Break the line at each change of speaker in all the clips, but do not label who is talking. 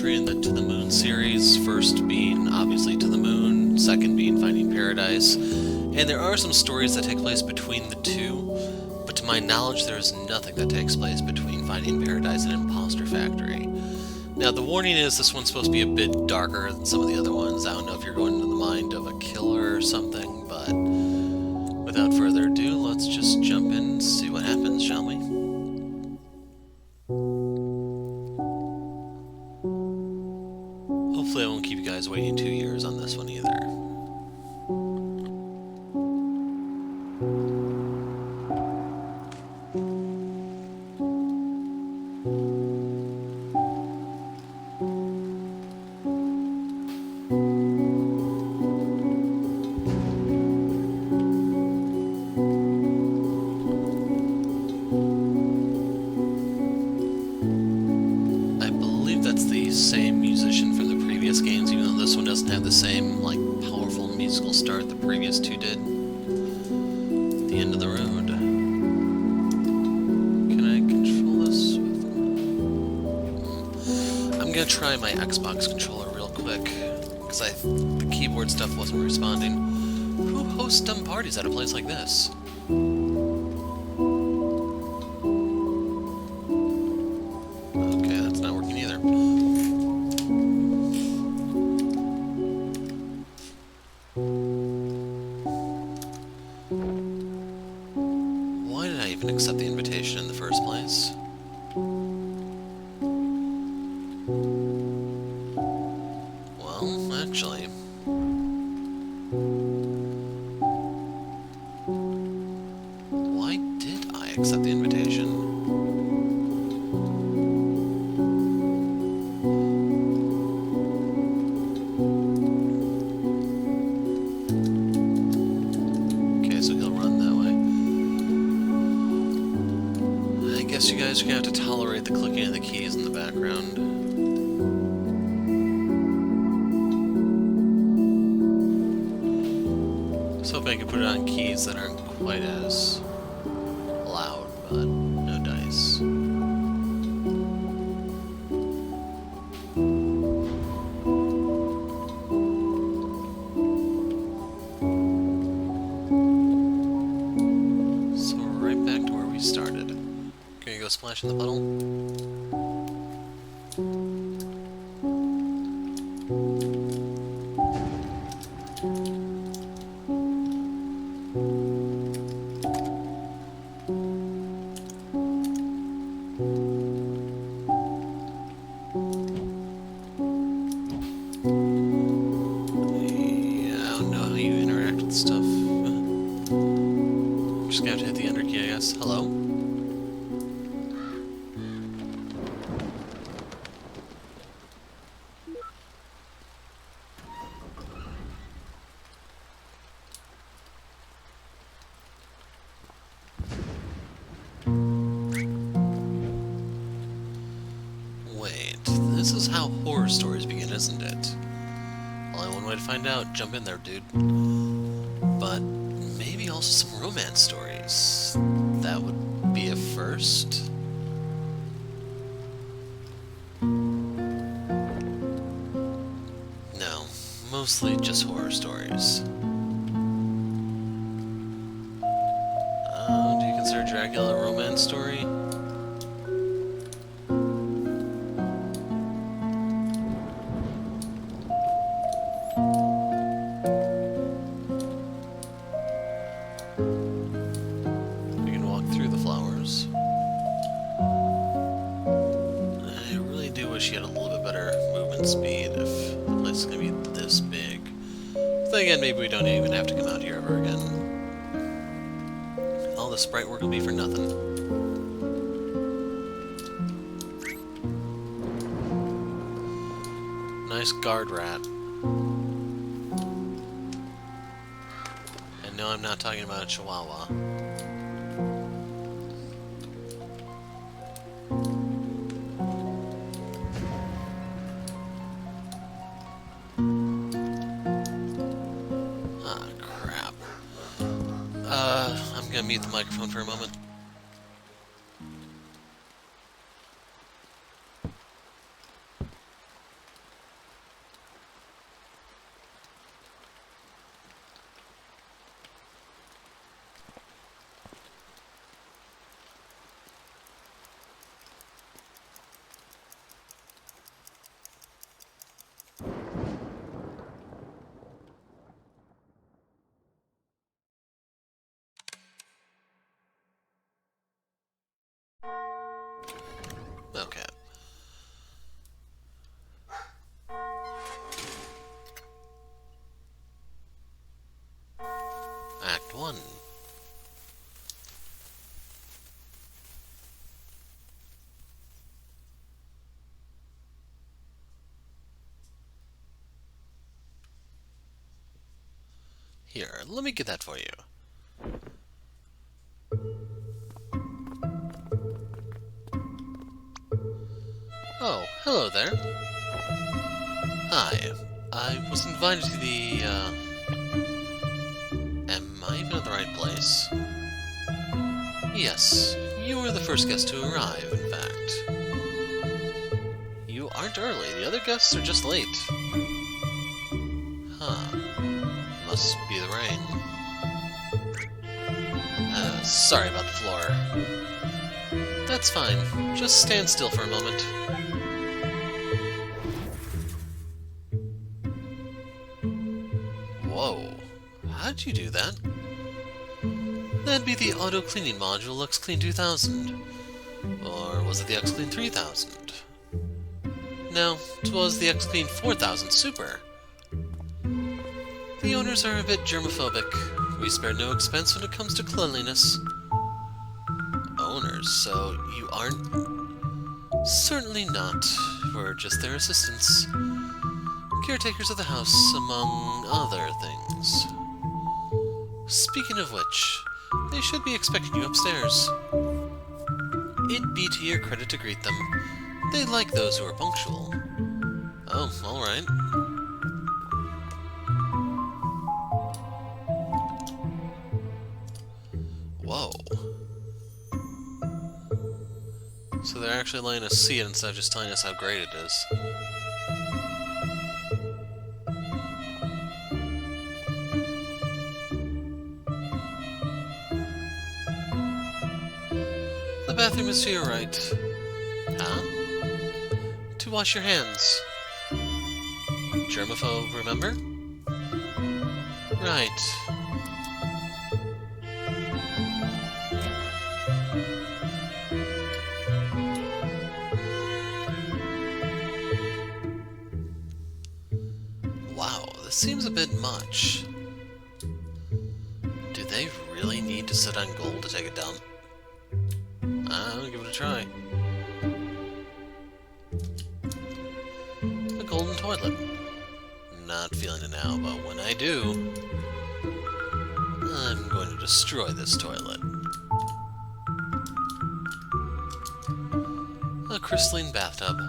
entry in the To the Moon series, first being obviously To the Moon, second being Finding Paradise, and there are some stories that take place between the two, but to my knowledge there is nothing that takes place between Finding Paradise and Impostor Factory. Now the warning is this one's supposed to be a bit darker than some of the other ones. I don't know if you're going into the mind of a killer or something, but without further ado, let's just jump in and see what happens, shall we? Hopefully I won't keep you guys waiting 2 years on this one either. Same musician from the previous games, even though this one doesn't have the same, like, powerful musical start the previous two did. The end of the road. Can I control this with... I'm gonna try my Xbox controller real quick, because the keyboard stuff wasn't responding. Who hosts dumb parties at a place like this? Okay, that's not working either. Why did I even accept the invitation in the first place? Well, actually... why did I accept the invitation? You guys are gonna have to tolerate the clicking of the keys in the background. I was hoping I could put it on keys that aren't quite as loud, but no dice. So we're right back to where we started. Can you go splash in the puddle? Yeah, I don't know how you interact with stuff. I'm just gonna have to hit the enter key, I guess. Hello? This is how horror stories begin, isn't it? Only one way to find out. Jump in there, dude. But maybe also some romance stories. That would be a first. No, mostly just horror stories. Do you consider Dracula a romance story? She had a little bit better movement speed if the place is going to be this big. But then again, maybe we don't even have to come out here ever again. All the sprite work will be for nothing. Nice guard rat. And no, I'm not talking about a chihuahua. I'm gonna mute the microphone for a moment. fun. Here, let me get that for you. Oh, hello there. Hi. I was invited to the, Am I even at the right place? Yes, you were the first guest to arrive, in fact. You aren't early. The other guests are just late. Huh. Must be the rain. Sorry about the floor. That's fine. Just stand still for a moment. Whoa. How'd you do that? That'd be the auto-cleaning module XClean 2000. Or was it the XClean 3000? No, 'twas the XClean 4000 Super. The owners are a bit germophobic. We spare no expense when it comes to cleanliness. Owners, so you aren't? Certainly not. We're just their assistants. Caretakers of the house, among other things. Speaking of which, they should be expecting you upstairs. It'd be to your credit to greet them. They like those who are punctual. Oh, alright. Whoa. So they're actually letting us see it instead of just telling us how great it is. The bathroom is to your right. Huh? To wash your hands. Germaphobe, remember? Right. Wow, this seems a bit much. Do they really need to sit on gold to take a dump? I'll give it a try. A golden toilet. Not feeling it now, but when I do, I'm going to destroy this toilet. A crystalline bathtub.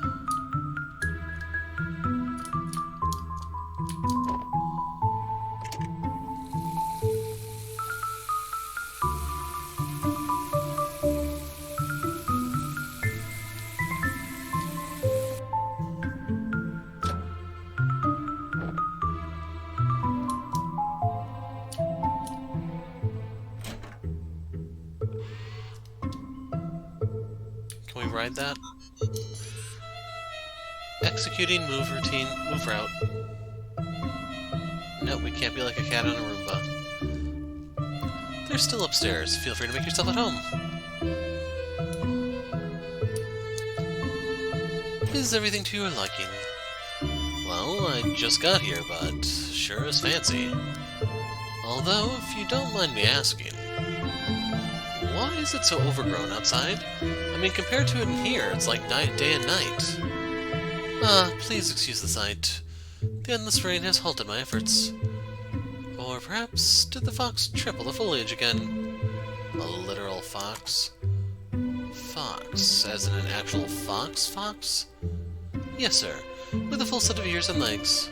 Can we ride that? Executing move route. No, we can't be like a cat on a Roomba. They're still upstairs. Feel free to make yourself at home. Is everything to your liking? Well, I just got here, but sure is fancy. Although, if you don't mind me asking, why is it so overgrown outside? I mean, compared to it in here, it's like day and night. Please excuse the sight. The endless rain has halted my efforts. Or perhaps did the fox triple the foliage again? A literal fox? Fox, as in an actual fox? Yes, sir, with a full set of ears and legs.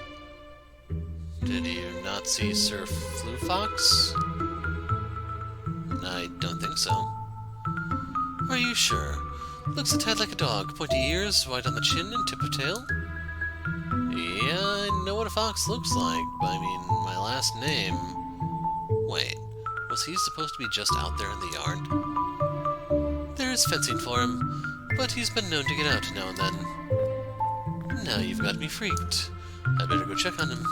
Did you not see Sir Flu Fox? I don't think so. Are you sure? Looks a tad like a dog. Pointy ears, white on the chin, and tip of tail. Yeah, I know what a fox looks like, but I mean, my last name... Wait, was he supposed to be just out there in the yard? There is fencing for him, but he's been known to get out now and then. Now you've got me freaked. I better go check on him.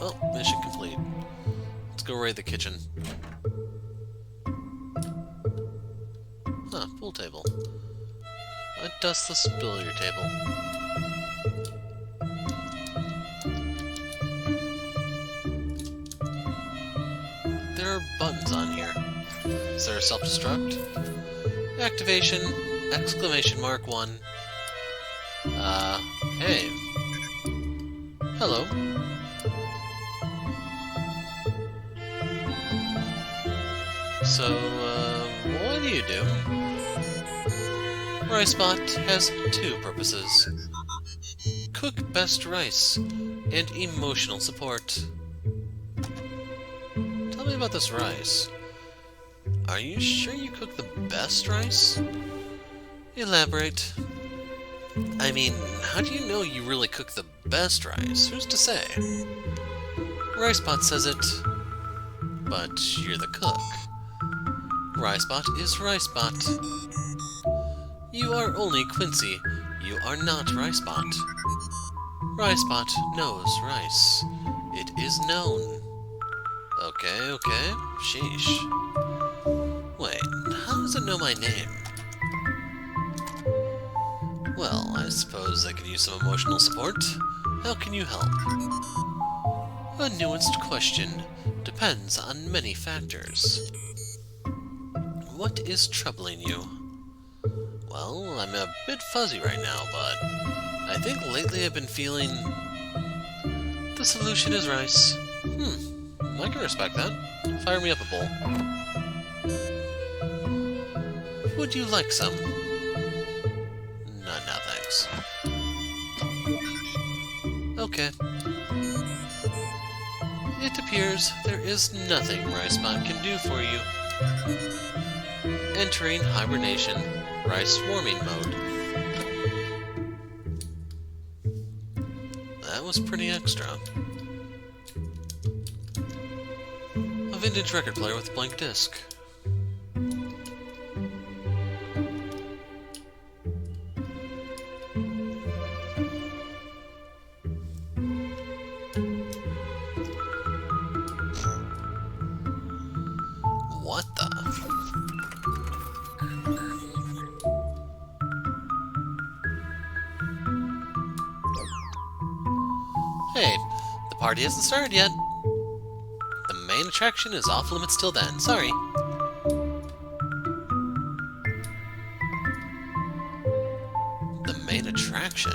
Well, mission complete. Let's go raid the kitchen. Pool table. A dustless billiard table. there are buttons on here. Is there a self-destruct? Activation, exclamation mark 1. Hey. Hello. So, what do you do? RiceBot has 2 purposes. Cook best rice, and emotional support. Tell me about this rice. Are you sure you cook the best rice? Elaborate. I mean, how do you know you really cook the best rice? Who's to say? RiceBot says it, but you're the cook. RiceBot is RiceBot. You are only Quincy. You are not RiceBot. RiceBot knows rice. It is known. Okay. Sheesh. Wait, how does it know my name? Well, I suppose I could use some emotional support. How can you help? A nuanced question. Depends on many factors. What is troubling you? Well, I'm a bit fuzzy right now, but I think lately I've been feeling... The solution is rice. I can respect that. Fire me up a bowl. Would you like some? No, thanks. Okay. It appears there is nothing RiceBot can do for you. Entering hibernation, rice warming mode. That was pretty extra. A vintage record player with a blank disc. What the? Hey, the party hasn't started yet. The main attraction is off limits till then. Sorry. The main attraction?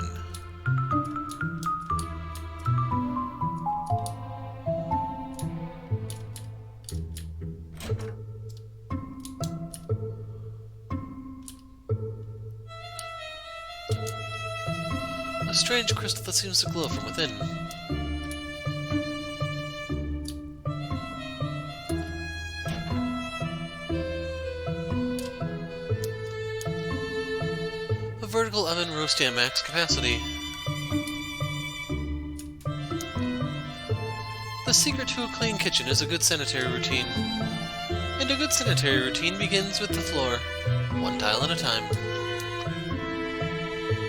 A strange crystal that seems to glow from within. A vertical oven roasting at max capacity. The secret to a clean kitchen is a good sanitary routine. And a good sanitary routine begins with the floor, one tile at a time.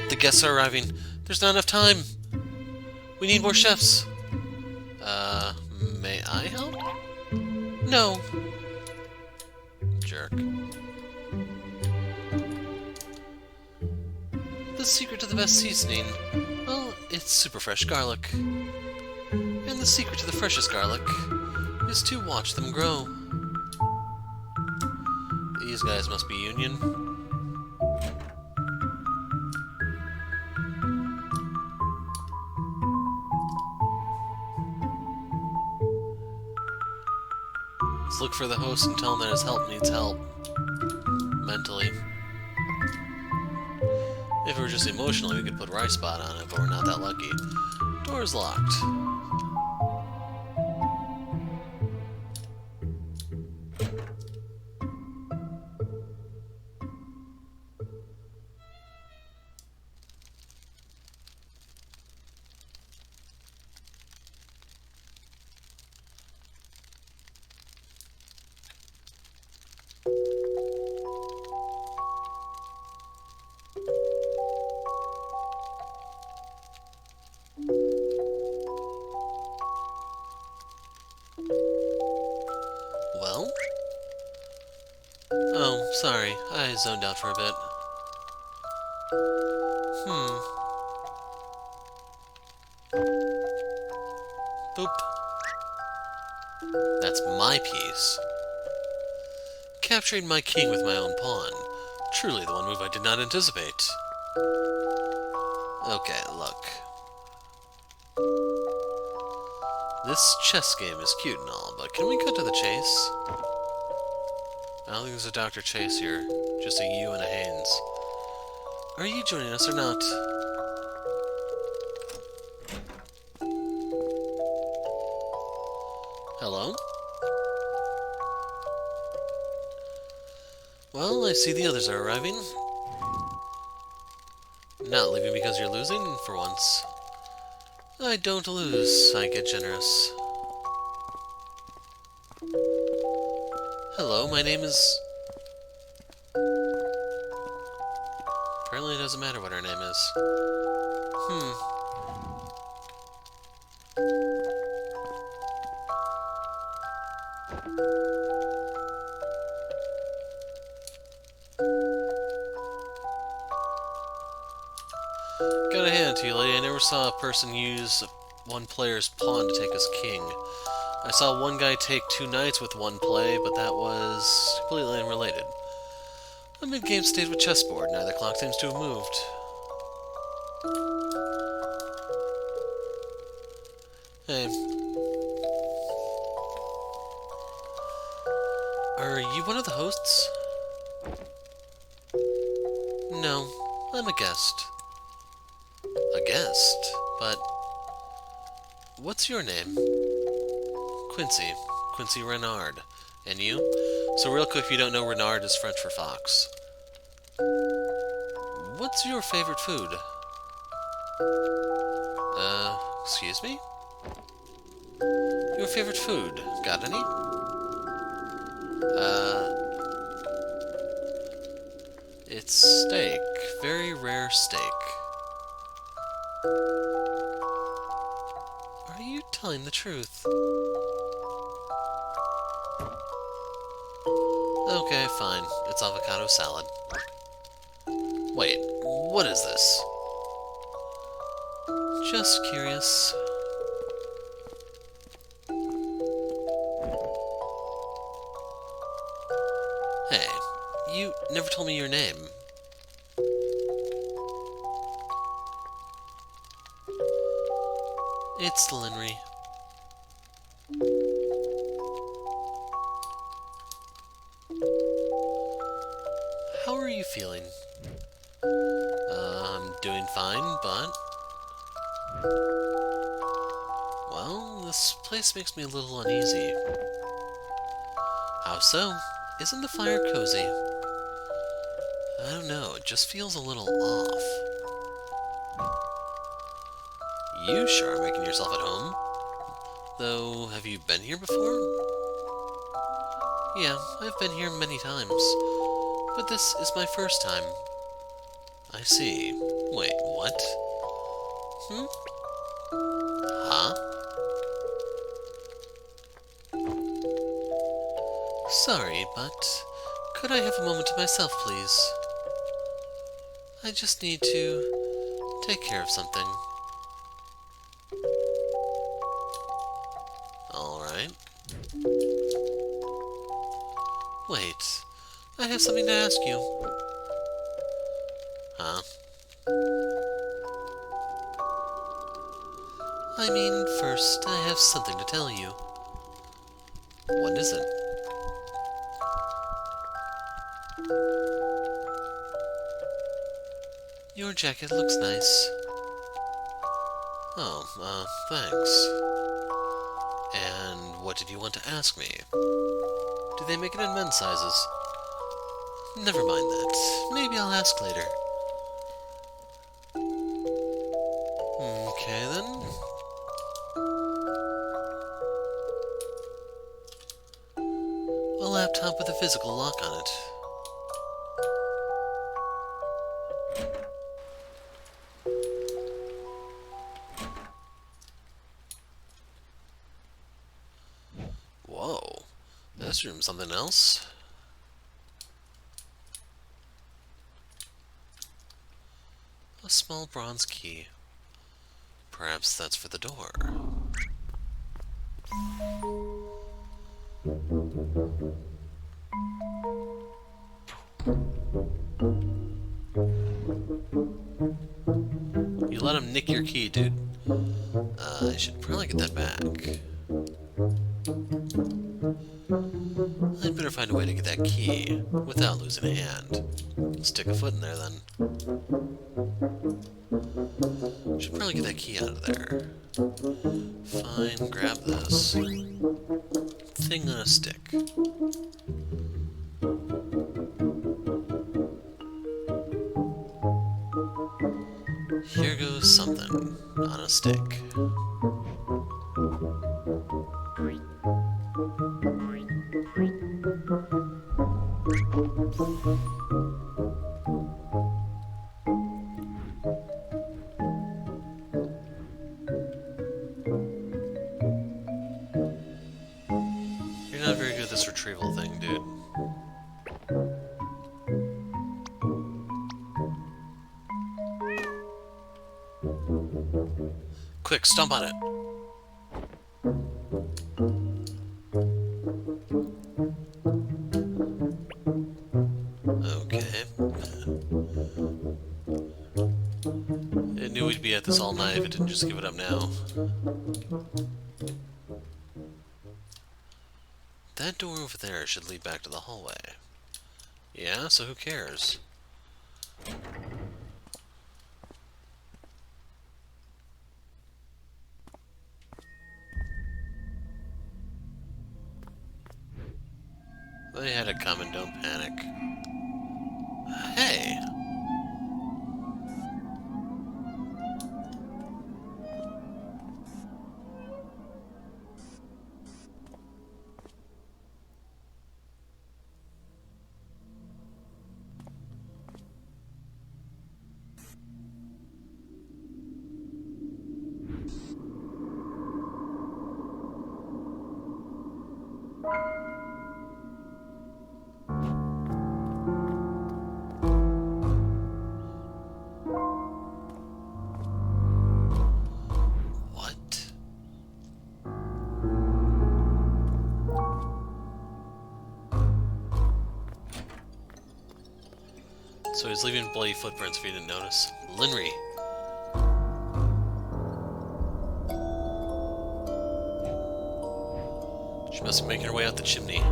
The guests are arriving. There's not enough time. We need more chefs. May I help? No. Jerk. The secret to the best seasoning? Well, it's super fresh garlic. And the secret to the freshest garlic is to watch them grow. These guys must be union. Let's look for the host and tell him that his help needs help. Mentally. If it were just emotionally, we could put RiceBot on it, but we're not that lucky. Door's locked. Well? Oh, sorry. I zoned out for a bit. Boop. That's my piece. Capturing my king with my own pawn. Truly the one move I did not anticipate. Okay, look. This chess game is cute and all, but can we cut to the chase? I don't think there's a Dr. Chase here. Just a you and a Haynes. Are you joining us or not? Hello? Well, I see the others are arriving. Not leaving because you're losing, for once. I don't lose, I get generous. Hello, my name is... Apparently it doesn't matter what her name is. Gotta hand it to you, lady. I never saw a person use one player's pawn to take his king. I saw one guy take 2 knights with one play, but that was completely unrelated. A mid-game stayed with chessboard. Neither clock seems to have moved. Hey. Are you one of the hosts? No, I'm a guest. A guest? But... what's your name? Quincy. Quincy Renard. And you? So real quick, if you don't know, Renard is French for fox. What's your favorite food? Excuse me? Your favorite food. Got any? It's steak. Very rare steak. Are you telling the truth? Okay, fine. It's avocado salad. Wait, what is this? Just curious. Hey, you never told me your name. It's Linry. How are you feeling? I'm doing fine, but... well, this place makes me a little uneasy. How so? Isn't the fire cozy? I don't know, it just feels a little off. You sure are making yourself at home. Though, have you been here before? Yeah, I've been here many times. But this is my first time. I see. Wait, what? Huh? Sorry, but could I have a moment to myself, please? I just need to take care of something. Alright. Wait, I have something to ask you. Huh? I mean, first, I have something to tell you. What is it? Your jacket looks nice. Oh, thanks. And what did you want to ask me? Do they make it in men's sizes? Never mind that. Maybe I'll ask later. Okay, then. A laptop with a physical lock on it. Whoa. This room's something else. A small bronze key. Perhaps that's for the door. You let him nick your key, dude. I should probably get that back. I'd better find a way to get that key without losing a hand. Stick a foot in there, then. Should probably get that key out of there. Fine, grab this. Thing on a stick. Here goes something on a stick. You're not very good at this retrieval thing, dude. Quick, stomp on it. Okay. I knew we'd be at this all night if it didn't just give it up now. That door over there should lead back to the hallway. Yeah, so who cares? They had it coming, don't panic. Hey! So he's leaving bloody footprints if you didn't notice. Linry. She must be making her way out the chimney.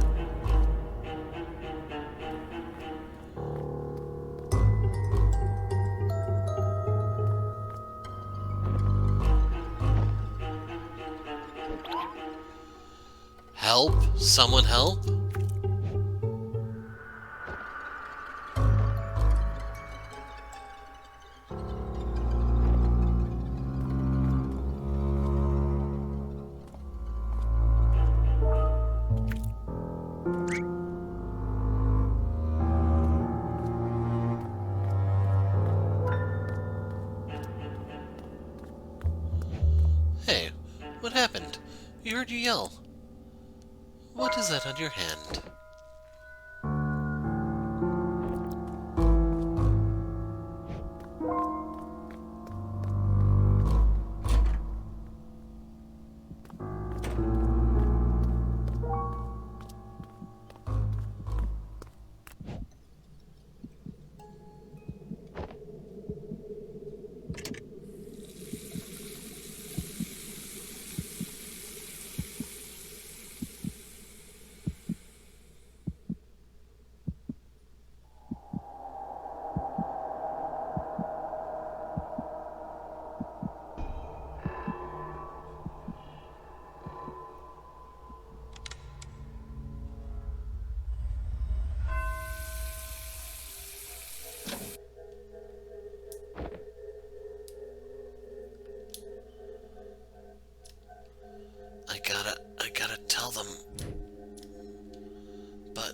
Help? Someone help? Hey, what happened? We heard you yell. What is that on your hand? I gotta tell them. But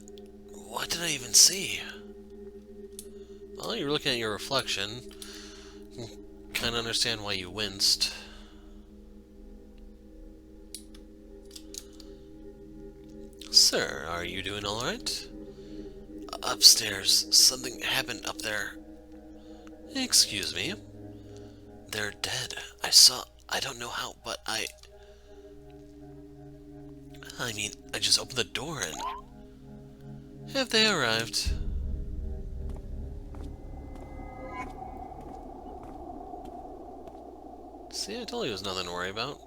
what did I even see? Well, you're looking at your reflection. Kind of understand why you winced. Sir, are you doing all right? Upstairs, something happened up there. Excuse me? They're dead. I don't know how, but I mean, I just opened the door and... Have they arrived? See, I told you there's nothing to worry about.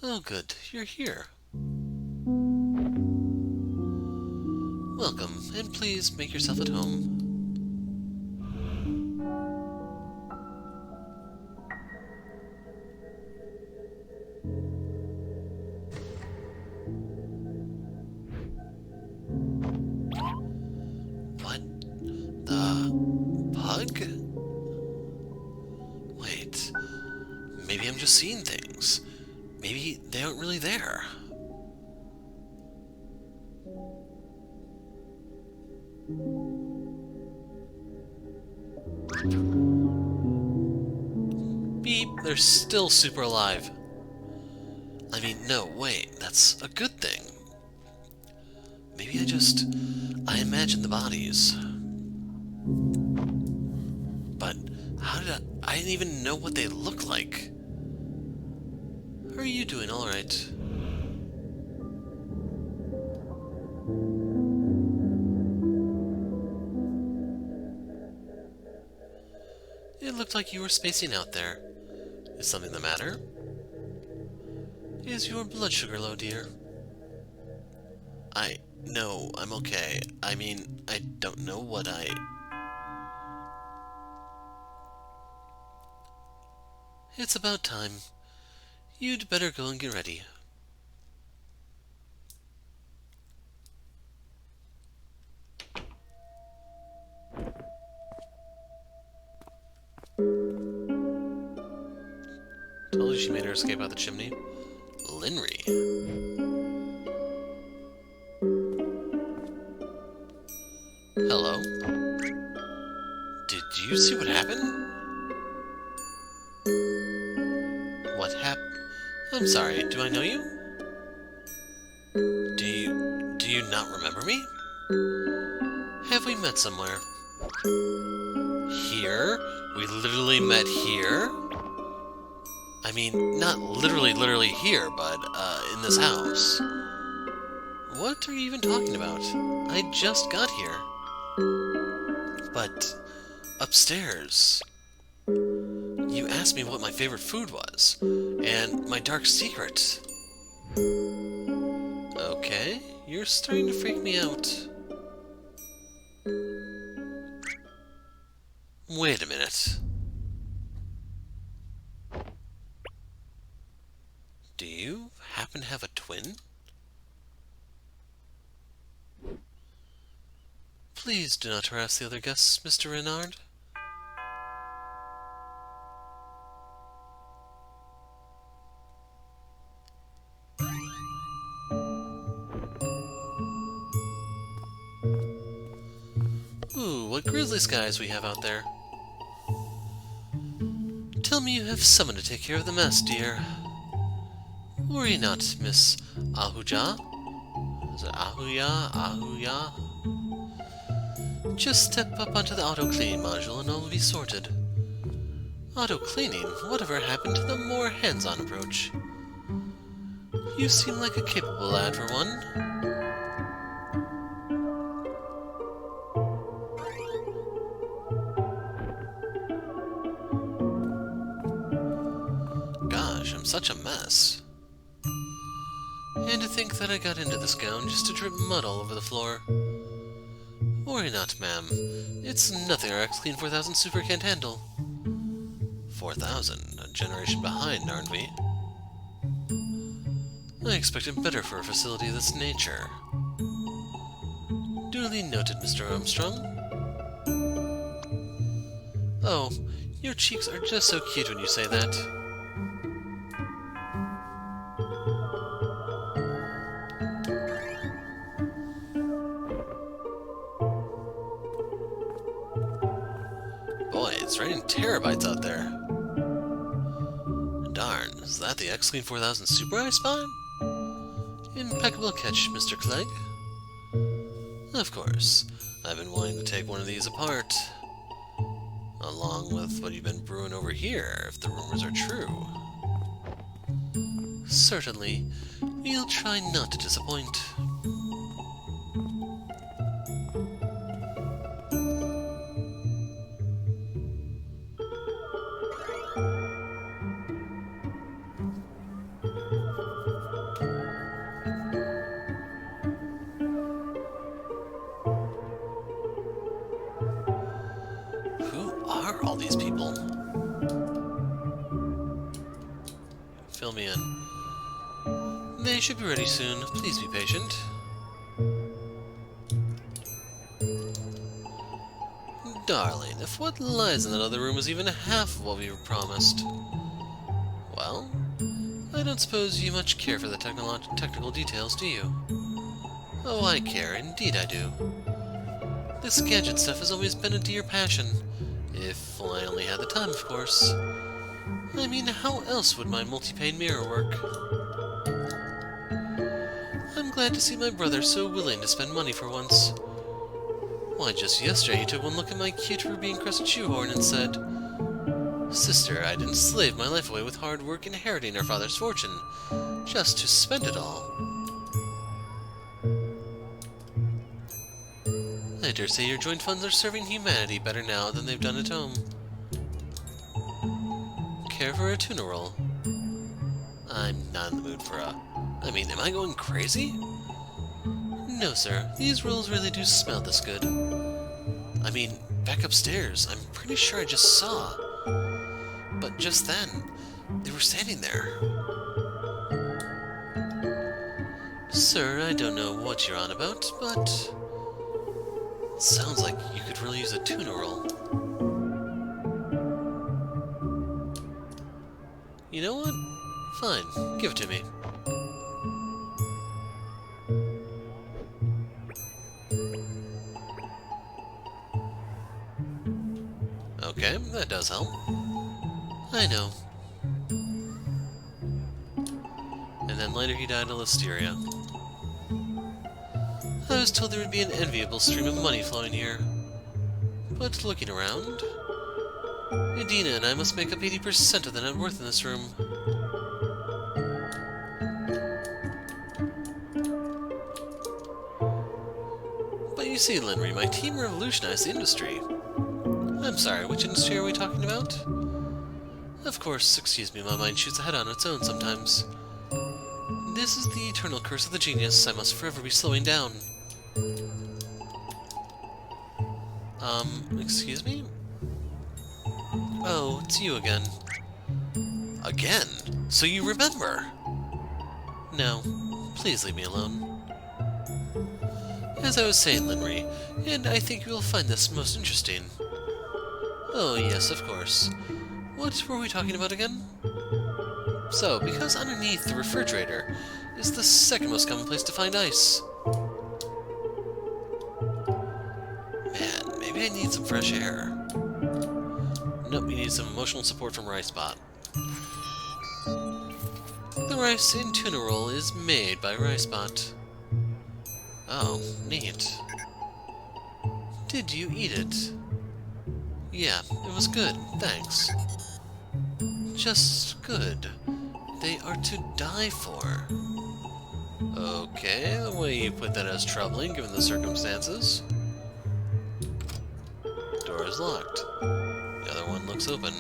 Oh good, you're here. Welcome, and please make yourself at home. What? The pug? Wait, maybe I'm just seeing things. Maybe they aren't really there. Beep, they're still super alive. I mean, no, wait, that's a good thing. Maybe I imagine the bodies. But how did I didn't even know what they look like. Are you doing alright? It looked like you were spacing out there. Is something the matter? Is your blood sugar low, dear? No, I'm okay. I mean, I don't know what It's about time. You'd better go and get ready. Told you she made her escape out the chimney. Linry. Hello? Did you see what happened? What happened? I'm sorry, do I know you? Do you not remember me? Have we met somewhere? Here? We literally met here? I mean, not literally here, but, in this house. What are you even talking about? I just got here. But, upstairs, you asked me what my favorite food was, and my dark secret. Okay, you're starting to freak me out. Wait a minute. Do you happen to have a twin? Please do not harass the other guests, Mr. Renard. Ooh, what grisly skies we have out there. Tell me you have someone to take care of the mess, dear. Worry not, Miss Ahuja. Is it Ahuya? Ahuya? Just step up onto the auto-cleaning module and all will be sorted. Auto-cleaning? Whatever happened to the more hands-on approach? You seem like a capable lad for one. Gosh, I'm such a mess. And to think that I got into this gown just to drip mud all over the floor. Worry not, ma'am. It's nothing our X-Clean 4000 Super can't handle. 4000? A generation behind, aren't we? I expected better for a facility of this nature. Duly noted, Mr. Armstrong. Oh, your cheeks are just so cute when you say that. Boy, it's raining terabytes out there. Darn, is that the X-Clean 4000 Super I spot? Impeccable catch, Mr. Clegg. Of course, I've been wanting to take one of these apart. Along with what you've been brewing over here, if the rumors are true. Certainly. We'll try not to disappoint. Who are all these people? Fill me in. They should be ready soon. Please be patient. Darling, if what lies in that other room is even half of what we were promised... Well, I don't suppose you much care for the technical details, do you? Oh, I care. Indeed I do. This gadget stuff has always been a dear passion. If I only had the time, of course. I mean, how else would my multi-pane mirror work? I'm glad to see my brother so willing to spend money for once. Why, just yesterday he took one look at my cute ruby-encrusted shoehorn and said, "Sister, I'd enslave my life away with hard work inheriting our father's fortune, just to spend it all." I dare say your joint funds are serving humanity better now than they've done at home. Care for a tuna roll? I'm not in the mood for a... I mean, am I going crazy? No, sir. These rolls really do smell this good. I mean, back upstairs. I'm pretty sure I just saw. But just then, they were standing there. Sir, I don't know what you're on about, but... it sounds like you could really use a tuna roll. You know what? Fine, give it to me. Okay, that does help. I know. And then later he died of listeria. I was told there would be an enviable stream of money flowing here. But looking around... Edina and I must make up 80% of the net worth in this room. But you see, Linry, my team revolutionized the industry. I'm sorry, which industry are we talking about? Of course, excuse me, my mind shoots ahead on its own sometimes. This is the eternal curse of the genius. I must forever be slowing down. Excuse me? Oh, it's you again. Again? So you remember? No. Please leave me alone. As I was saying, Linry, and I think you will find this most interesting. Oh, yes, of course. What were we talking about again? So, because underneath the refrigerator is the second most common place to find ice. Man, maybe I need some fresh air. Nope, we need some emotional support from RiceBot. The rice in tuna roll is made by RiceBot. Oh, neat. Did you eat it? Yeah, it was good, thanks. Just good. They are to die for. Okay, the way you put that is troubling given the circumstances. Door is locked. The other one looks open.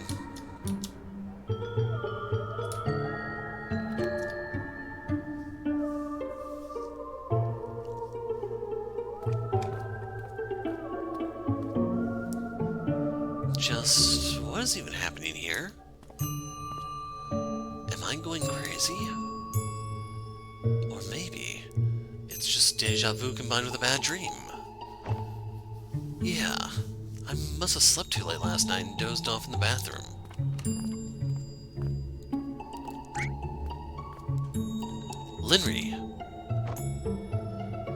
Just what is even happening here? Am I going crazy? Or maybe it's just deja vu combined with a bad dream. Yeah, I must have slept too late last night and dozed off in the bathroom. Linry!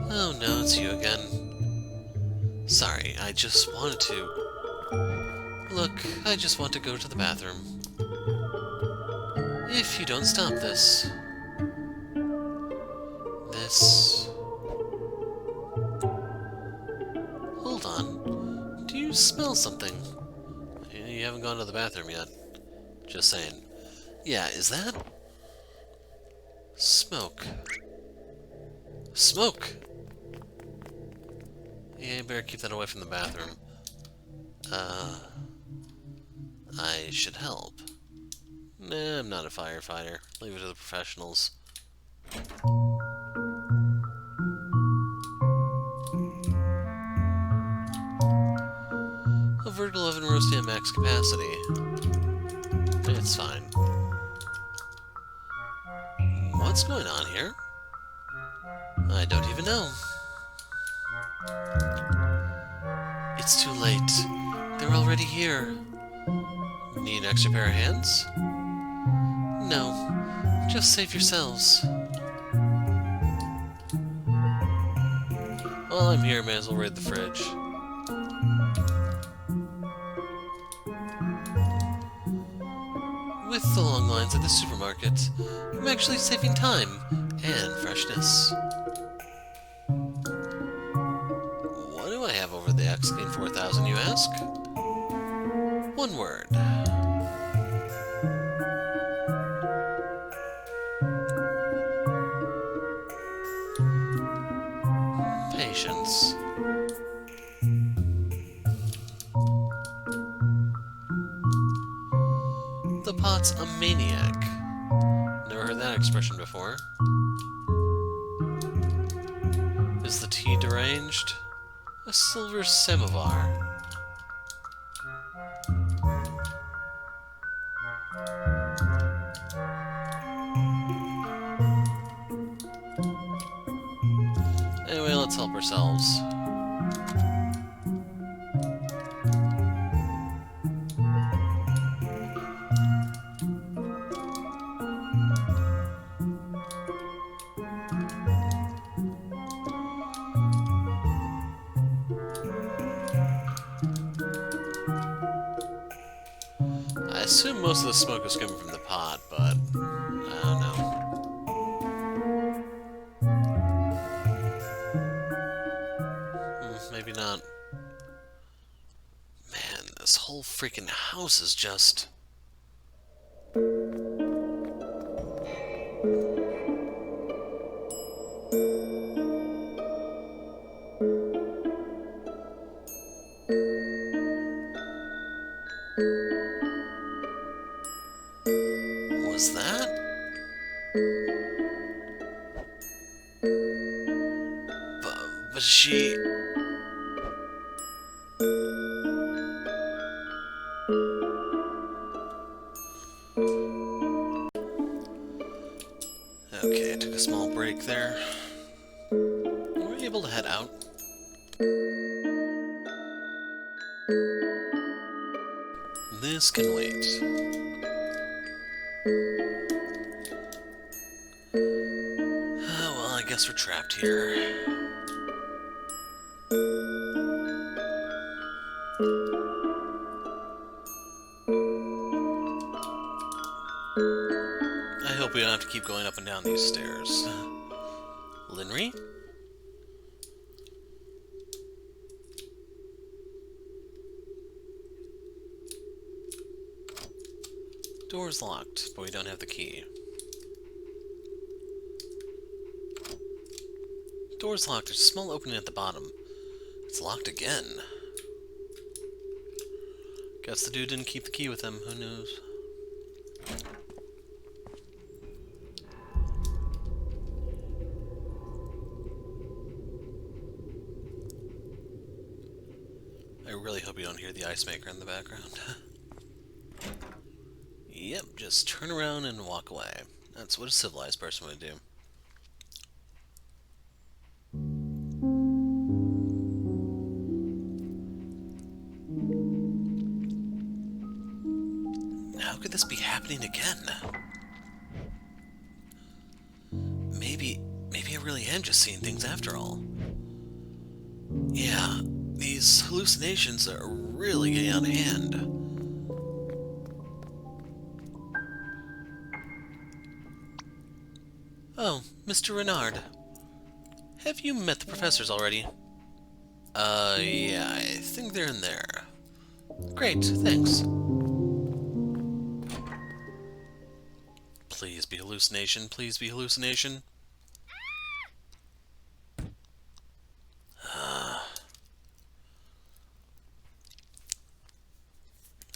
Oh no, it's you again. Sorry, I just wanted to... Look, I just want to go to the bathroom. If you don't stop this... Hold on. Do you smell something? You haven't gone to the bathroom yet. Just saying. Yeah, is that... smoke. Smoke! Yeah, you better keep that away from the bathroom. I should help. Nah, I'm not a firefighter. Leave it to the professionals. A vertical oven roasting at max capacity. It's fine. What's going on here? I don't even know. It's too late. They're already here. Need an extra pair of hands? No. Just save yourselves. While I'm here, may as well raid the fridge. With the long lines at the supermarket, I'm actually saving time and freshness. What do I have over the X-Clean 4000, you ask? One word. Patience. The pot's a maniac. Never heard that expression before. Is the tea deranged? A silver samovar. Anyway, let's help ourselves. I assume most of the smoke is coming from the pot, but I don't know. Maybe not. Man, this whole freaking house is just... Was that? But she... Okay, I took a small break there. Were we able to head out? This can wait. Oh, well, I guess we're trapped here. I hope we don't have to keep going up and down these stairs. Linry? Door's locked, but we don't have the key. Door's locked. There's a small opening at the bottom. It's locked again. Guess the dude didn't keep the key with him. Who knows? I really hope you don't hear the ice maker in the background. Yep, just turn around and walk away. That's what a civilized person would do. How could this be happening again? Maybe I really am just seeing things after all. Yeah, these hallucinations are really getting out of hand. Oh, Mr. Renard. Have you met the professors already? Yeah, I think they're in there. Great, thanks. Please be hallucination. Please be hallucination.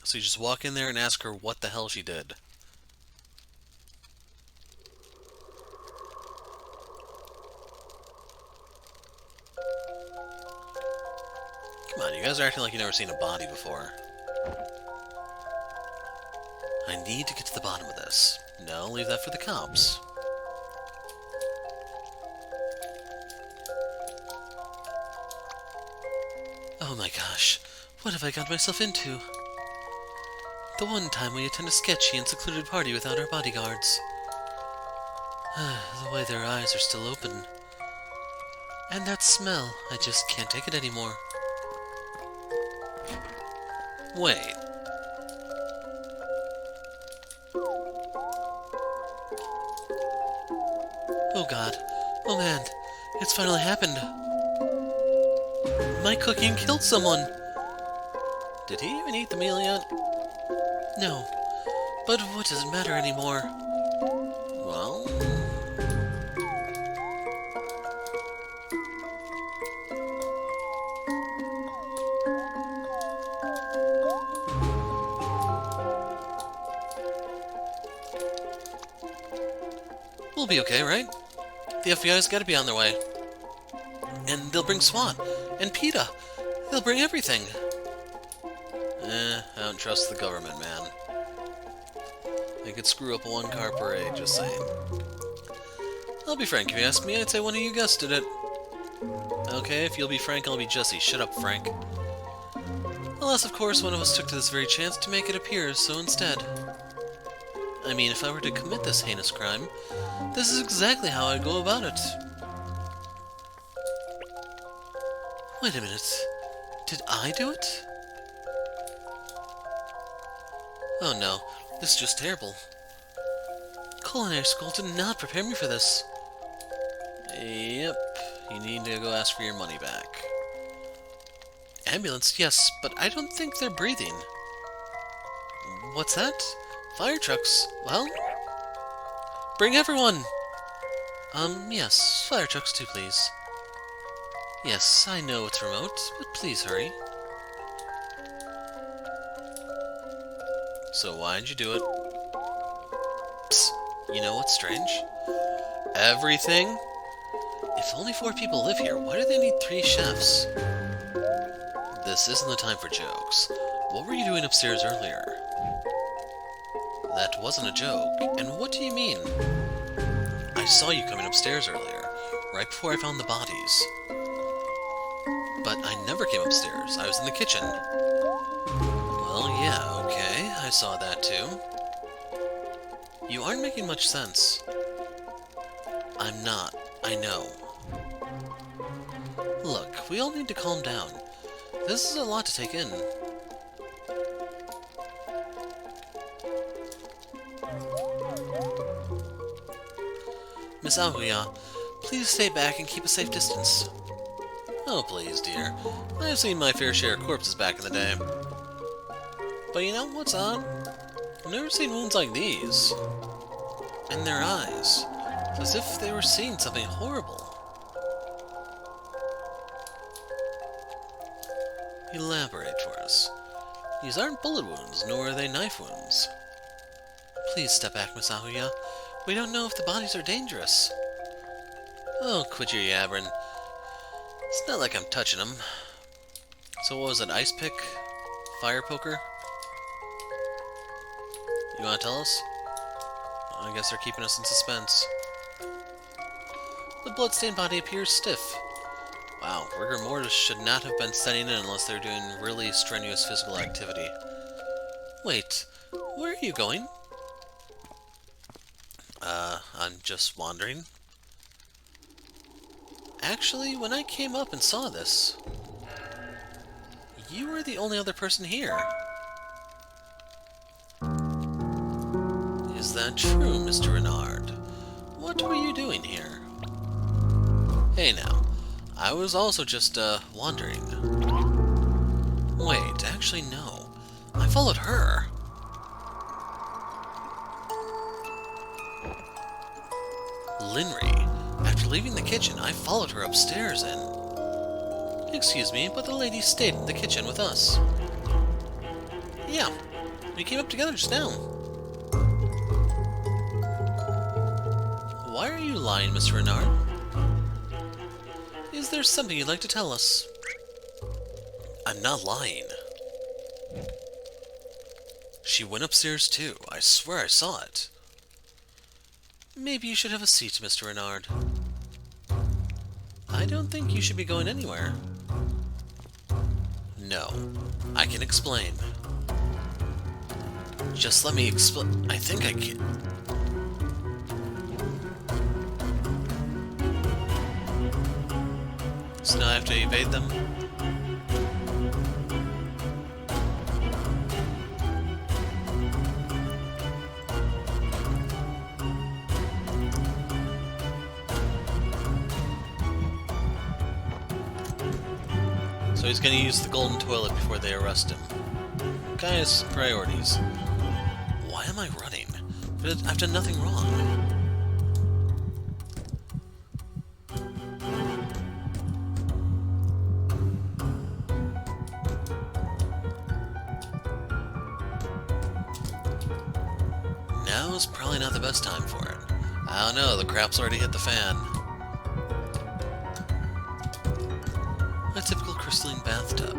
So you just walk in there and ask her what the hell she did. Come on, you guys are acting like you've never seen a body before. I need to get to the bottom of this. No, leave that for the cops. Oh my gosh, what have I got myself into? The one time we attend a sketchy and secluded party without our bodyguards. The way their eyes are still open. And that smell, I just can't take it anymore. Wait. Oh god. Oh man. It's finally happened. My cooking killed someone. Did he even eat the meal yet? No. But what does it matter anymore? Well... we'll be okay, right? The FBI's gotta be on their way. And they'll bring SWAT. And PETA. They'll bring everything. I don't trust the government, man. They could screw up a one-car parade, just saying. I'll be frank, if you ask me, I'd say one of you guys did it. Okay, if you'll be Frank, I'll be Jesse. Shut up, Frank. Unless, of course, one of us took to this very chance to make it appear so instead. I mean, if I were to commit this heinous crime, this is exactly how I'd go about it. Wait a minute. Did I do it? Oh no, this is just terrible. Culinary school did not prepare me for this. Yep, you need to go ask for your money back. Ambulance, yes, but I don't think they're breathing. What's that? Fire trucks, well? Bring everyone! Yes, fire trucks too, please. Yes, I know it's remote, but please hurry. So why'd you do it? Psst, you know what's strange? Everything? If only 4 people live here, why do they need 3 chefs? This isn't the time for jokes. What were you doing upstairs earlier? That wasn't a joke. And what do you mean? I saw you coming upstairs earlier, right before I found the bodies. But I never came upstairs. I was in the kitchen. Well, yeah, okay. I saw that too. You aren't making much sense. I'm not. I know. Look, we all need to calm down. This is a lot to take in. Miss Aoya, please stay back and keep a safe distance. Oh, please, dear. I've seen my fair share of corpses back in the day. But you know what's odd? I've never seen wounds like these. In their eyes. As if they were seeing something horrible. Elaborate for us. These aren't bullet wounds, nor are they knife wounds. Please step back, Miss Aoya. We don't know if the bodies are dangerous. Oh, quit your yabbering. It's not like I'm touching them. So what was it, ice pick? Fire poker? You want to tell us? I guess they're keeping us in suspense. The bloodstained body appears stiff. Wow, rigor mortis should not have been setting in unless they're doing really strenuous physical activity. Wait, where are you going? I'm just wandering. Actually, when I came up and saw this, you were the only other person here. Is that true, Mr. Renard? What were you doing here? Hey now, I was also just, wandering. Wait, actually no. I followed her. Linry. After leaving the kitchen, I followed her upstairs and... Excuse me, but the lady stayed in the kitchen with us. Yeah, we came up together just now. Why are you lying, Mr. Renard? Is there something you'd like to tell us? I'm not lying. She went upstairs too. I swear I saw it. Maybe you should have a seat, Mr. Renard. I don't think you should be going anywhere. No, I can explain. Just let me explain. I think I can. So now I have to evade them? So he's gonna use the golden toilet before they arrest him. Guys, priorities. Why am I running? I've done nothing wrong. Now's probably not the best time for it. I don't know, the crap's already hit the fan. A typical crystalline bathtub.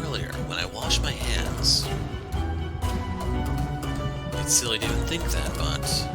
Earlier, when I washed my hands... It's silly to even think that, but...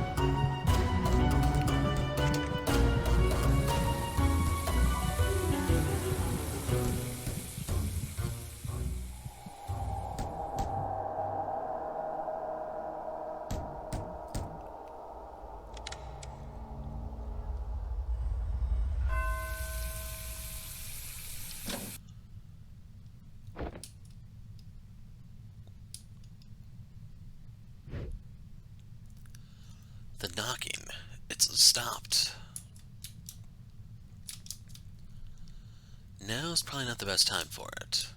The knocking. It's stopped. Now's probably not the best time for it.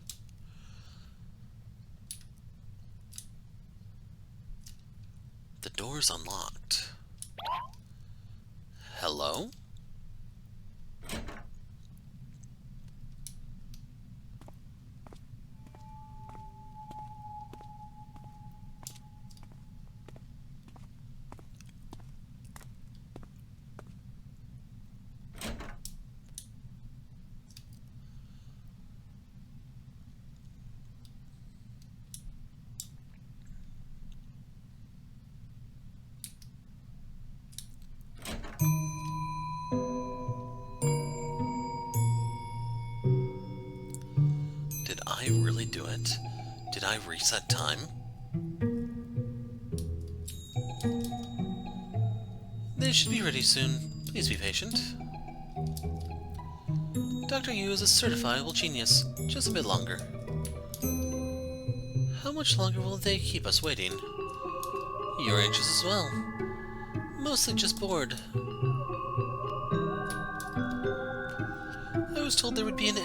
The door's unlocked. Hello? Did I really do it? Did I reset time? They should be ready soon. Please be patient. Dr. Yu is a certifiable genius. Just a bit longer. How much longer will they keep us waiting? You're anxious as well. Mostly just bored. I was told there would be an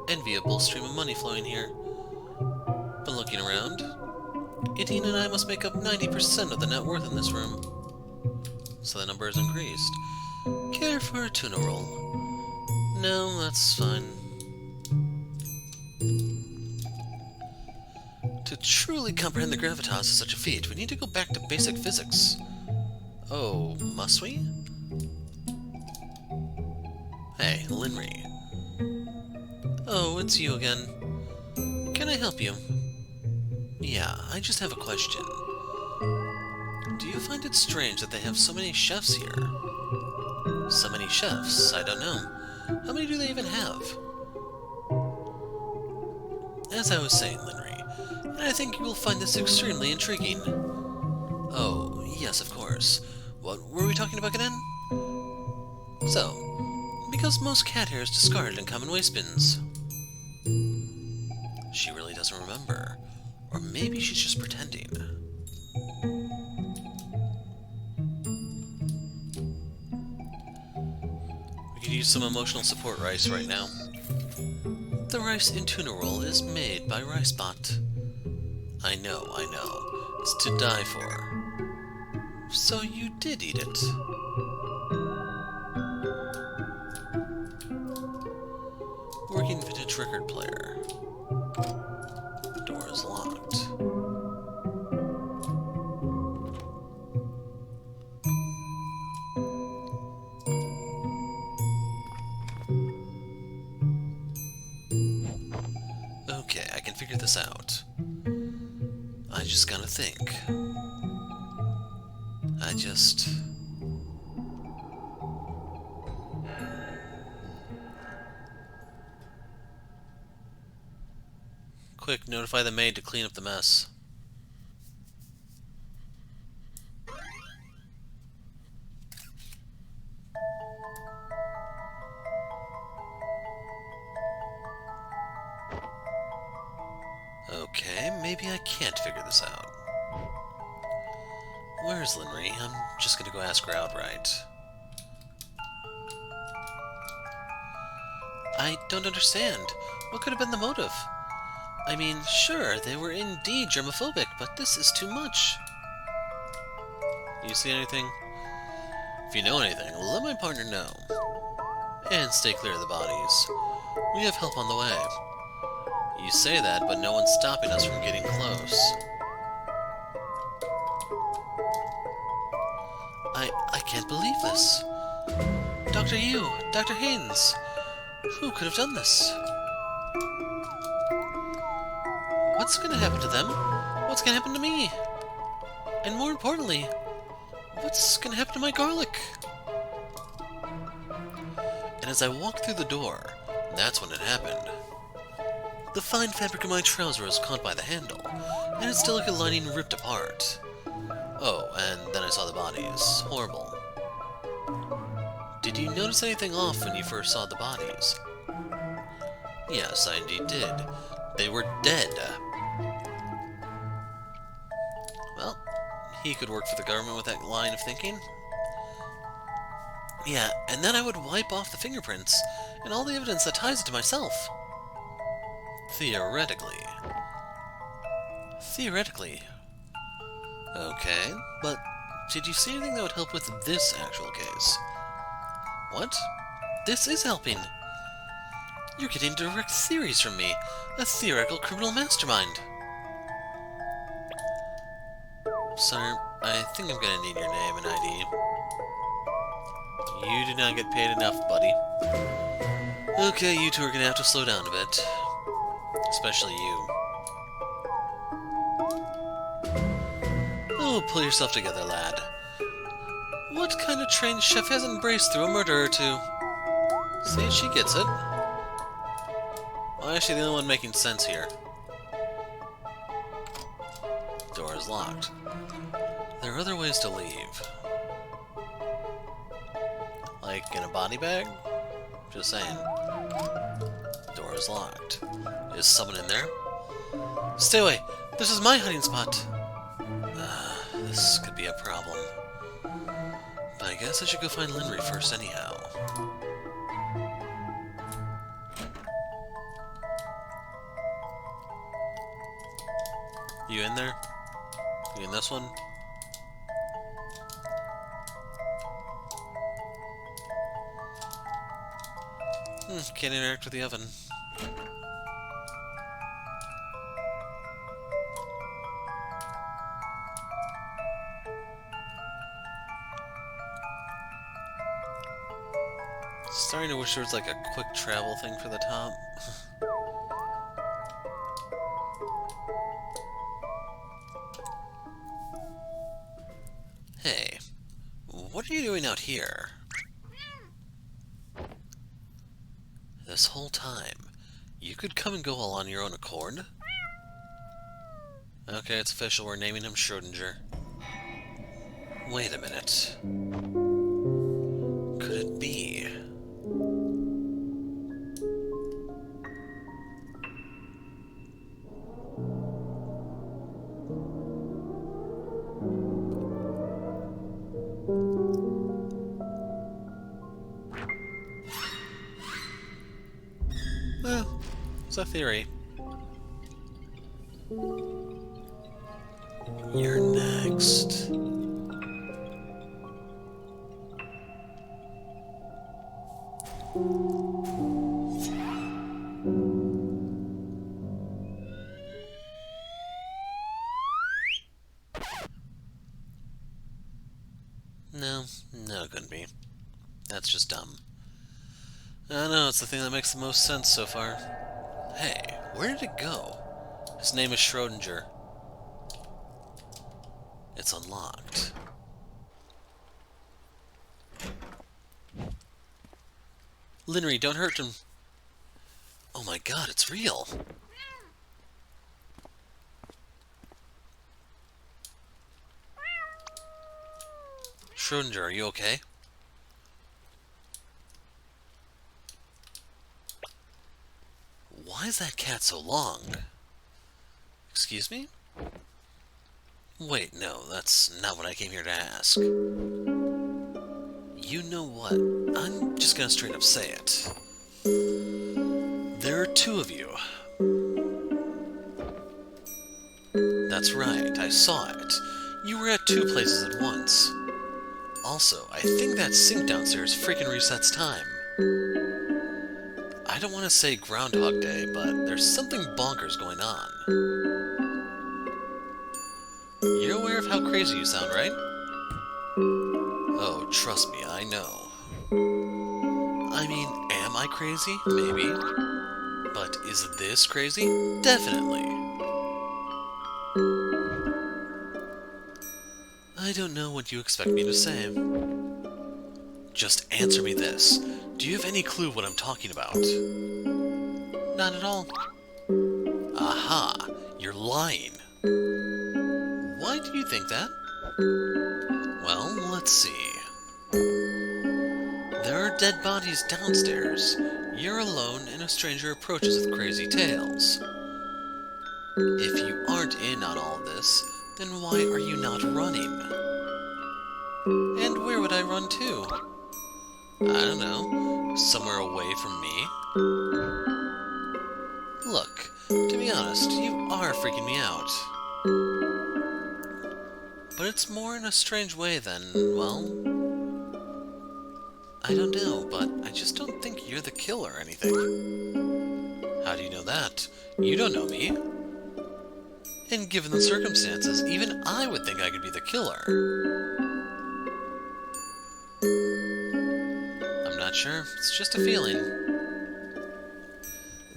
enviable stream of money flowing here. But looking around, Idine and I must make up 90% of the net worth in this room. So the number has increased. Care for a tuna roll? No, that's fine. To truly comprehend the gravitas of such a feat, we need to go back to basic physics. Oh, must we? Hey, Linry. Oh, it's you again. Can I help you? Yeah, I just have a question. Do you find it strange that they have so many chefs here? So many chefs? I don't know. How many do they even have? As I was saying, Linry, and I think you will find this extremely intriguing. Oh, yes, of course. What were we talking about again? So, because most cat hair is discarded in common waste bins. She really doesn't remember. Or maybe she's just pretending. We could use some emotional support rice right now. The rice in tuna roll is made by RiceBot. I know. is to die for. So you did eat it. Working vintage record player. Door is locked. Okay, I can figure this out. I just gotta think. Quick, notify the maid to clean up the mess. Okay, maybe I can't figure this out. Where's Linry? I'm just gonna go ask her outright. I don't understand. What could have been the motive? I mean, sure, they were indeed germophobic, but this is too much. You see anything? If you know anything, let my partner know. And stay clear of the bodies. We have help on the way. You say that, but no one's stopping us from getting close. I can't believe this. Dr. Yu, Dr. Haynes, who could have done this? What's gonna happen to them? What's gonna happen to me? And more importantly, what's gonna happen to my garlic? And as I walked through the door, that's when it happened. The fine fabric of my trouser was caught by the handle, and its delicate lining ripped apart. Oh, and then I saw the bodies. Horrible. Did you notice anything off when you first saw the bodies? Yes, I indeed did. They were dead. Well, he could work for the government with that line of thinking. Yeah, and then I would wipe off the fingerprints and all the evidence that ties it to myself. Theoretically. Theoretically. Okay, but did you see anything that would help with this actual case? What? This is helping. You're getting direct theories from me. A theoretical criminal mastermind. Sir, I think I'm gonna need your name and ID. You do not get paid enough, buddy. Okay, you two are gonna have to slow down a bit. Especially you. Oh, pull yourself together, lad. What kind of trained chef hasn't braced through a murder or two? See, she gets it. Why is she the only one making sense here? Door is locked. There are other ways to leave. Like in a body bag? Just saying. Door is locked. Is someone in there? Stay away! This is my hiding spot! This could be a problem. But I guess I should go find Linry first anyhow. You in there? You in this one? Can't interact with the oven. Starting to wish there was like a quick travel thing for the top. Hey, what are you doing out here? This whole time, you could come and go all on your own accord? Okay, it's official, we're naming him Schrodinger. Wait a minute. Could it be? Well, it's a theory. You're next. No, it couldn't be. That's just dumb. I know, it's the thing that makes the most sense so far. Hey, where did it go? His name is Schrodinger. It's unlocked. Linry, don't hurt him. Oh my god, it's real. Schrodinger, are you okay? Why is that cat so long? Excuse me? Wait, no, that's not what I came here to ask. You know what? I'm just gonna straight up say it. There are two of you. That's right, I saw it. You were at two places at once. Also, I think that sink downstairs freaking resets time. I don't want to say Groundhog Day, but there's something bonkers going on. You're aware of how crazy you sound, right? Oh, trust me, I know. I mean, am I crazy? Maybe. But is this crazy? Definitely. I don't know what you expect me to say. Just answer me this. Do you have any clue what I'm talking about? Not at all. Aha! You're lying. Why do you think that? Well, let's see. There are dead bodies downstairs. You're alone and a stranger approaches with crazy tales. If you aren't in on all this, then why are you not running? And where would I run to? I don't know. Somewhere away from me? Look, to be honest, you are freaking me out. But it's more in a strange way than, well... I don't know, but I just don't think you're the killer or anything. How do you know that? You don't know me. And given the circumstances, even I would think I could be the killer. I'm not sure. It's just a feeling.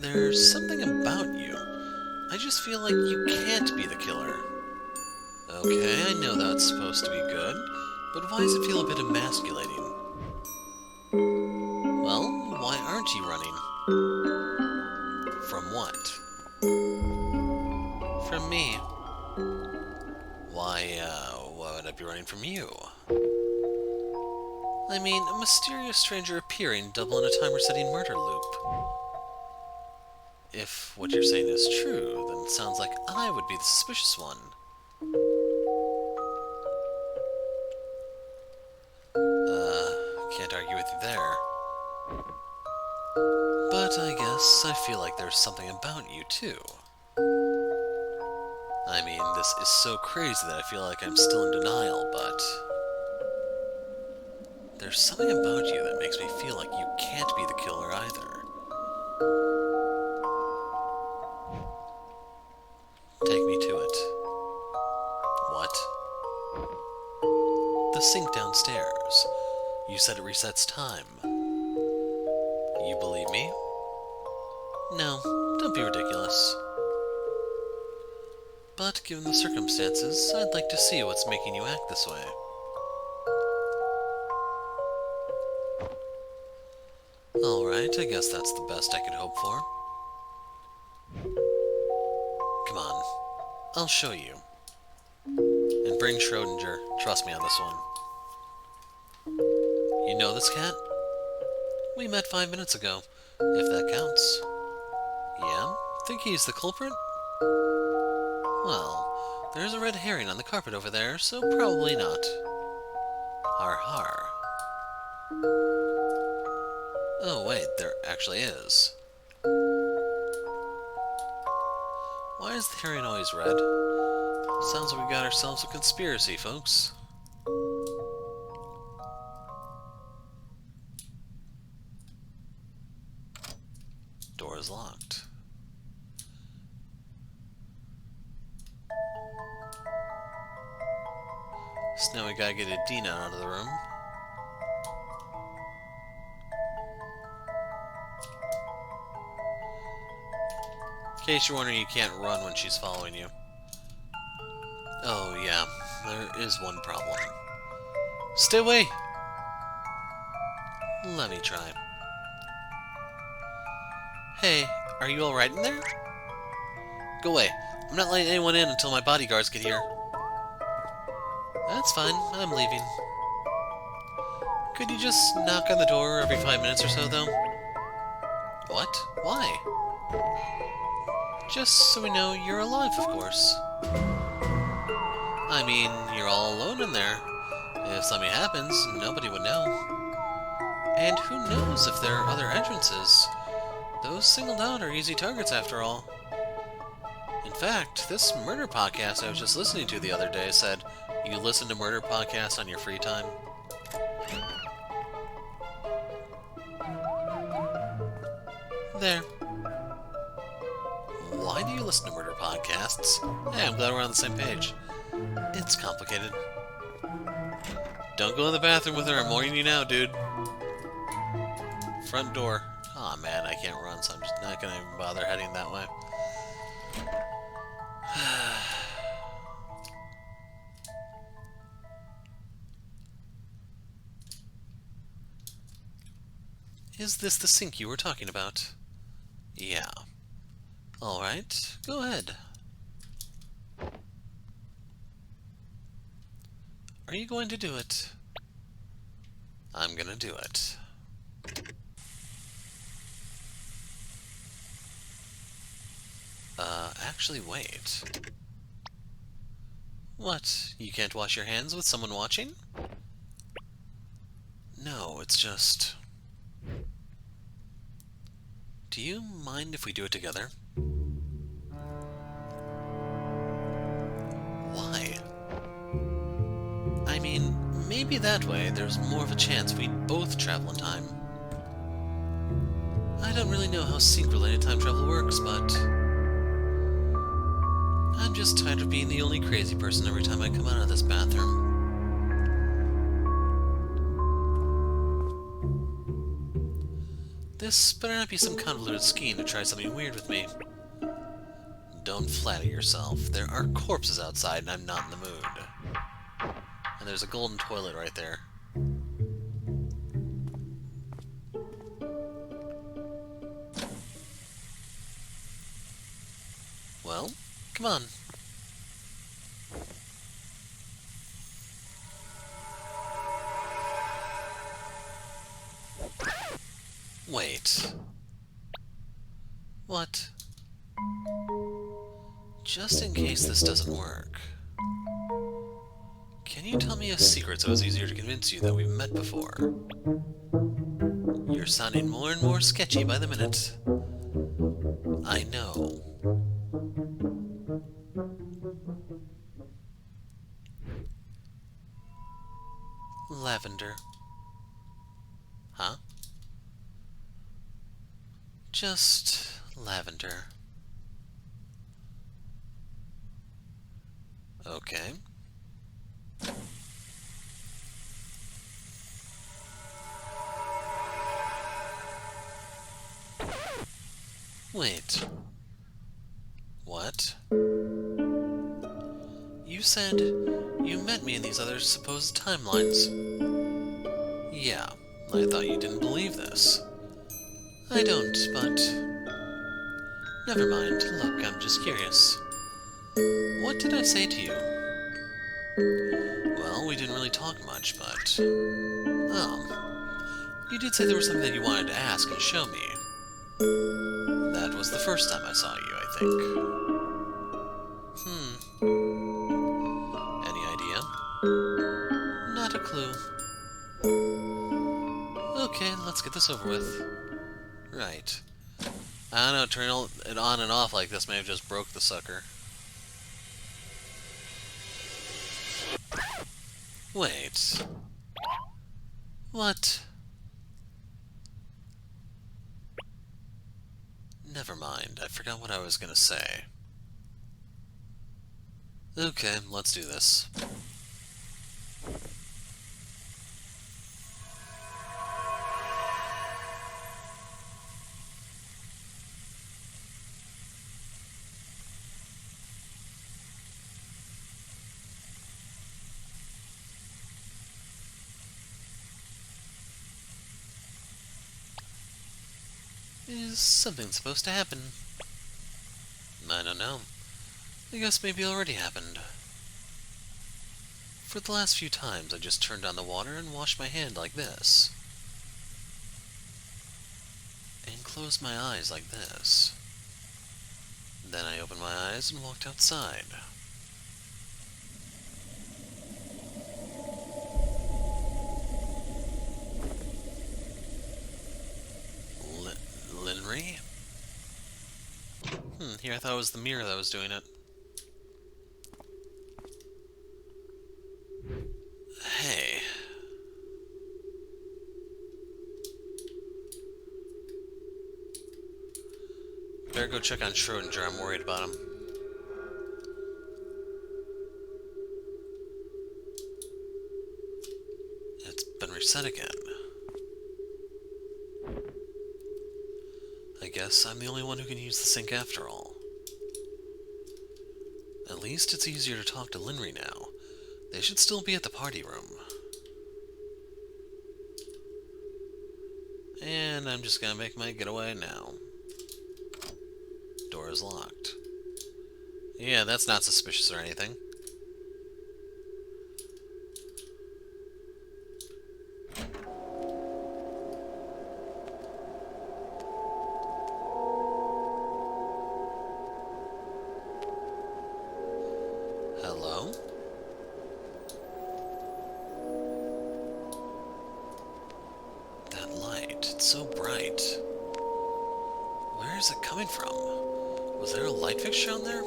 There's something about you. I just feel like you can't be the killer. Okay, I know that's supposed to be good, but why does it feel a bit emasculating? Well, why aren't you running? From what? From me. Why would I be running from you? I mean, a mysterious stranger appearing double in a time-resetting murder loop. If what you're saying is true, then it sounds like I would be the suspicious one. Can't argue with you there. But I guess I feel like there's something about you, too. I mean, this is so crazy that I feel like I'm still in denial, but... there's something about you that makes me feel like you can't be the killer either. Take me to it. What? The sink downstairs. You said it resets time. You believe me? No, don't be ridiculous. But given the circumstances, I'd like to see what's making you act this way. Alright, I guess that's the best I could hope for. Come on, I'll show you. And bring Schrodinger, trust me on this one. You know this cat? We met 5 minutes ago, if that counts. Yeah? Think he's the culprit? Well, there's a red herring on the carpet over there, so probably not. Har har. Oh wait, there actually is. Why is the herring always red? Sounds like we got ourselves a conspiracy, folks. Door is locked. So now we gotta get Adina out of the room. In case you're wondering, you can't run when she's following you. Oh yeah, there is one problem. Stay away! Let me try. Hey, are you alright in there? Go away. I'm not letting anyone in until my bodyguards get here. That's fine, I'm leaving. Could you just knock on the door every 5 minutes or so, though? What? Why? Just so we know you're alive, of course. I mean, you're all alone in there. If something happens, nobody would know. And who knows if there are other entrances? Those singled out are easy targets, after all. In fact, this murder podcast I was just listening to the other day said, you listen to murder podcasts on your free time? There. Why do you listen to murder podcasts? Hey, I'm glad we're on the same page. It's complicated. Don't go in the bathroom with her, I'm warning you now, dude. Front door. Aw, oh, man, I can't run, so I'm just not gonna even bother heading that way. Is this the sink you were talking about? Yeah. Alright, go ahead. Are you going to do it? I'm gonna do it. Actually, wait. What? You can't wash your hands with someone watching? No, it's just... Do you mind if we do it together? Why? I mean, maybe that way there's more of a chance we'd both travel in time. I don't really know how sync-related time travel works, but... I'm just tired of being the only crazy person every time I come out of this bathroom. This better not be some convoluted scheme to try something weird with me. Don't flatter yourself. There are corpses outside and I'm not in the mood. And there's a golden toilet right there. Well, come on. Wait. What? Just in case this doesn't work, can you tell me a secret so it's easier to convince you that we've met before? You're sounding more and more sketchy by the minute. I know. Lavender. Huh? Just lavender. Okay. Wait. What? You said you met me in these other supposed timelines. Yeah, I thought you didn't believe this. I don't, but... Never mind. Look, I'm just curious. What did I say to you? Well, we didn't really talk much, but... You did say there was something that you wanted to ask and show me. That was the first time I saw you, I think. Any idea? Not a clue. Okay, let's get this over with. Right. I don't know, turning it on and off like this may have just broke the sucker. Wait. What? Never mind, I forgot what I was gonna say. Okay, let's do this. Is something supposed to happen? I don't know. I guess maybe it already happened. For the last few times, I just turned on the water and washed my hand like this. And closed my eyes like this. Then I opened my eyes and walked outside. Linry? Here I thought it was the mirror that was doing it. Hey. Better go check on Schrodinger, I'm worried about him. It's been reset again. I guess I'm the only one who can use the sink after all. At least it's easier to talk to Linry now. They should still be at the party room. And I'm just gonna make my getaway now. Door is locked. Yeah, that's not suspicious or anything. Hello? That light, it's so bright. Where is it coming from? Was there a light fixture on there?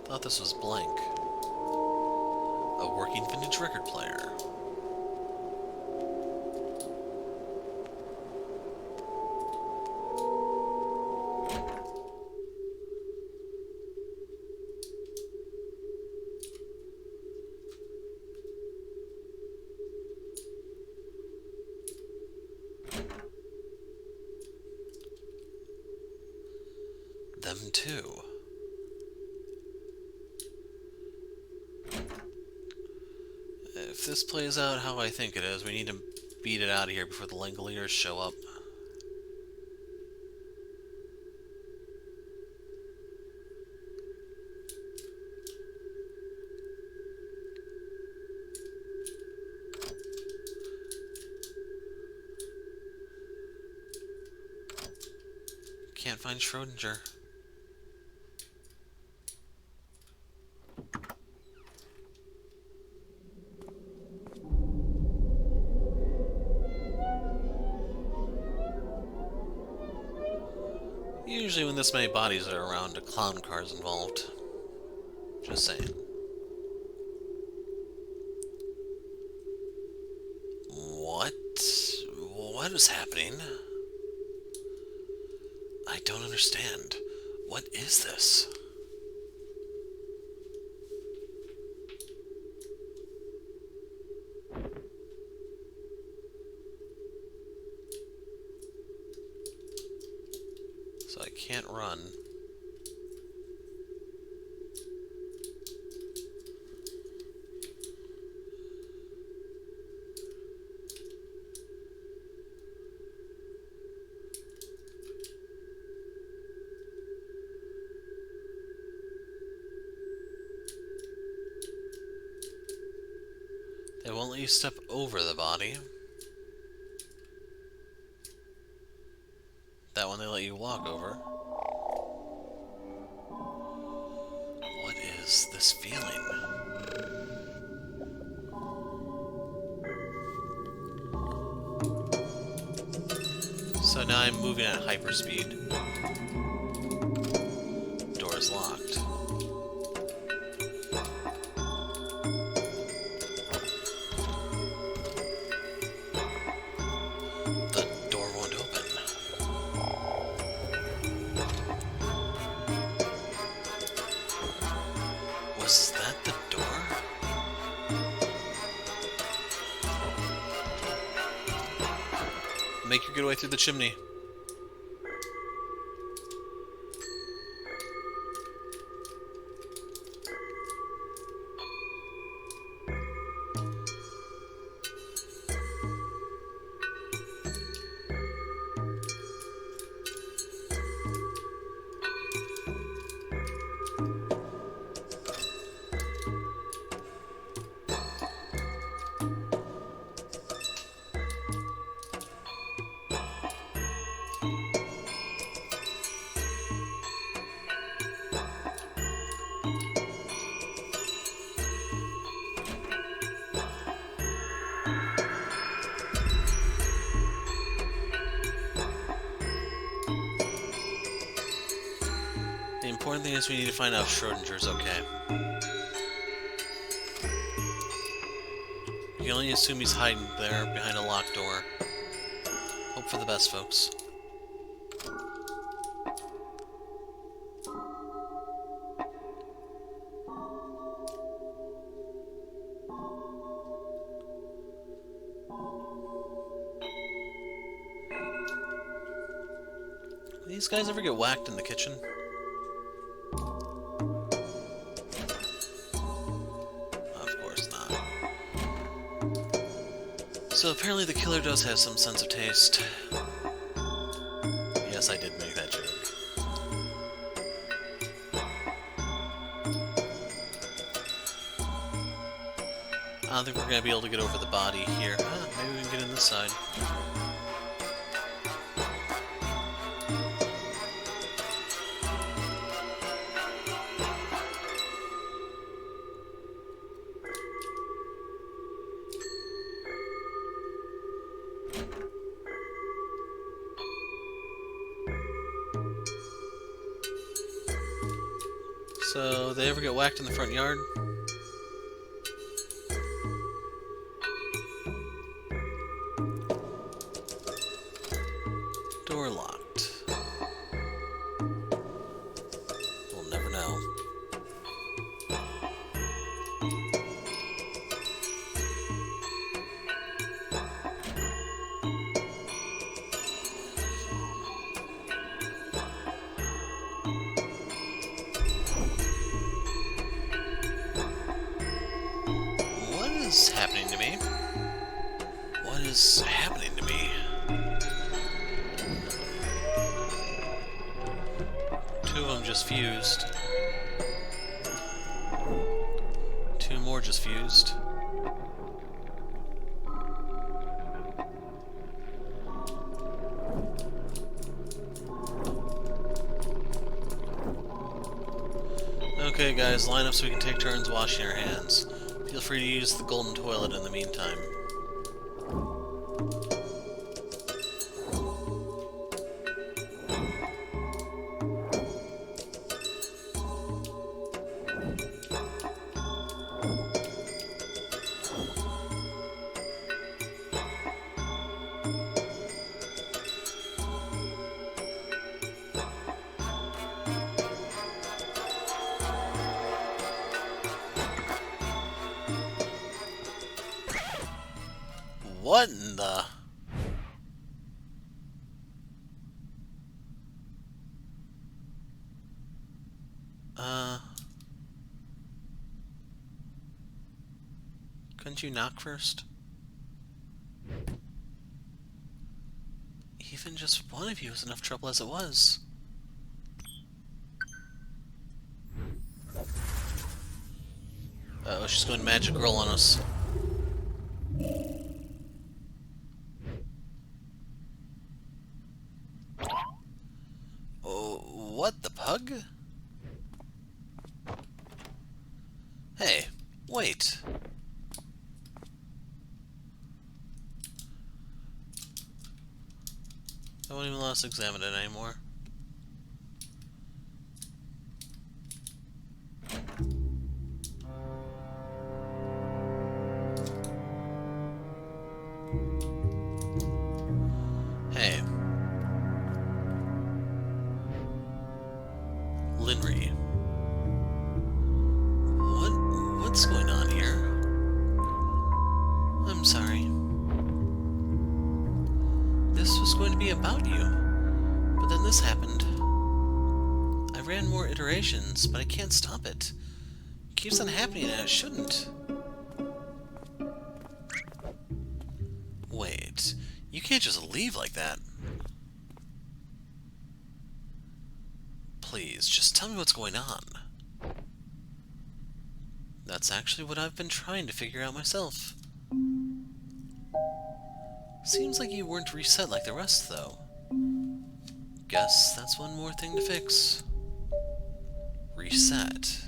Thought this was blank. A working vintage record player. Them too. If this plays out how I think it is, we need to beat it out of here before the Langoliers show up. Can't find Schrodinger. Usually when this many bodies are around, a clown car is involved. Just saying. What? What is happening? I don't understand. What is this? So I can't run. They won't let you step over the body. That one they let you walk over. What is this feeling? So now I'm moving at hyperspeed. Door is locked. Was that the door? Make your good way through the chimney. The important thing is we need to find out if Schrodinger's okay. You can only assume he's hiding there behind a locked door. Hope for the best, folks. These guys ever get whacked in the kitchen? Of course not. So apparently the killer does have some sense of taste. Yes, I did make that joke. I don't think we're going to be able to get over the body here. Maybe we can get in this side. So, they ever get whacked in the front yard? Door locked. We'll never know. What is happening to me? What is happening to me? Two of them just fused. Two more just fused. Okay guys, line up so we can take turns washing our hands. Feel free to use the golden toilet in the meantime. What in the... Couldn't you knock first? Even just one of you was enough trouble as it was. Uh-oh, she's going magic girl on us. What the pug? Hey, wait. I won't even let us examine it anymore. Hey. Linry. What's going on here? I'm sorry. This was going to be about you, but then this happened. I ran more iterations, but I can't stop it. It keeps on happening and it shouldn't. Wait, you can't just leave like that. Please, just tell me what's going on. That's actually what I've been trying to figure out myself. Seems like you weren't reset like the rest, though. Guess that's one more thing to fix. Reset.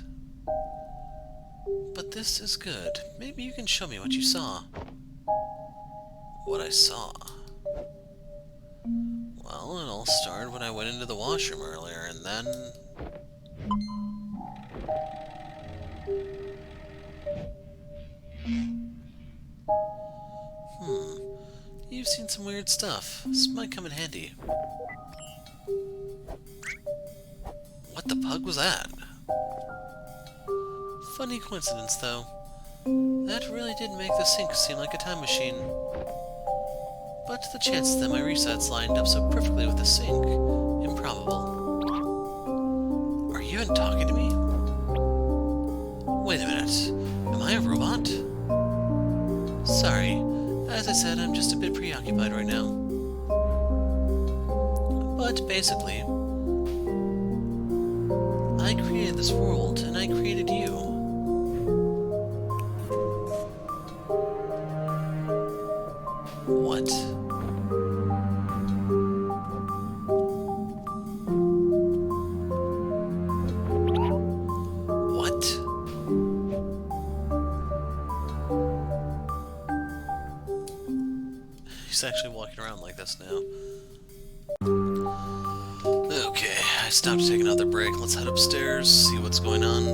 But this is good. Maybe you can show me what you saw. What I saw? Well, it all started when I went into the washroom earlier, and then... You've seen some weird stuff. This might come in handy. What the pug was that? Funny coincidence, though. That really did make the sink seem like a time machine. But the chances that my resets lined up so perfectly with the sink, improbable. Are you even talking to me? Wait a minute. Am I a robot? Sorry. As I said, I'm just a bit preoccupied right now. But basically, I created this world, and I created you. What? He's actually walking around like this now. Okay, I stopped to take another break. Let's head upstairs, see what's going on.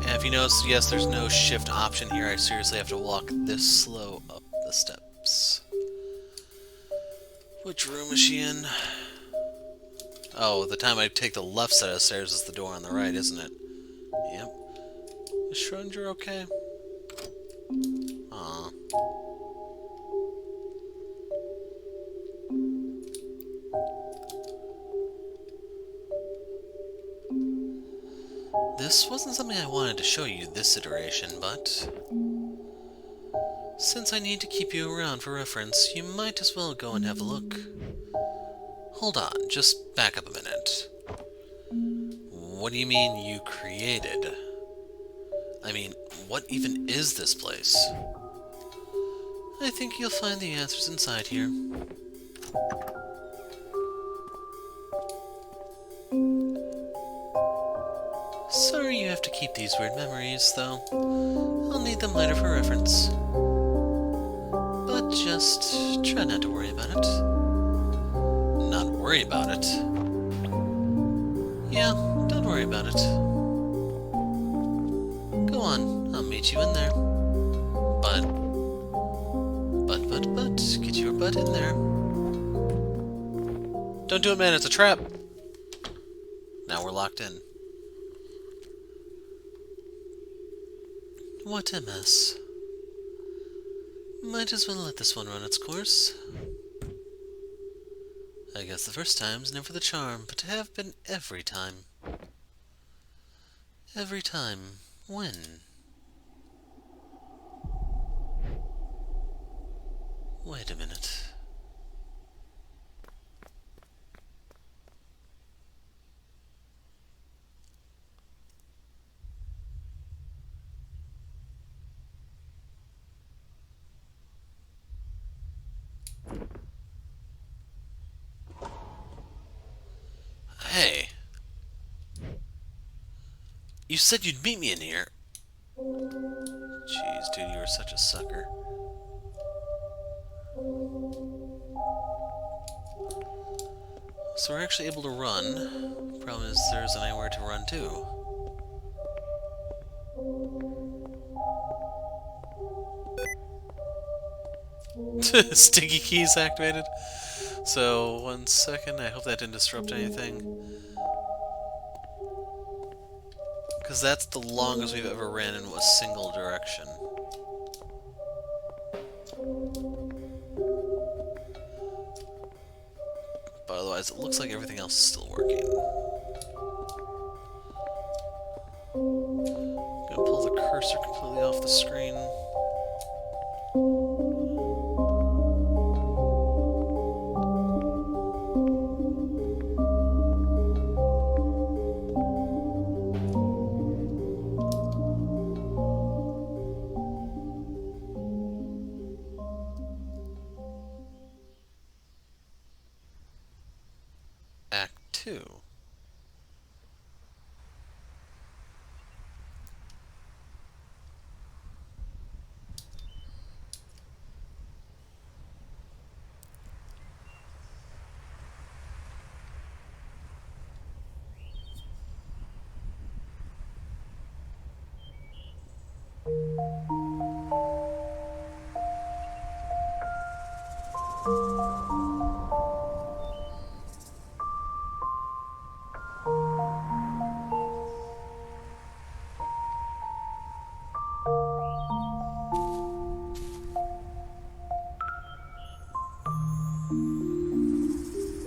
And if you notice, yes, there's no shift option here. I seriously have to walk this slow up the steps. Which room is she in? Oh, the time I take the left side of the stairs is the door on the right, isn't it? Yep. Is Schrödinger okay? Aw. This wasn't something I wanted to show you this iteration, but since I need to keep you around for reference, you might as well go and have a look. Hold on, just back up a minute. What do you mean you created? I mean, what even is this place? I think you'll find the answers inside here. Sorry you have to keep these weird memories, though. I'll need them later for reference. But just try not to worry about it. Not worry about it? Yeah, don't worry about it. Go on, I'll meet you in there. But, get your butt in there. Don't do it, man, it's a trap. Now we're locked in. What a mess. Might as well let this one run its course. I guess the first time's never the charm, but to have been every time. Every time. When? Wait a minute. Hey. You said you'd meet me in here. Jeez, dude, you were such a sucker. So we're actually able to run. Problem is, there isn't anywhere to run to. Sticky keys activated. So, 1 second. I hope that didn't disrupt anything. Because that's the longest we've ever ran in a single direction. But otherwise, it looks like everything else is still working. Gonna pull the cursor completely off the screen. Act 2.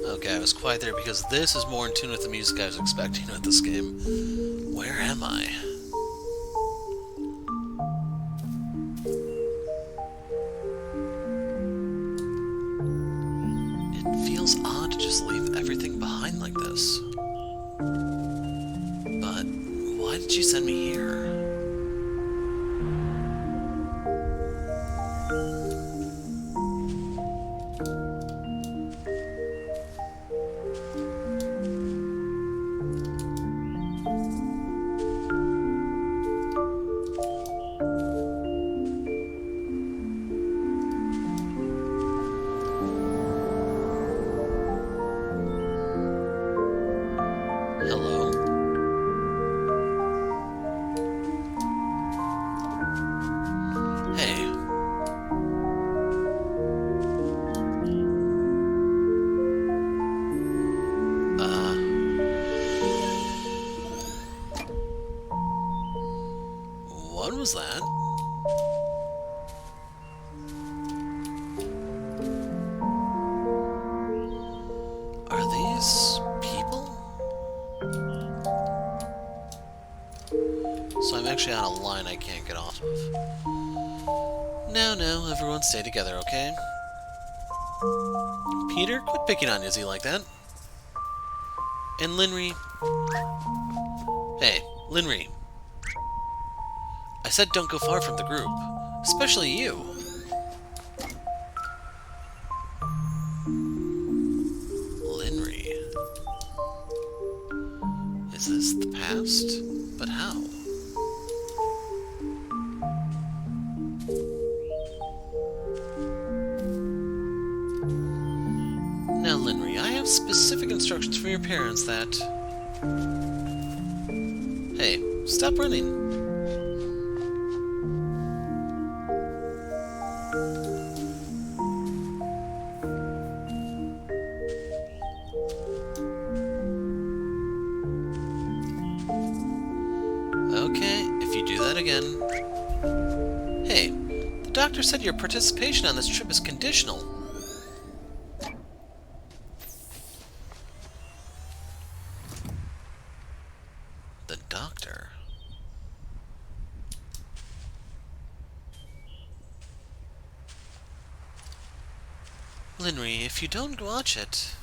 Okay, I was quiet there because this is more in tune with the music I was expecting with this game. Where am I? It feels odd to just leave everything behind like this. But why did you send me here? Hello? Hey. What was that? Are these people? So I'm actually on a line I can't get off of. No, everyone stay together, okay? Peter, quit picking on Izzy like that. And Linry... Hey, Linry. I said don't go far from the group. Especially you. Linry. Is this the past? But how? Now, Linry, I have specific instructions from your parents that... Hey, stop running. Okay, if you do that again... Hey, the doctor said your participation on this trip is conditional. The doctor? Linry, if you don't watch it...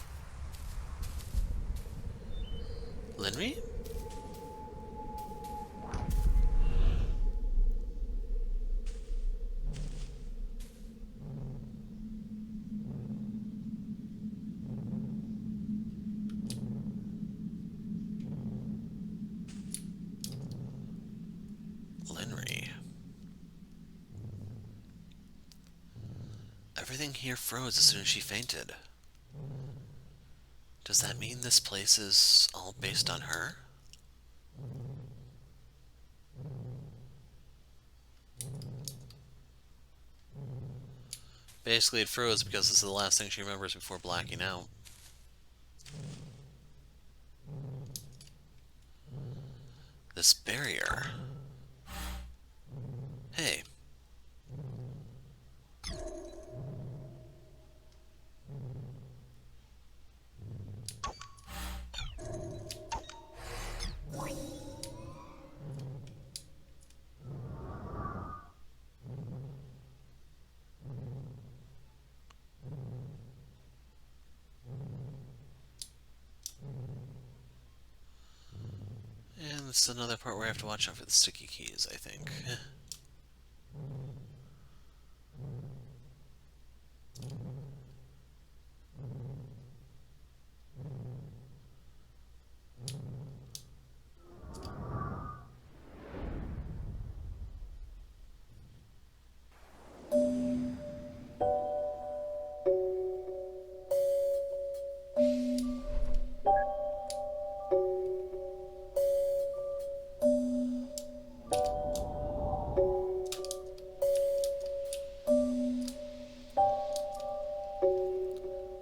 Linry? Linry. Everything here froze as soon as she fainted. Does that mean this place is all based on her? Basically, it froze because this is the last thing she remembers before blacking out. This barrier this is another part where I have to watch out for the sticky keys, I think.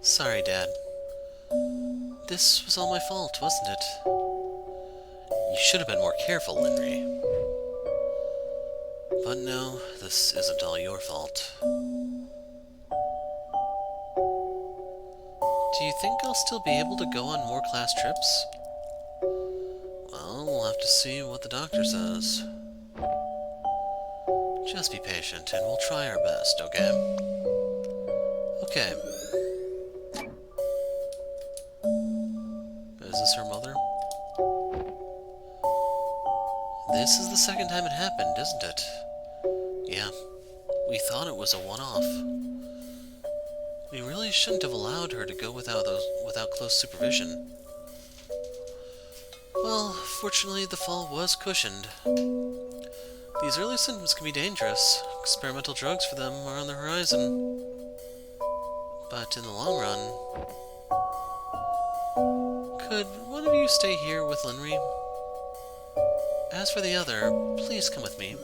Sorry, Dad. This was all my fault, wasn't it? You should have been more careful, Linry. But no, this isn't all your fault. Do you think I'll still be able to go on more class trips? Well, we'll have to see what the doctor says. Just be patient, and we'll try our best, okay? Okay. Is this her mother? This is the second time it happened, isn't it? Yeah. We thought it was a one-off. We really shouldn't have allowed her to go without close supervision. Well, fortunately the fall was cushioned. These early symptoms can be dangerous. Experimental drugs for them are on the horizon. But in the long run... Could one of you stay here with Linry? As for the other, please come with me.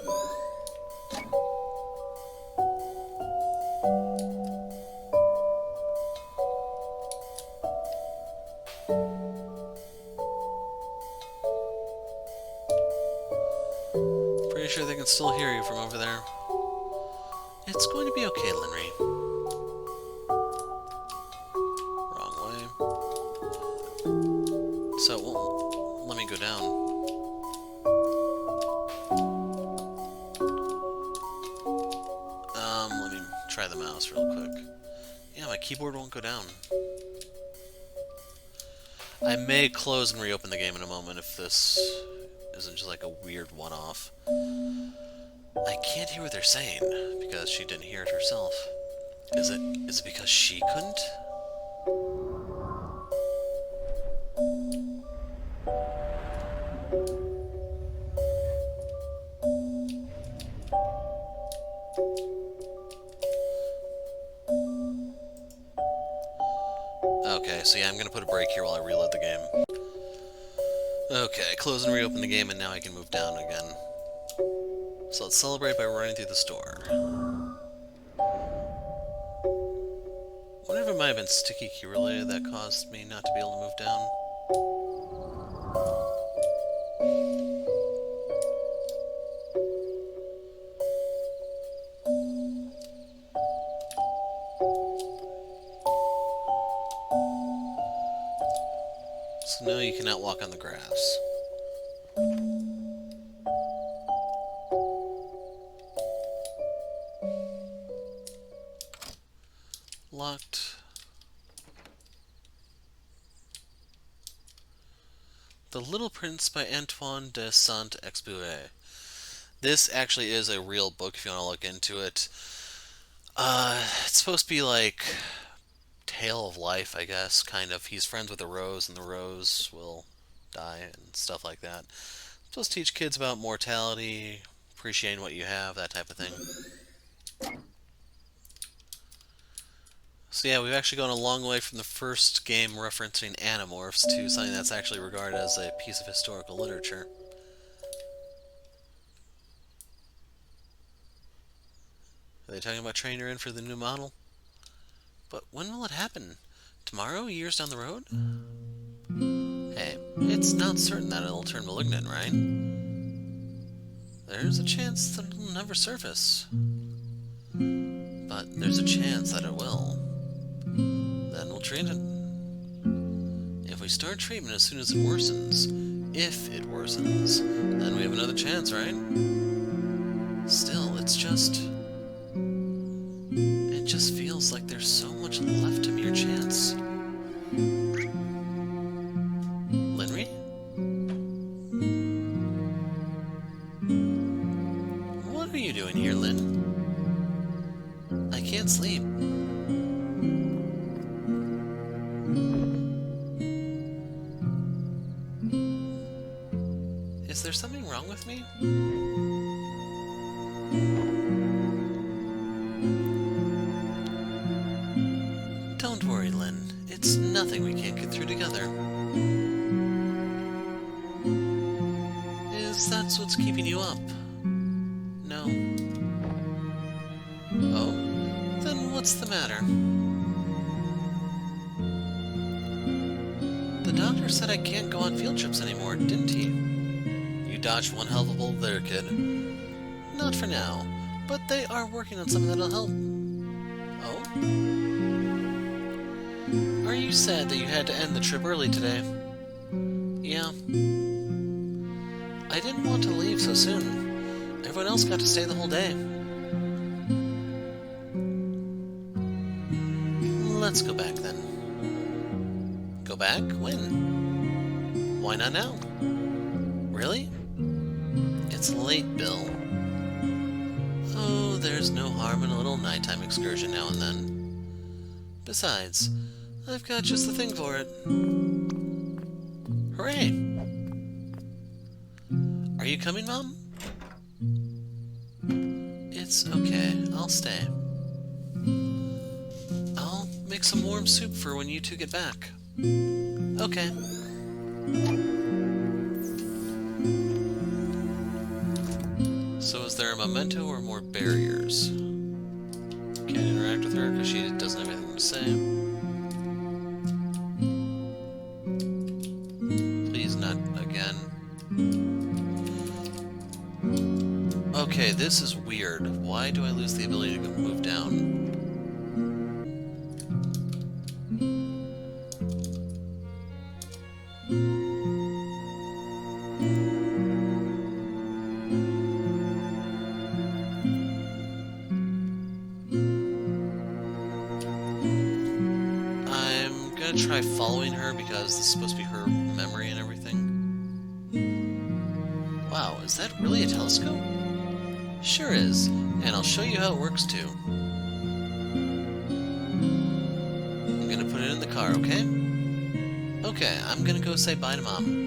Pretty sure they can still hear you from over there. It's going to be okay, Linry. Wrong way. So, well, let me go down. Let me try the mouse real quick. Yeah, my keyboard won't go down. I may close and reopen the game in a moment if this isn't just like a weird one-off. I can't hear what they're saying because she didn't hear it herself. Is it because she couldn't? Okay, so yeah, I'm gonna put a break here while I reload the game. Okay, close and reopen the game, and now I can move down again. So let's celebrate by running through the store. Wonder if it might have been sticky key related that caused me not to be able to move down. So now you cannot walk on the grass. Locked. The Little Prince by Antoine de Saint-Exupéry. This actually is a real book if you want to look into it. It's supposed to be like tale of life, I guess, kind of. He's friends with a rose, and the rose will die, and stuff like that. It's supposed to teach kids about mortality, appreciating what you have, that type of thing. So yeah, we've actually gone a long way from the first game referencing Animorphs to something that's actually regarded as a piece of historical literature. Are they talking about training her in for the new model? But when will it happen? Tomorrow? Years down the road? Hey, it's not certain that it'll turn malignant, right? There's a chance that it'll never surface. But there's a chance that it will. Then we'll treat it. If we start treatment as soon as it worsens, if it worsens, then we have another chance, right? Still, it just feels like there's so much left to mere chance. Linry? can't sleep. Is there something wrong with me? Don't worry, Lynn. It's nothing we can't get through together. Is that what's keeping you up? No. Oh? Then what's the matter? The doctor said I can't go on field trips anymore, didn't he? You dodged one hell of a bullet there, kid. Not for now, but they are working on something that'll help. Oh? Are you sad that you had to end the trip early today? Yeah. I didn't want to leave so soon. Everyone else got to stay the whole day. Let's go back then. Go back? When? Why not now? Really? It's late, Bill. Oh, there's no harm in a little nighttime excursion now and then. Besides, I've got just the thing for it. Hooray! Are you coming, Mom? It's okay. I'll stay. I'll make some warm soup for when you two get back. Okay. So is there a memento or more barriers? Can't interact with her because she doesn't have anything to say. Please not again. Okay, this is weird. Why do I lose the ability to move down? Try following her because this is supposed to be her memory and everything. Wow, is that really a telescope? Sure is, and I'll show you how it works too. I'm gonna put it in the car, okay? Okay, I'm gonna go say bye to Mom.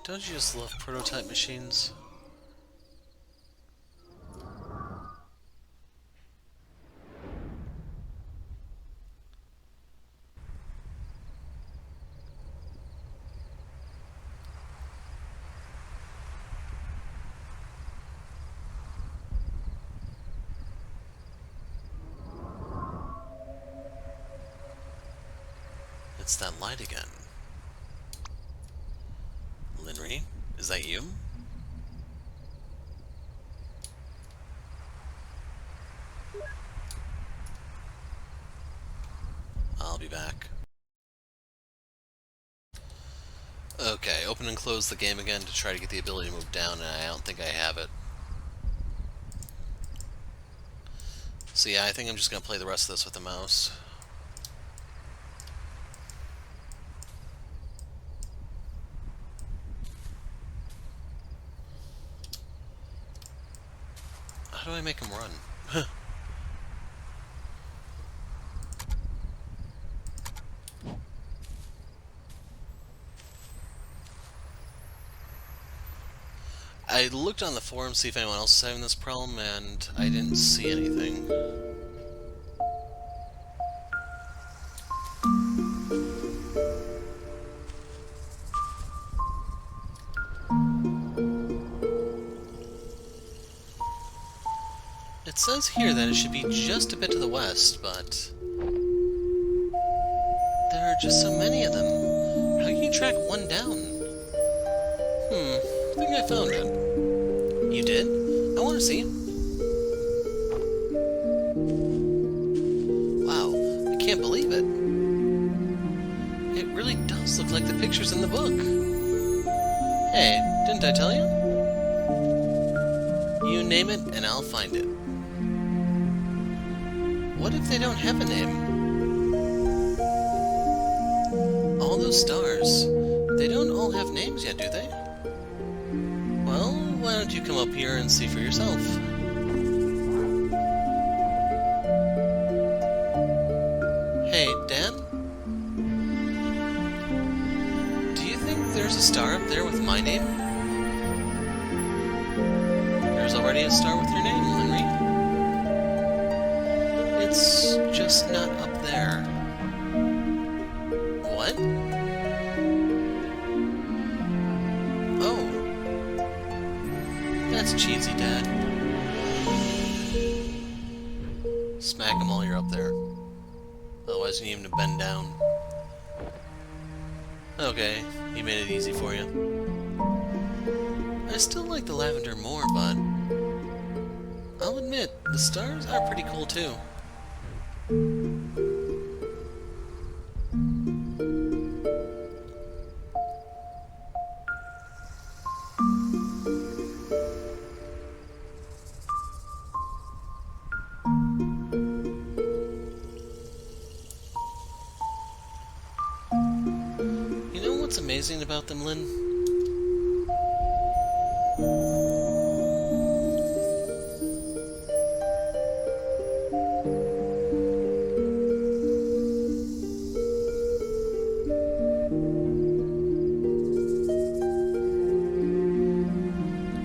Don't you just love prototype machines? It's that light again. Linry, is that you? I'll be back. Okay, open and close the game again to try to get the ability to move down, and I don't think I have it. So yeah, I think I'm just going to play the rest of this with the mouse. How do I make him run? I looked on the forum to see if anyone else is having this problem, and I didn't see anything. It says here that it should be just a bit to the west, but there are just so many of them. How can you track one down? I think I found it. You did? I want to see. Wow, I can't believe it. It really does look like the pictures in the book. Hey, didn't I tell you? You name it, and I'll find it. What if they don't have a name? All those stars, they don't all have names yet, do they? Well, why don't you come up here and see for yourself? Hey, Dad? Do you think there's a star up there with my name? There's already a star with your name, Henry. It's just not up there. What? Oh. That's cheesy, Dad. Smack him while you're up there. Otherwise you need him to bend down. Okay, he made it easy for you. I still like the lavender more, but I'll admit, the stars are pretty cool too. You know what's amazing about them, Lynn?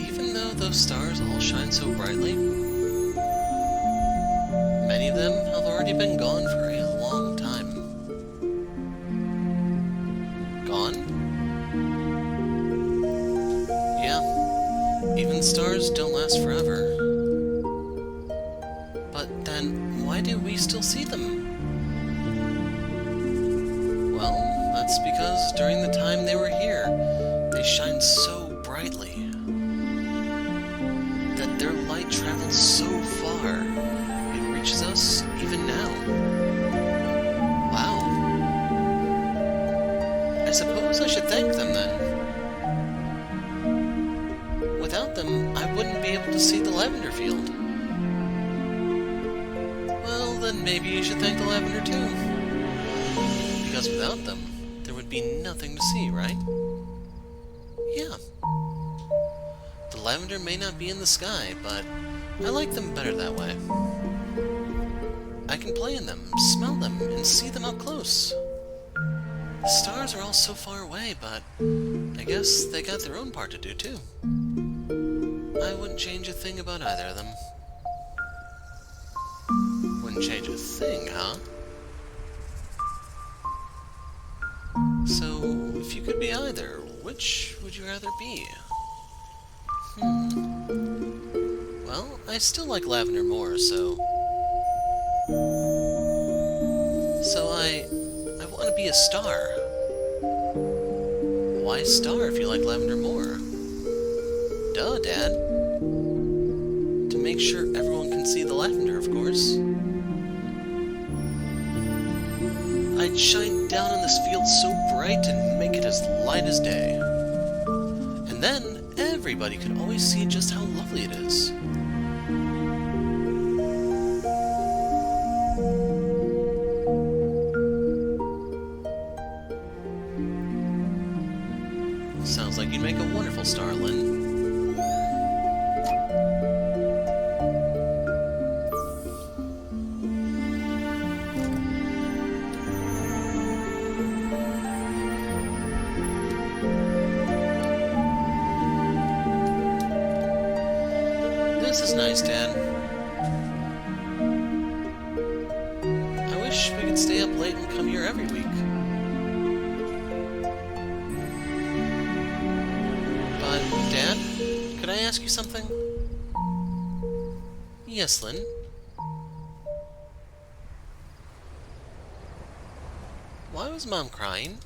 Even though those stars all shine so brightly, many of them have already been gone for a long time. Gone? Yeah, even stars don't last forever. But then, why do we still see them? Well, that's because during the time they were here, they shined so brightly that their light travels so far, it reaches us even now. Wow. I suppose I should thank them then. Without them, I wouldn't be able to see the lavender field. Well, then maybe you should thank the lavender too. Because without them, there would be nothing to see, right? Yeah. The lavender may not be in the sky, but I like them better that way. I can play in them, smell them, and see them up close. The stars are all so far away, but I guess they got their own part to do too. I wouldn't change a thing about either of them. Wouldn't change a thing, huh? So, if you could be either, which would you rather be? Well, I still like lavender more, so I want to be a star. Why star if you like lavender more? Duh, Dad. To make sure everyone can see the lavender, of course. I'd shine down on this field so bright and make it as light as day. And then everybody could always see just how lovely it is. Sounds like you'd make a wonderful star, Lynn. This is nice, Dad. I wish we could stay up late and come here every week. But, Dad, could I ask you something? Yes, Lynn. Why was Mom crying?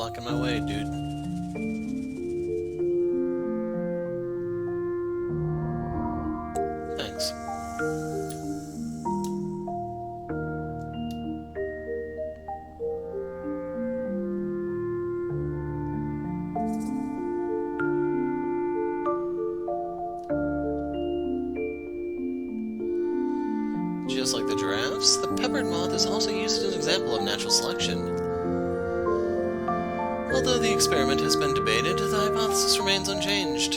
blocking my way, dude. Thanks. Just like the giraffes, the peppered moth is also used as an example of natural selection. Although the experiment has been debated, the hypothesis remains unchanged.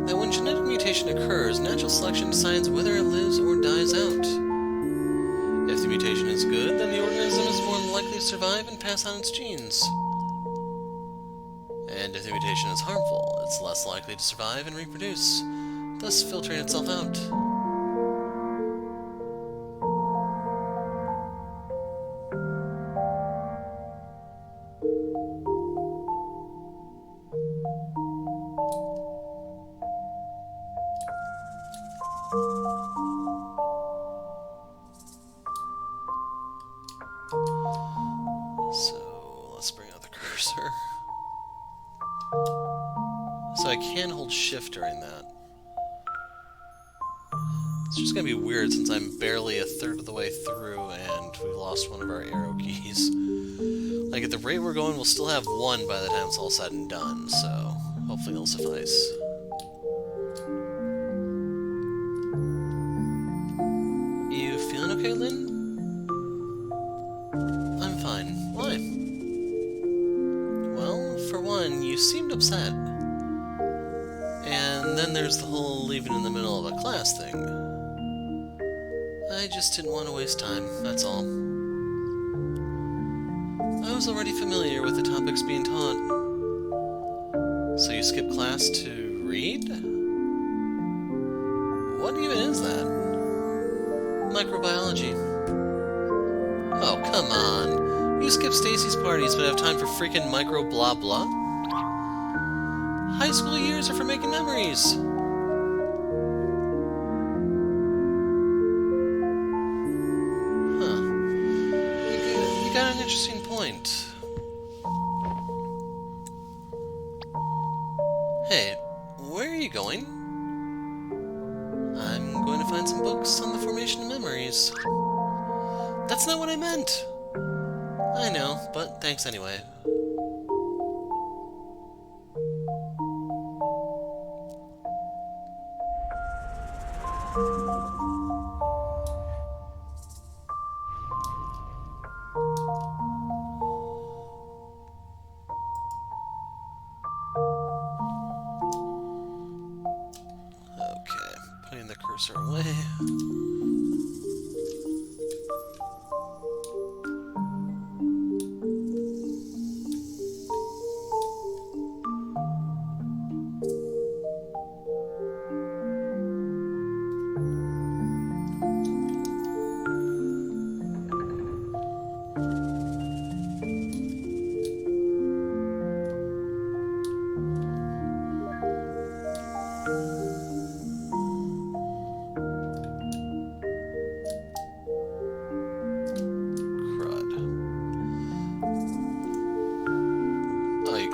That when genetic mutation occurs, natural selection decides whether it lives or dies out. If the mutation is good, then the organism is more likely to survive and pass on its genes. And if the mutation is harmful, it's less likely to survive and reproduce, thus filtering itself out. So, let's bring out the cursor. So I can hold shift during that. It's just gonna be weird since I'm barely a third of the way through and we've lost one of our arrow keys. Like, at the rate we're going, we'll still have one by the time it's all said and done, so hopefully it'll suffice. You feeling okay, Lynn? I'm fine. Why? Well, for one, you seemed upset. And then there's the whole leaving in the middle of a class thing. I just didn't want to waste time, that's all. I was already familiar with the topics being taught. So you skip class to read? What even is that? Microbiology. Oh, come on. You skip Stacy's parties but have time for freaking micro blah blah? High school years are for making memories. Huh. You got an interesting point. Hey, where are you going? I'm going to find some books on the formation of memories. That's not what I meant. I know, but thanks anyway. Okay, putting the cursor away.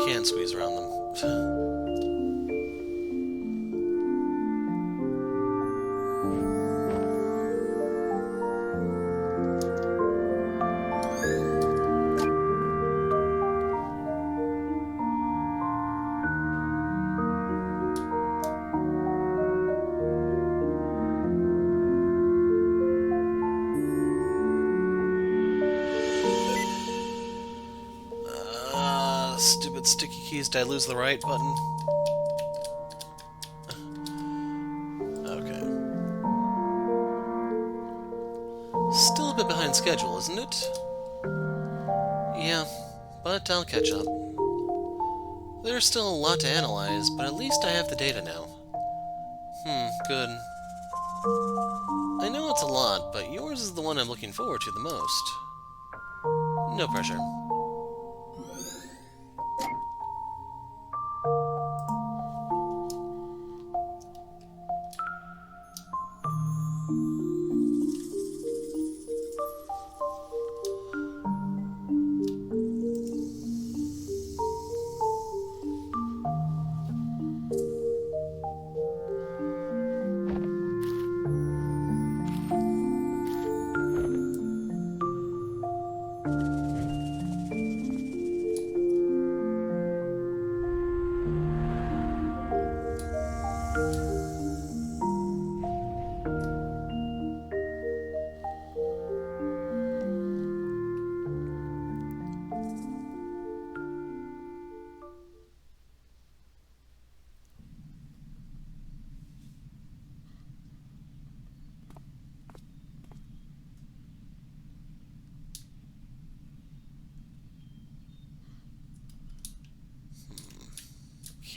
Can squeeze around them. Stupid sticky keys. Did I lose the right button? Okay. Still a bit behind schedule, isn't it? Yeah, but I'll catch up. There's still a lot to analyze, but at least I have the data now. Good. I know it's a lot, but yours is the one I'm looking forward to the most. No pressure.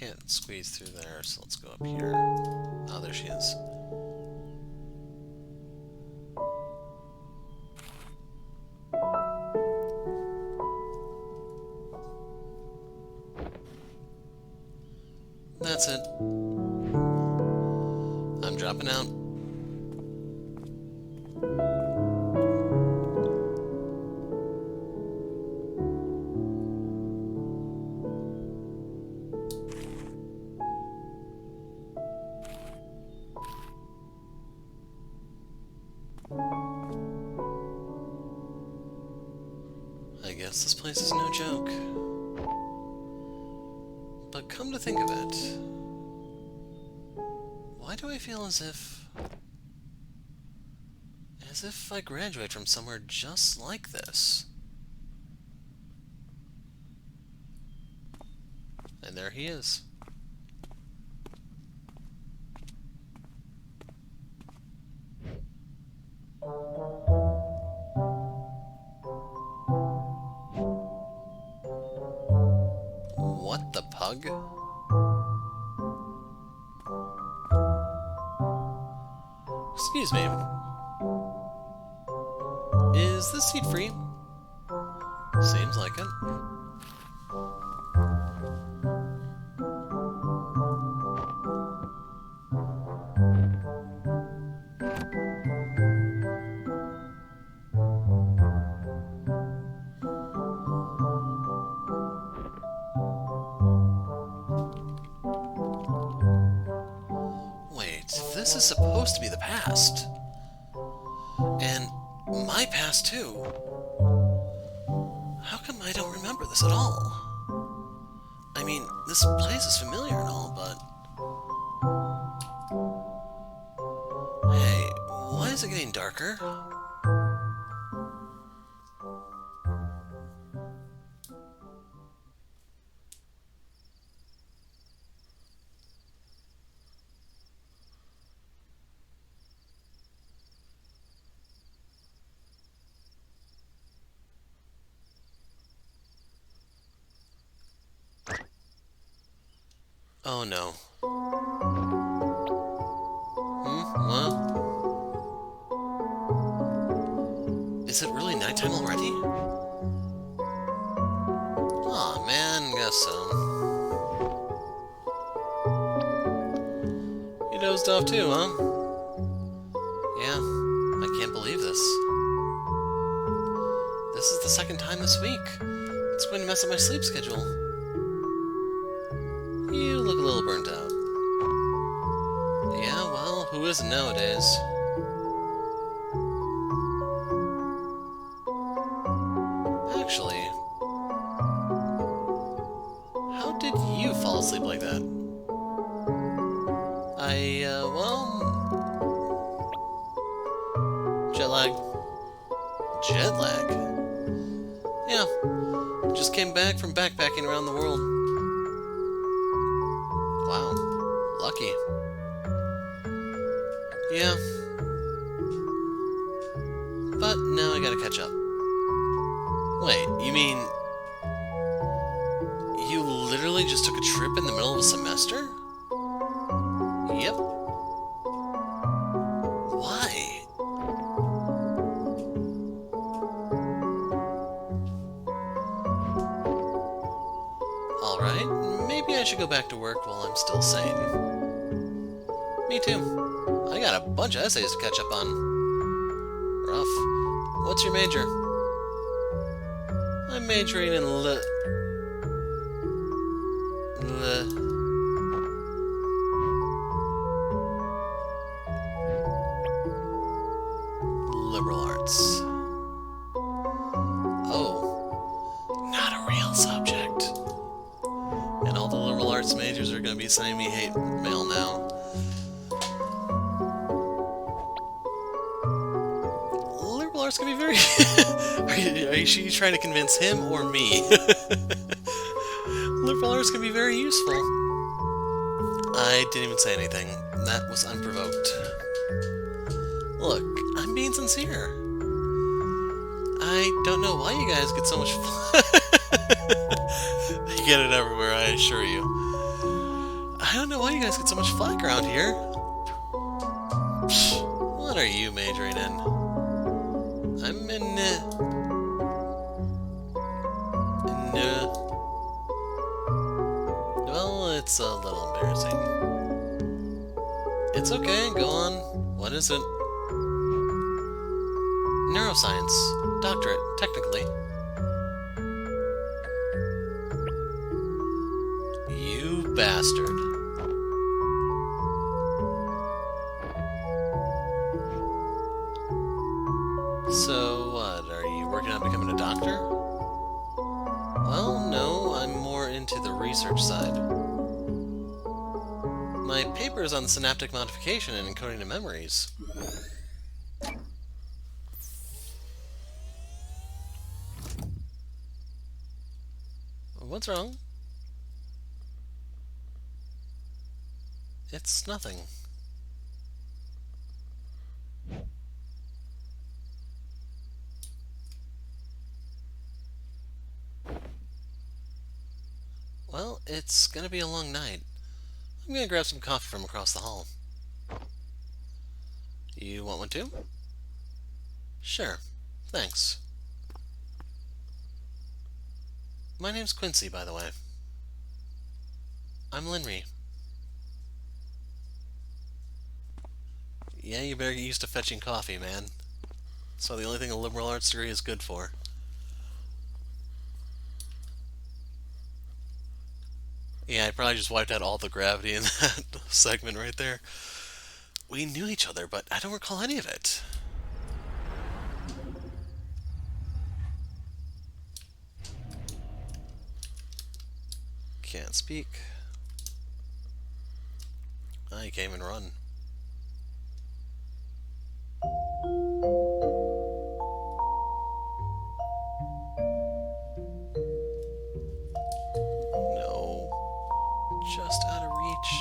can't squeeze through there, so let's go up here. Oh, there she is. That's it. I'm dropping out. I guess this place is no joke. But come to think of it, why do I feel as if I graduate from somewhere just like this? And there he is. What the pug? Excuse me. Is this seat free? Seems like it. This is supposed to be the past. And my past, too. How come I don't remember this at all? I mean, this place is familiar and all, but... Hey, why is it getting darker? Oh no. What? Is it really nighttime already? Aw, man, guess so. You dozed off too, huh? Yeah, I can't believe this. This is the second time this week. It's going to mess up my sleep schedule. You look a little burnt out. Yeah, well, who isn't nowadays? Actually, how did you fall asleep like that? Well... Jet lag. Jet lag? Yeah, just came back from backpacking around the world. Wow, lucky. Yeah. But now I gotta catch up. Wait, you mean... you literally just took a trip in the middle of a semester? Yep. Why? Alright, maybe I should go back to work while I'm still sane. Me too. I got a bunch of essays to catch up on. Rough. What's your major? I'm majoring in liberal arts. Oh, not a real subject. And all the liberal arts majors are going to be sending me hate mail now. Liberal arts can be very... are you trying to convince him or me? Liberal arts can be very useful. I didn't even say anything. That was unprovoked. Look, I'm being sincere. I don't know why you guys get so much fun. You get it everywhere, I assure you. I don't know why you guys get so much flack around here. What are you majoring in? I'm in well, it's a little embarrassing. It's okay, go on. What is it? Neuroscience. Doctorate, technically. You bastard. So, what, are you working on becoming a doctor? Well, no, I'm more into the research side. My paper is on synaptic modification and encoding of memories. What's wrong? It's nothing. Well, it's gonna be a long night. I'm gonna grab some coffee from across the hall. You want one too? Sure. Thanks. My name's Quincy, by the way. I'm Linry. Yeah, you better get used to fetching coffee, man. So the only thing a liberal arts degree is good for. Yeah, I probably just wiped out all the gravity in that segment right there. We knew each other, but I don't recall any of it. Can't speak. I can't even run. No. Just out of reach.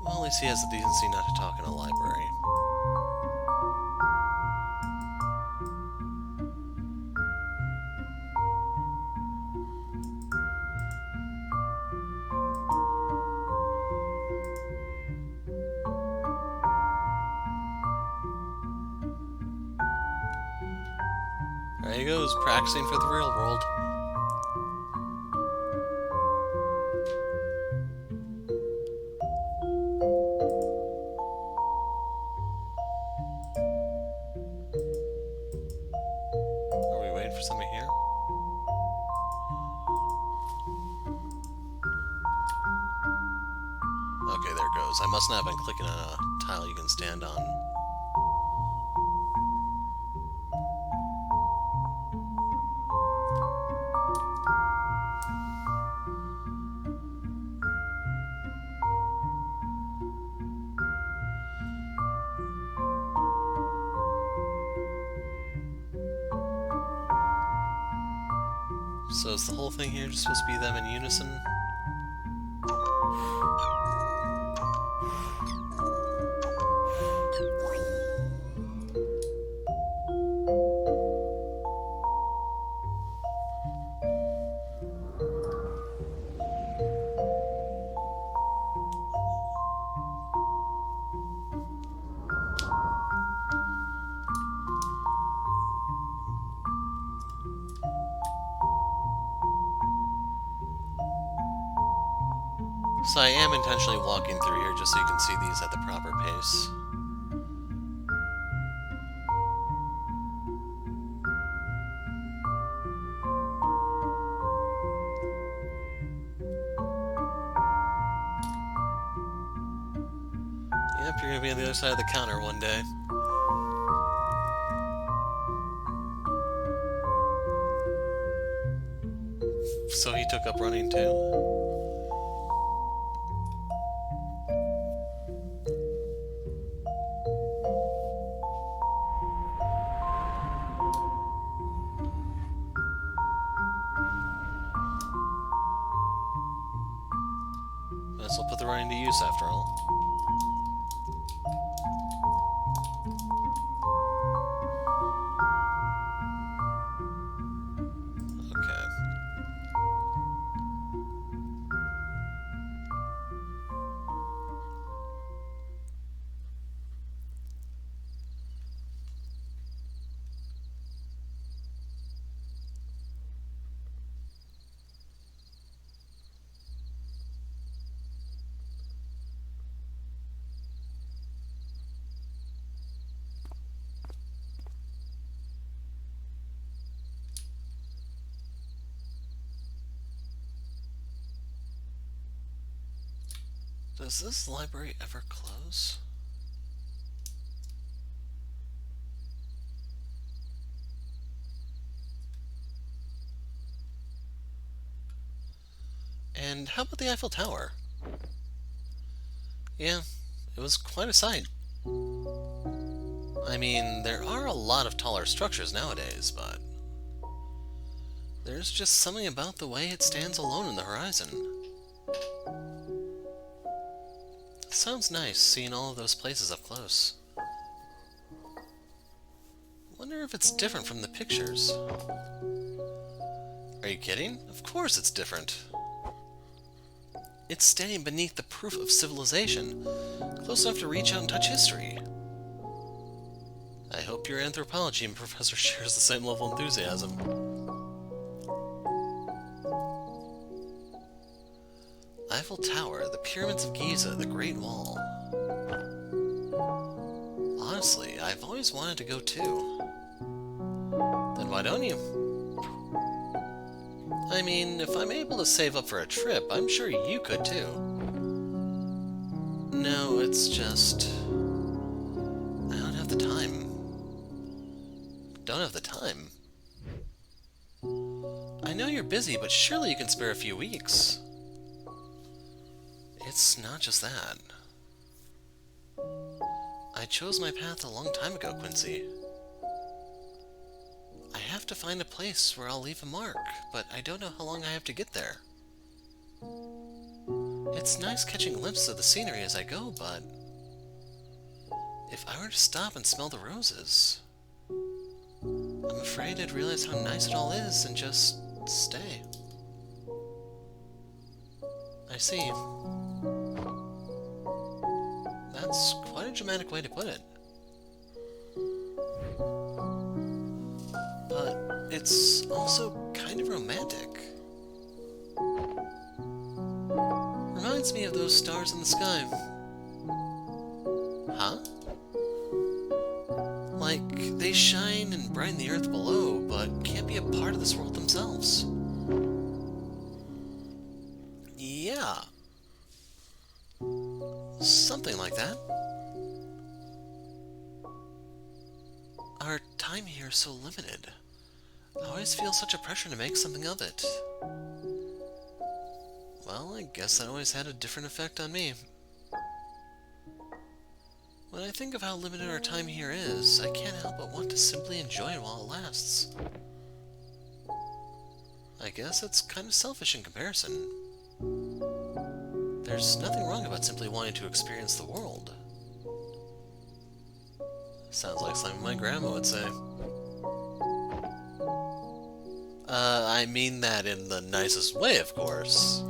Well, at least he has the decency not to talk in a library. There he goes, practicing for the real world. Are we waiting for somebody here? Okay, there it goes. I must not have been clicking on a tile you can stand on. So is the whole thing here just supposed to be them in unison? So I am intentionally walking through here just so you can see these at the proper pace. Yep, you're gonna be on the other side of the counter one day. So he took up running too. Might as well put the running to use after all. Does this library ever close? And how about the Eiffel Tower? Yeah, it was quite a sight. I mean, there are a lot of taller structures nowadays, but there's just something about the way it stands alone in the horizon. Sounds nice seeing all of those places up close. Wonder if it's different from the pictures. Are you kidding? Of course it's different. It's standing beneath the proof of civilization, close enough to reach out and touch history. I hope your anthropology professor shares the same level of enthusiasm. Eiffel Tower, the Pyramids of Giza, the Great Wall. Honestly, I've always wanted to go too. Then why don't you? I mean, if I'm able to save up for a trip, I'm sure you could too. No, it's just... I don't have the time. Don't have the time? I know you're busy, but surely you can spare a few weeks. It's not just that. I chose my path a long time ago, Quincy. I have to find a place where I'll leave a mark, but I don't know how long I have to get there. It's nice catching glimpses of the scenery as I go, but if I were to stop and smell the roses, I'm afraid I'd realize how nice it all is and just stay. I see. That's quite a dramatic way to put it. But it's also kind of romantic. Reminds me of those stars in the sky. Huh? Like, they shine and brighten the earth below, but can't be a part of this world themselves. Yeah. Something like that. Our time here is so limited. I always feel such a pressure to make something of it. Well, I guess that always had a different effect on me. When I think of how limited our time here is, I can't help but want to simply enjoy it while it lasts. I guess it's kind of selfish in comparison. There's nothing wrong about simply wanting to experience the world. Sounds like something my grandma would say. I mean that in the nicest way, of course.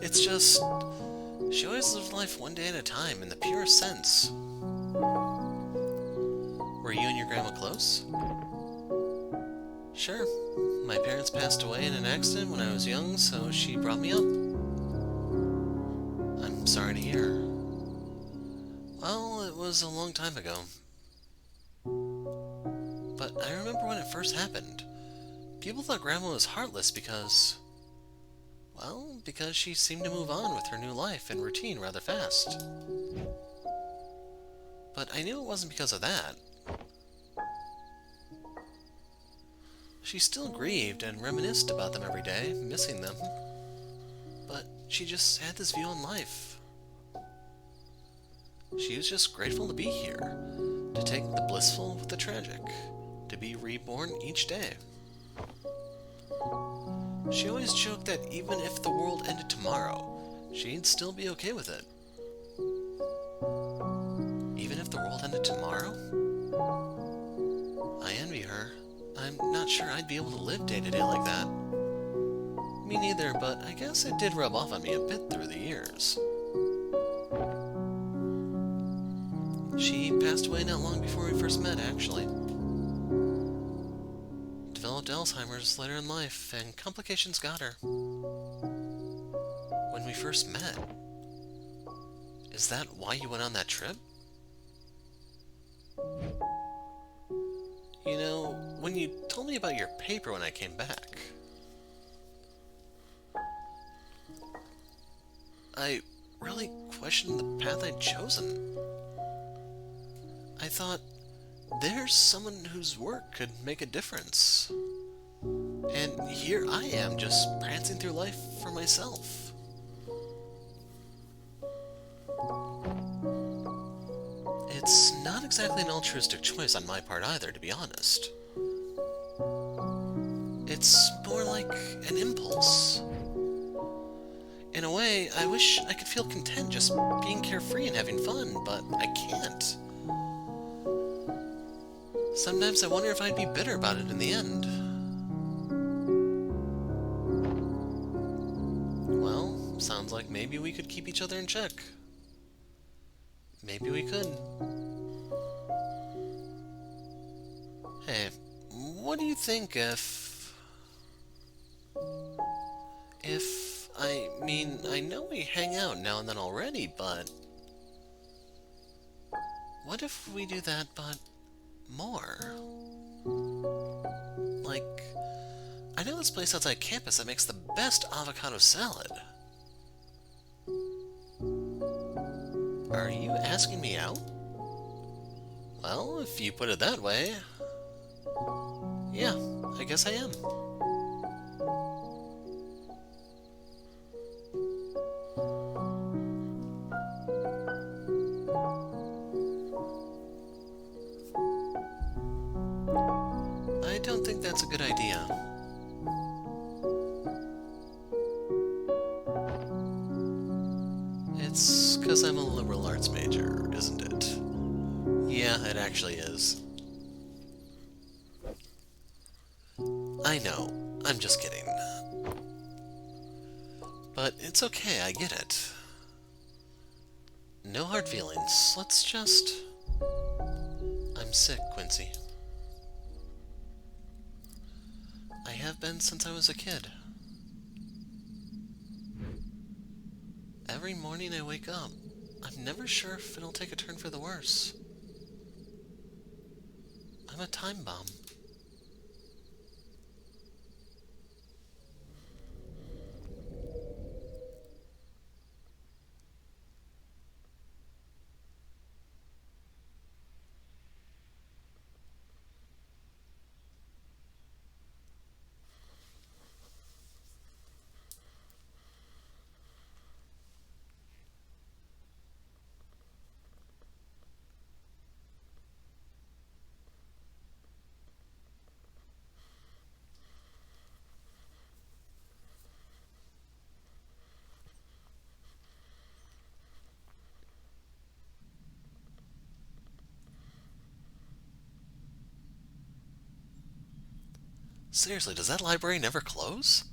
It's just, she always lived life one day at a time in the purest sense. Were you and your grandma close? Sure. My parents passed away in an accident when I was young, so she brought me up. I'm sorry to hear. Well, it was a long time ago. But I remember when it first happened. People thought Grandma was heartless because... well, because she seemed to move on with her new life and routine rather fast. But I knew it wasn't because of that. She still grieved and reminisced about them every day, missing them. But she just had this view on life. She was just grateful to be here, to take the blissful with the tragic, to be reborn each day. She always joked that even if the world ended tomorrow, she'd still be okay with it. Even if the world ended tomorrow? I envy her. I'm not sure I'd be able to live day to day like that. Me neither, but I guess it did rub off on me a bit through the years. She passed away not long before we first met, actually. Developed Alzheimer's later in life, and complications got her. When we first met, is that why you went on that trip? You know, when you told me about your paper when I came back, I really questioned the path I'd chosen. I thought, there's someone whose work could make a difference. And here I am, just prancing through life for myself. It's not exactly an altruistic choice on my part either, to be honest. It's more like an impulse. In a way, I wish I could feel content just being carefree and having fun, but I can't. Sometimes I wonder if I'd be bitter about it in the end. Well, sounds like maybe we could keep each other in check. Maybe we could. Hey, what do you think if... I know we hang out now and then already, but... what if we do that, but more? Like, I know this place outside campus that makes the best avocado salad. Are you asking me out? Well, if you put it that way... yeah, I guess I am. I don't think that's a good idea. It's 'cause I'm a liberal arts major, isn't it? Yeah, it actually is. I know, I'm just kidding. But it's okay, I get it. No hard feelings, let's just... I'm sick, Quincy. I have been since I was a kid. Every morning I wake up, I'm never sure if it'll take a turn for the worse. I'm a time bomb. Seriously, does that library never close?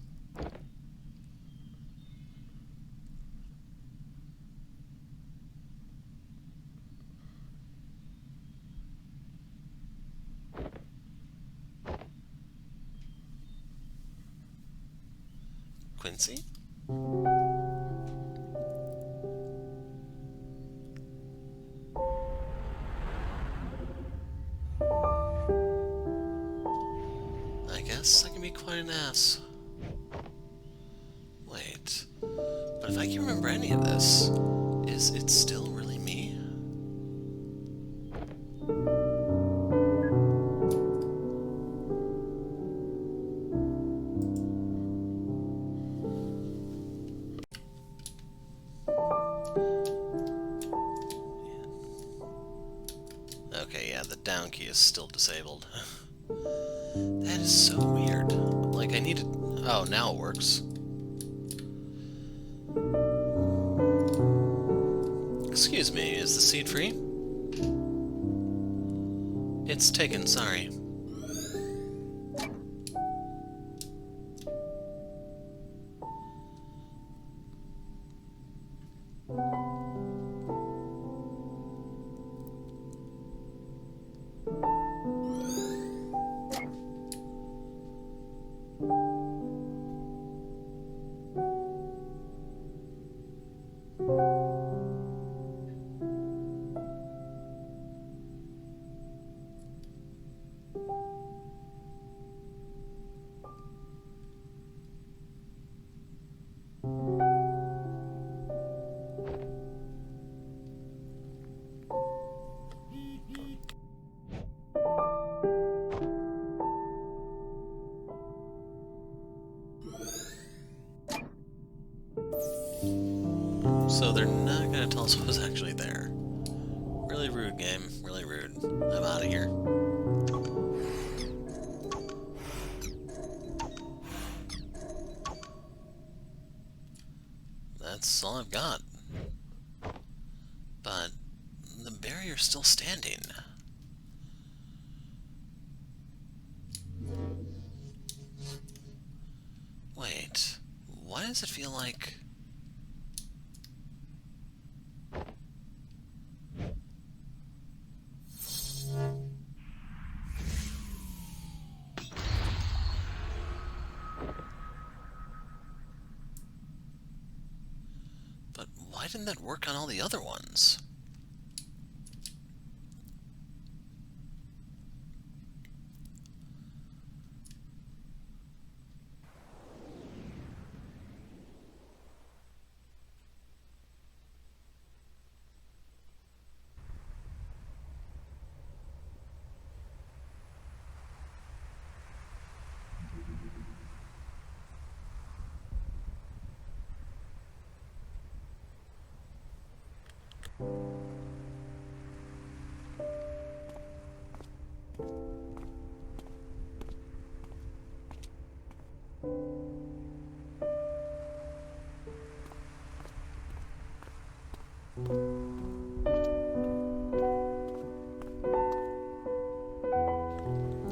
Quincy? I guess I can be quite an ass. Wait, but if I can remember any of this, is it still really me? Okay, yeah, the down key is still disabled. That is so weird. Like, I needed... oh, now it works. Excuse me, is the seat free? It's taken, sorry. So they're not gonna tell us what was actually there. Really rude, game. Really rude. I'm out of here. That's all I've got. But the barrier's still standing. Wait, why does it feel like... But why didn't that work on all the other ones?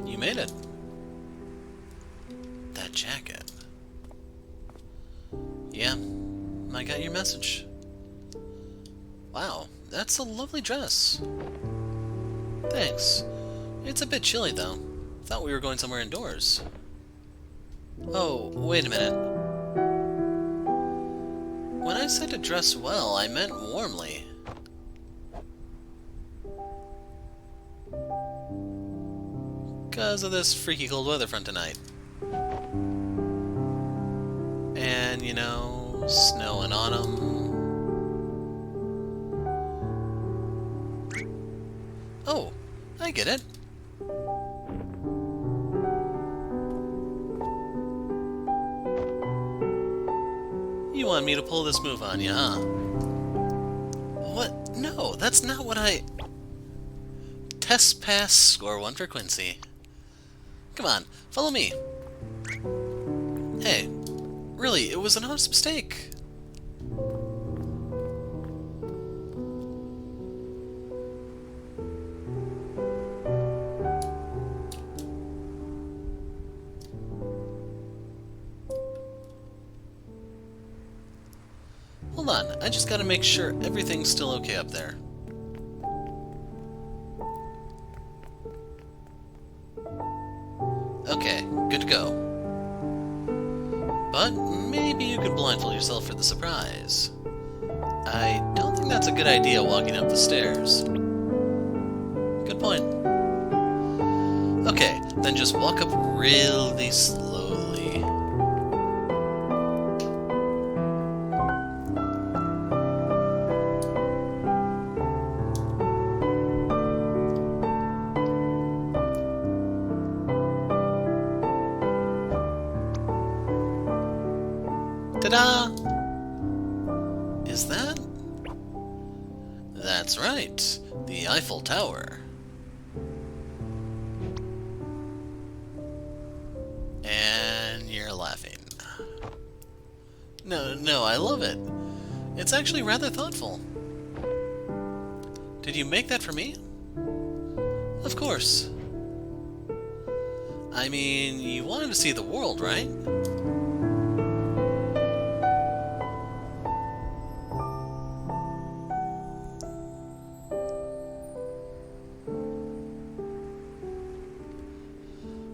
You made it. That jacket. Yeah, I got your message. Wow, that's a lovely dress. Thanks. It's a bit chilly, though. Thought we were going somewhere indoors. Oh, wait a minute. When I said to dress well, I meant warmly. Because of this freaky cold weather front tonight. And, you know, snow and autumn. Oh, I get it. You want me to pull this move on you, huh? What? No, that's not what I... Test pass, score 1 for Quincy. Come on, follow me. Hey, really, it was an honest mistake. Hold on, I just gotta make sure everything's still okay up there. Okay, good to go. But maybe you could blindfold yourself for the surprise. I don't think that's a good idea walking up the stairs. Good point. Okay, then just walk up really slowly. Ta-da! Is that? That's right, the Eiffel Tower. And you're laughing. No, I love it. It's actually rather thoughtful. Did you make that for me? Of course. I mean, you wanted to see the world, right?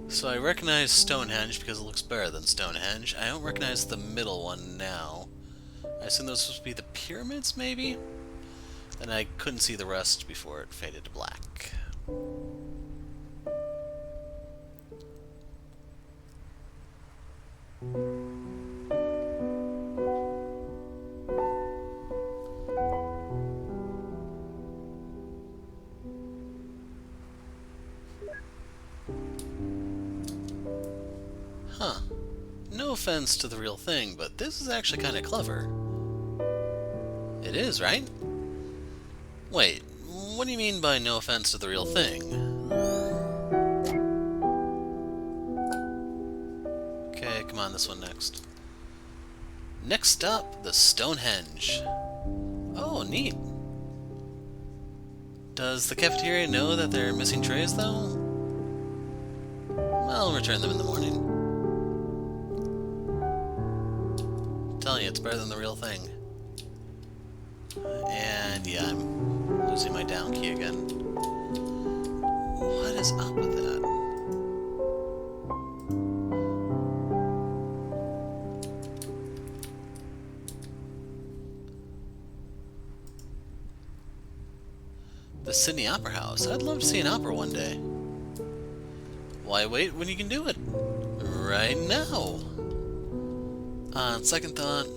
So I recognize Stonehenge because it looks better than Stonehenge. I don't recognize the middle one now. I assume those supposed to be the pyramids, maybe? And I couldn't see the rest before it faded to black. Huh. No offense to the real thing, but this is actually kind of clever. It It is, right? Wait, what do you mean by no offense to the real thing? Okay, come on, this one next. Next up, the Stonehenge. Oh, neat. Does the cafeteria know that they're missing trays, though? I'll return them in the morning. I'm telling you, it's better than the real thing. And yeah, I'm losing my down key again. What is up with that? The Sydney Opera House. I'd love to see an opera one day. Why wait when you can do it? Right now! On second thought,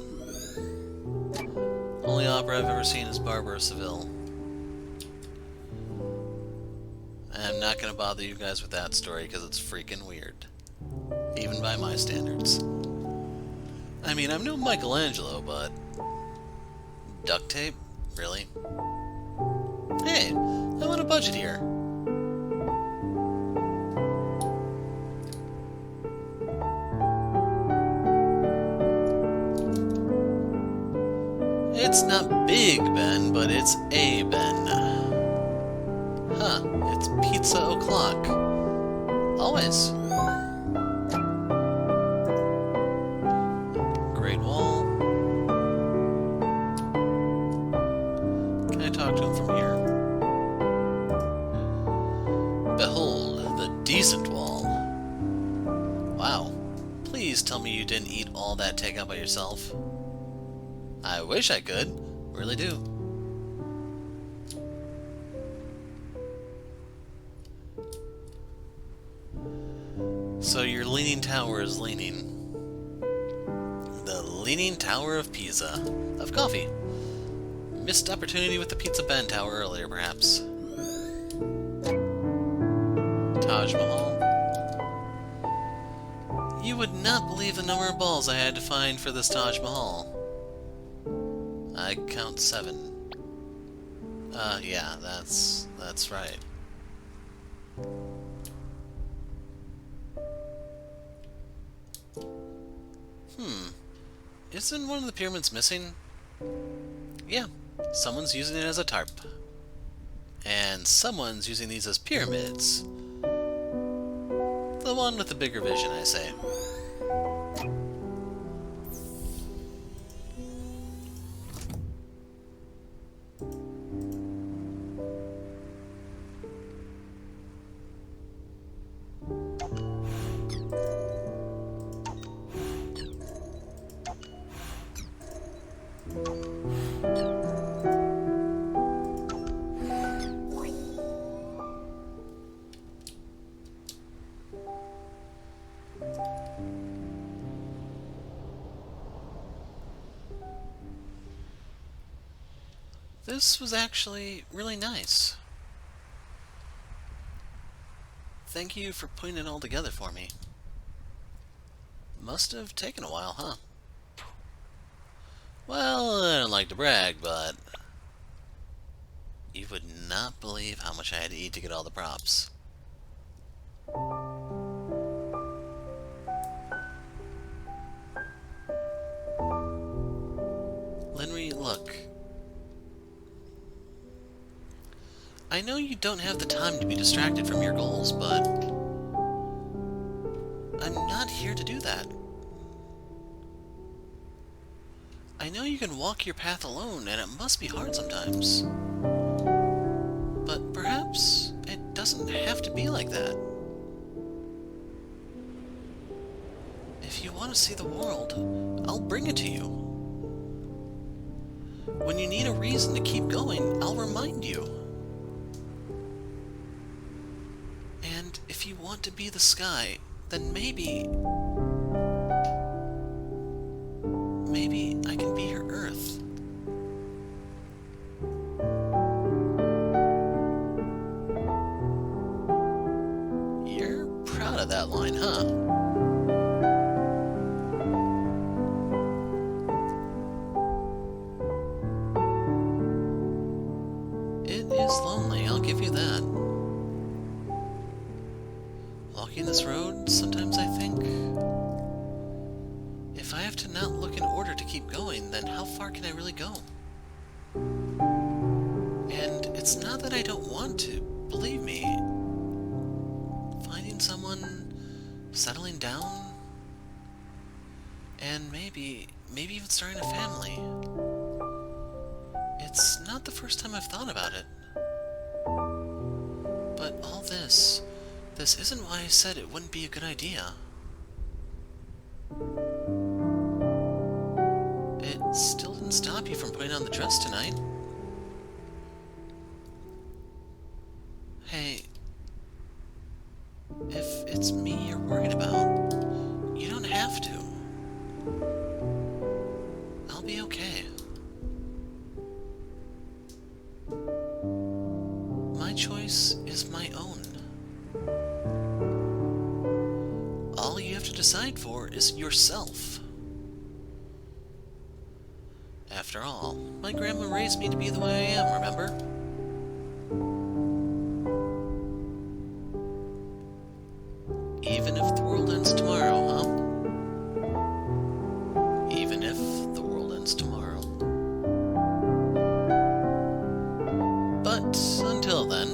only opera I've ever seen is Barbara of Seville. I'm not gonna bother you guys with that story because it's freaking weird. Even by my standards. I mean, I'm no Michelangelo, but... duct tape? Really? Hey, I'm on a budget here. It's not Big Ben, but it's a Ben. Huh, it's pizza o'clock. Always. Great Wall. Can I talk to him from here? Behold, the decent wall. Wow. Please tell me you didn't eat all that takeout by yourself. I wish I could. Really do. So your Leaning Tower is leaning. The Leaning Tower of Pisa. Of coffee. Missed opportunity with the Pizza Ben Tower earlier, perhaps. Taj Mahal. You would not believe the number of balls I had to find for this Taj Mahal. I count 7. Yeah, that's right. Isn't one of the pyramids missing? Yeah, someone's using it as a tarp. And someone's using these as pyramids. The one with the bigger vision, I say. This was actually really nice. Thank you for putting it all together for me. Must have taken a while, huh? Well, I don't like to brag, but you would not believe how much I had to eat to get all the props. Linry, look. I know you don't have the time to be distracted from your goals, but I'm not here to do that. I know you can walk your path alone, and it must be hard sometimes. But perhaps it doesn't have to be like that. If you want to see the world, I'll bring it to you. When you need a reason to keep going, I'll remind you. And if you want to be the sky, then maybe I can be your earth. You're proud of that line, huh? give you that. Walking this road, sometimes I think, if I have to not look in order to keep going, then how far can I really go? And it's not that I don't want to, believe me. Finding someone, settling down, and maybe even starting a family. It's not the first time I've thought about it. But all this isn't why I said it wouldn't be a good idea. It still didn't stop you from putting on the dress tonight. Hey, if it's me you're worried about, you don't have to. I'll be okay. My choice is my own. All you have to decide for is yourself. After all, my grandma raised me to be the way I am, remember? Even if the world ends tomorrow, huh? Even if the world ends tomorrow. But until then,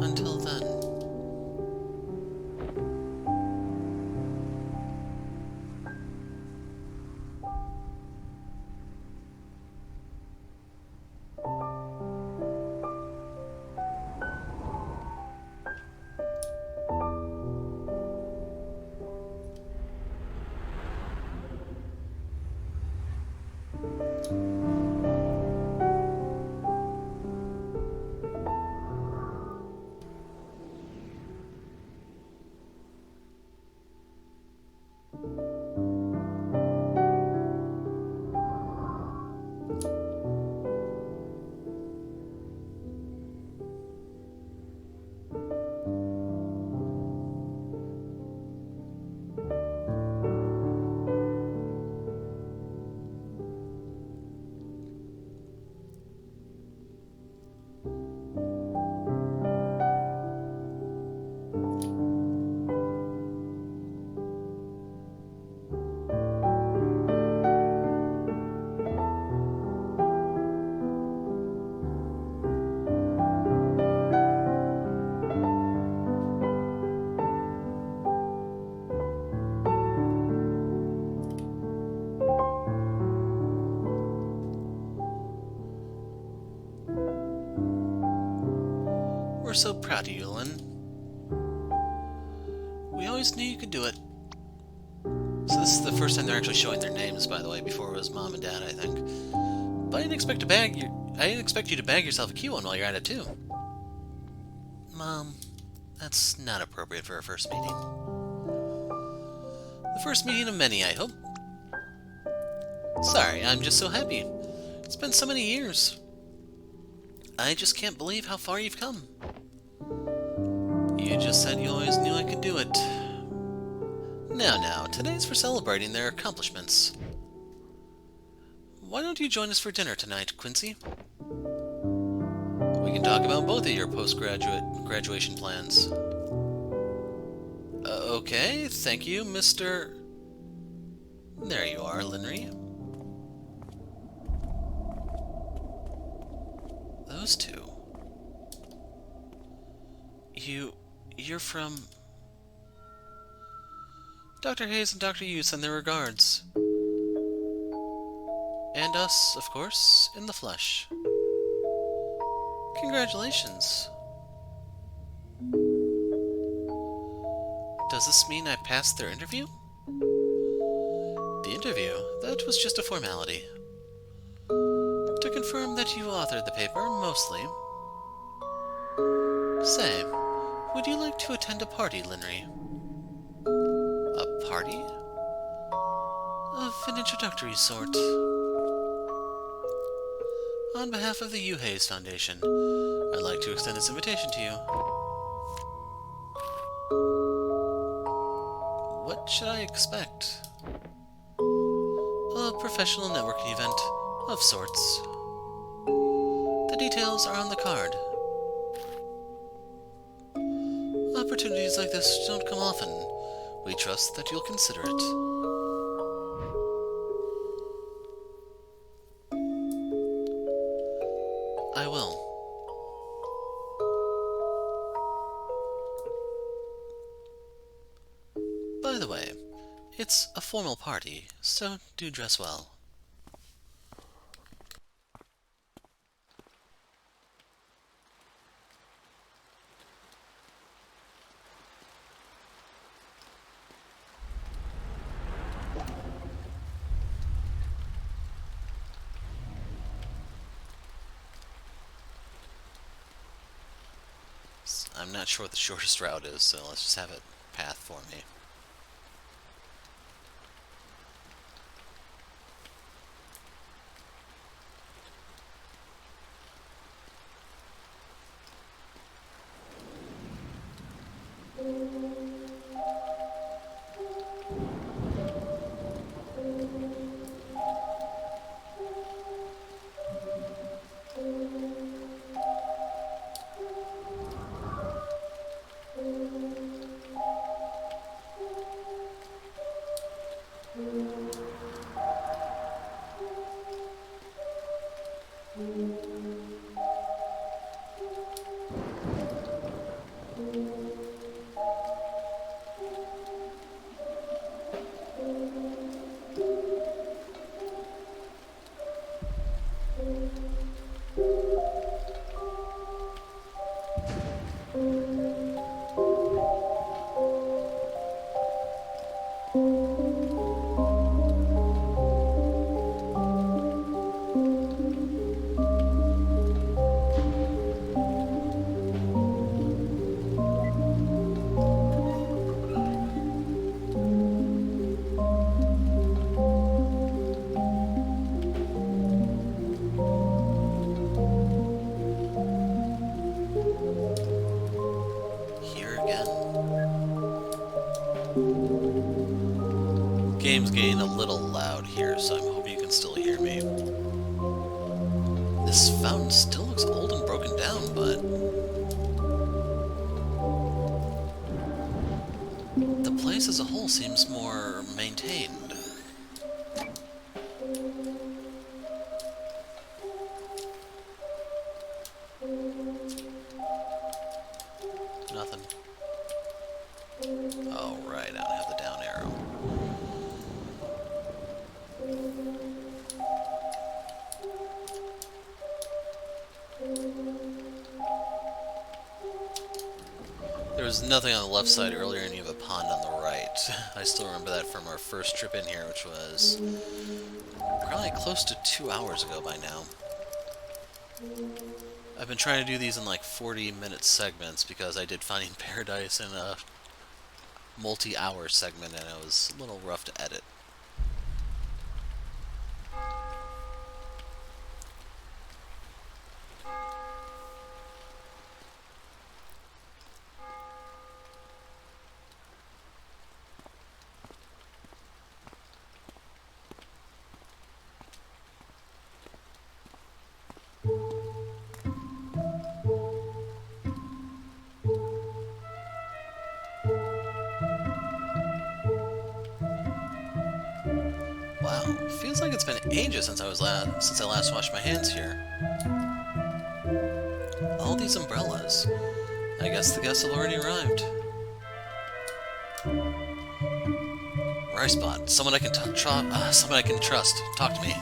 until then. We're so proud of you, Lynn. We always knew you could do it. So this is the first time they're actually showing their names, by the way. Before it was Mom and Dad, I think. But I didn't expect you to bag yourself a cute one while you're at it, too. Mom, that's not appropriate for our first meeting. The first meeting of many, I hope. Sorry, I'm just so happy. It's been so many years. I just can't believe how far you've come. You just said you always knew I could do it. Now, today's for celebrating their accomplishments. Why don't you join us for dinner tonight, Quincy? We can talk about both of your graduation plans. Okay, thank you, Mr. There you are, Linry. Those two. You're from... Dr. Hayes and Dr. Yu send their regards. And us, of course, in the flesh. Congratulations. Does this mean I passed their interview? The interview? That was just a formality. To confirm that you authored the paper, mostly. Say, would you like to attend a party, Linry? A party? Of an introductory sort. On behalf of the Hayes Foundation, I'd like to extend this invitation to you. What should I expect? A professional networking event of sorts. The details are on the card. Opportunities like this don't come often. We trust that you'll consider it. I will. By the way, it's a formal party, so do dress well. I'm not sure what the shortest route is, so let's just have it path for me. Game's getting a little loud here, so I'm hoping you can still hear me. This fountain still looks old and broken down, but the place as a whole seems more maintained. Nothing. Oh, right, I don't have the down arrow. There was nothing on the left side earlier, and you have a pond on the right. I still remember that from our first trip in here, which was probably close to 2 hours ago by now. I've been trying to do these in like 40-minute segments because I did Finding Paradise in a multi-hour segment, and it was a little rough to edit. Wow, feels like it's been ages since I last washed my hands here. All these umbrellas. I guess the guests have already arrived. Ricebot, someone I can someone I can trust. Talk to me.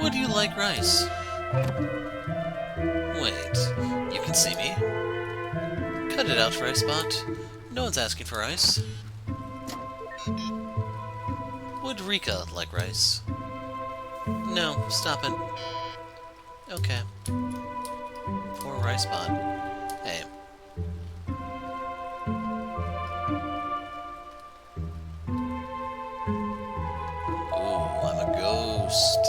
Would you like rice? Wait, you can see me? Cut it out, Ricebot. No one's asking for rice. Would Rika like rice? No, stop it. Okay. Poor Ricebot. Hey. Ooh, I'm a ghost.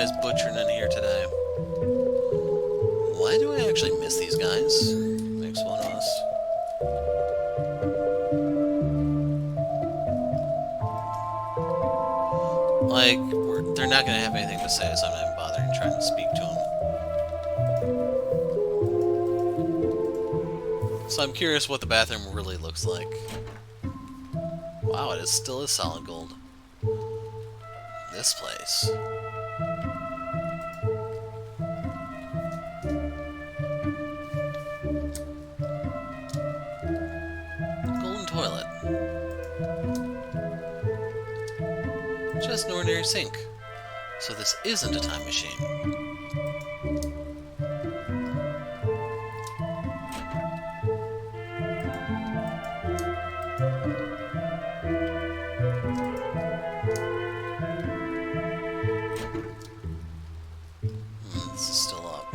guys butchering in here today. Why do I actually miss these guys? Makes one of us. Like, they're not going to have anything to say, so I'm not even bothering trying to speak to them. So I'm curious what the bathroom really looks like. Wow, it still is solid gold. This place. Golden toilet. Just an ordinary sink. So this isn't a time machine. This is still up.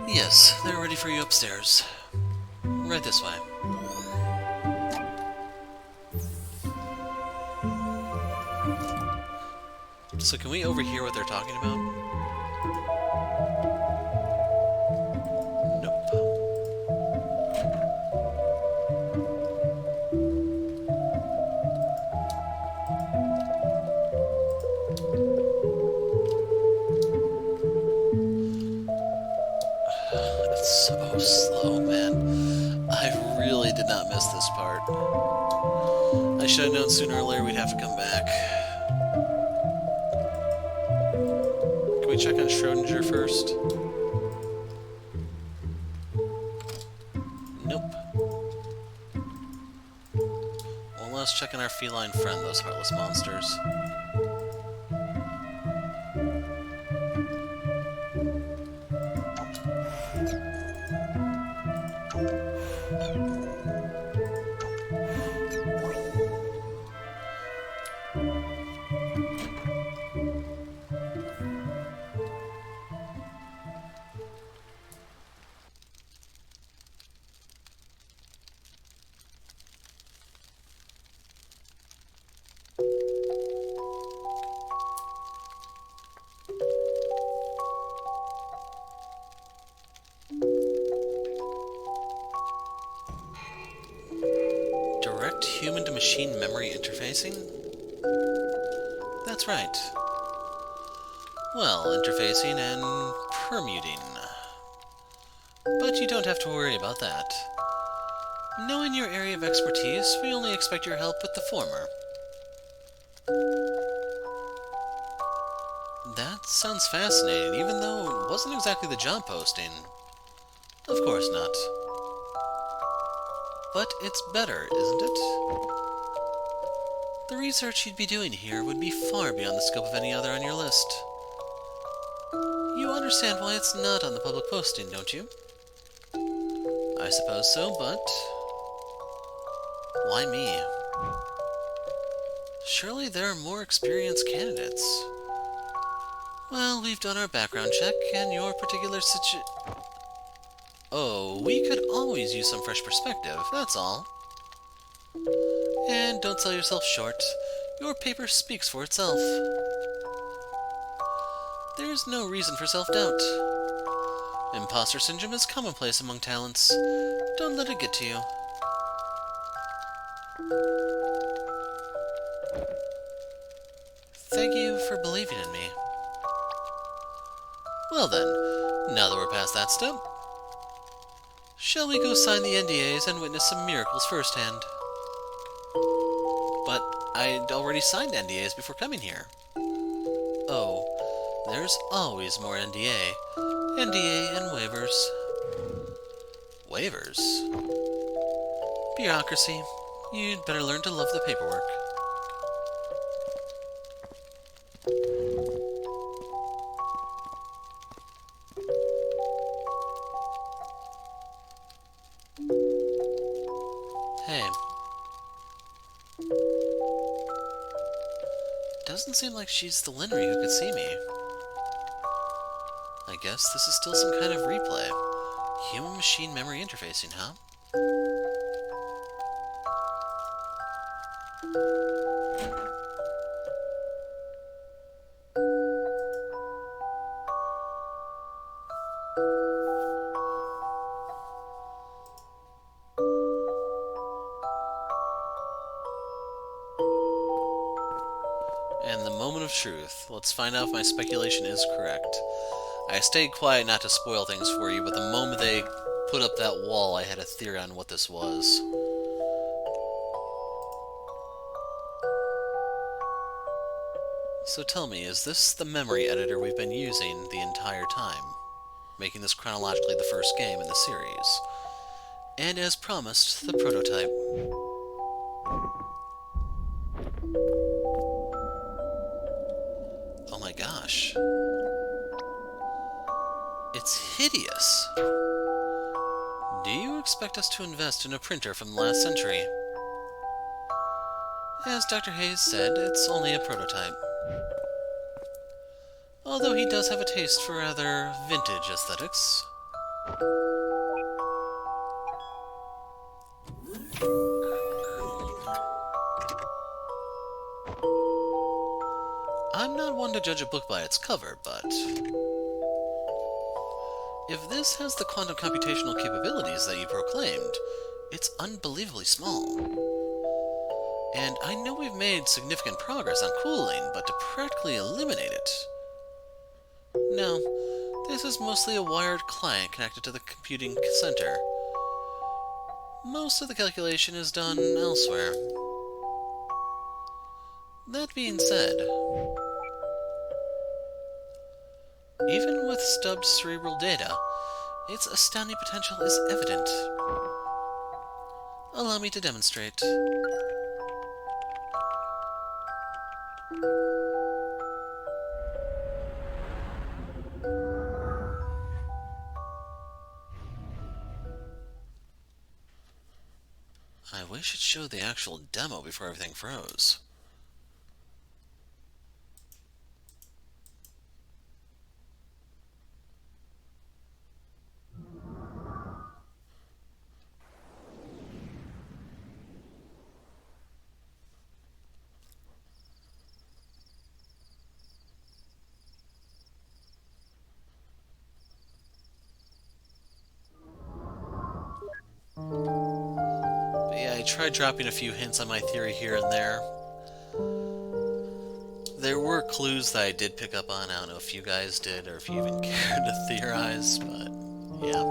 Yes, they're ready for you upstairs. Right this way. So can we overhear what they're talking about? Nope. It's so slow, man. I really did not miss this part. I should have known sooner or later we'd have to come back. Can we check on Schrodinger first? Nope. Well, let's check on our feline friend, those heartless monsters. Direct human-to-machine memory interfacing? That's right. Well, interfacing and permuting. But you don't have to worry about that. Knowing your area of expertise, we only expect your help with the former. That sounds fascinating, even though it wasn't exactly the job posting. Of course not. But it's better, isn't it? The research you'd be doing here would be far beyond the scope of any other on your list. You understand why it's not on the public posting, don't you? I suppose so, but... why me? Surely there are more experienced candidates. Well, we've done our background check, and your particular Oh, we could always use some fresh perspective, that's all. And don't sell yourself short. Your paper speaks for itself. There's no reason for self-doubt. Imposter syndrome is commonplace among talents. Don't let it get to you. Thank you for believing in me. Well then, now that we're past that step, shall we go sign the NDAs and witness some miracles firsthand? But I'd already signed NDAs before coming here. Oh, there's always more NDA. NDA and waivers. Waivers? Bureaucracy. You'd better learn to love the paperwork. Hey. Doesn't seem like she's the Linry who could see me. I guess this is still some kind of replay. Human-machine memory interfacing, huh? And the moment of truth. Let's find out if my speculation is correct. I stayed quiet not to spoil things for you, but the moment they put up that wall, I had a theory on what this was. So tell me, is this the memory editor we've been using the entire time, making this chronologically the first game in the series? And as promised, the prototype. Oh my gosh. It's hideous. Do you expect us to invest in a printer from the last century? As Dr. Hayes said, it's only a prototype. Although he does have a taste for rather vintage aesthetics. I'm not one to judge a book by its cover, but if this has the quantum computational capabilities that you proclaimed, it's unbelievably small. And I know we've made significant progress on cooling, but to practically eliminate it... No, this is mostly a wired client connected to the computing center. Most of the calculation is done elsewhere. That being said, even with stubbed cerebral data, its astounding potential is evident. Allow me to demonstrate. I wish it showed the actual demo before everything froze. I tried dropping a few hints on my theory here and there. There were clues that I did pick up on. I don't know if you guys did or if you even cared to theorize, but yeah.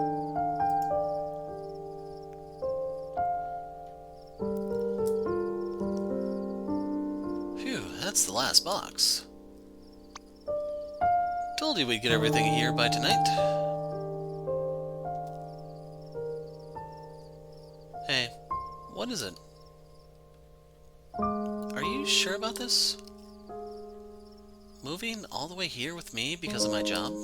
Phew, that's the last box. Told you we'd get everything here by tonight. Hey. What is it? Are you sure about this? Moving all the way here with me because of my job?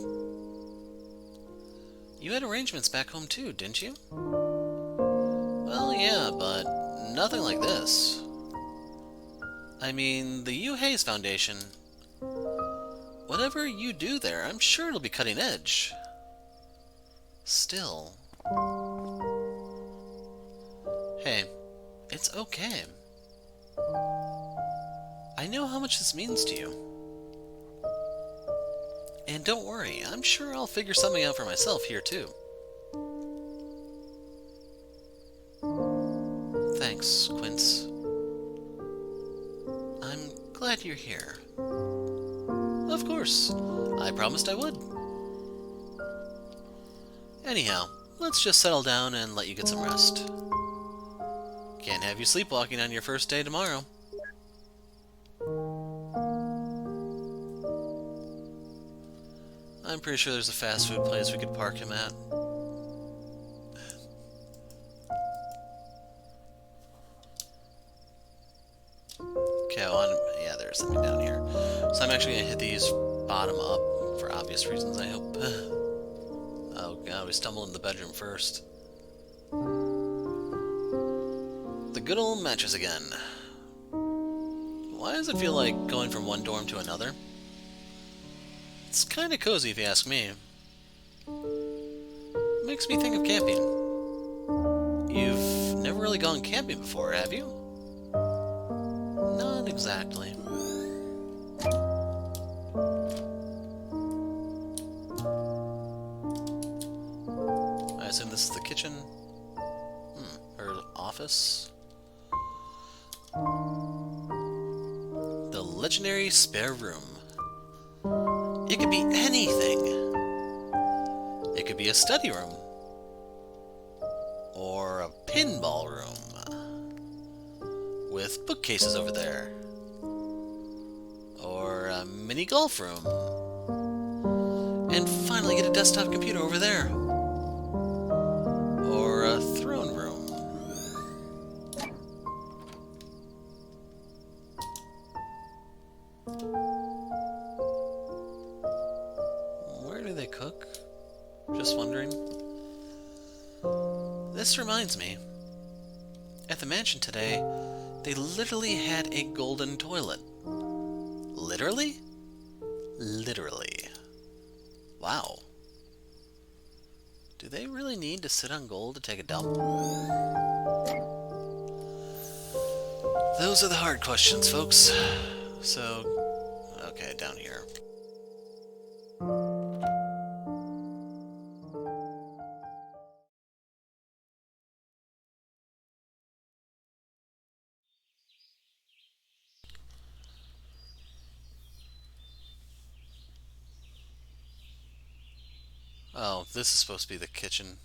You had arrangements back home too, didn't you? Well, yeah, but nothing like this. I mean, the U. Hayes Foundation. Whatever you do there, I'm sure it'll be cutting edge. Still... Hey. It's okay. I know how much this means to you. And don't worry, I'm sure I'll figure something out for myself here too. Thanks, Quince. I'm glad you're here. Of course. I promised I would. Anyhow, let's just settle down and let you get some rest. Can't have you sleepwalking on your first day tomorrow. I'm pretty sure there's a fast food place we could park him at. Okay, yeah, there's something down here. So I'm actually gonna hit these bottom up for obvious reasons, I hope. Oh god, we stumbled in the bedroom first. The good old mattress again. Why does it feel like going from one dorm to another? It's kinda cozy if you ask me. Makes me think of camping. You've never really gone camping before, have you? Not exactly. I assume this is the kitchen? Or office? The imaginary spare room. It could be anything. It could be a study room. Or a pinball room. With bookcases over there. Or a mini golf room. And finally get a desktop computer over there. Or a throne room. Where do they cook? Just wondering. This reminds me. At the mansion today, they literally had a golden toilet. Literally? Literally. Wow. Do they really need to sit on gold to take a dump? Those are the hard questions, folks. So, okay, down here. Oh, this is supposed to be the kitchen.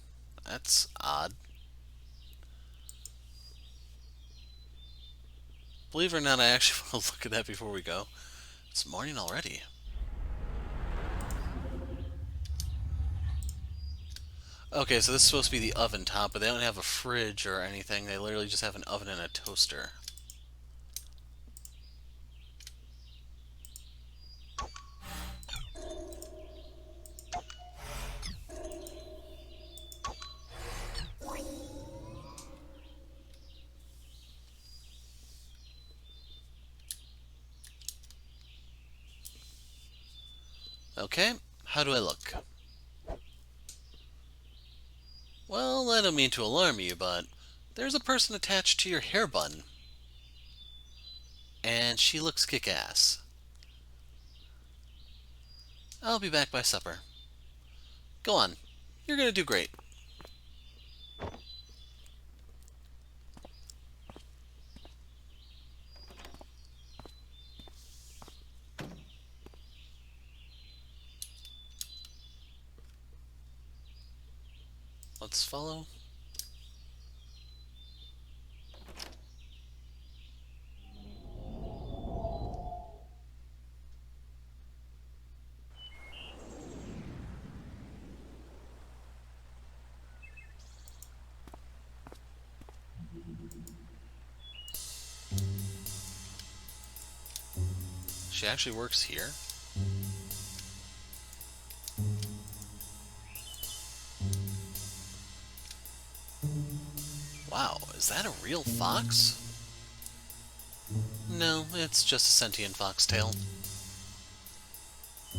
That's odd. Believe it or not, I actually want to look at that before we go. It's morning already. Okay, so this is supposed to be the oven top, but they don't have a fridge or anything. They literally just have an oven and a toaster. Okay, how do I look? Well, I don't mean to alarm you, but there's a person attached to your hair bun. And she looks kick-ass. I'll be back by supper. Go on, you're gonna do great. Let's follow. She actually works here? Wow, is that a real fox? No, it's just a sentient foxtail.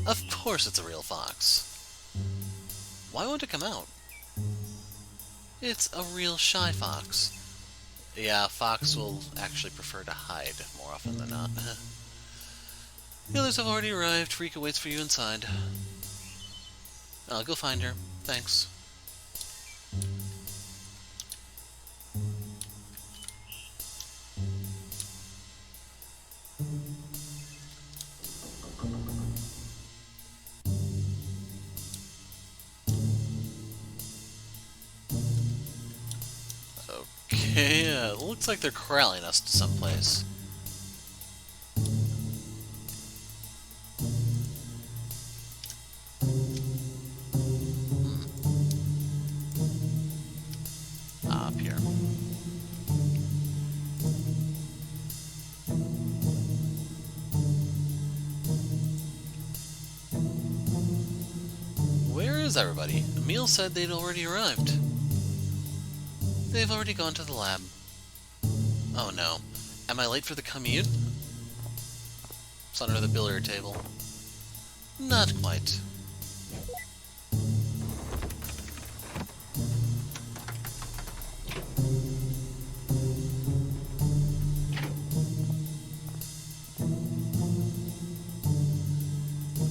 Of course it's a real fox. Why won't it come out? It's a real shy fox. Yeah, fox will actually prefer to hide more often than not. The others have already arrived. Rika waits for you inside. I'll go find her. Thanks. Okay, it looks like they're corralling us to someplace. Up here. Where is everybody? Emil said they'd already arrived. They've already gone to the lab. Oh no. Am I late for the commute? It's under the billiard table. Not quite.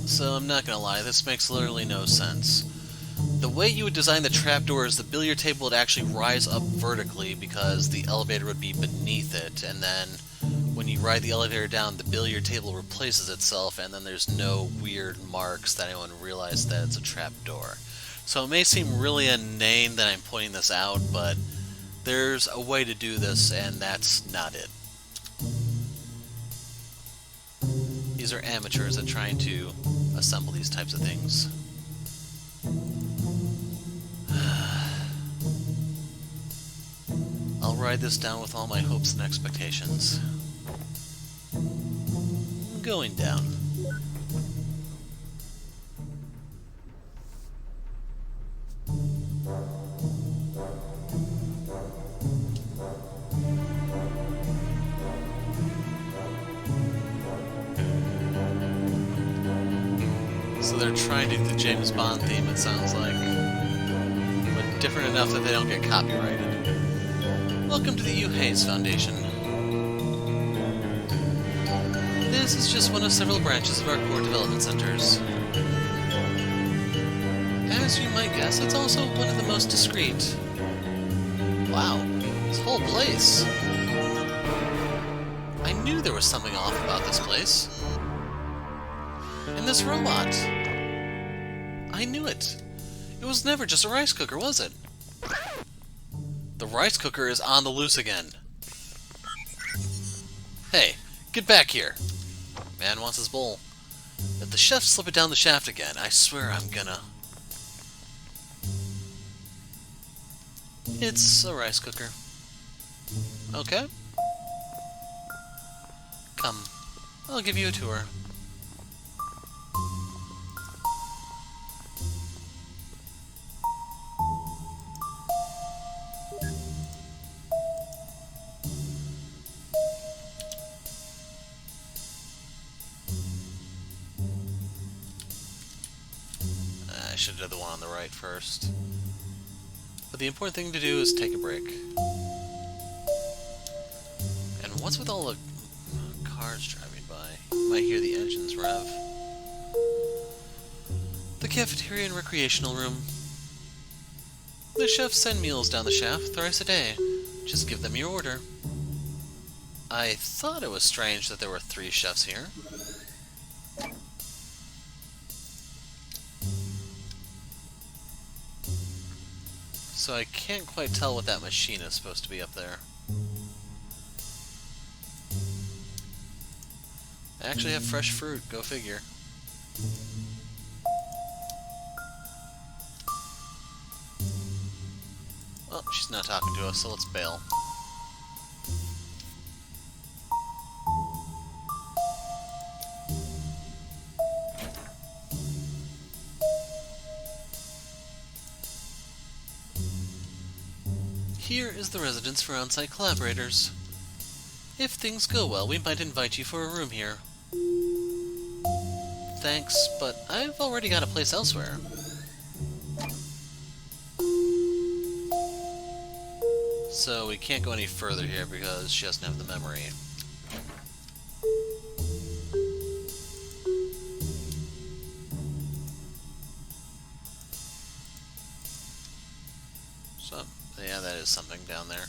So I'm not gonna lie, this makes literally no sense. The way you would design the trapdoor is the billiard table would actually rise up vertically because the elevator would be beneath it, and then when you ride the elevator down, the billiard table replaces itself, and then there's no weird marks that anyone realized that it's a trap door. So it may seem really inane that I'm pointing this out, but there's a way to do this, and that's not it. These are amateurs at trying to assemble these types of things. I'll ride this down with all my hopes and expectations. Going down. So they're trying to do the James Bond theme, it sounds like. But different enough that they don't get copyrighted. Welcome to the U. Hayes Foundation. This is just one of several branches of our core development centers. As you might guess, it's also one of the most discreet. Wow, this whole place. I knew there was something off about this place. And this robot. I knew it. It was never just a rice cooker, was it? The rice cooker is on the loose again. Hey, get back here. Man wants his bowl. If the chef slip it down the shaft again, I swear I'm gonna... It's a rice cooker. Okay. Come, I'll give you a tour. I should have done the one on the right first. But the important thing to do is take a break. And what's with all the cars driving by? You might hear the engines rev. The cafeteria and recreational room. The chefs send meals down the shaft thrice a day. Just give them your order. I thought it was strange that there were 3 chefs here. So I can't quite tell what that machine is supposed to be up there. I actually have fresh fruit, go figure. Well, she's not talking to us, so let's bail. Here is the residence for on-site collaborators. If things go well, we might invite you for a room here. Thanks, but I've already got a place elsewhere. So we can't go any further here because she doesn't have the memory. So, yeah, that is something down there.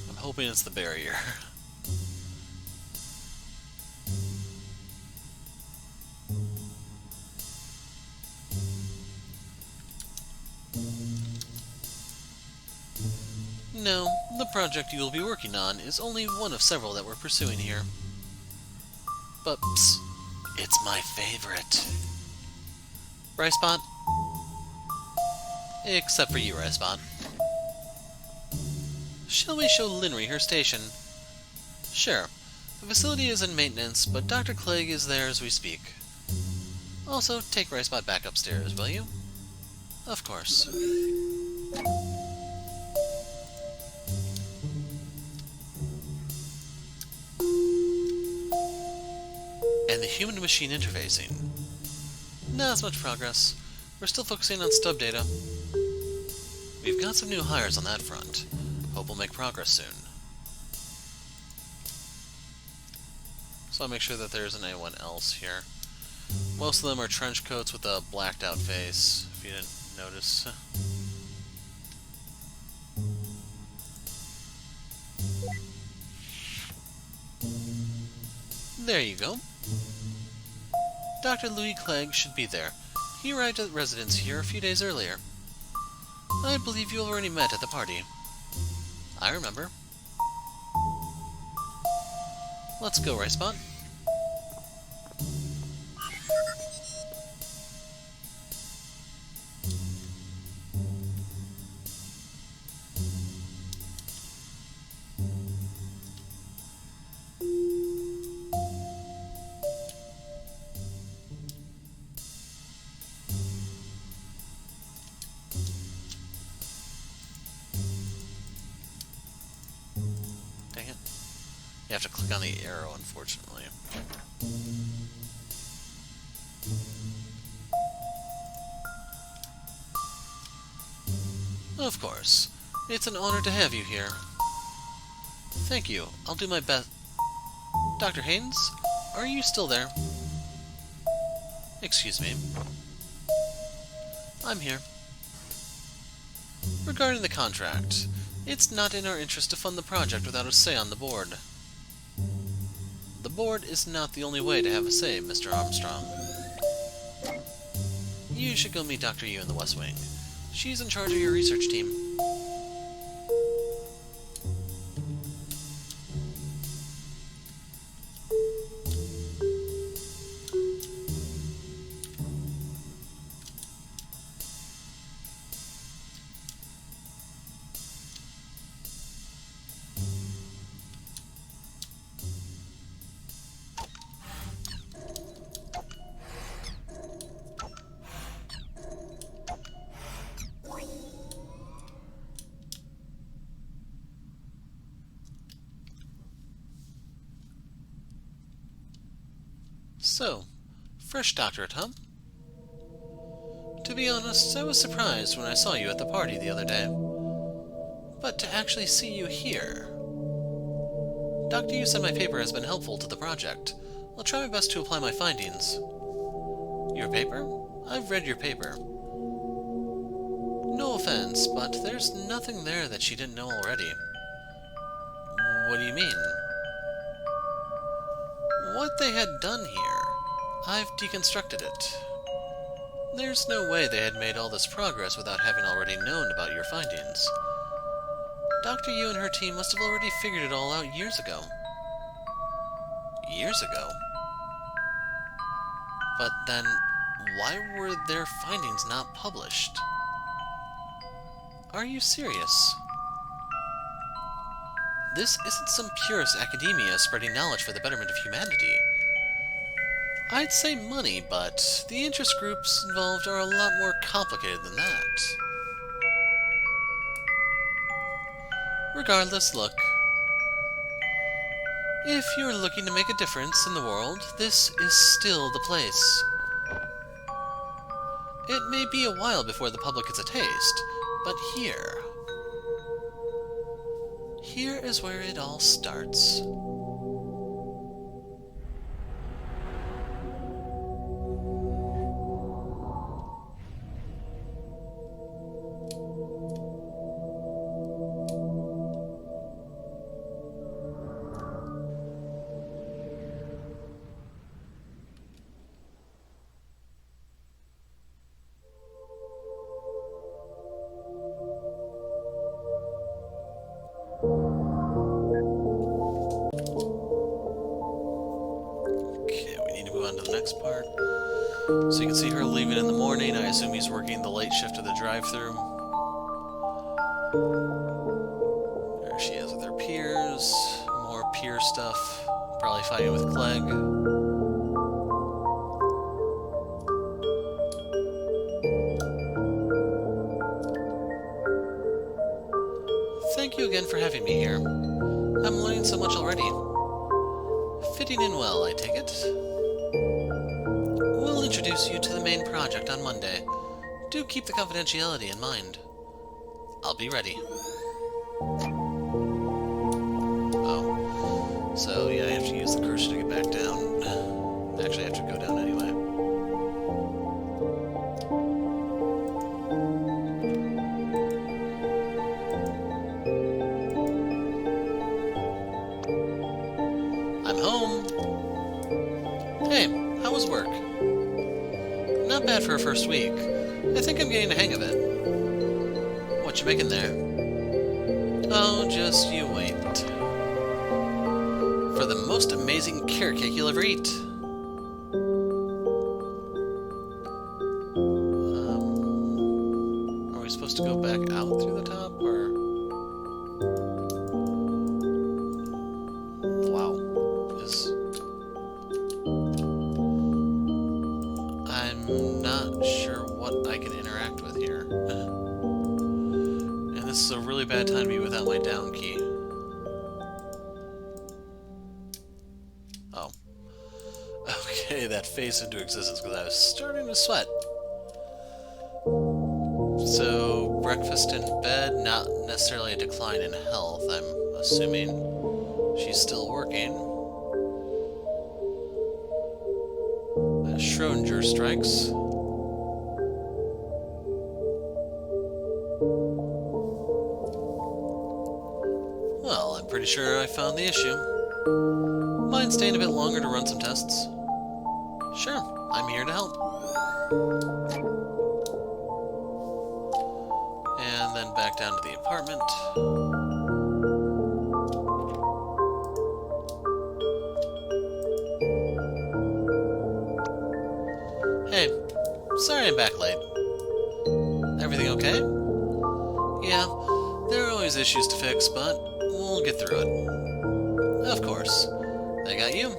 I'm hoping it's the barrier. No, the project you will be working on is only one of several that we're pursuing here. But, psst, it's my favorite. Rice Spot? Except for you, Rice Spot. Shall we show Linry her station? Sure. The facility is in maintenance, but Dr. Clegg is there as we speak. Also, take Rice Spot back upstairs, will you? Of course. And the human-machine interfacing. Not as much progress. We're still focusing on stub data. We've got some new hires on that front. Hope we'll make progress soon. So I'll make sure that there isn't anyone else here. Most of them are trench coats with a blacked out face, if you didn't notice. There you go. Dr. Louis Clegg should be there. He arrived at residence here a few days earlier. I believe you already met at the party. I remember. Let's go, right spot? Dang it. You have to click on the arrow, unfortunately. Of course. It's an honor to have you here. Thank you. I'll do my best. Dr. Haynes, are you still there? Excuse me. I'm here. Regarding the contract, it's not in our interest to fund the project without a say on the board. The board is not the only way to have a say, Mr. Armstrong. You should go meet Dr. Yu in the West Wing. She's in charge of your research team. So, fresh doctorate, huh? To be honest, I was surprised when I saw you at the party the other day. But to actually see you here... Dr. Yu said my paper has been helpful to the project. I'll try my best to apply my findings. Your paper? I've read your paper. No offense, but there's nothing there that she didn't know already. What do you mean? What they had done here, I've deconstructed it. There's no way they had made all this progress without having already known about your findings. Dr. Yu and her team must have already figured it all out years ago. Years ago? But then, why were their findings not published? Are you serious? This isn't some purist academia spreading knowledge for the betterment of humanity. I'd say money, but the interest groups involved are a lot more complicated than that. Regardless, look. If you're looking to make a difference in the world, this is still the place. It may be a while before the public gets a taste, but here... Here is where it all starts. On to the next part. So you can see her leaving in the morning. I assume he's working the late shift of the drive-thru. There she is with her peers. More peer stuff. Probably fighting with Clegg. Thank you again for having me here. I'm learning so much already. Fitting in well, I take it. We'll introduce you to the main project on Monday. Do keep the confidentiality in mind. I'll be ready. Oh. So, yeah, I have to use the cursor to get back down. Actually, I have to go down anyway. I'm home. was work? Not bad for a first week. I think I'm getting the hang of it. What you making there? Oh, just you wait. For the most amazing carrot cake you'll ever eat. Are we supposed to go back out through the top, or...? Wow. I'm not sure what I can interact with here. And this is a really bad time to be without my down key. Oh. Okay, that phased into existence because I was starting to sweat. So, breakfast in bed, not necessarily a decline in health, I'm assuming. She's still working. Schrodinger strikes. Well, I'm pretty sure I found the issue. Mind staying a bit longer to run some tests? Sure, I'm here to help. And then back down to the apartment. Hey, sorry I'm back late. Everything okay? Yeah, there are always issues to fix, but we'll get through it. Of course. I got you.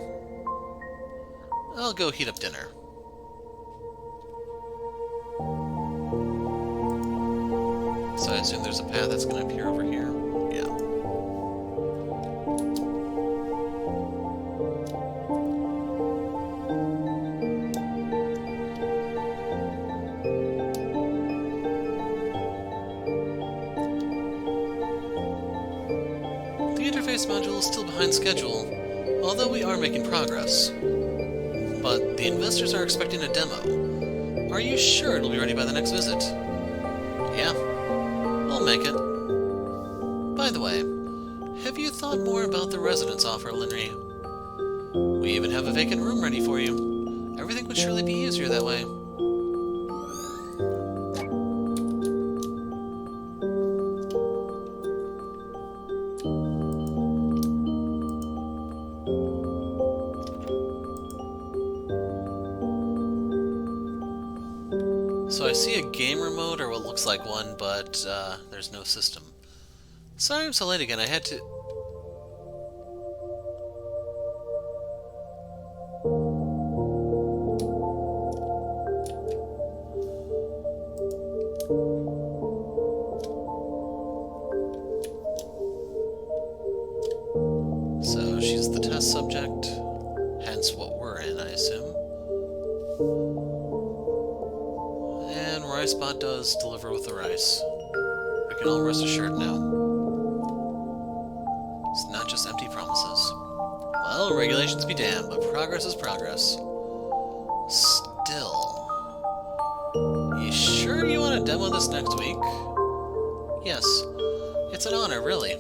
I'll go heat up dinner. So I assume there's a path that's going to appear over here? Yeah. The interface module is still behind schedule, although we are making progress. But the investors are expecting a demo. Are you sure it'll be ready by the next visit? Yeah, I'll make it. By the way, have you thought more about the residence offer, Linry? We even have a vacant room ready for you. Everything would surely be easier that way. So I see a game remote, or what looks like one, but there's no system. Sorry I'm so late again, I had to... So she's the test subject, hence what we're in, I assume. Ricebot does deliver with the rice. We can all rest assured now. It's not just empty promises. Well, regulations be damned, but progress is progress. Still. You sure you want to demo this next week? Yes. It's an honor, really.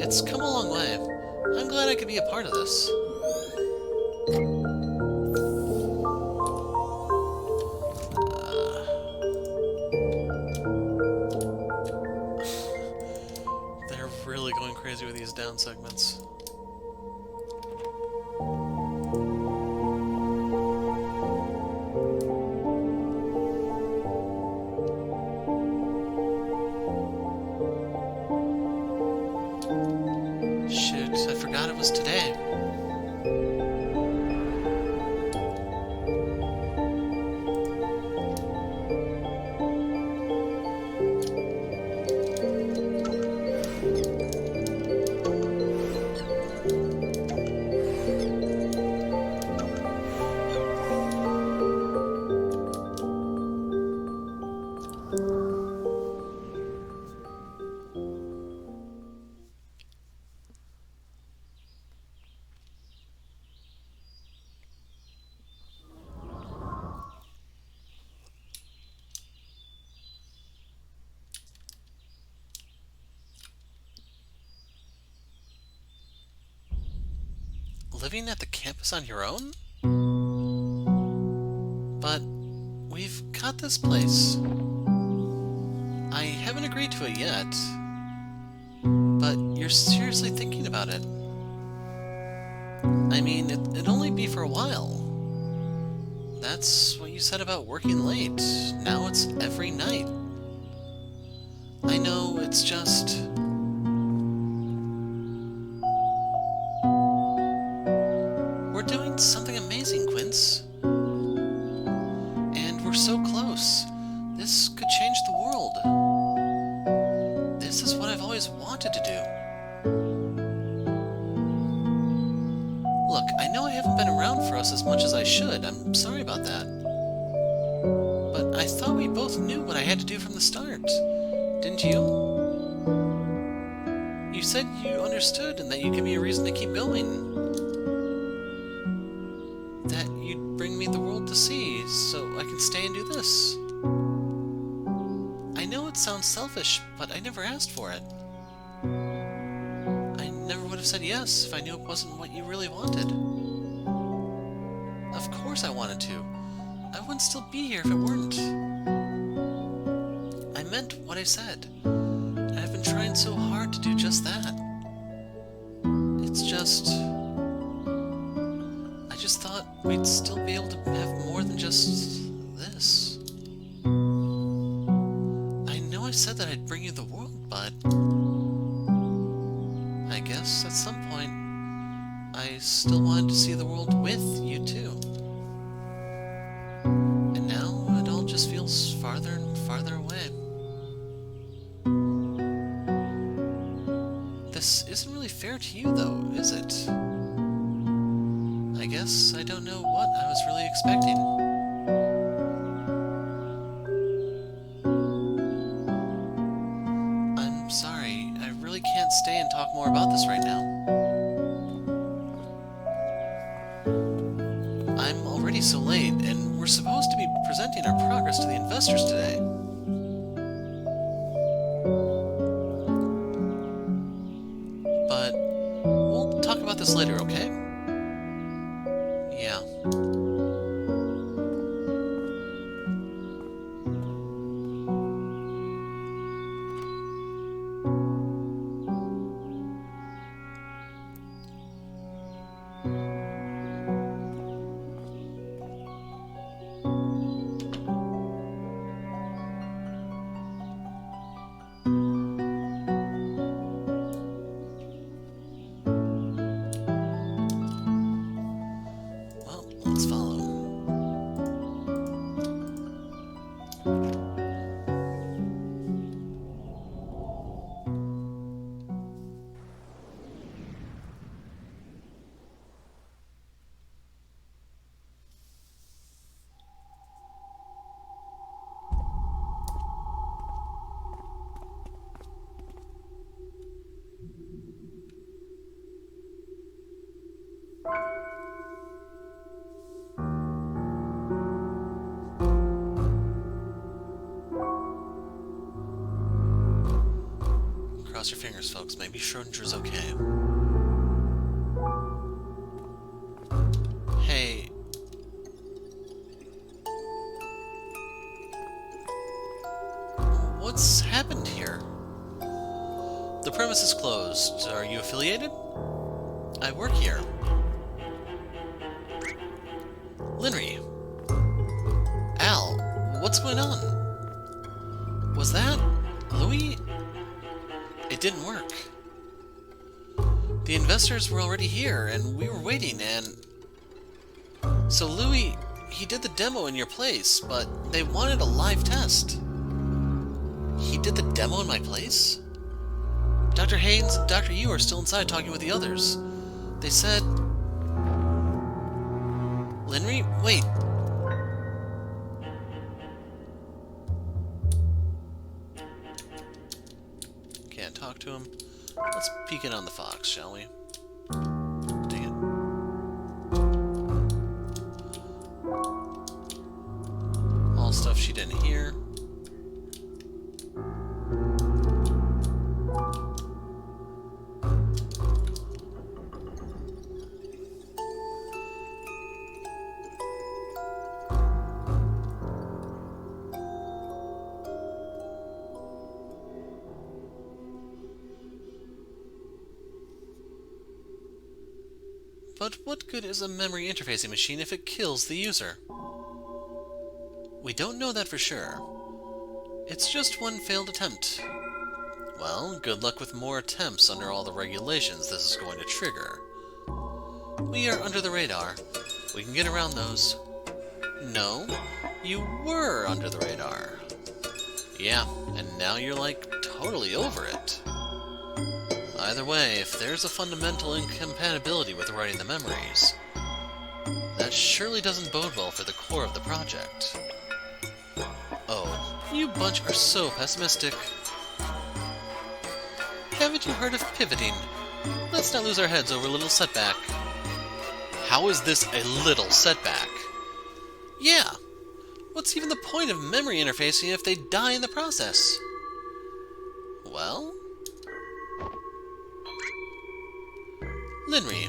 It's come a long way. I'm glad I could be a part of this. Crazy with these down segments. Shoot, I forgot it was today. Living at the campus on your own? But we've got this place. I haven't agreed to it yet, but you're seriously thinking about it. I mean, it'd only be for a while. That's what you said about working late. Now it's every night. I know, it's just... We're doing something amazing, Quince. And we're so close. This could change the world. This is what I've always wanted to do. Look, I know I haven't been around for us as much as I should. I'm sorry about that. But I thought we both knew what I had to do from the start. Didn't you? You said you understood and that you'd give me a reason to keep going. That you'd bring me the world to see so I can stay and do this. I know it sounds selfish, but I never asked for it. I never would have said yes if I knew it wasn't what you really wanted. Of course I wanted to. I wouldn't still be here if it weren't. I meant what I said, and I've been trying so hard to do just that. It's just... I just thought we'd still be able to have more than just this. I know I said that I'd bring you the world, but... I guess at some point, I still wanted to see the world with you too. And now it all just feels farther and farther away. This isn't really fair to you though, is it? I guess I don't know what I was really expecting. I'm sorry, I really can't stay and talk more about this right now. I'm already so late, and we're supposed to be presenting our progress to the investors today. But we'll talk about this later, okay? Yeah. Well, let's follow. Cross your fingers, folks. Maybe Schrodinger's okay. Hey. What's happened here? The premise is closed. Are you affiliated? I work here. Linry. Al, what's going on? Was that Louis? It didn't work. The investors were already here, and we were waiting, and... So Louis, he did the demo in your place, but they wanted a live test. He did the demo in my place? Dr. Haynes and Dr. Yu are still inside talking with the others. They said... Linry? Wait. Can't talk to him. Let's peek in on the fox, shall we? Dang it. All stuff she didn't hear. But what good is a memory interfacing machine if it kills the user? We don't know that for sure. It's just one failed attempt. Well, good luck with more attempts under all the regulations this is going to trigger. We are under the radar. We can get around those. No, you were under the radar. Yeah, and now you're like totally over it. Either way, if there's a fundamental incompatibility with writing the memories, that surely doesn't bode well for the core of the project. Oh, you bunch are so pessimistic. Haven't you heard of pivoting? Let's not lose our heads over a little setback. How is this a little setback? Yeah! What's even the point of memory interfacing if they die in the process? Well? Linry.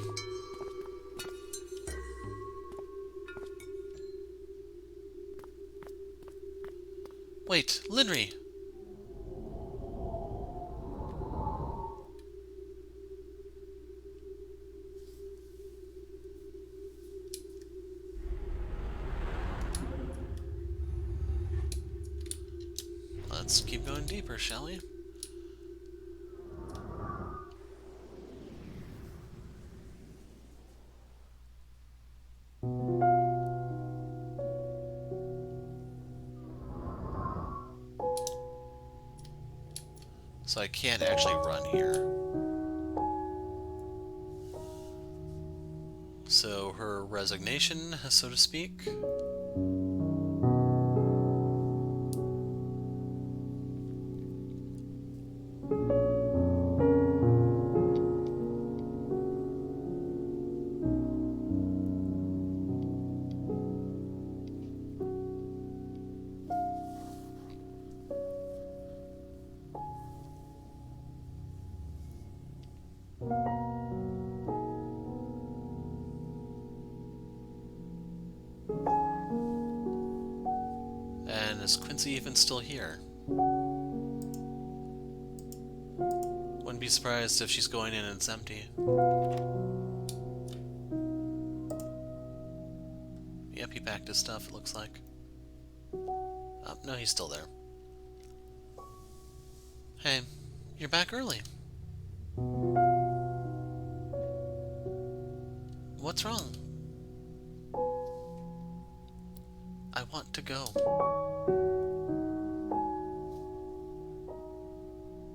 Wait, Linry. Let's keep going deeper, shall we? So I can't actually run here. So her resignation, so to speak. And is Quincy even still here? Wouldn't be surprised if she's going in and it's empty. Yep, he packed his stuff, it looks like. Oh, no, he's still there. Hey, you're back early. What's wrong? I want to go.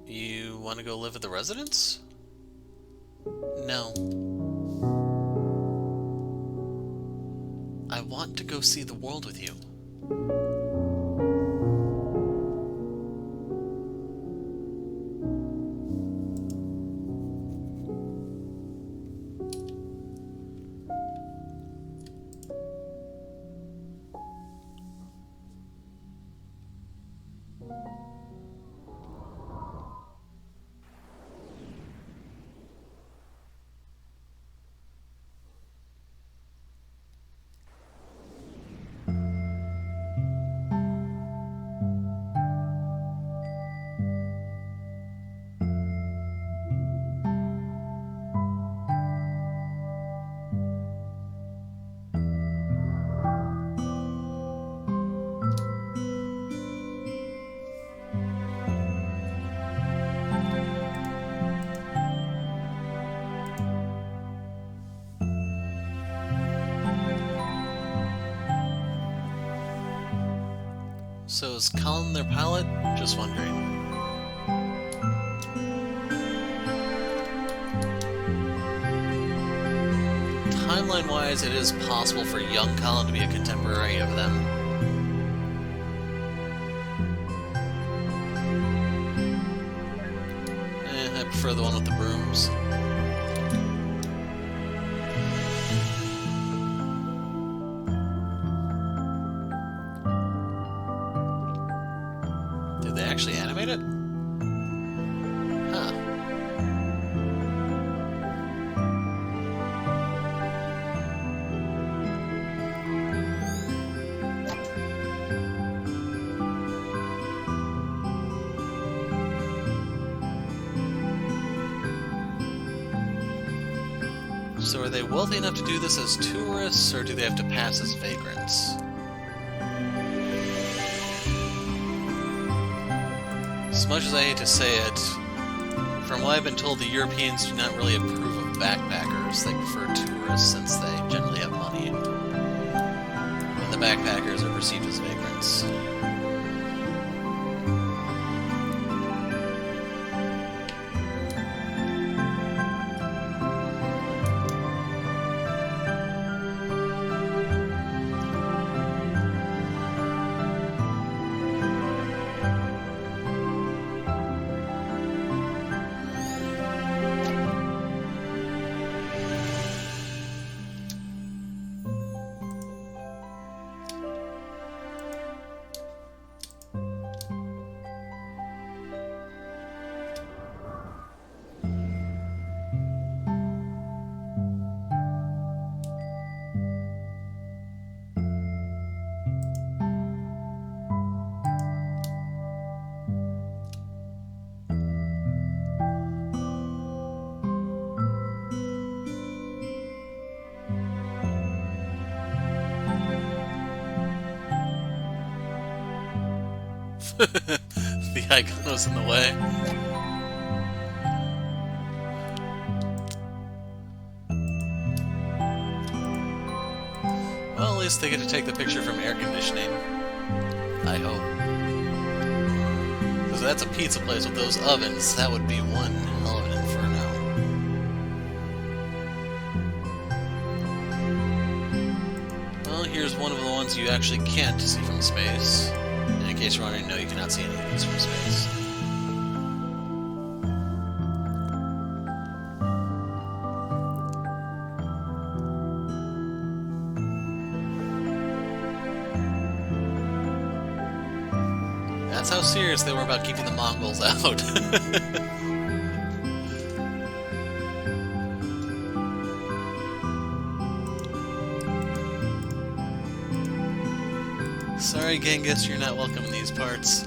You want to go live at the residence? No. I want to go see the world with you. So is Colin their pilot? Just wondering. Timeline-wise, it is possible for young Colin to be a contemporary of them. I prefer the one with the brooms. Did they actually animate it? Huh. So are they wealthy enough to do this as tourists, or do they have to pass as vagrants? As much as I hate to say it, from what I've been told, the Europeans do not really approve of backpackers. They prefer tourists since they generally have money. And the backpackers are perceived as vagrants. The icon was in the way. Well, at least they get to take the picture from air conditioning. I hope. Because if that's a pizza place with those ovens, that would be one hell of an inferno. Well, here's one of the ones you actually can't see from space. In case you're wondering, no, you cannot see any of these from space. That's how serious they were about keeping the Mongols out. Sorry, Genghis, you're not welcome in these parts.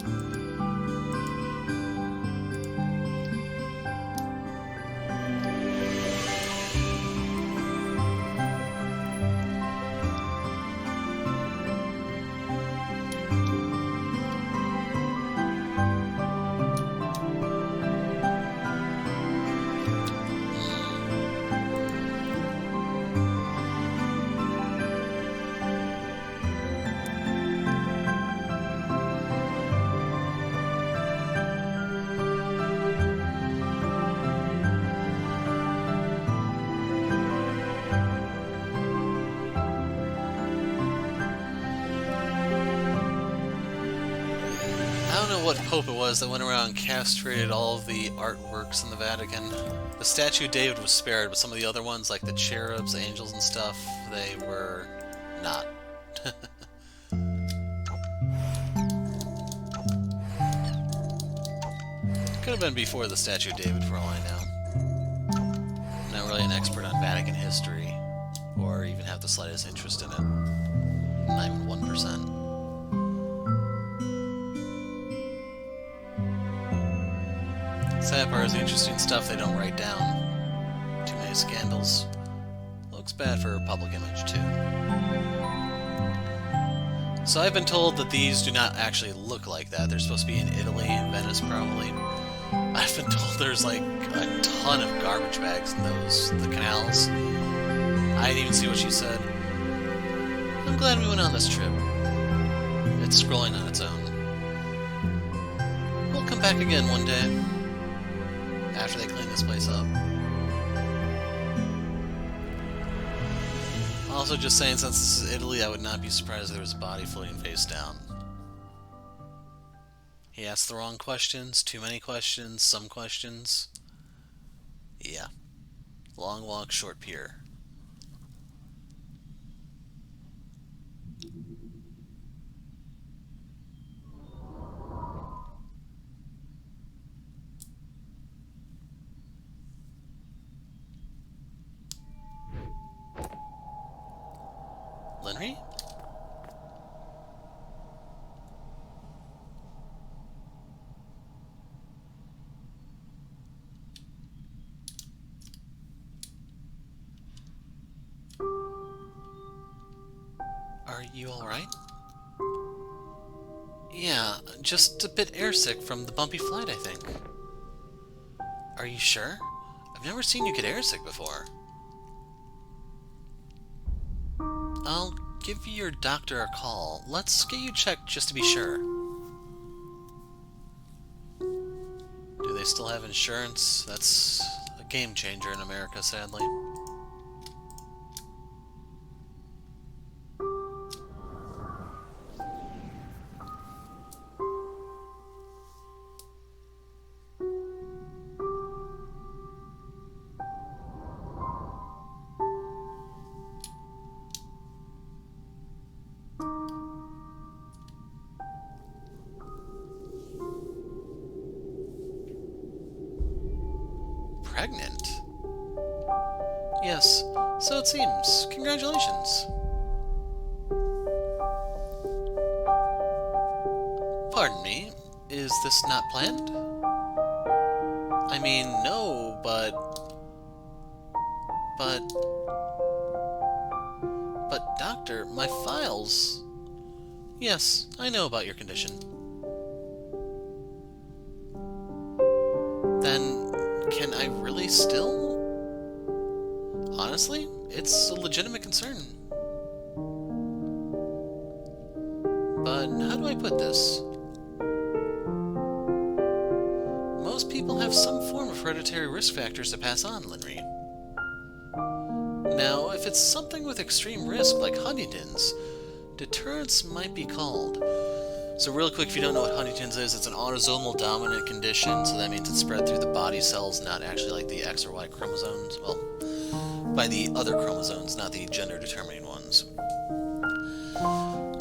I don't know what pope it was that went around and castrated all of the artworks in the Vatican. The statue of David was spared, but some of the other ones, like the cherubs, angels, and stuff, they were not. Could have been before the statue of David, for all I know. I'm not really an expert on Vatican history, or even have the slightest interest in it. Not even 1%. Sad part is the interesting stuff they don't write down. Too many scandals. Looks bad for public image, too. So I've been told that these do not actually look like that. They're supposed to be in Italy, in Venice probably. I've been told there's like a ton of garbage bags in the canals. I didn't even see what she said. I'm glad we went on this trip. It's scrolling on its own. We'll come back again one day. After they clean this place up. Also, just saying, since this is Italy, I would not be surprised if there was a body floating face down. He asked the wrong questions, too many questions, some questions. Yeah. Long walk, short pier. Lenry? You alright? Yeah, just a bit airsick from the bumpy flight, I think. Are you sure? I've never seen you get airsick before. I'll give your doctor a call. Let's get you checked just to be sure. Do they still have insurance? That's a game changer in America, sadly. Pregnant? Yes, so it seems. Congratulations. Pardon me, is this not planned? I mean, no, but, doctor, my files... Yes, I know about your condition. Then... can I really still? Honestly, it's a legitimate concern. But how do I put this? Most people have some form of hereditary risk factors to pass on, Linry. Now, if it's something with extreme risk like Huntington's, deterrence might be called. So real quick, if you don't know what Huntington's is, it's an autosomal dominant condition, so that means it's spread through the body cells, not actually like the X or Y chromosomes. Well, by the other chromosomes, not the gender-determining ones.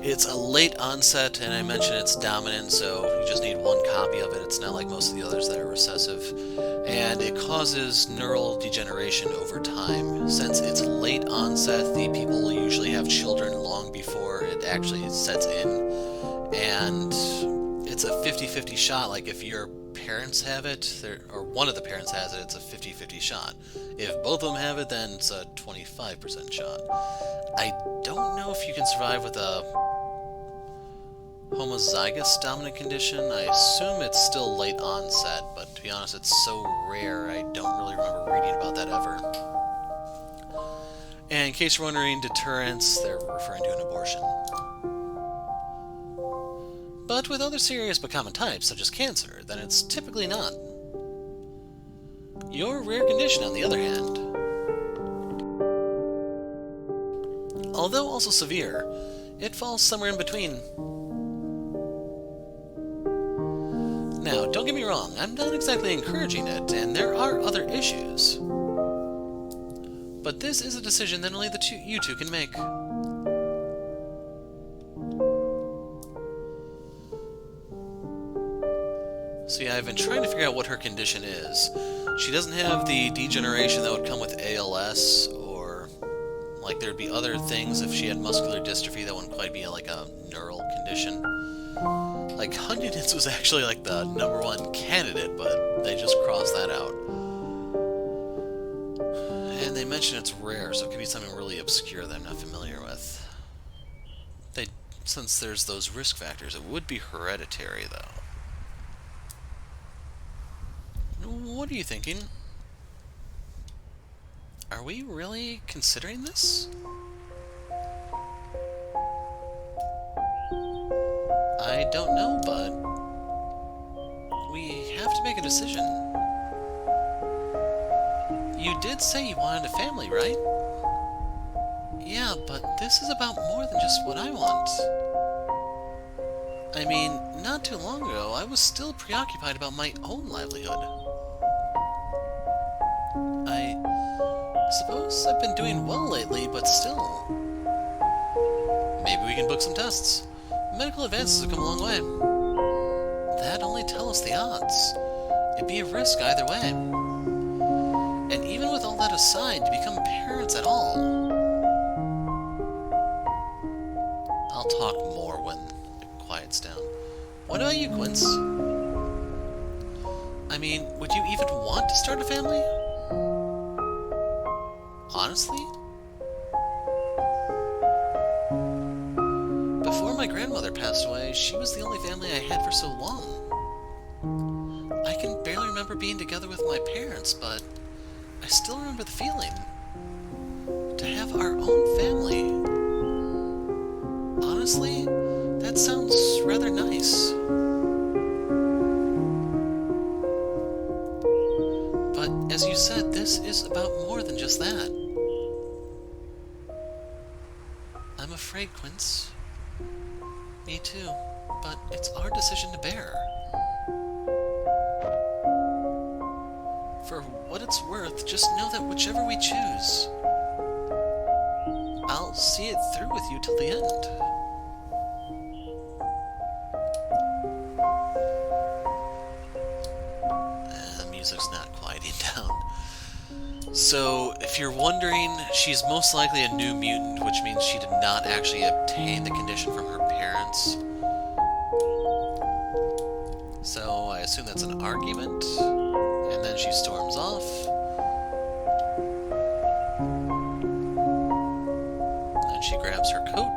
It's a late onset, and I mentioned it's dominant, so you just need one copy of it. It's not like most of the others that are recessive. And it causes neural degeneration over time. Since it's late onset, the people usually have children long before it actually sets in. And it's a 50-50 shot. Like if your parents have it, or one of the parents has it, it's a 50-50 shot. If both of them have it, then it's a 25% shot. I don't know if you can survive with a homozygous dominant condition. I assume it's still late onset, but to be honest, it's so rare, I don't really remember reading about that ever. And in case you're wondering, deterrence, they're referring to an abortion. But with other serious but common types, such as cancer, then it's typically not. Your rare condition, on the other hand, although also severe, it falls somewhere in between. Now, don't get me wrong, I'm not exactly encouraging it, and there are other issues. But this is a decision that only you two can make. So yeah, I've been trying to figure out what her condition is. She doesn't have the degeneration that would come with ALS, or like there'd be other things if she had muscular dystrophy that wouldn't quite be like a neural condition. Like Huntington's was actually like the #1 candidate, but they just crossed that out. And they mention it's rare, so it could be something really obscure that I'm not familiar with. Since there's those risk factors, it would be hereditary though. What are you thinking? Are we really considering this? I don't know, but we have to make a decision. You did say you wanted a family, right? Yeah, but this is about more than just what I want. I mean, not too long ago, I was still preoccupied about my own livelihood. I suppose I've been doing well lately, but still. Maybe we can book some tests. Medical advances have come a long way. That'd only tell us the odds. It'd be a risk either way. And even with all that aside, to become parents at all... I'll talk more when it quiets down. What about you, Quince? I mean, would you even want to start a family? Honestly? my grandmother passed away, she was the only family I had for so long. I can barely remember being together with my parents, but I still remember the feeling. To have our own family. Honestly, that sounds rather nice. But as you said, this is about more than just that. I'm afraid, Quince. Me too, but it's our decision to bear. For what it's worth, just know that whichever we choose, I'll see it through with you till the end. The music's not quieting down. So, if you're wondering, she's most likely a new mutant, which means she did not actually obtain the condition from her parents. So, I assume that's an argument. And then she storms off. Then she grabs her coat.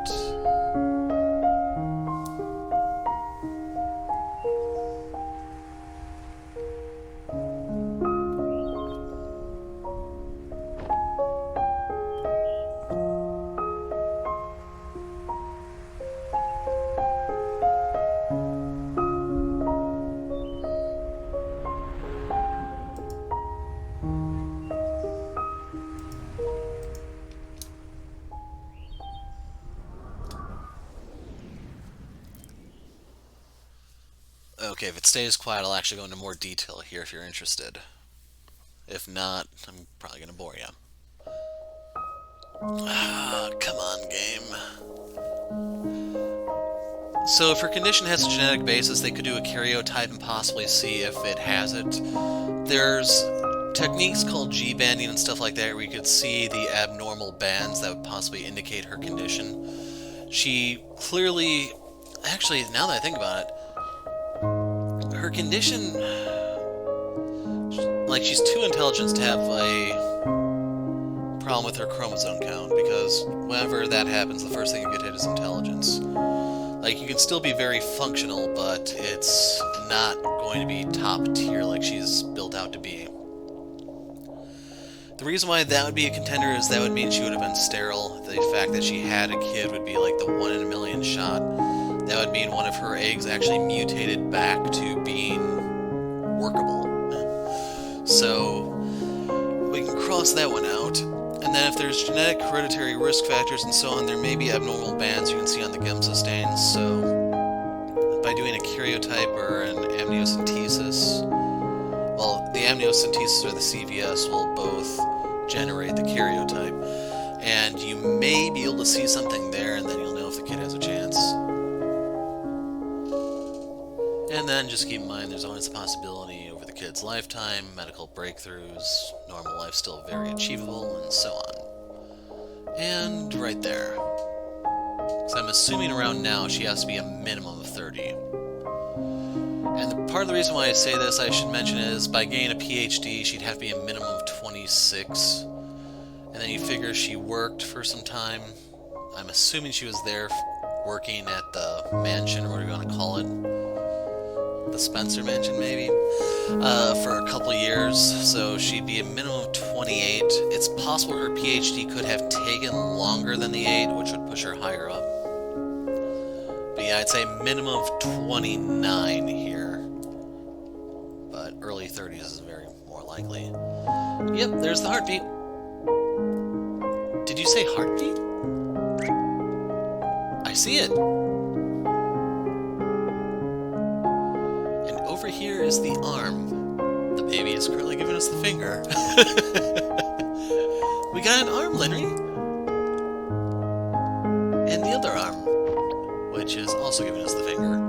Okay, if it stays quiet, I'll actually go into more detail here if you're interested. If not, I'm probably going to bore you. Come on, game. So if her condition has a genetic basis, they could do a karyotype and possibly see if it has it. There's techniques called G-banding and stuff like that where you could see the abnormal bands that would possibly indicate her condition. She clearly... Actually, now that I think about it, her condition, like, she's too intelligent to have a problem with her chromosome count, because whenever that happens, the first thing you get hit is intelligence. Like, you can still be very functional, but it's not going to be top tier like she's built out to be. The reason why that would be a contender is that would mean she would have been sterile. The fact that she had a kid would be like the 1 in a million shot. That would mean one of her eggs actually mutated back to being workable. So, we can cross that one out. And then if there's genetic hereditary risk factors and so on, there may be abnormal bands you can see on the Gemsa stains. So, by doing a karyotype or an amniocentesis, well, the amniocentesis or the CVS will both generate the karyotype. And you may be able to see something there, and then you'll know if the kid has a chance. And then just keep in mind there's always a possibility over the kid's lifetime, medical breakthroughs, normal life still very achievable, and so on. And right there. So I'm assuming around now she has to be a minimum of 30. And part of the reason why I say this, I should mention, is by getting a PhD, she'd have to be a minimum of 26. And then you figure she worked for some time. I'm assuming she was there working at the mansion, or whatever you want to call it. The Spencer Mansion, maybe, for a couple years, so she'd be a minimum of 28. It's possible her PhD could have taken longer than the 8, which would push her higher up. But yeah, I'd say minimum of 29 here. But early 30s is very more likely. Yep, there's the heartbeat. Did you say heartbeat? I see it. Over here is the arm. The baby is currently giving us the finger. We got an arm, Lenry. And the other arm, which is also giving us the finger.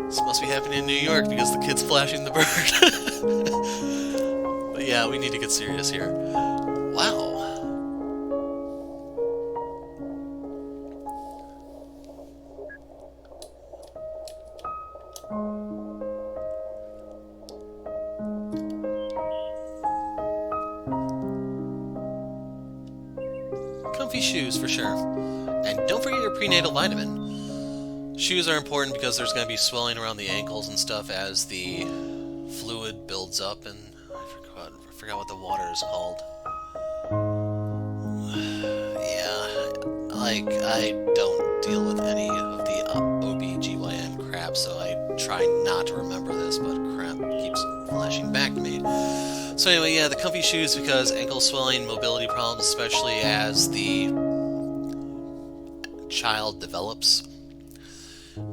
This must be happening in New York because the kid's flashing the bird. But yeah, we need to get serious here. Wow. comfy shoes for sure. And don't forget your prenatal vitamin. Shoes are important because there's going to be swelling around the ankles and stuff as the fluid builds up, and I forgot what the water is called. I don't deal with any of the OBGYN crap, so I try not to remember this, but crap keeps flashing back to me. So anyway, yeah, the comfy shoes because ankle swelling, mobility problems, especially as the child develops.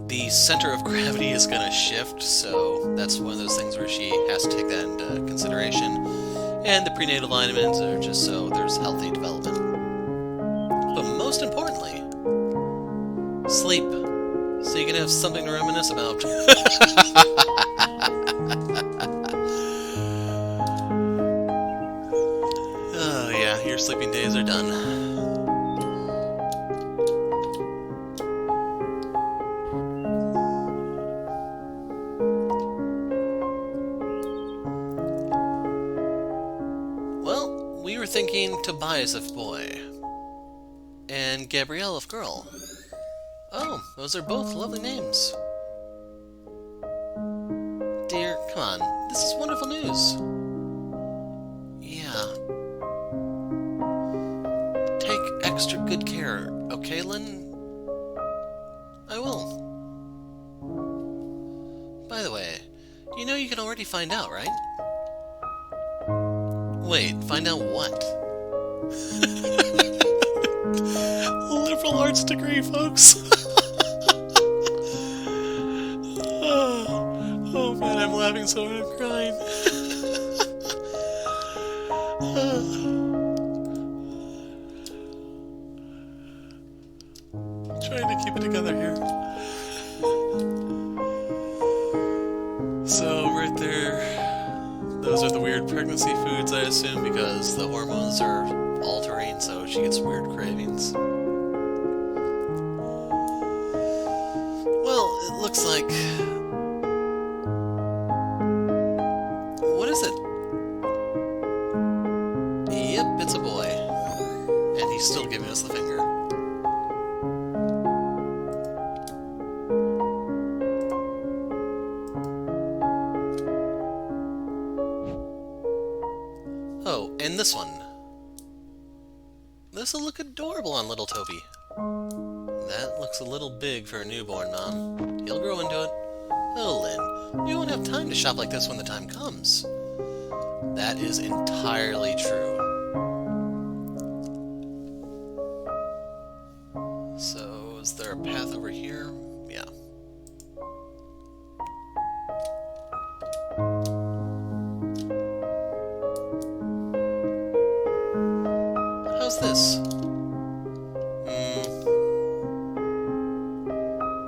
The center of gravity is going to shift, so that's one of those things where she has to take that into consideration. And the prenatal vitamins are just so there's healthy development. But most importantly, sleep. So you can have something to reminisce about. Oh yeah, your sleeping days are done. Well, we were thinking Tobias of boy. And Gabrielle of girl. Oh, those are both lovely names. Dear, come on. This is wonderful news. Yeah. Take extra good care, okay, Lynn? I will. By the way, you know you can already find out, right? Wait, find out what? Liberal arts degree, folks. Oh man, I'm laughing so hard I'm crying. Trying to keep it together here. So right there, those are the weird pregnancy foods, I assume, because the hormones are altering, so she gets weird cravings. Well, it looks like... What is it? Yep, it's a boy. And he's still giving us the finger. Oh, and this one. This'll look adorable on little Toby. That looks a little big for a newborn, Mom. He'll grow into it. Oh, Lynn, you won't have time to shop like this when the time comes. That is entirely true. So, is there a path over here? Yeah. How's this?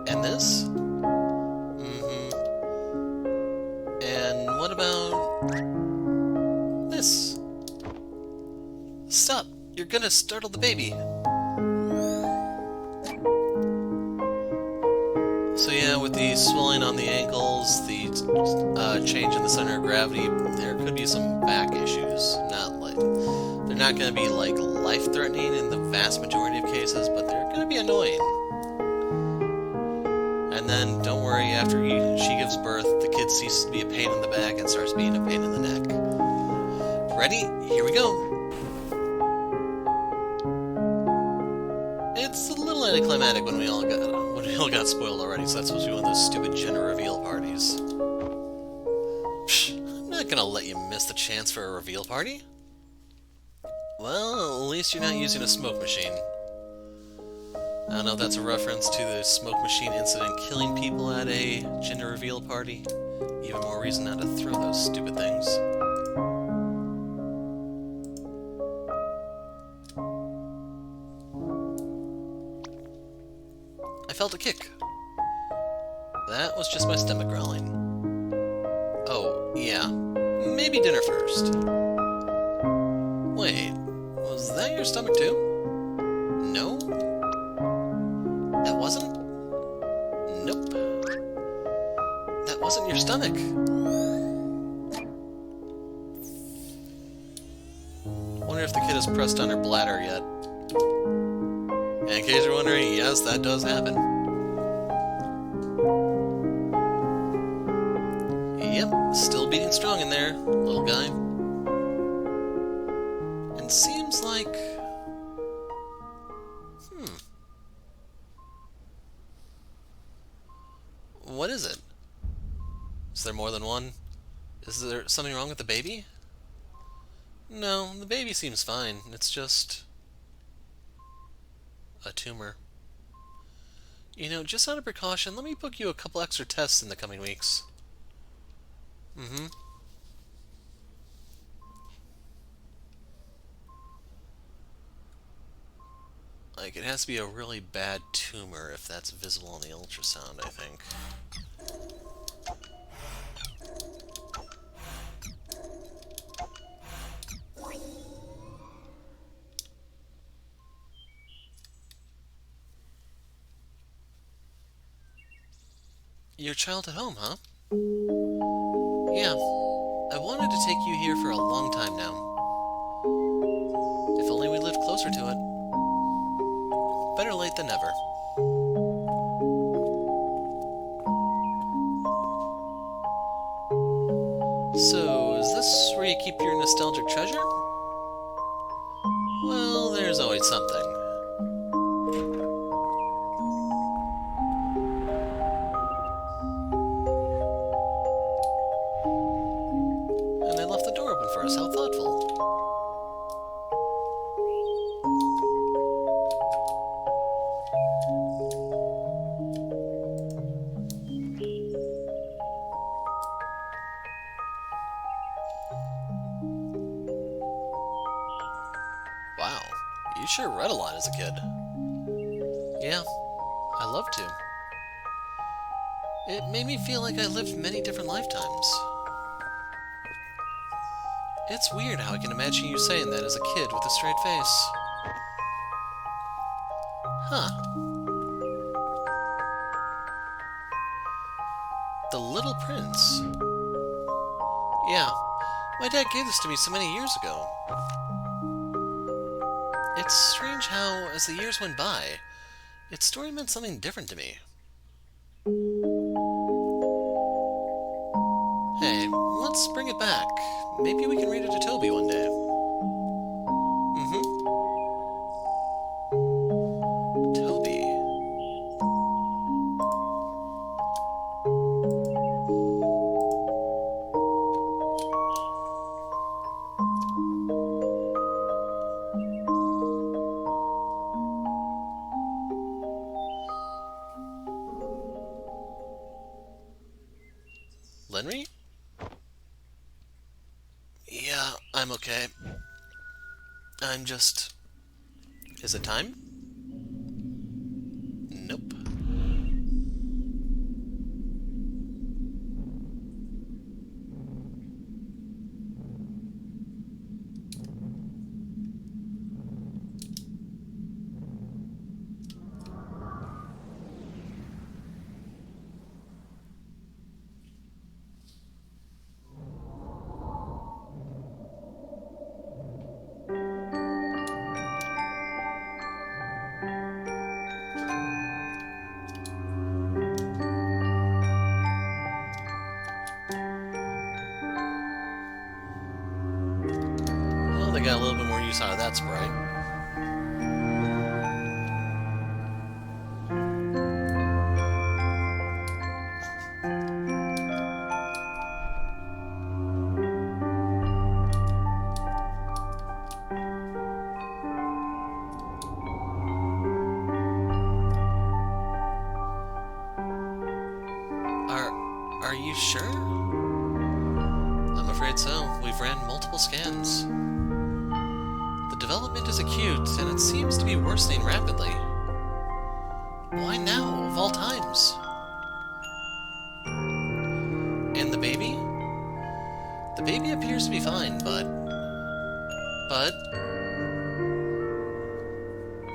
And this? And what about this? Stop! You're gonna startle the baby. So yeah, with the swelling on the ankles, the change in the center of gravity, there could be some back issues. They're not going to be like life-threatening in the vast majority of cases, but they're going to be annoying. And then, don't worry, after she gives birth, the kid ceases to be a pain in the back and starts being a pain in the neck. Ready? Here we go. It's a little anticlimactic when we all got spoiled already, so that's supposed to be one of those stupid gender reveal parties. Psh, I'm not gonna let you miss the chance for a reveal party. Well, at least you're not using a smoke machine. I don't know if that's a reference to the smoke machine incident killing people at a gender reveal party. Even more reason not to throw those stupid things. I felt a kick. That was just my stomach growling. Oh, yeah. Maybe dinner first. Wait, was that your stomach too? No? That wasn't? Nope. That wasn't your stomach. Wonder if the kid has pressed on her bladder yet. case you're wondering, yes, that does happen. Yep, still beating strong in there, little guy. And seems like... What is it? Is there more than one? Is there something wrong with the baby? No, the baby seems fine. It's just... a tumor. You know, just out of precaution, let me book you a couple extra tests in the coming weeks. Like, it has to be a really bad tumor if that's visible on the ultrasound, I think. Your child at home, huh? Yeah. I wanted to take you here for a long time now. If only we lived closer to it. Better late than never. So, is this where you keep your nostalgic treasure? Well, there's always something. And they left the door open for us, how thoughtful. Wow, you sure read a lot as a kid. Yeah, I love to. It made me feel like I lived many different lifetimes. It's weird how I can imagine you saying that as a kid with a straight face. Huh. The Little Prince. Yeah, my dad gave this to me so many years ago. It's strange how, as the years went by, its story meant something different to me. Hey, let's bring it back. Maybe we can read it to Toby one day. Toby. Lenry? Yeah, I'm okay. I'm just... Is it time? Nope. They got a little bit more use out of that sprite. Are you sure? I'm afraid so. We've ran multiple scans. The development is acute, and it seems to be worsening rapidly. Why now, of all times? And the baby? The baby appears to be fine, but...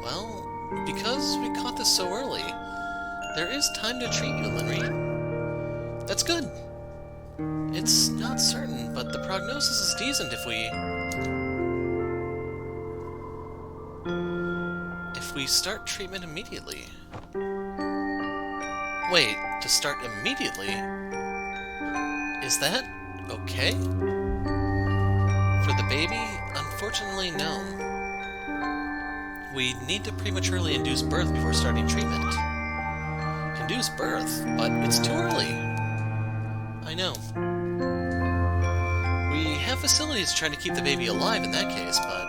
Well, because we caught this so early, there is time to treat you, Lenry. That's good. It's not certain, but the prognosis is decent if if we start treatment immediately? Wait, to start immediately? Is that okay? For the baby? Unfortunately, no. We need to prematurely induce birth before starting treatment. Induce birth? But it's too early. I know. We have facilities trying to keep the baby alive in that case, but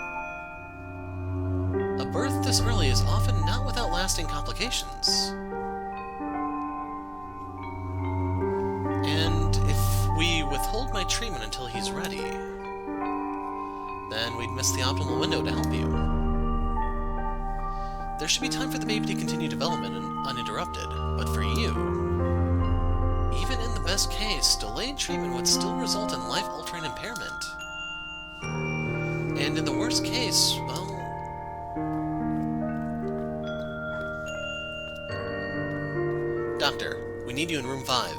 a birth this early is often not without lasting complications. And if we withhold my treatment until he's ready, then we'd miss the optimal window to help you. There should be time for the baby to continue development uninterrupted, but for you, even in the best case, delayed treatment would still result in life-altering impairment. And in the worst case, well... Doctor, we need you in room 5.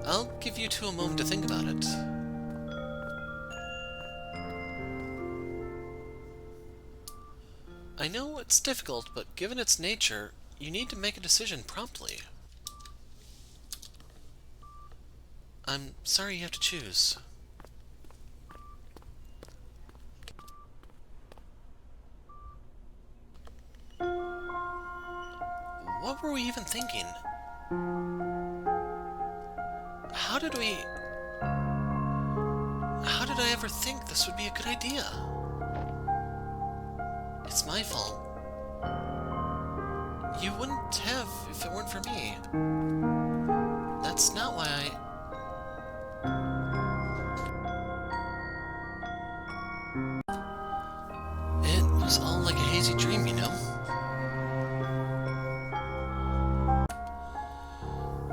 I'll give you two a moment to think about it. I know it's difficult, but given its nature, you need to make a decision promptly. I'm sorry you have to choose. What were we even thinking? How did I ever think this would be a good idea? It's my fault. You wouldn't have if it weren't for me. That's not why It was all like a hazy dream, you know?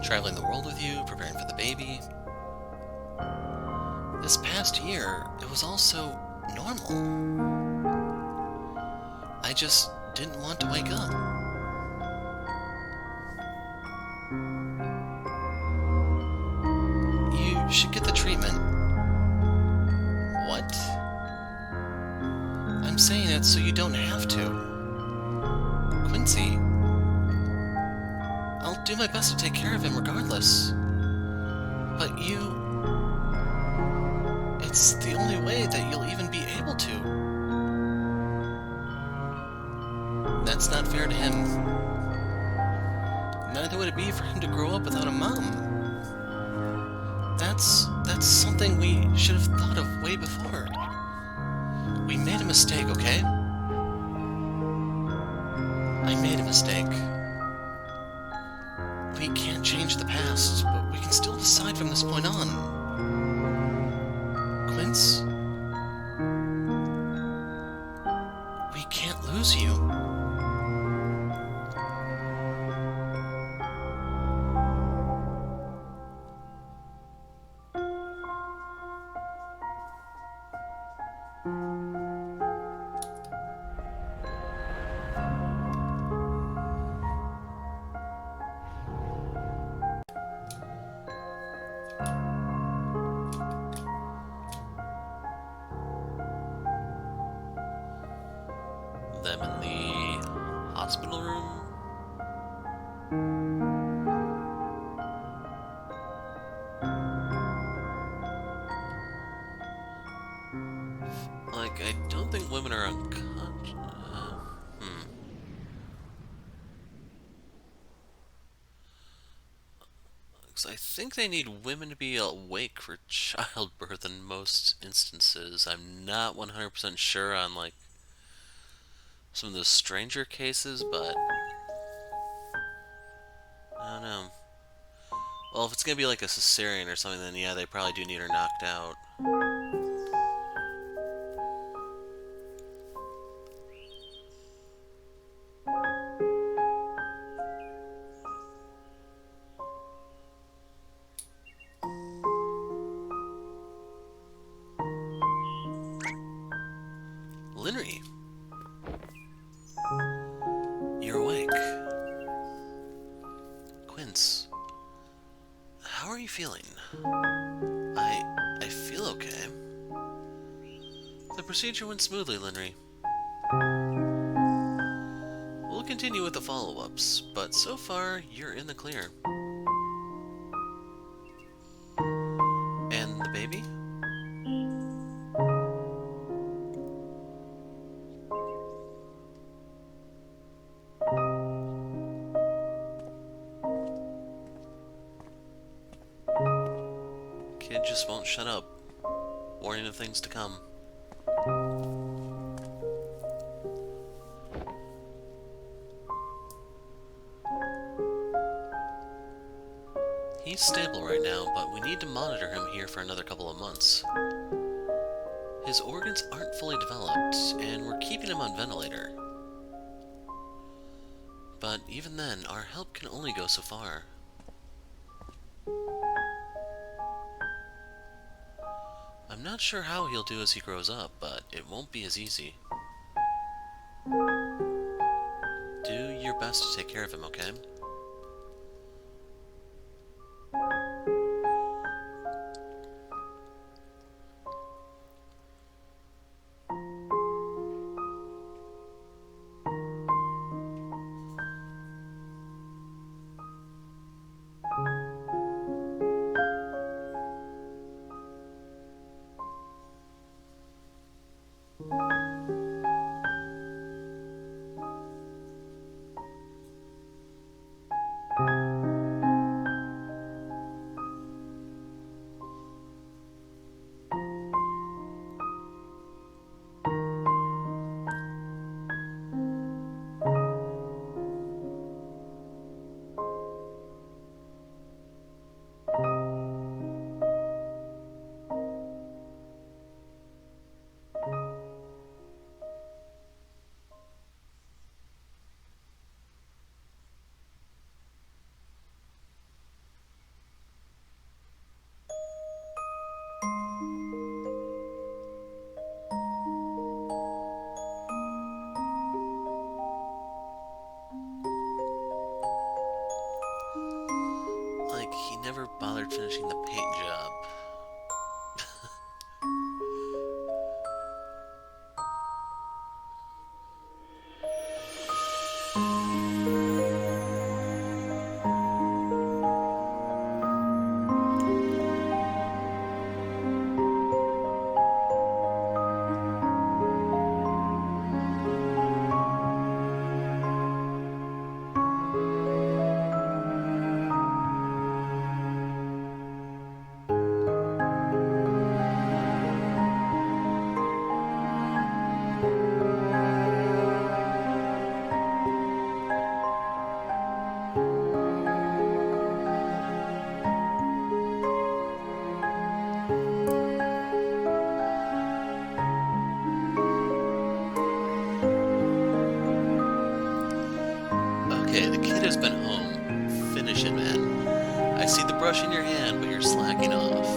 Traveling the world with you, preparing for the baby. This past year, it was all so normal. I just didn't want to wake up. You should get the treatment. What? I'm saying it so you don't have to. Quincy, I'll do my best to take care of him regardless. But it's the only way that you'll even be able to. That's not fair to him. Neither would it be for him to grow up without a mom. That's something we should have thought of way before. We made a mistake, okay? I made a mistake. We can't change the past, but we can still decide from this point on. Quince? We can't lose you. Them in the hospital room? Like, I don't think women are unconscious. Because I think they need women to be awake for childbirth in most instances. I'm not 100% sure on, like, some of the stranger cases, but I don't know. Well, if it's gonna be like a cesarean or something, then yeah, they probably do need her knocked out. Linry, you're awake. Quince, how are you feeling? I feel okay. procedure went smoothly, Linry. We'll continue with the follow-ups, but so far, you're in the clear. And the baby? Kid just won't shut up. Warning of things to come. He's stable right now, but we need to monitor him here for another couple of months. His organs aren't fully developed, and we're keeping him on ventilator. But even then, our help can only go so far. I'm not sure how he'll do as he grows up, but it won't be as easy. Do your best to take care of him, okay? Like, he never bothered finishing the paint job. Okay, the kid has been home. Finish it, man. I see the brush in your hand, but you're slacking off.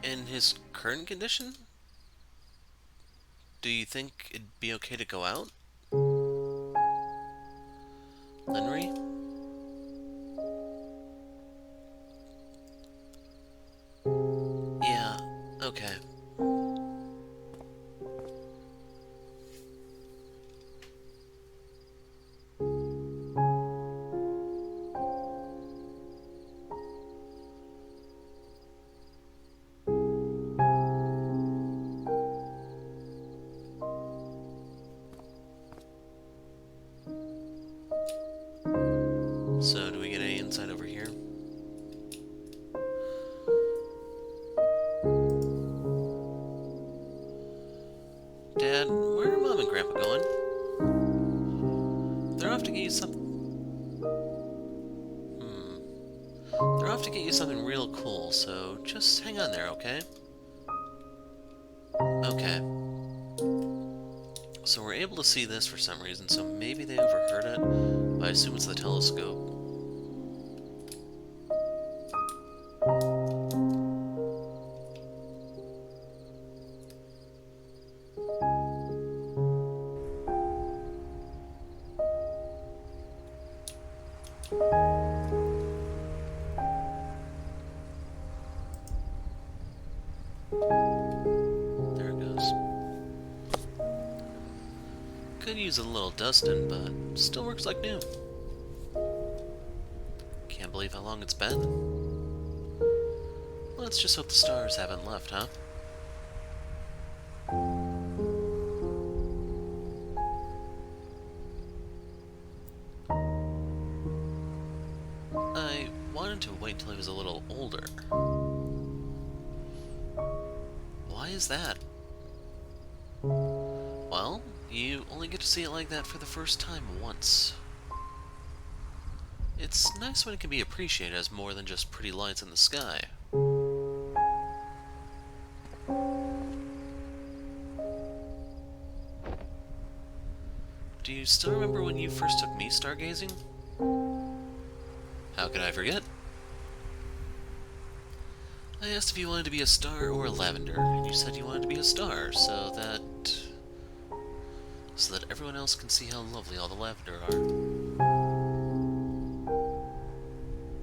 In his current condition? Do you think it'd be okay to go out? Henry? Yeah, okay. So, do we get any insight over here? Dad, where are Mom and Grandpa going? They're off to get you something. They're off to get you something real cool, so just hang on there, okay? Okay. So we're able to see this for some reason, so maybe they overheard it, but I assume it's the telescope. There it goes. Could use a little dusting, but still works like new. Can't believe how long it's been. Let's just hope the stars haven't left, huh? I wanted to wait till he was a little older. Why is that? Well, you only get to see it like that for the first time once. It's nice when it can be appreciated as more than just pretty lights in the sky. Do you still remember when you first took me stargazing? How could I forget? I asked if you wanted to be a star or a lavender, and you said you wanted to be a star, so that everyone else can see how lovely all the lavender are.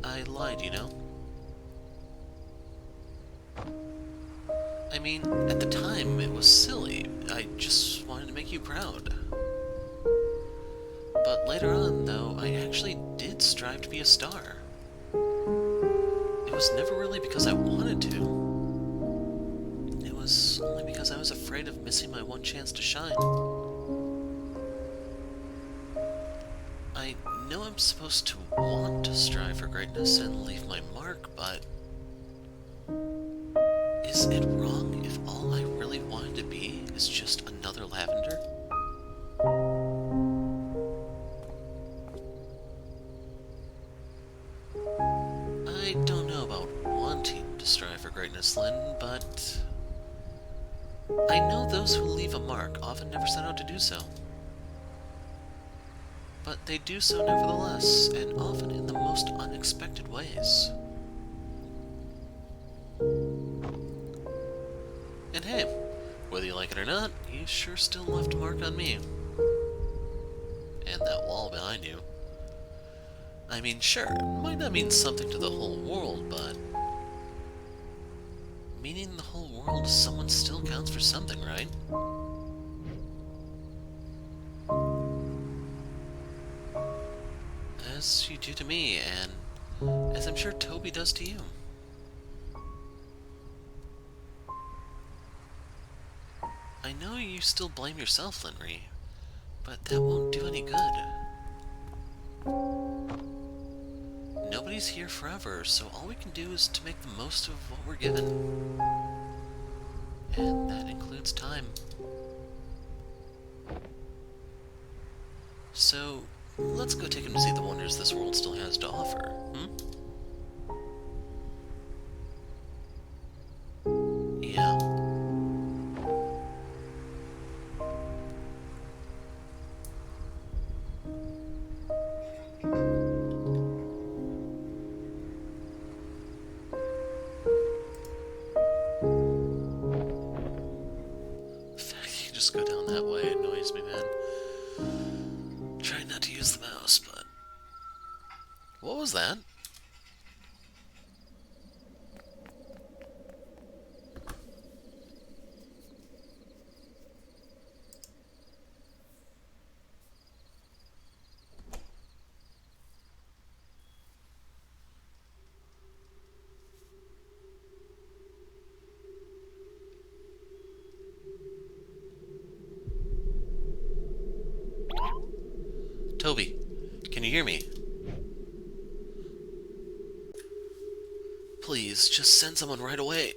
I lied, you know? I mean, at the time, it was silly. I just wanted to make you proud. But later on, though, I actually did strive to be a star. It was never really because I wanted to. It was only because I was afraid of missing my one chance to shine. I know I'm supposed to want to strive for greatness and leave my mark, but is it wrong if all I really wanted to be is just another lavender? I don't know about wanting to strive for greatness, Lynn, but I know those who leave a mark often never set out to do so. But they do so nevertheless, and often in the most unexpected ways. And hey, whether you like it or not, you sure still left a mark on me. And that wall behind you. I mean, sure, it might not mean something to the whole world, but meaning the whole world to someone still counts for something, right? As you do to me, and as I'm sure Toby does to you. I know you still blame yourself, Linry, but that won't do any good. Nobody's here forever, so all we can do is to make the most of what we're given. And that includes time. So, let's go take him to see the wonders this world still has to offer, Yeah. just go down that way. It annoys me, man. Trying not to use the mouse, but... What was that? Toby, can you hear me? Please, just send someone right away.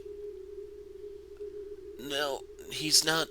No, he's not...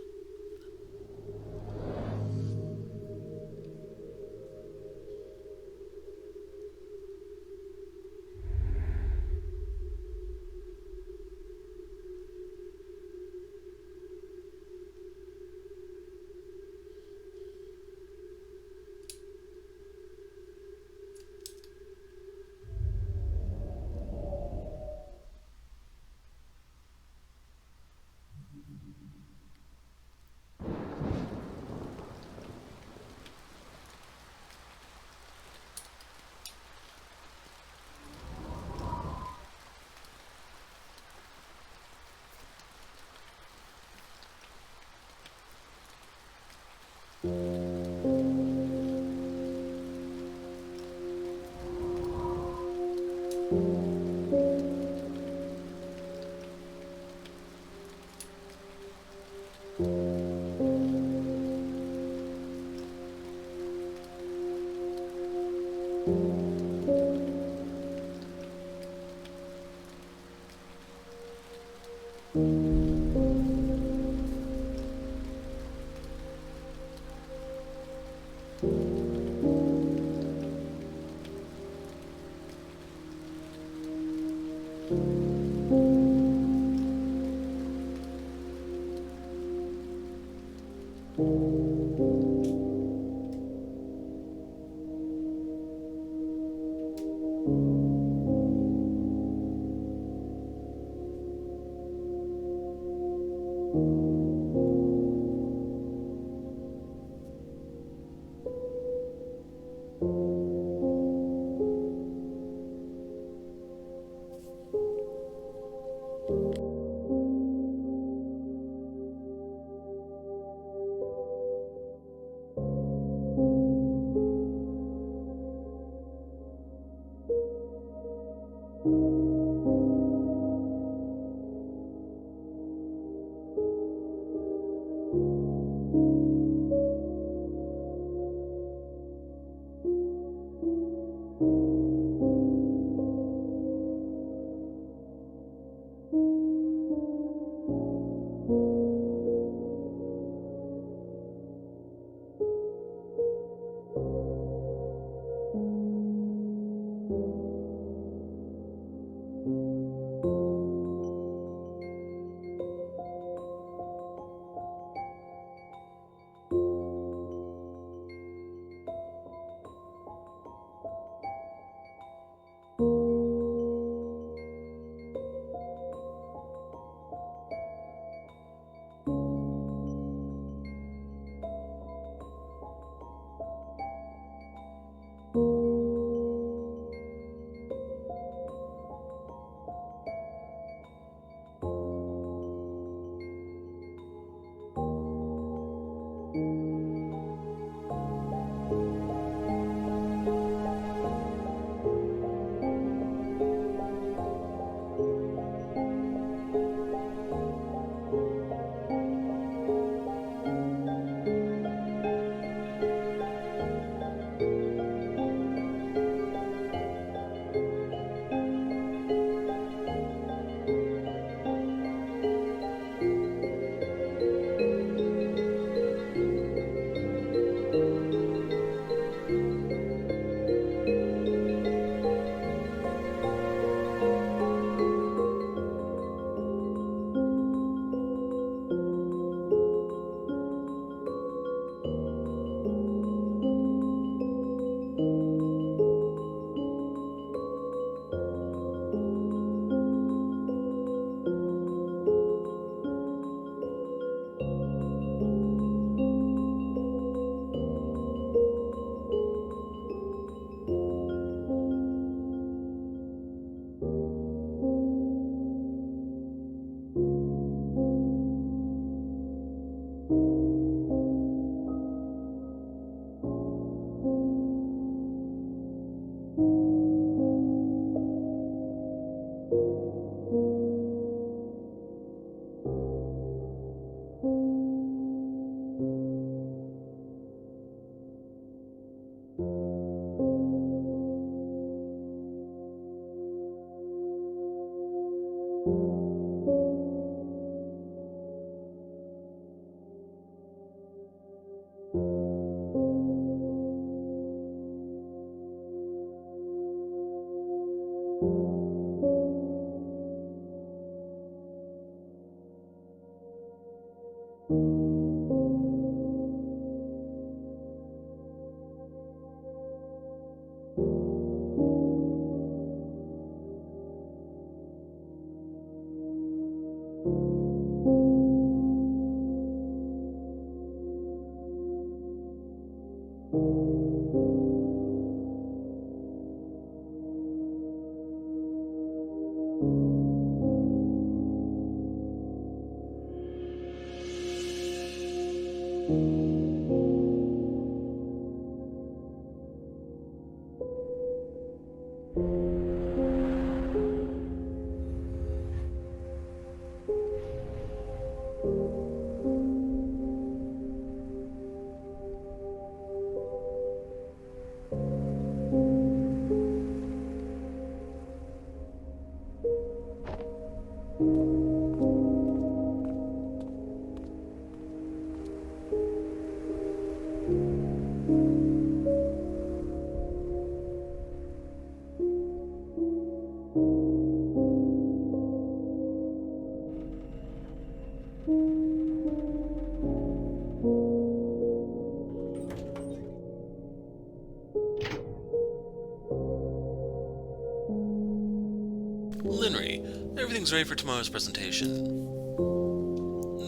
Linry, everything's ready for tomorrow's presentation.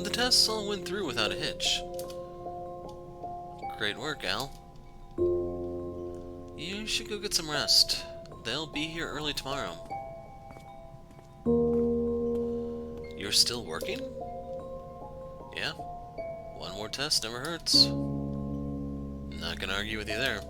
The tests all went through without a hitch. Great work, Al. You should go get some rest. They'll be here early tomorrow. You're still working? Yeah. One more test never hurts. Not gonna argue with you there.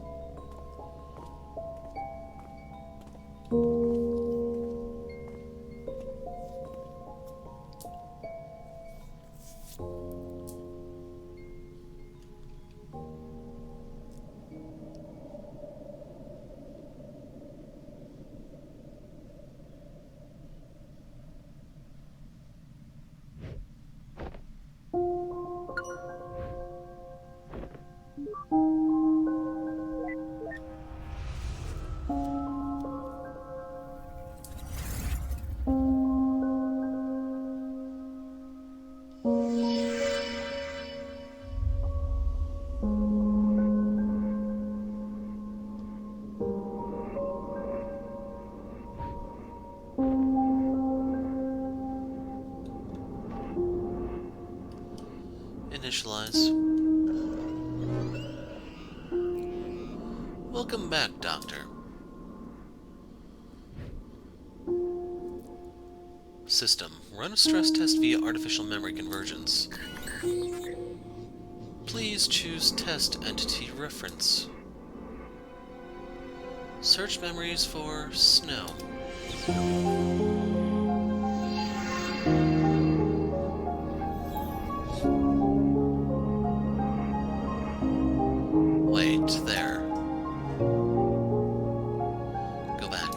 Initialize. Welcome back, Doctor. System. Run a stress test via artificial memory convergence. Please choose Test Entity Reference. Search memories for snow. Wait, there. Go back.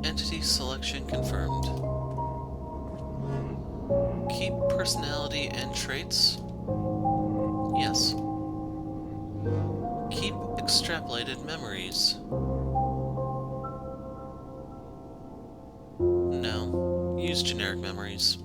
Entity selection confirmed. Keep personality and traits? Yes. Keep extrapolated memories? No. Use generic memories.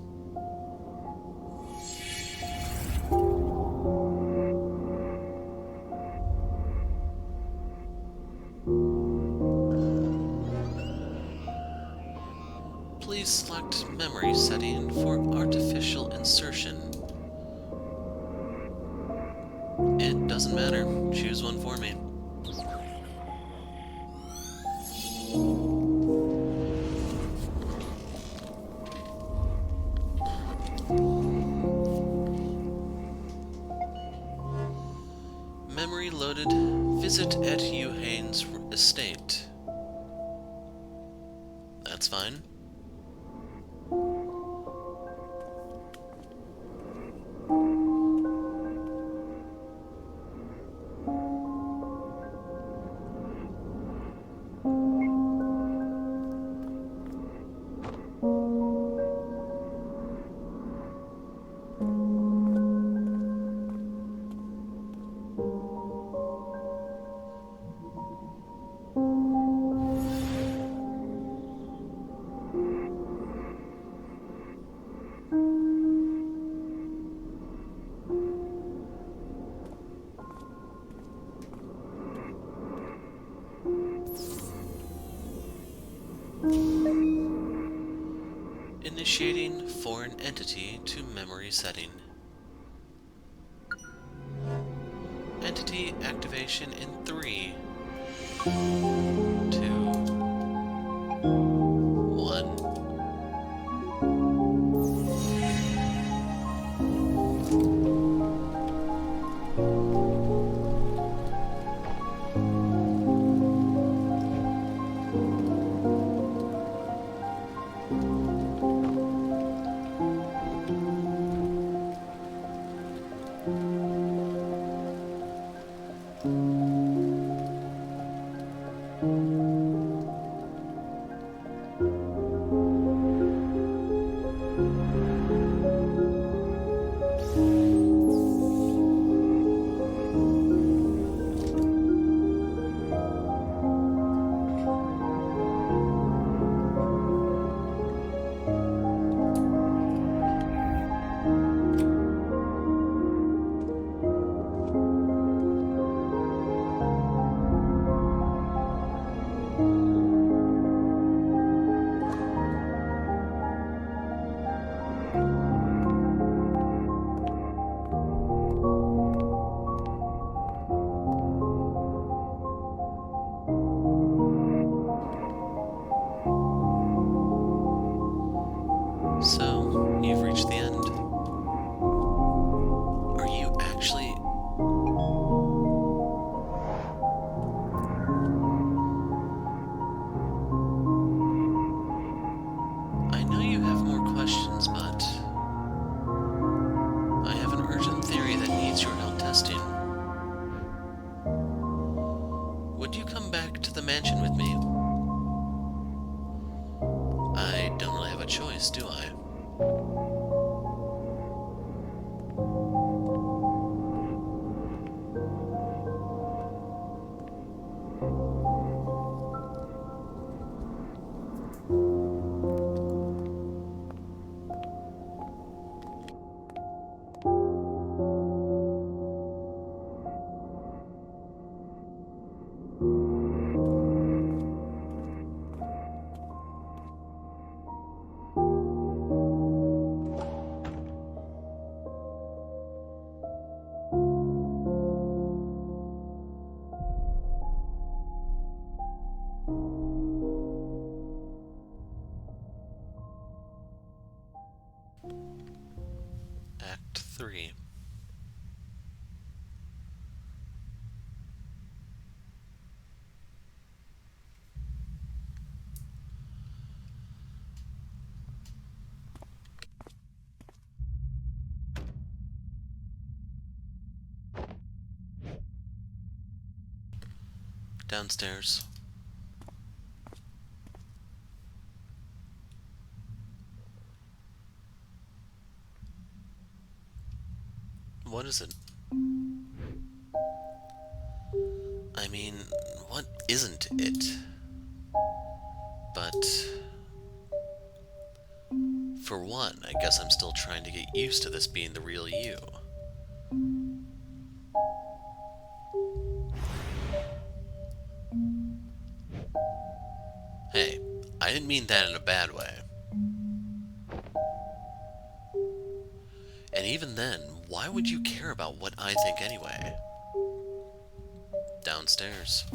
Please select memory. memory setting for artificial insertion. It doesn't matter. Choose one for me. Memory loaded. Visit at Euhane's estate. That's fine. Initiating foreign entity to memory setting. Entity activation in 3, 2, 1. So, you've reached the end. Are you actually... I know you have more questions, but... I have an urgent theory that needs your help testing. Would you come back to the mansion with me? I don't really have a choice, do I? Act 3. Downstairs. What is it? I mean, what isn't it? But... for one, I guess I'm still trying to get used to this being the real you. Hey, I didn't mean that in a bad way. And even then, why would you care about what I think anyway? Downstairs.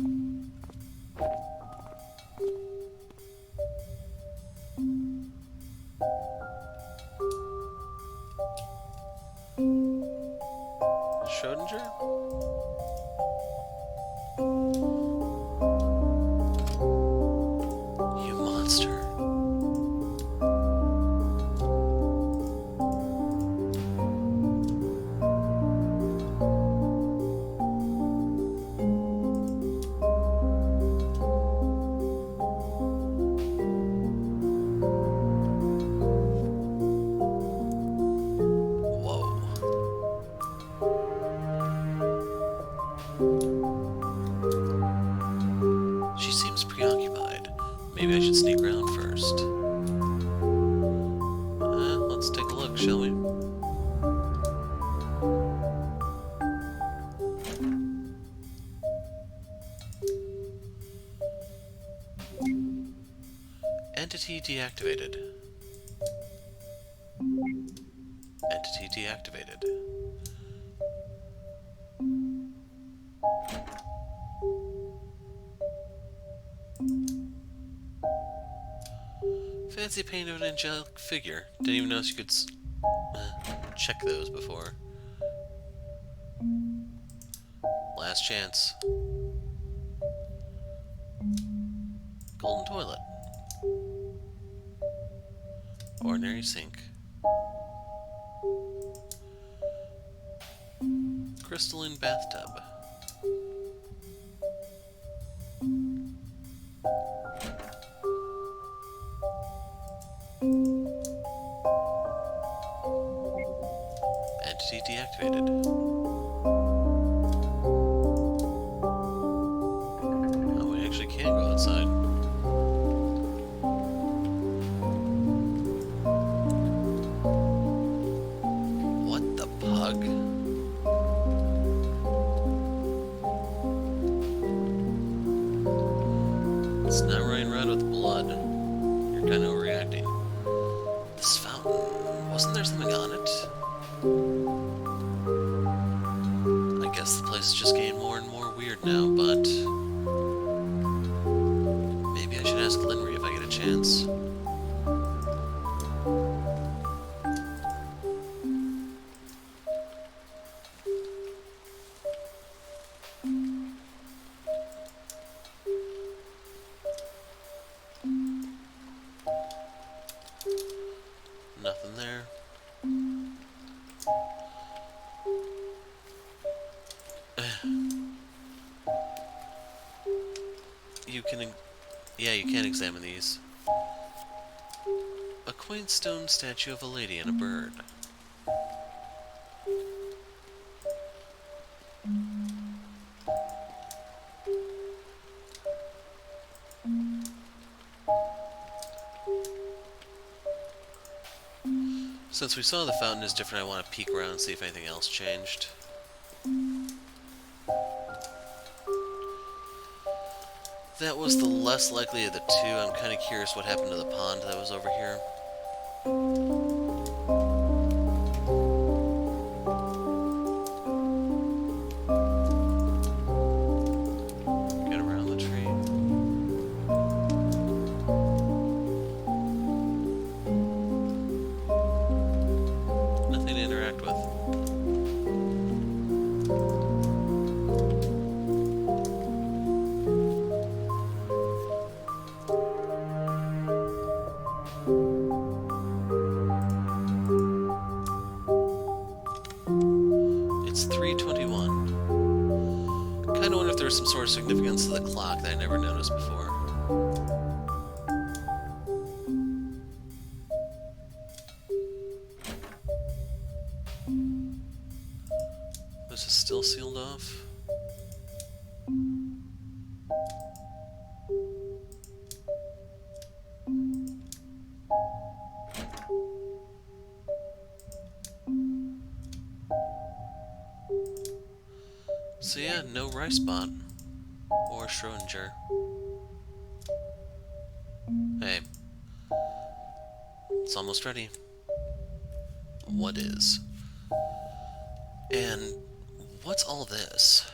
Schrodinger? You monster. She seems preoccupied. Maybe I should sneak around first. Let's take a look, shall we? Entity deactivated. Entity deactivated. Fancy paint of an angelic figure. Didn't even notice you could check those before. Last chance. Golden toilet. Ordinary sink. Crystalline bathtub. Entity deactivated. Oh, we actually can go outside. What the pug? It's not running red with blood. You're kind of overreacting. This fountain, wasn't there something on it? I guess the place is just getting more and more weird now, but maybe I should ask Linry if I get a chance. Nothing there. You can examine these. A quaint stone statue of a lady and a bird. Since we saw the fountain is different, I want to peek around and see if anything else changed. That was the less likely of the two. I'm kind of curious what happened to the pond that was over here. Get around the tree. Nothing to interact with. It's 3:21. Kinda wonder if there's some sort of significance to the clock that I never noticed before. This is still sealed off. So yeah, no rice bot. Or Schrodinger. Hey. It's almost ready. What is? And what's all this?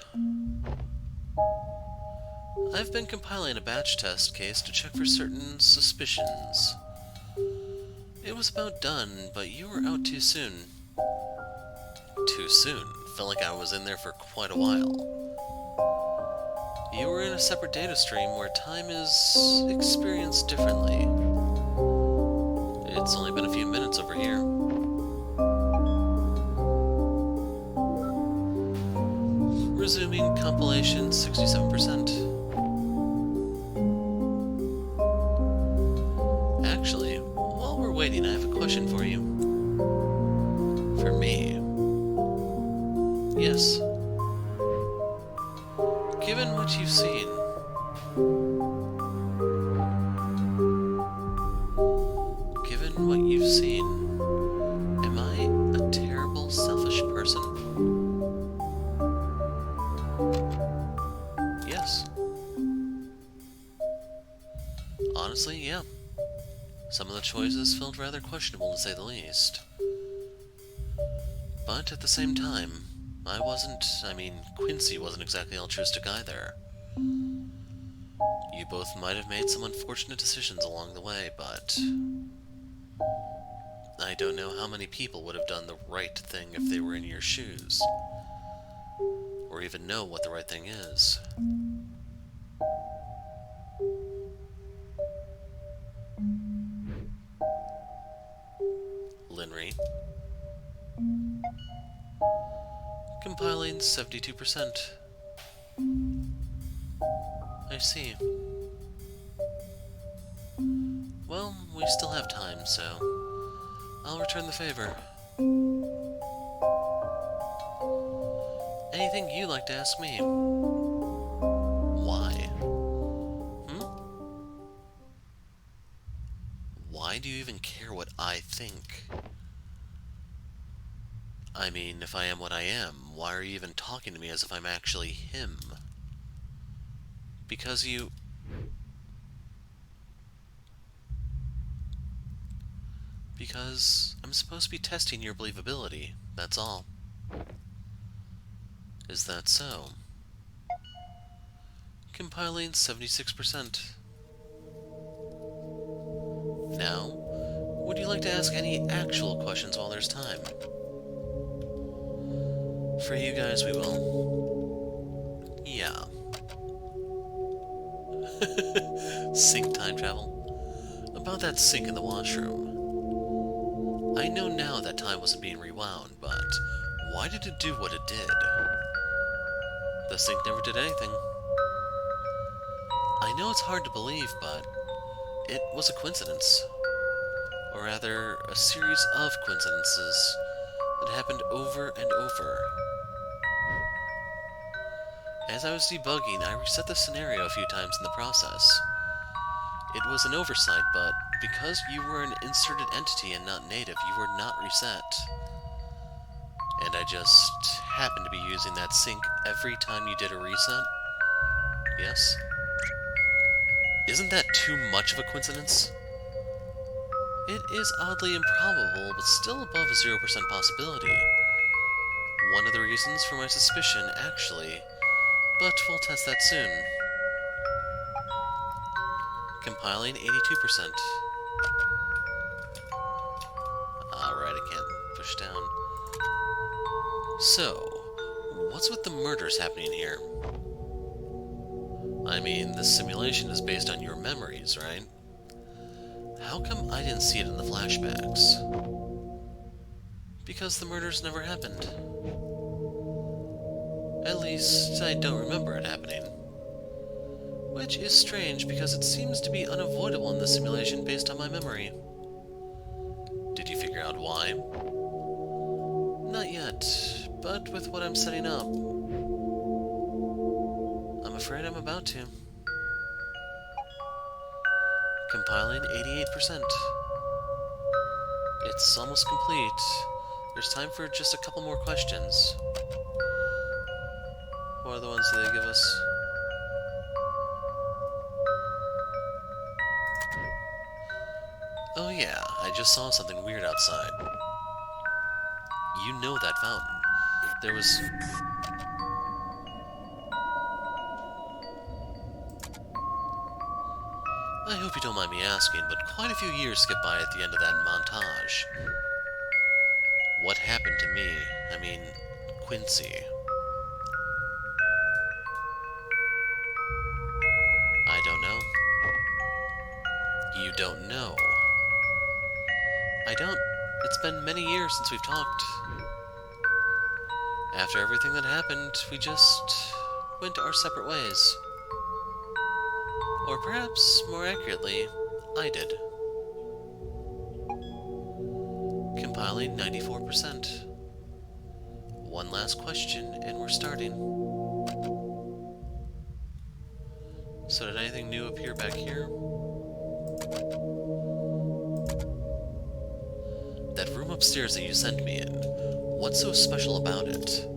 I've been compiling a batch test case to check for certain suspicions. It was about done, but you were out too soon. Too soon? Felt like I was in there for quite a while. You were in a separate data stream where time is experienced differently. It's only been a few minutes over here. Resuming compilation 67%. Actually, while we're waiting, I have a question for you. For me. Yes. Given what you've seen, am I a terrible, selfish person? Yes. Honestly, yeah. Some of the choices felt rather questionable, to say the least. But at the same time, Quincy wasn't exactly altruistic either. You both might have made some unfortunate decisions along the way, but I don't know how many people would have done the right thing if they were in your shoes, or even know what the right thing is. Linry. Compiling 72%. I see. Well, we still have time, so I'll return the favor. Anything you'd like to ask me? Why? Why do you even care what I think? I mean, if I am what I am, why are you even talking to me as if I'm actually him? Because I'm supposed to be testing your believability, that's all. Is that so? Compiling 76%. Now, would you like to ask any actual questions while there's time? For you guys, we will. Yeah. Sink time travel. About that sink in the washroom. I know now that time wasn't being rewound, but why did it do what it did? The sink never did anything. I know it's hard to believe, but it was a coincidence. Or rather, a series of coincidences that happened over and over. As I was debugging, I reset the scenario a few times in the process. It was an oversight, but because you were an inserted entity and not native, you were not reset. And I just happened to be using that sync every time you did a reset? Yes? Isn't that too much of a coincidence? It is oddly improbable, but still above a 0% possibility. One of the reasons for my suspicion, actually, but we'll test that soon. Compiling 82%. Alright, I can't push down. So, what's with the murders happening here? I mean, this simulation is based on your memories, right? How come I didn't see it in the flashbacks? Because the murders never happened. At least, I don't remember it happening. Which is strange, because it seems to be unavoidable in the simulation based on my memory. Did you figure out why? Not yet, but with what I'm setting up, I'm afraid I'm about to. Compiling 88%. It's almost complete. There's time for just a couple more questions. What other ones do they give us? Oh yeah, I just saw something weird outside. You know that fountain. There was... I hope you don't mind me asking, but quite a few years skip by at the end of that montage. What happened to me? I mean, Quincy. I don't know. You don't know. I don't. It's been many years since we've talked. After everything that happened, we just went our separate ways. Or perhaps, more accurately, I did. Compiling 94%. One last question, and we're starting. So did anything new appear back here? That room upstairs that you sent me in, what's so special about it?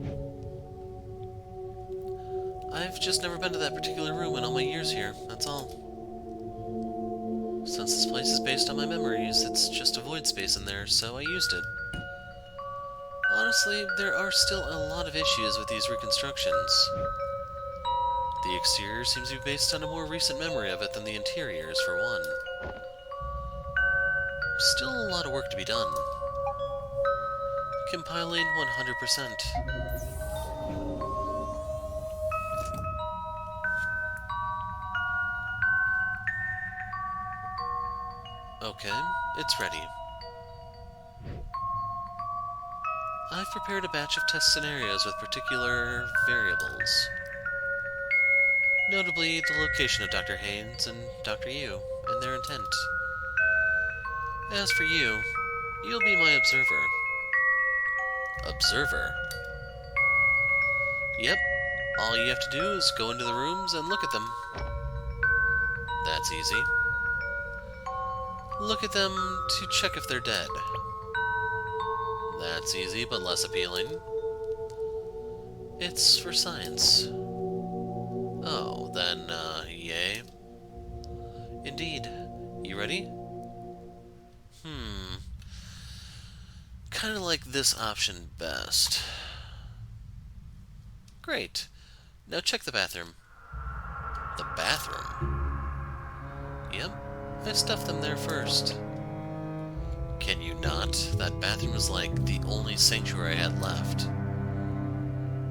I've just never been to that particular room in all my years here, that's all. Since this place is based on my memories, it's just a void space in there, so I used it. Honestly, there are still a lot of issues with these reconstructions. The exterior seems to be based on a more recent memory of it than the interiors, for one. Still a lot of work to be done. Compiling 100%. Okay, it's ready. I've prepared a batch of test scenarios with particular variables. Notably, the location of Dr. Haynes and Dr. Yu, and their intent. As for you, you'll be my observer. Observer? Yep, all you have to do is go into the rooms and look at them. That's easy. Look at them to check if they're dead. That's easy, but less appealing. It's for science. Oh, then, yay. Indeed. You ready? Kinda like this option best. Great. Now check the bathroom. The bathroom? Yep, I stuffed them there first. Can you not? That bathroom is like the only sanctuary I had left.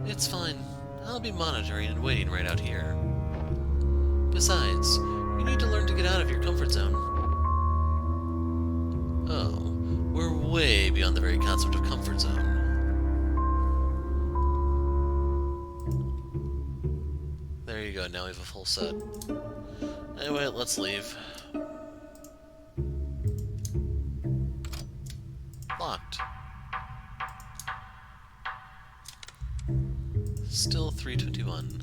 It's fine. I'll be monitoring and waiting right out here. Besides, you need to learn to get out of your comfort zone. Oh, we're way beyond the very concept of comfort zone. There you go, now we have a full set. Anyway, let's leave. Locked. Still 321.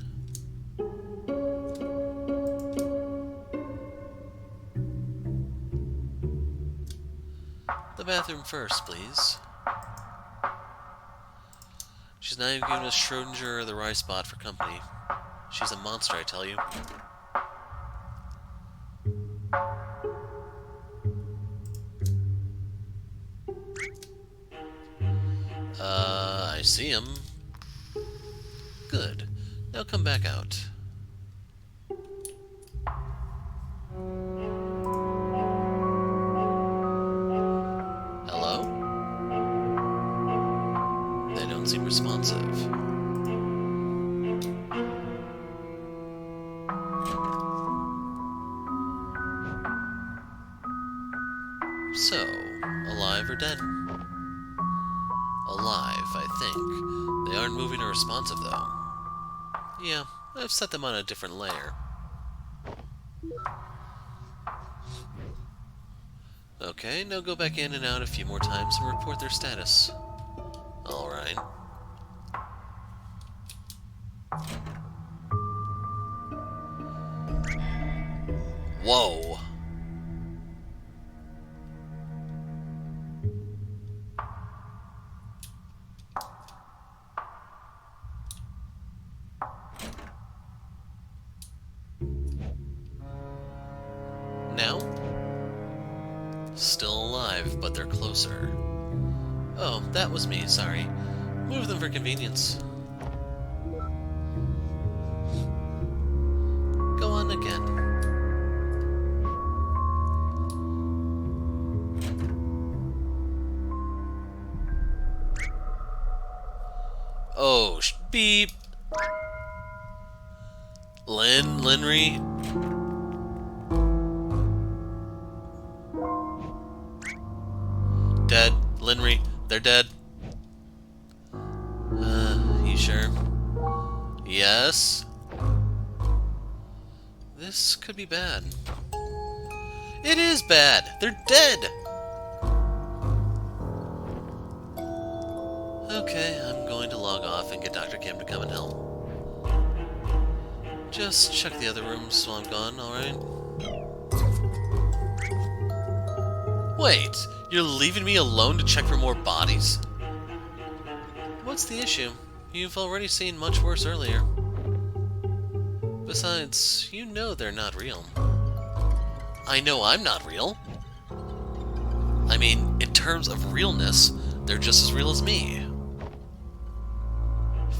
The bathroom first, please. She's not even giving us Schrodinger or the Rye Spot for company. She's a monster, I tell you. I see him. Good. Now come back out. Hello? They don't seem responsive. So, alive or dead? Alive, I think. They aren't moving or responsive, though. Yeah, I've set them on a different layer. Okay, now go back in and out a few more times and report their status. Alright. Whoa! Now? Still alive, but they're closer. Oh, that was me, sorry. Move them for convenience. Go on again. Oh, beep. Linry. Dead. Linry, they're dead. You sure? Yes? This could be bad. It is bad! They're dead! Okay, I'm going to log off and get Dr. Kim to come and help. Just check the other rooms while I'm gone, alright? Wait, you're leaving me alone to check for more bodies? What's the issue? You've already seen much worse earlier. Besides, you know they're not real. I know I'm not real. I mean, in terms of realness, they're just as real as me.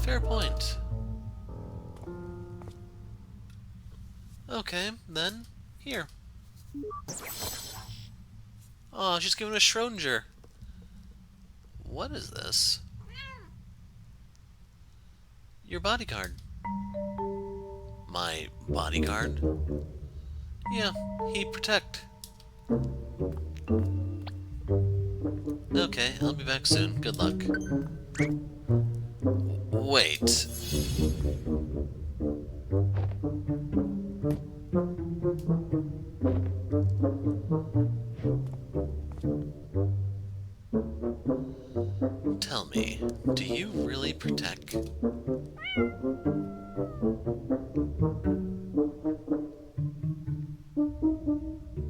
Fair point. Okay, then, here. Oh, she's giving a Schrodinger. What is this? Your bodyguard. My bodyguard? Yeah, he protect. Okay, I'll be back soon. Good luck. Wait. Tell me, do you really protect?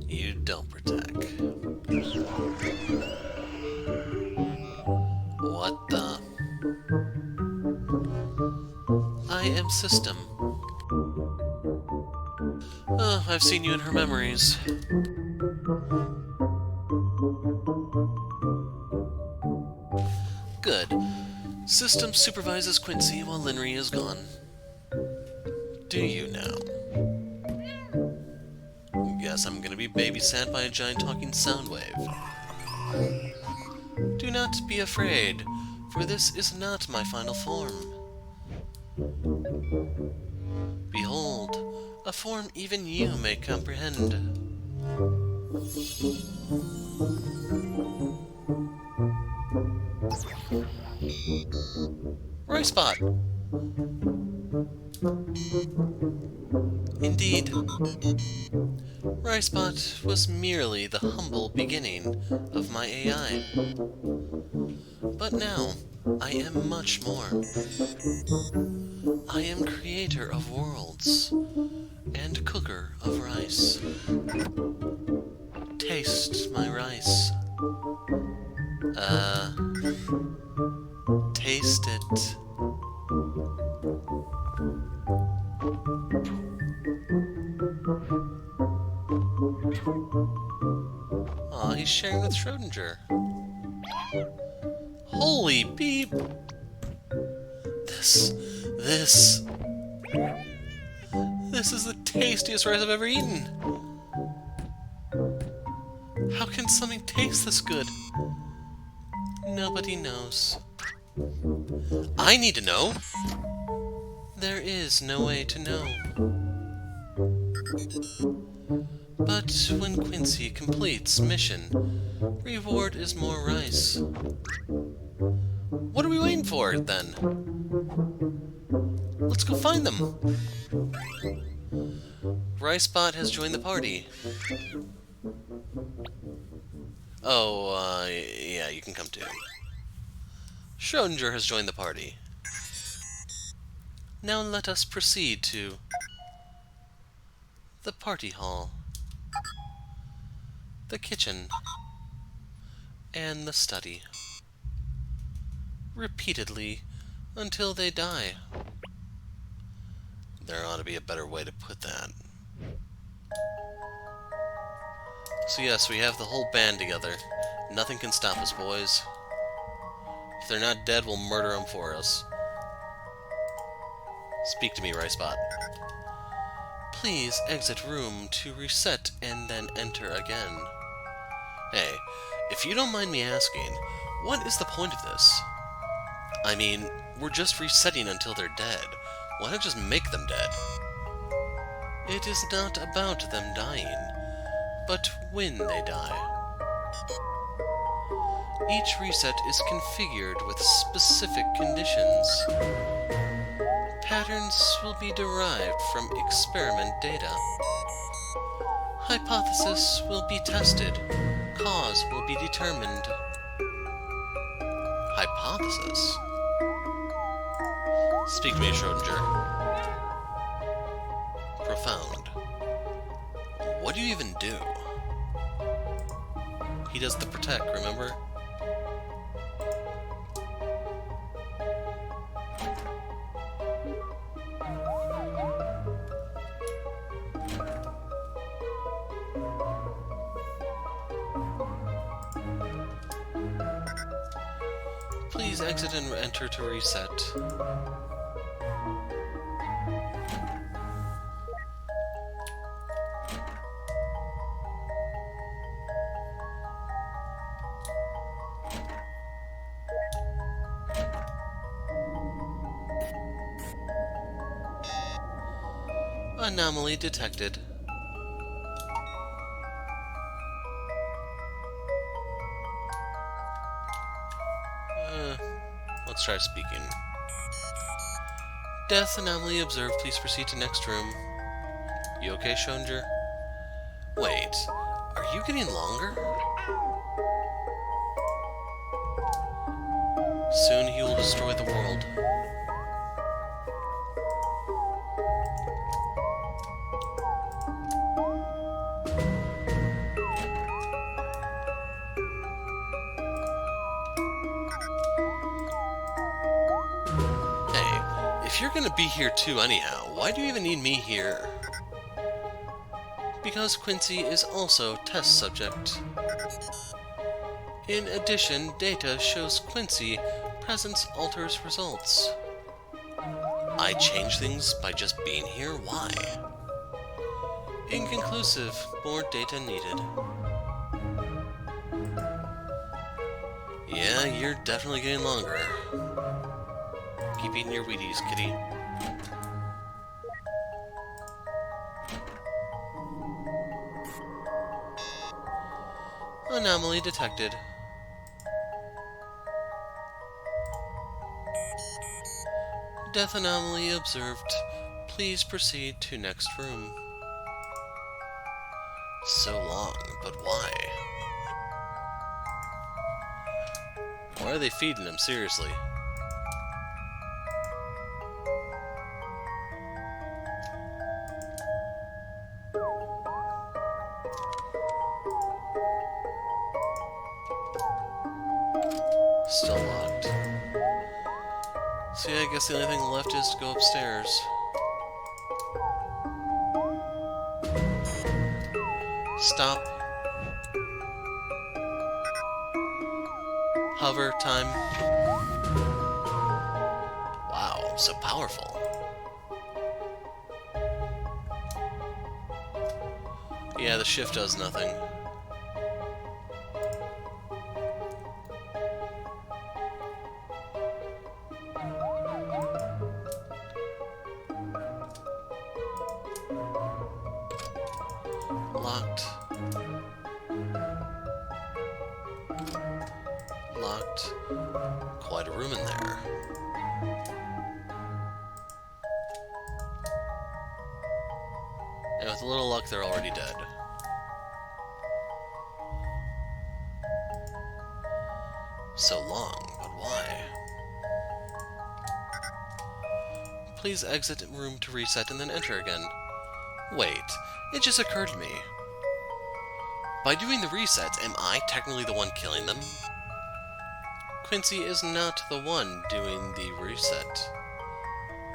You don't protect. What the? I am System. Oh, I've seen you in her memories. Good. System supervises Quincy while Linry is gone. Do you now? Guess I'm gonna be babysat by a giant talking sound wave. Do not be afraid, for this is not my final form. Behold, a form even you may comprehend. Right spot. Indeed. Ryspot was merely the humble beginning of my AI. But now, I am much more. I am creator of worlds, and cooker of rice. Taste my rice. Taste it. Aw, he's sharing with Schrodinger. Holy beep! This is the tastiest rice I've ever eaten! How can something taste this good? Nobody knows. I need to know! There is no way to know. But when Quincy completes mission, reward is more rice. What are we waiting for, then? Let's go find them! Ricebot has joined the party. Oh, yeah, you can come too. Schrodinger has joined the party. Now let us proceed to the party hall, the kitchen, and the study. Repeatedly until they die. There ought to be a better way to put that. So yes, we have the whole band together. Nothing can stop us, boys. If they're not dead, we'll murder them for us. Speak to me, Ricepot. Please exit room to reset and then enter again. Hey, if you don't mind me asking, what is the point of this? I mean, we're just resetting until they're dead. Why not just make them dead? It is not about them dying, but when they die. Each reset is configured with specific conditions. Patterns will be derived from experiment data. Hypothesis will be tested. Cause will be determined. Hypothesis? Speak to me, Schrodinger. Profound. What do you even do? He does the protect, remember? Please exit and enter to reset. Anomaly detected. Let's try speaking. Death anomaly observed. Please proceed to next room. You okay, Schrodinger? Wait, are you getting longer? Soon he will destroy the world. If you're gonna be here too anyhow, why do you even need me here? Because Quincy is also test subject. In addition, data shows Quincy presence alters results. I change things by just being here? Why? Inconclusive. More data needed. Yeah, you're definitely getting longer. Keep eating your Wheaties, kitty. Anomaly detected. Death anomaly observed. Please proceed to next room. So long, but why? Why are they feeding him, seriously? Still locked. So yeah, I guess the only thing left is to go upstairs. Stop. Hover time. Wow, so powerful. Yeah, the shift does nothing. Locked. Locked. Quite a room in there. And with a little luck, they're already dead. So long, but why? Please exit room to reset and then enter again. Wait, it just occurred to me. By doing the resets, am I technically the one killing them? Quincy is not the one doing the reset.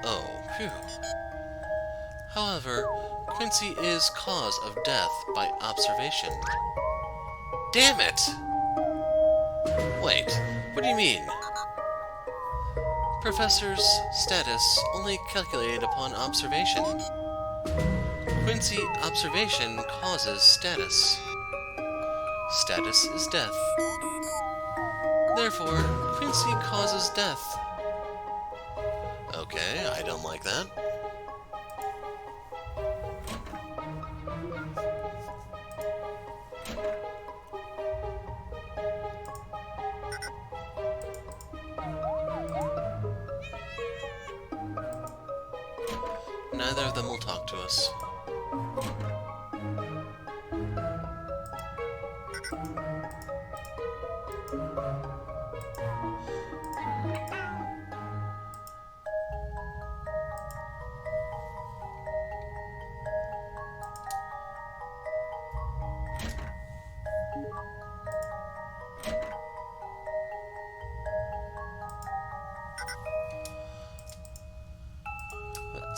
Oh, phew. However, Quincy is cause of death by observation. Damn it! Wait, what do you mean? Professor's status only calculated upon observation. Quincy, observation causes status. Status is death. Therefore, Quincy causes death. Okay, I don't like that. Neither of them will talk to us.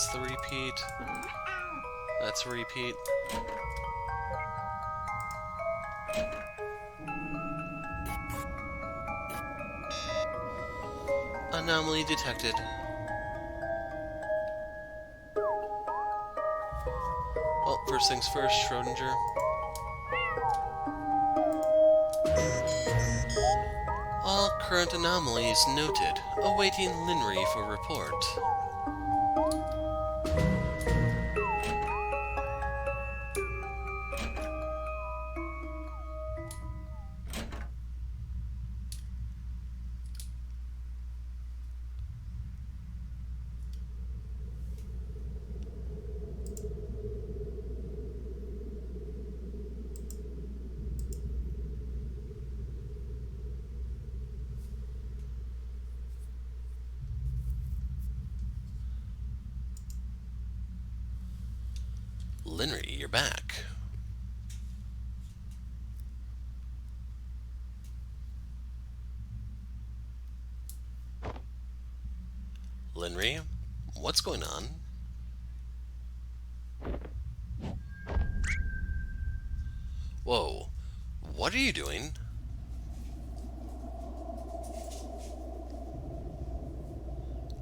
That's the repeat. That's a repeat. Anomaly detected. Well, first things first, Schrodinger. All current anomalies noted. Awaiting Linry for report. Linry, you're back. Linry, what's going on? Whoa, what are you doing?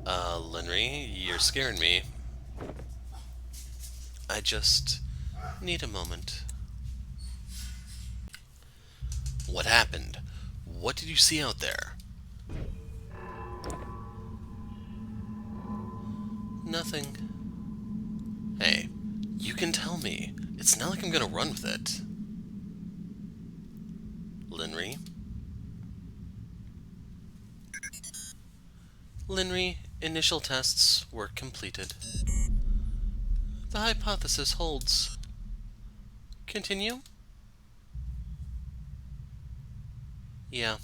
Linry, you're scaring me. I just need a moment. What happened? What did you see out there? Nothing. Hey, you can tell me. It's not like I'm gonna run with it. Linry? Linry, initial tests were completed. The hypothesis holds. Continue? Yeah.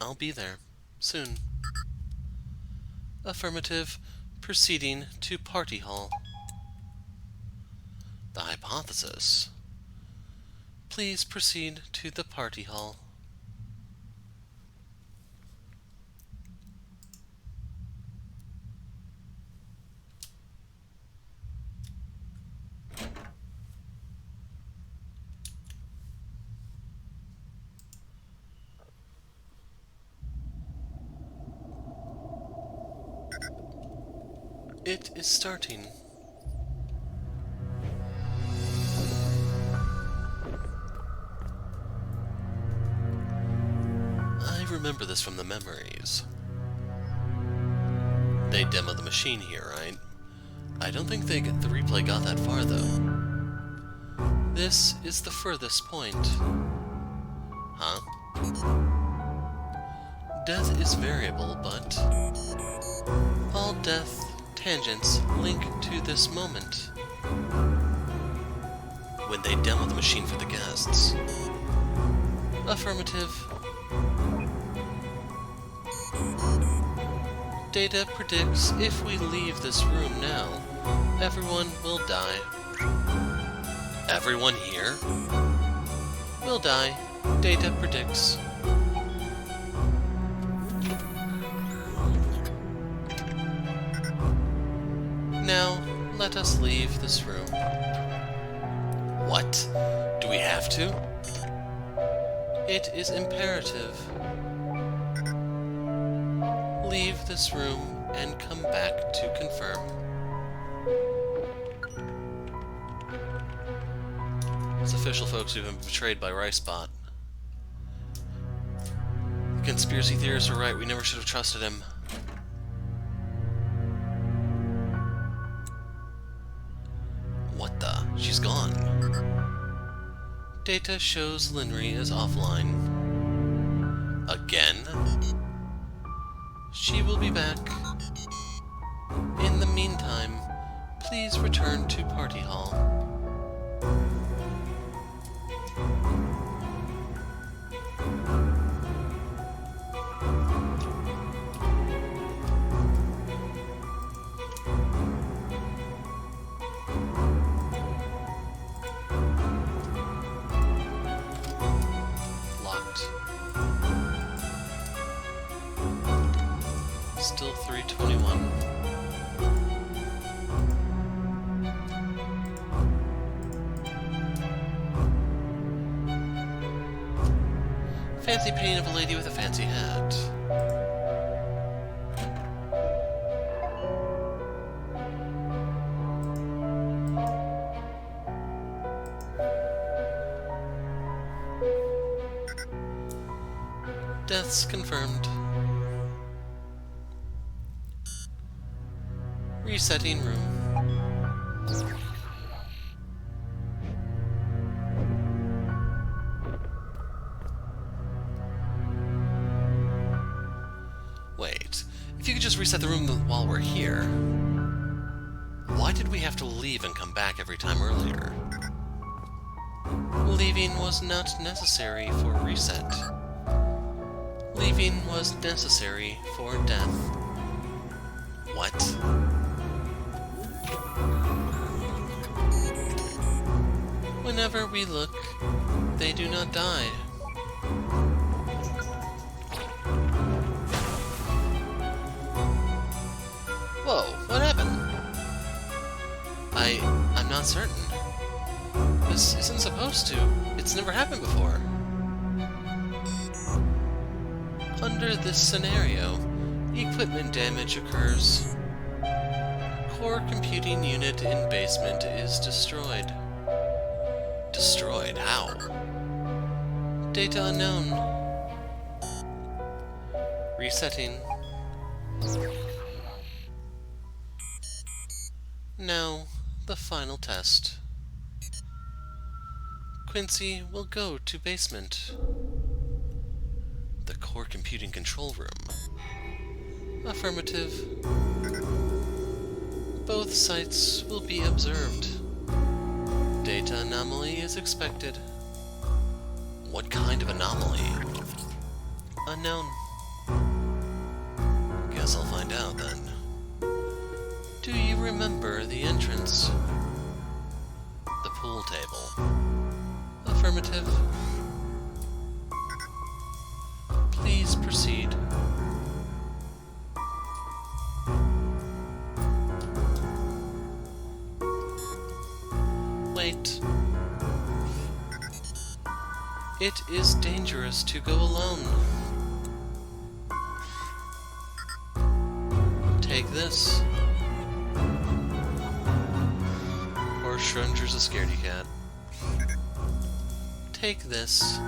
I'll be there. Soon. Affirmative. Proceeding to party hall. The hypothesis. Please proceed to the party hall. It is starting. I remember this from the memories. They demoed the machine here, right? I don't think the replay got that far, though. This is the furthest point. Huh? Death is variable, but all death tangents link to this moment. When they demo the machine for the guests. Affirmative. Data predicts if we leave this room now, everyone will die. Everyone here will die. Data predicts. Now, let us leave this room. What? Do we have to? It is imperative. Leave this room and come back to confirm. It's official folks who've been betrayed by Ricebot. The conspiracy theorists were right, we never should have trusted him. What the? She's gone. Data shows Linry is offline. Again? She will be back. In the meantime, please return to Party Hall. Still 321. Fancy painting of a lady with a fancy hat. Deaths confirmed. Resetting room. Wait, if you could just reset the room while we're here, why did we have to leave and come back every time earlier? Leaving was not necessary for reset. Leaving was necessary for death. What? Whenever we look, they do not die. Whoa, what happened? I'm not certain. This isn't supposed to. It's never happened before. Under this scenario, equipment damage occurs. Core computing unit in basement is destroyed. Destroyed? How? Data unknown. Resetting. Now, the final test. Quincy will go to basement. The core computing control room. Affirmative. Both sites will be observed. Data anomaly is expected. What kind of anomaly? Unknown. Guess I'll find out then. Do you remember the entrance? The pool table. Affirmative. Please proceed. Wait. It is dangerous to go alone. Take this. Or Schrodinger's a scaredy cat. Take this.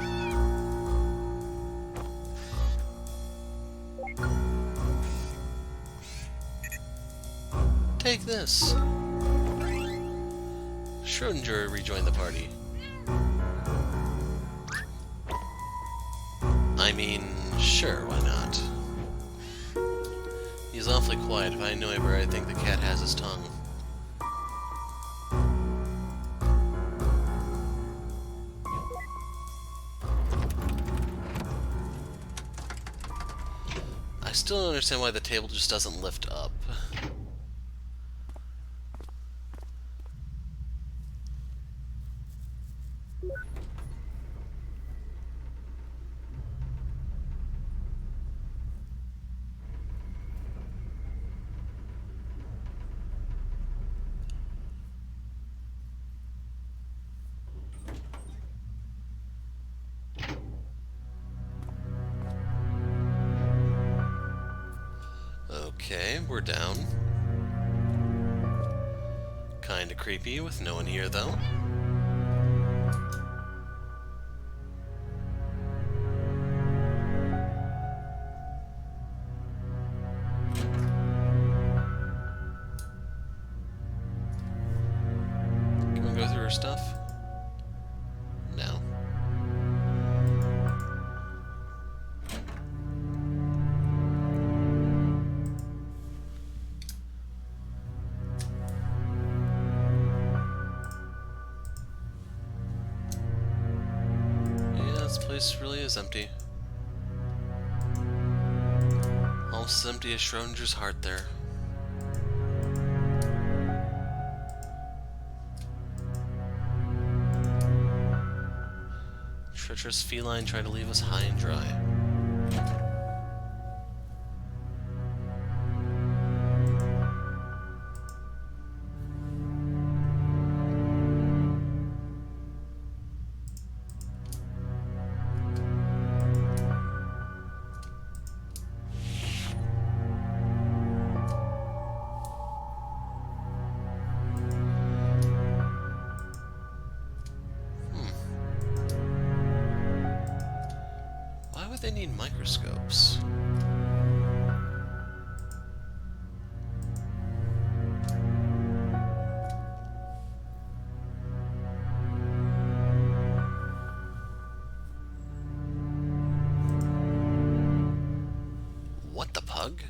Take this. Schrodinger rejoined the party. I mean, sure, why not? He's awfully quiet. If I knew him, I'd think the cat has his tongue. I still don't understand why the table just doesn't lift up. Okay, we're down. Kinda creepy with no one here, though. Can we go through her stuff? No. This place really is empty. Almost as empty as Schrodinger's heart there. Treacherous feline trying to leave us high and dry. Why would they need microscopes? What the pug?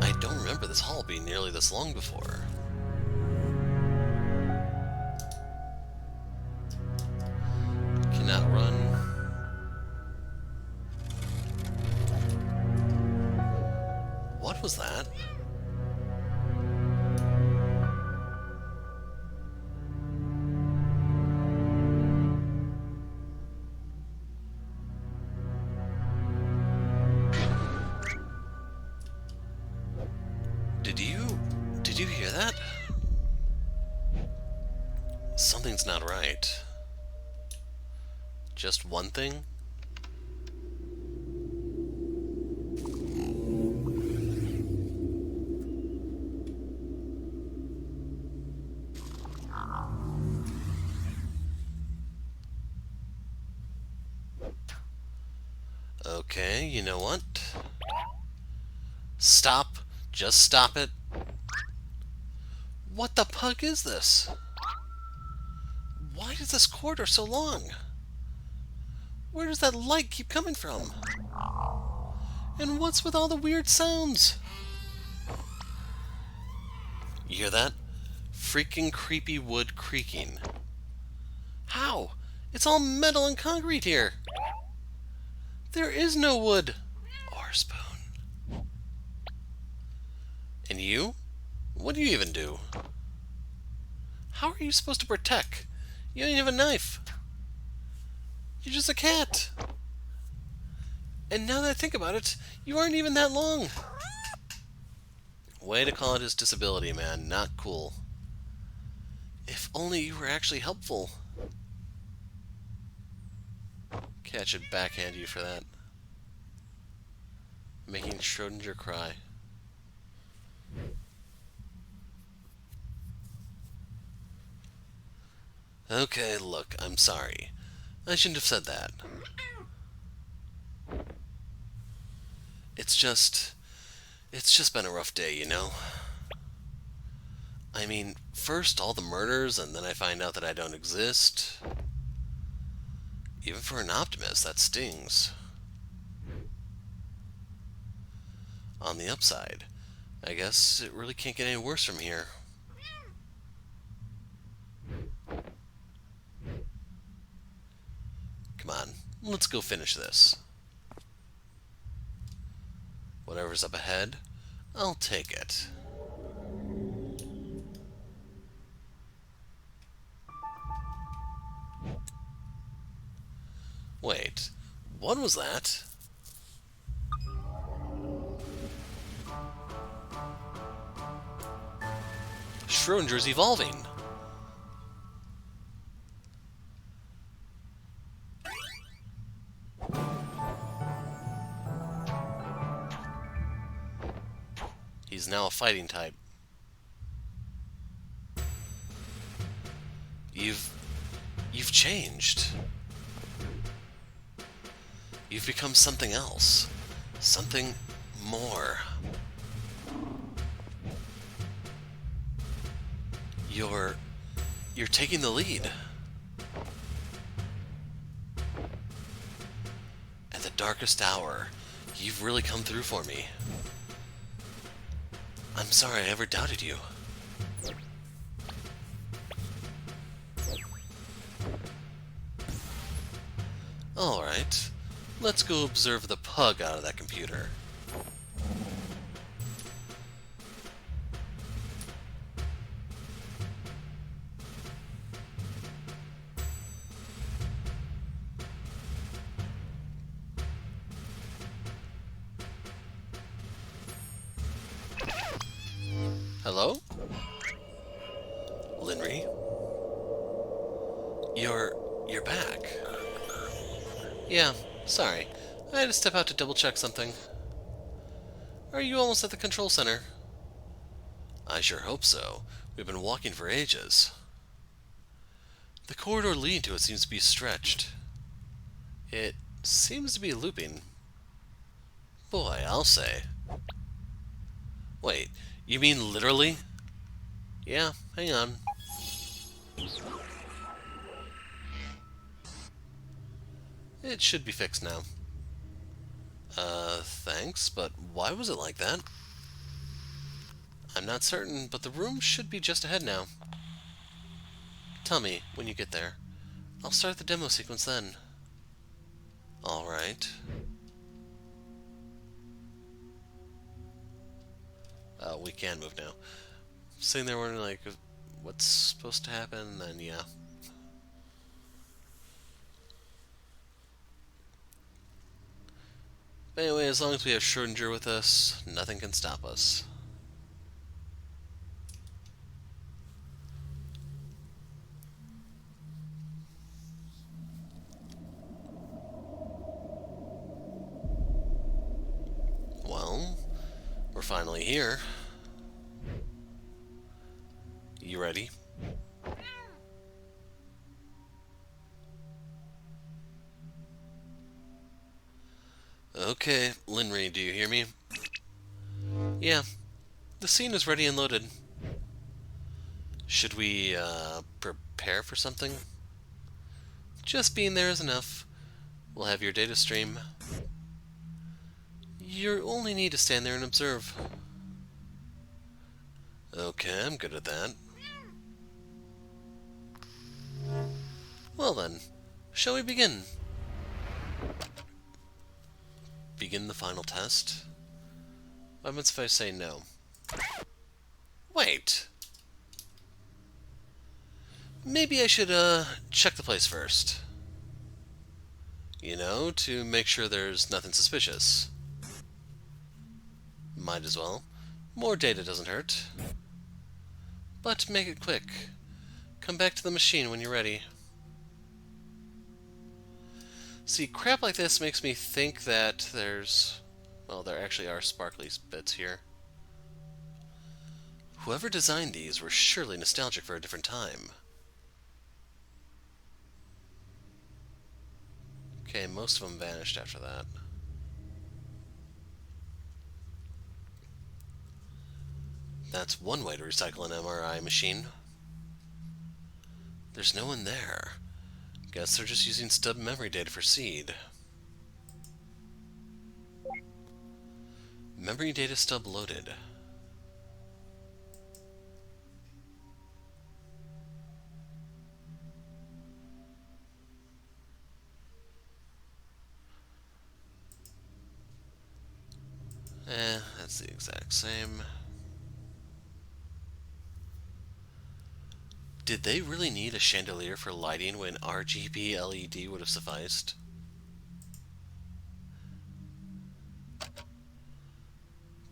I don't remember this hall being nearly this long before. Cannot run. What was that? Did you hear that? Something's not right. Just one thing? Okay, you know what? Stop. Just stop it. What the pug is this? Why is this corridor so long? Where does that light keep coming from? And what's with all the weird sounds? You hear that? Freaking creepy wood creaking. How? It's all metal and concrete here. There is no wood or spoon. And you? What do you even do? How are you supposed to protect? You don't even have a knife. You're just a cat. And now that I think about it, you aren't even that long. Way to call it his disability, man. Not cool. If only you were actually helpful. Okay, I should backhand you for that. Making Schrodinger cry. Okay, look, I'm sorry. I shouldn't have said that. It's just been a rough day, you know? I mean, first all the murders, and then I find out that I don't exist. Even for an optimist, that stings. On the upside, I guess it really can't get any worse from here. Come on, let's go finish this. Whatever's up ahead, I'll take it. Wait, what was that? Schrodinger's evolving. He's now a fighting type. You've changed. You've become something else. Something more. You're taking the lead. At the darkest hour, you've really come through for me. I'm sorry I ever doubted you. Alright, let's go observe the pug out of that computer. Hello? Linry? You're back. Yeah, sorry. I had to step out to double check something. Are you almost at the control center? I sure hope so. We've been walking for ages. The corridor leading to it seems to be stretched. It seems to be looping. Boy, I'll say. Wait, you mean literally? Yeah, hang on. It should be fixed now. Thanks, but why was it like that? I'm not certain, but the room should be just ahead now. Tell me when you get there. I'll start the demo sequence then. Alright. We can move now. Sitting there wondering, like, what's supposed to happen, then yeah. But anyway, as long as we have Schrodinger with us, nothing can stop us. Well, we're finally here. You ready? Okay, Linry, do you hear me? Yeah, the scene is ready and loaded. Should we, prepare for something? Just being there is enough. We'll have your data stream. You only need to stand there and observe. Okay, I'm good at that. Well then, shall we begin? Begin the final test? What happens if I say no? Wait! Maybe I should, check the place first. You know, to make sure there's nothing suspicious. Might as well. More data doesn't hurt. But make it quick. Come back to the machine when you're ready. See, crap like this makes me think that there's... well, there actually are sparkly bits here. Whoever designed these were surely nostalgic for a different time. Okay, most of them vanished after that. That's one way to recycle an MRI machine. There's no one there. Guess they're just using stub memory data for seed. Memory data stub loaded. That's the exact same. Did they really need a chandelier for lighting when RGB LED would have sufficed?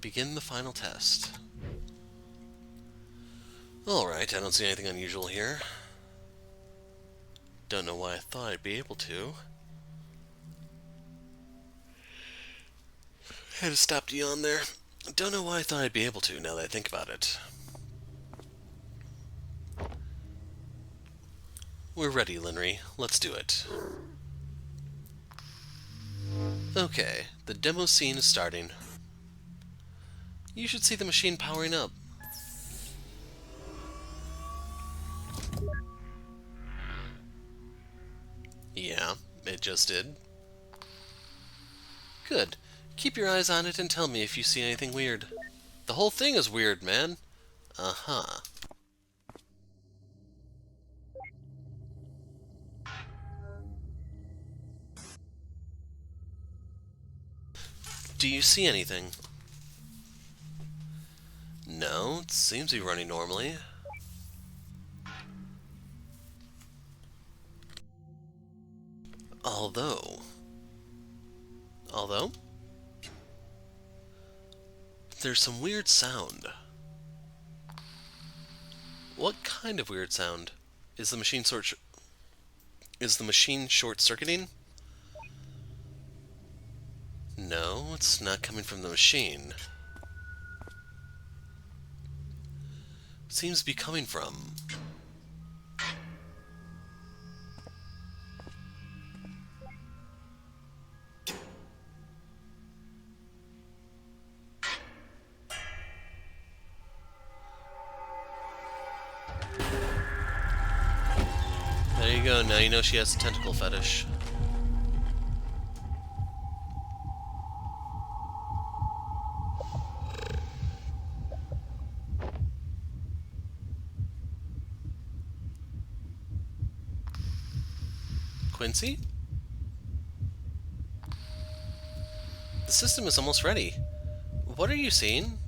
Begin the final test. Alright, I don't see anything unusual here. Don't know why I thought I'd be able to. Had to stop to yawn there. Don't know why I thought I'd be able to, now that I think about it. We're ready, Linry. Let's do it. Okay, the demo scene is starting. You should see the machine powering up. Yeah, it just did. Good. Keep your eyes on it and tell me if you see anything weird. The whole thing is weird, man. Uh-huh. Do you see anything? No, it seems to be running normally. Although, there's some weird sound. What kind of weird sound? Is the machine short-circuiting? No, it's not coming from the machine. It seems to be coming from... There you go, now you know she has a tentacle fetish. Quincy? The system is almost ready. What are you seeing?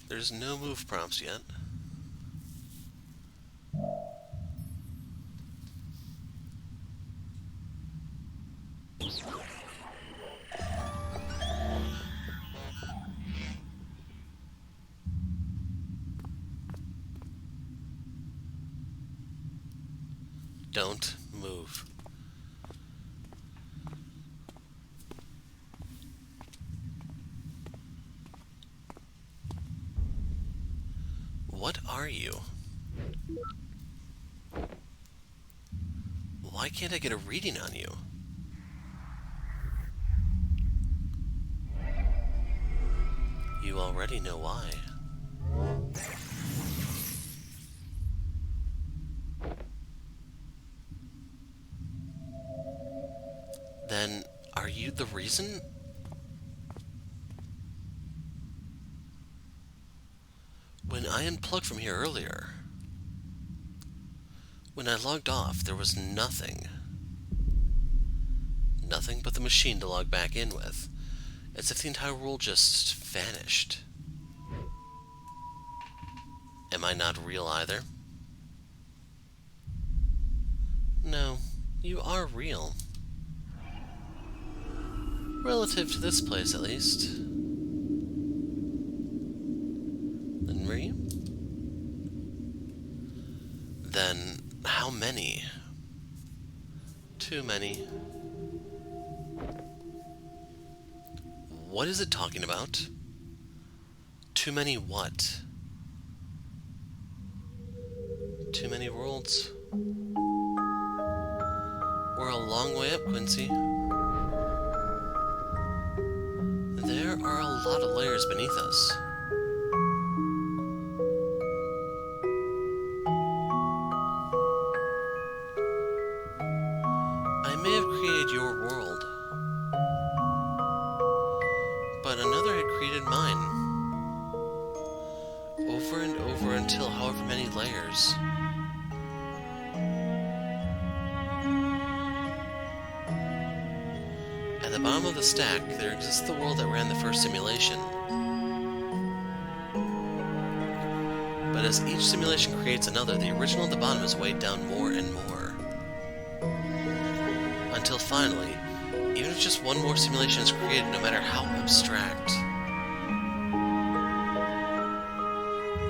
There's no move prompts yet. Don't move. What are you? Why can't I get a reading on you? You already know why. Then, are you the reason? When I unplugged from here earlier, when I logged off, there was nothing. Nothing but the machine to log back in with, as if the entire world just vanished. Am I not real either? No, you are real. Relative to this place, at least. Henry? Then, how many? Too many. What is it talking about? Too many what? too many worlds. We're a long way up, Quincy. There are a lot of layers beneath us. I may have created your world, but another had created mine. Over and over until however many layers. At the bottom of the stack, there exists the world that ran the first simulation. But as each simulation creates another, the original at the bottom is weighed down more and more. Until finally, even if just one more simulation is created, no matter how abstract,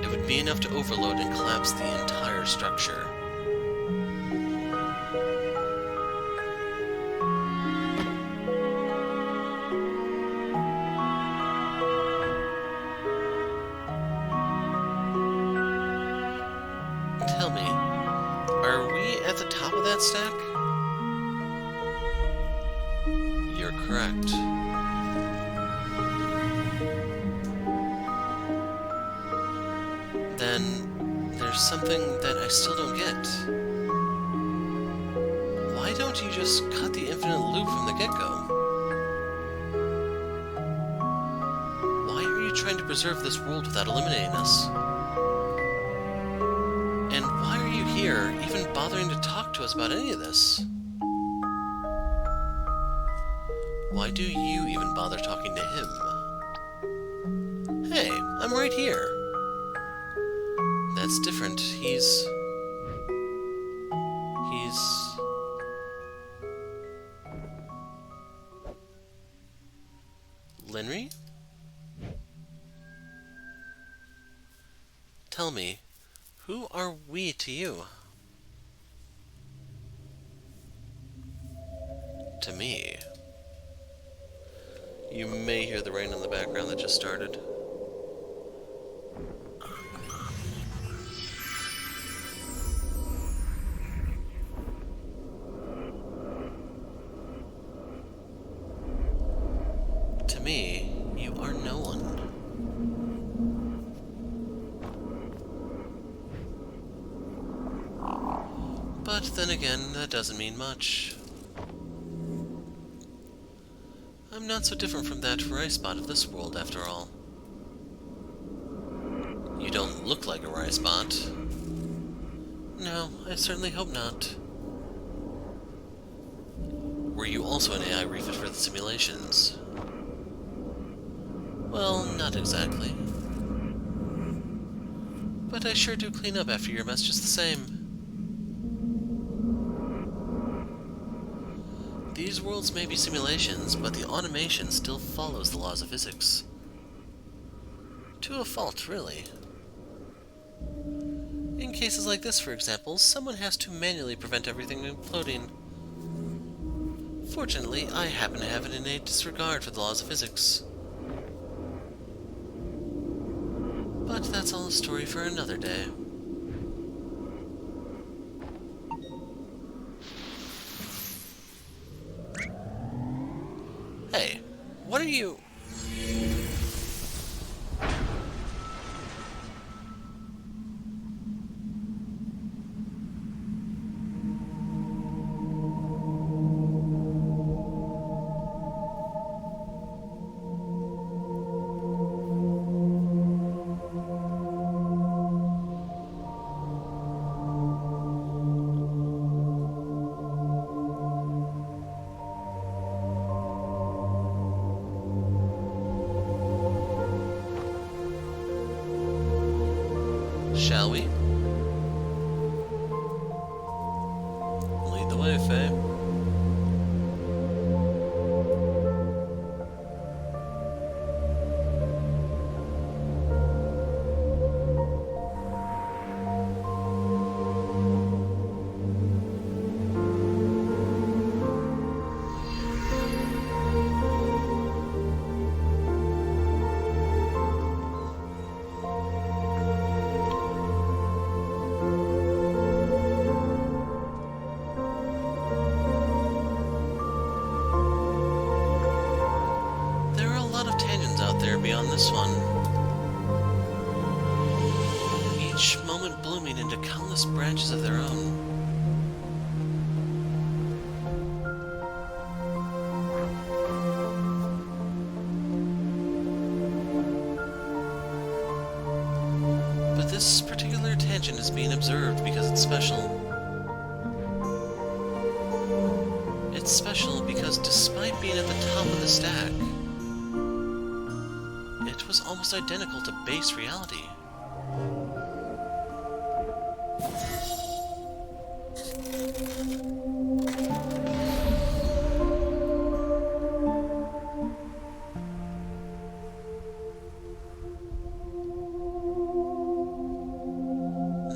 it would be enough to overload and collapse the entire structure. Tell me, are we at the top of that stack? You're correct. Then there's something that I still don't get. Why don't you just cut the infinite loop from the get-go? Why are you trying to preserve this world without eliminating us? And why are you here, even bothering to talk to us about any of this? Why do you even bother talking to him? Hey, I'm right here. That's different. He's... Linry? Tell me, who are we to you? To me. You may hear the rain in the background that just started. To me, you are no one. But then again, that doesn't mean much. I'm not so different from that Wry-Spot of this world, after all. You don't look like a Wry-Spot. No, I certainly hope not. Were you also an AI refit for the simulations? Well, not exactly. But I sure do clean up after your mess just the same. These worlds may be simulations, but the automation still follows the laws of physics. To a fault, really. In cases like this, for example, someone has to manually prevent everything imploding. Fortunately, I happen to have an innate disregard for the laws of physics. But that's all a story for another day. Hey, what are you... Shall we? Lead the way, Faye. on this one. Each moment blooming into countless branches of their own. But this particular tangent is being observed because it's special. It's special because despite being at the top of the stack, it was almost identical to base reality.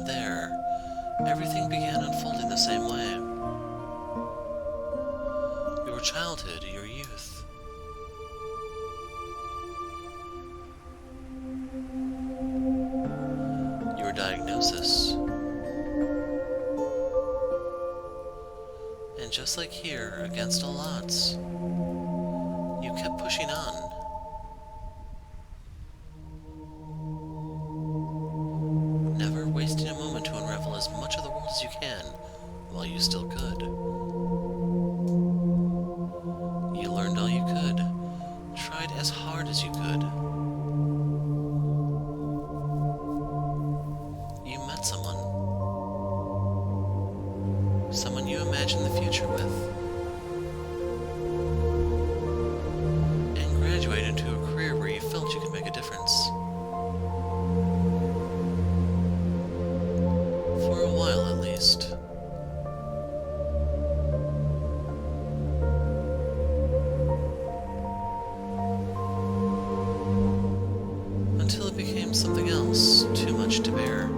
There, everything began unfolding the same way. Your childhood, your youth. Your diagnosis. And just like here, against all odds, you kept pushing on. Never wasting a moment to unravel as much of the world as you can while you still could. You learned all you could, tried as hard as you could. You met someone. Someone you imagined the future with. And graduated into a career where you felt you could make a difference. For a while, at least. Until it became something else, too much to bear.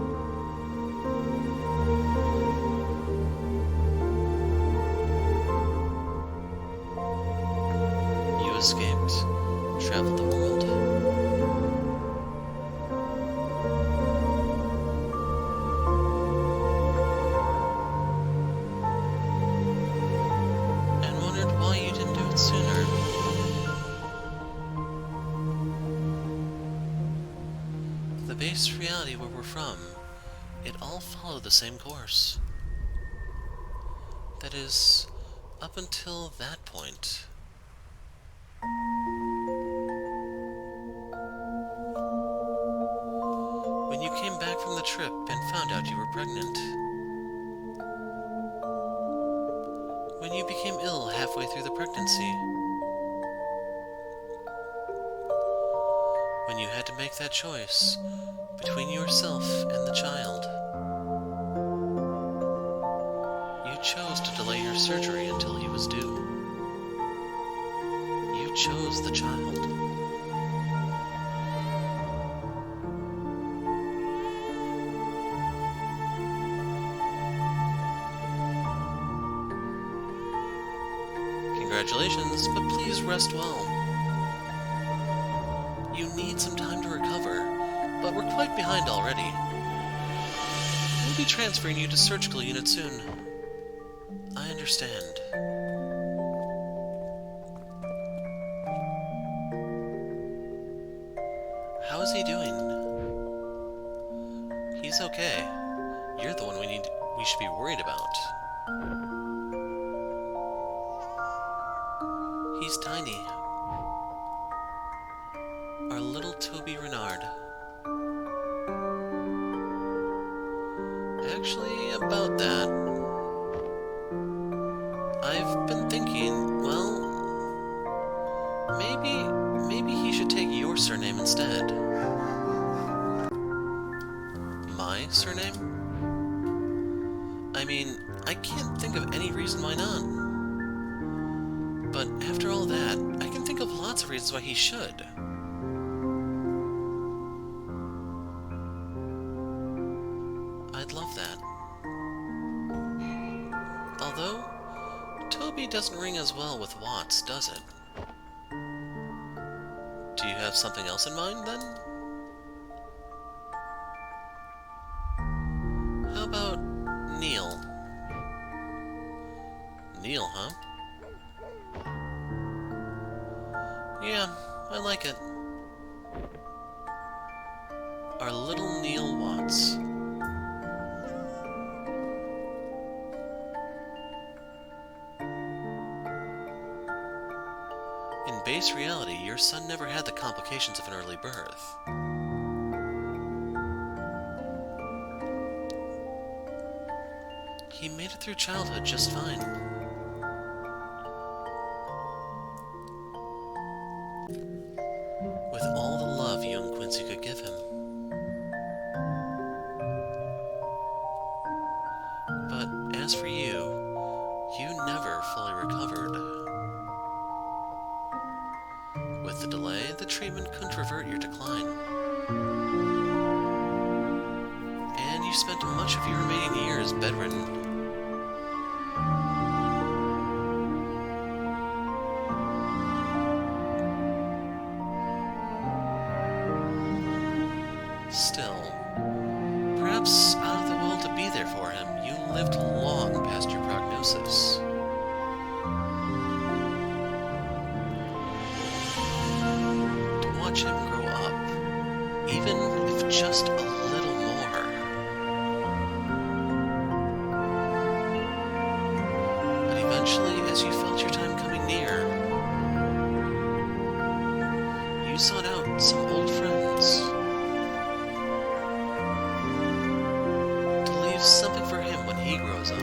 You escaped, traveled the world. And wondered why you didn't do it sooner. The base reality where we're from, it all followed the same course. That is, up until that point. When you came back from the trip and found out you were pregnant. When you became ill halfway through the pregnancy. When you had to make that choice between yourself and the child. You chose to delay your surgery until he was due. You chose the child. Congratulations, but please rest well. You need some time to recover, but we're quite behind already. We'll be transferring you to surgical unit soon. I understand. How is he doing? He's okay. You're the one we should be worried about. He's tiny. Our little Toby Renard. Actually, about that, I've been thinking, well, maybe he should take your surname instead. My surname? I mean, I can't think of any reason why not. But after all that, I can think of lots of reasons why he should. I'd love that. Although, Toby doesn't ring as well with Watts, does it? Do you have something else in mind, then? How about Neil? Neil, huh? Yeah, I like it. are little Neil Watts. In base reality, your son never had the complications of an early birth. He made it through childhood just fine. With all the love young Quincy could give him. But as for you never fully recovered. With the delay, the treatment couldn't revert your decline. And you spent much of your remaining years bedridden. Still, perhaps out of the will to be there for him, you lived long past your prognosis. To watch him grow up, even if just a little more. But eventually, as you felt your time coming near, you sought out some old friends. Something for him when he grows up.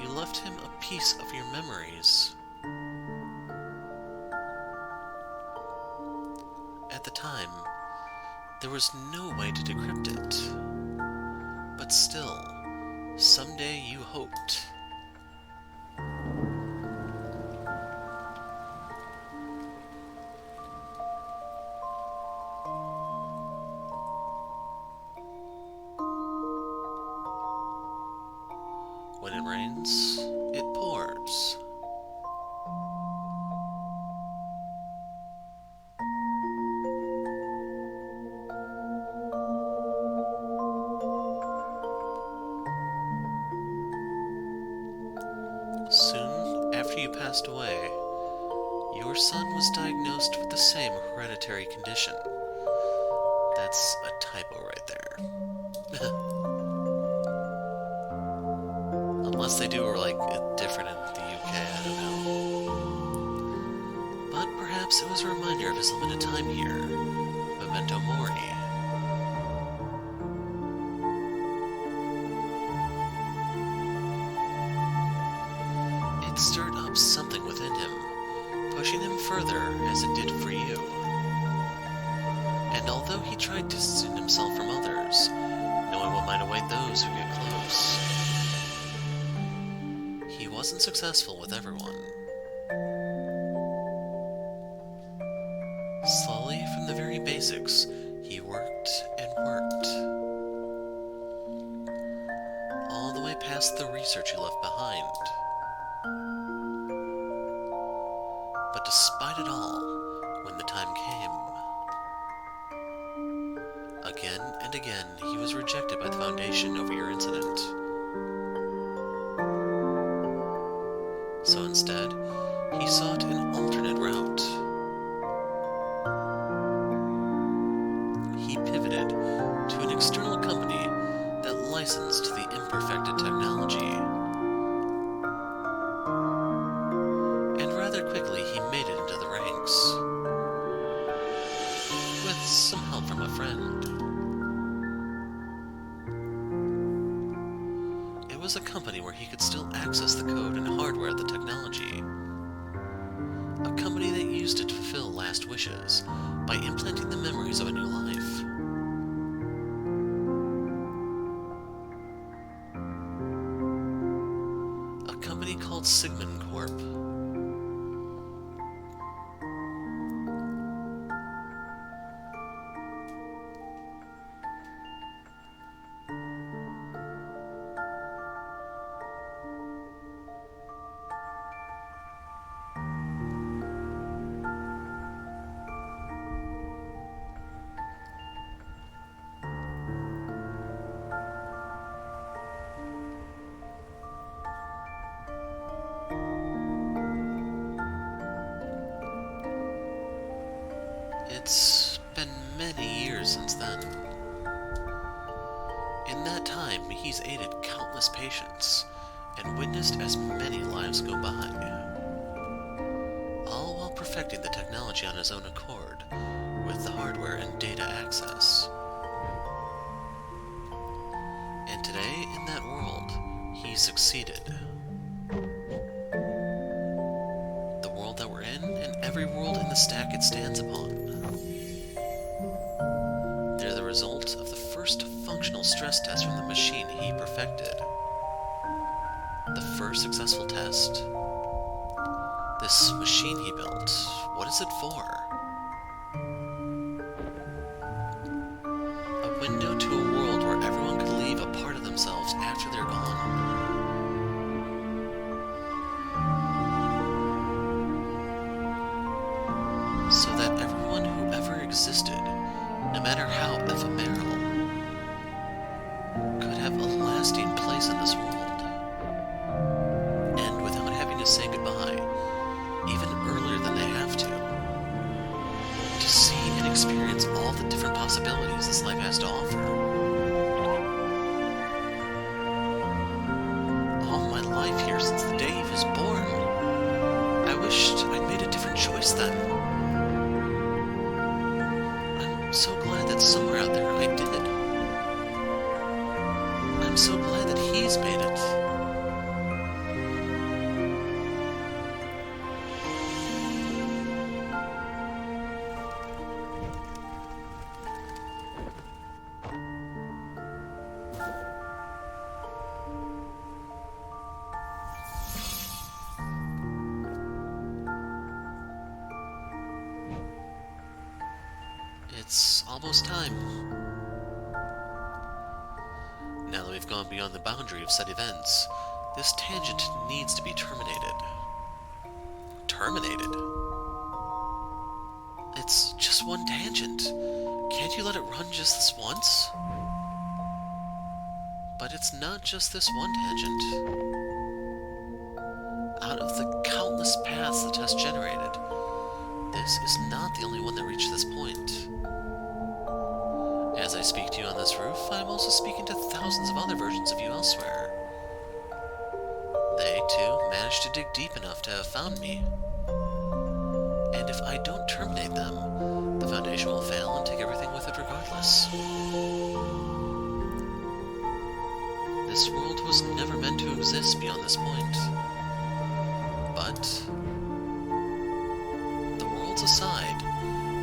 You left him a piece of your memories. At the time, there was no way to decrypt it. But still, someday you hoped. When it rains, it pours. Soon after you passed away, your son was diagnosed with the same hereditary condition. That's a typo right there. Unless they do like it different in the UK, I don't know. But perhaps it was a reminder of his limited time here. Memento mori. It stirred up something within him, pushing him further as it did for you. And although he tried distancing himself from others, knowing what might await those who get close, he wasn't successful with everyone. Slowly, from the very basics, he worked and worked. All the way past the research he left behind. But despite it all, when the time came, again and again he was rejected by the Foundation over your incident. So instead, he sought an alternate route. He pivoted to an external company that licensed the imperfected technology. And rather quickly, he made it into the ranks. With some help from a friend. It was a company where he could still access the code and hardware of the technology. A company that used it to fulfill last wishes by implanting the memories of a new life. A company called Sigmund Corp. It's been many years since then. In that time, he's aided countless patients and witnessed as many lives go by, all while perfecting the technology on his own accord, with the hardware and data access. And today, in that world, he succeeded. The world that we're in, and every world in the stack it stands upon. They're the result of the first functional stress test from the machine he perfected. The first successful test. This machine he built, what is it for? A window to a world where everyone could leave a part of themselves after they're gone. So that everyone who ever existed, no matter how ephemeral, could have a lasting place in this world. And without having to say goodbye, even earlier than they have to see and experience all the different possibilities this life has to offer. All my life here since the day he was born. I wished I'd made a different choice then. I'm so glad that somewhere out there I did. I'm so glad that he's made it. It's almost time. Now that we've gone beyond the boundary of said events, this tangent needs to be terminated. Terminated? It's just one tangent. Can't you let it run just this once? But it's not just this one tangent. Out of the countless paths the test generated, this is not the only one that reached this point. As I speak to you on this roof, I'm also speaking to thousands of other versions of you elsewhere. They, too, managed to dig deep enough to have found me. And if I don't terminate them, the Foundation will fail and take everything with it regardless. This world was never meant to exist beyond this point. But the worlds aside,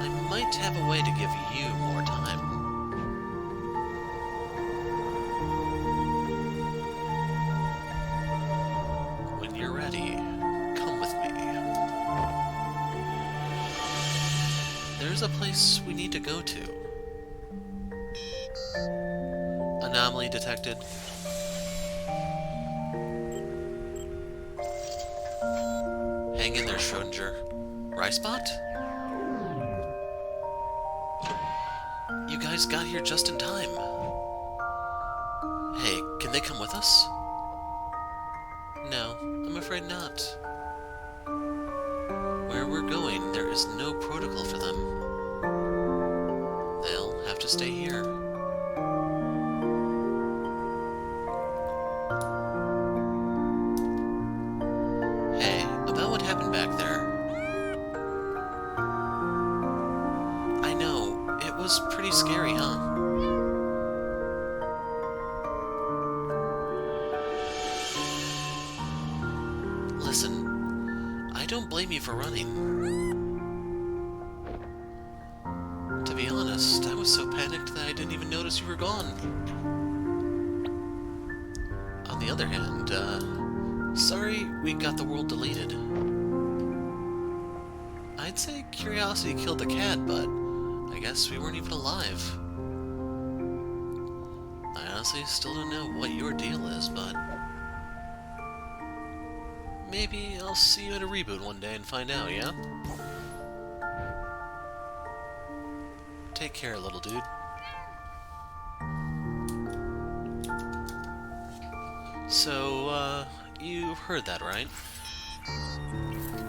I might have a way to give you more time. When you're ready, come with me. There's a place we need to go to. Anomaly detected. Hang in there, Schrodinger. Ricepot? You guys got here just in time. Hey, can they come with us? No, I'm afraid not. Where we're going, there is no protocol for them. They'll have to stay here. Hey, about what happened back there. I know, it was pretty scary, huh? Listen, I don't blame you for running. To be honest, I was so panicked that I didn't even notice you were gone. On the other hand, sorry we got the world deleted. I'd say curiosity killed the cat, but I guess we weren't even alive. I honestly still don't know what your deal is, but maybe I'll see you at a reboot one day and find out, yeah? Take care, little dude. So, you heard that, right?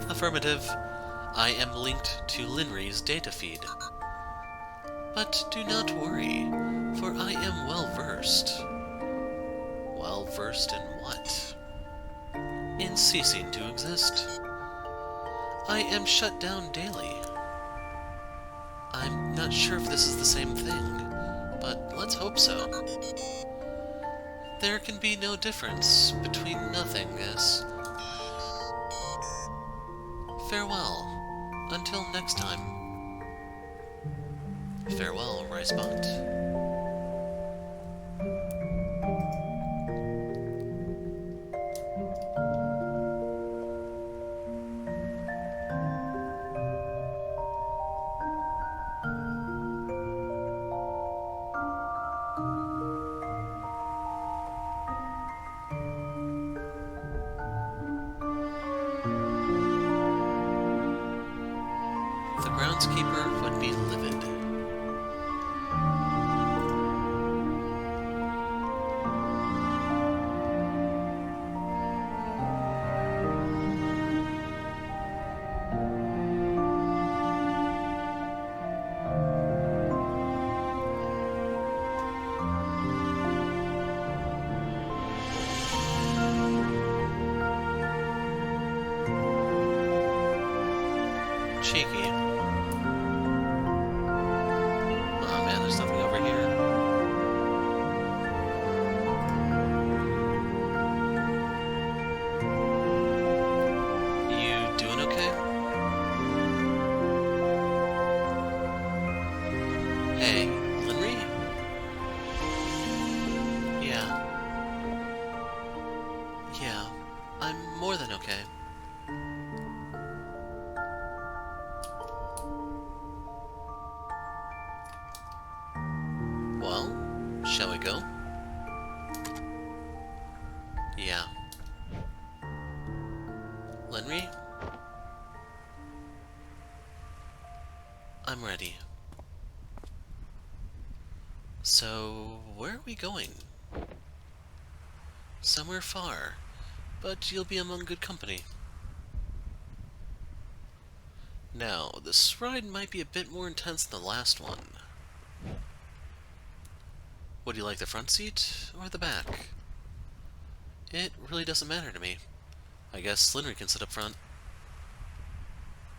Affirmative. I am linked to Linry's data feed. But do not worry, for I am well versed. Well versed in what? In ceasing to exist. I am shut down daily. I'm not sure if this is the same thing, but let's hope so. There can be no difference between nothingness. Farewell, until next time. Farewell, Ricebot. The groundskeeper would be livid. Cheeky. Oh man, there's nothing over here. You doing okay? Hey, Linry? Yeah. Yeah, I'm more than okay. Well, shall we go? Yeah. Linry? I'm ready. So, where are we going? Somewhere far, but you'll be among good company. Now, this ride might be a bit more intense than the last one. Would you like the front seat or the back? It really doesn't matter to me. I guess Linry can sit up front.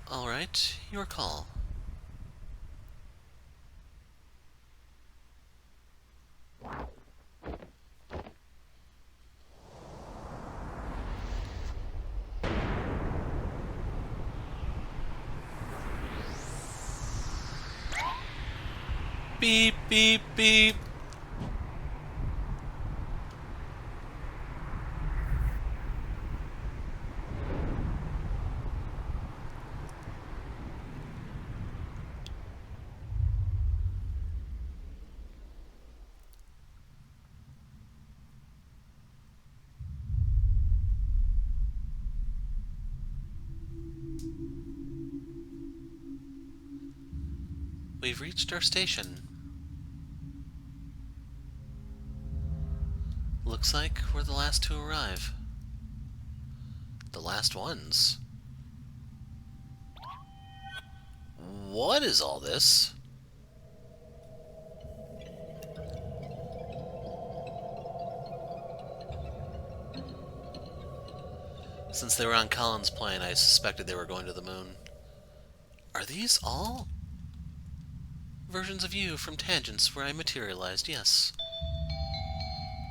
Alright, your call. Beep, beep, beep. We've reached our station. Looks like we're the last to arrive. The last ones? What is all this? Since they were on Colin's plane, I suspected they were going to the moon. Are these all versions of you from tangents where I materialized? Yes.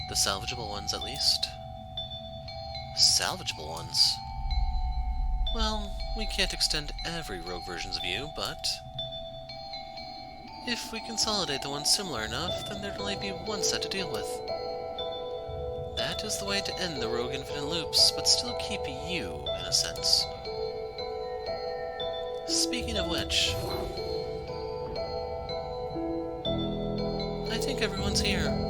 The salvageable ones, at least. Salvageable ones? Well, we can't extend every rogue versions of you, but if we consolidate the ones similar enough, then there'd only be one set to deal with. That is the way to end the rogue infinite loops, but still keep you, in a sense. Speaking of which, I think everyone's here.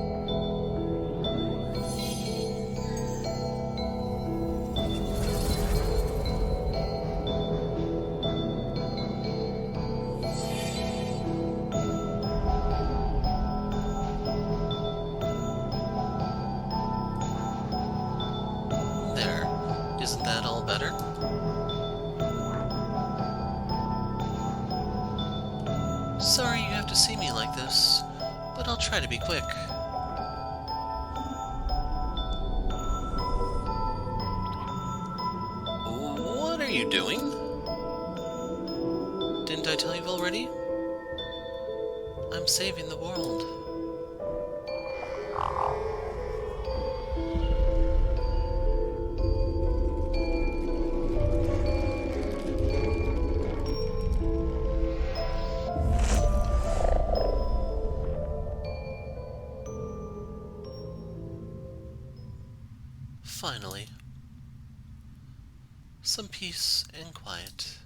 Isn't that all better? Sorry you have to see me like this, but I'll try to be quick. What are you doing? Didn't I tell you already? I'm saving the world. Finally, some peace and quiet.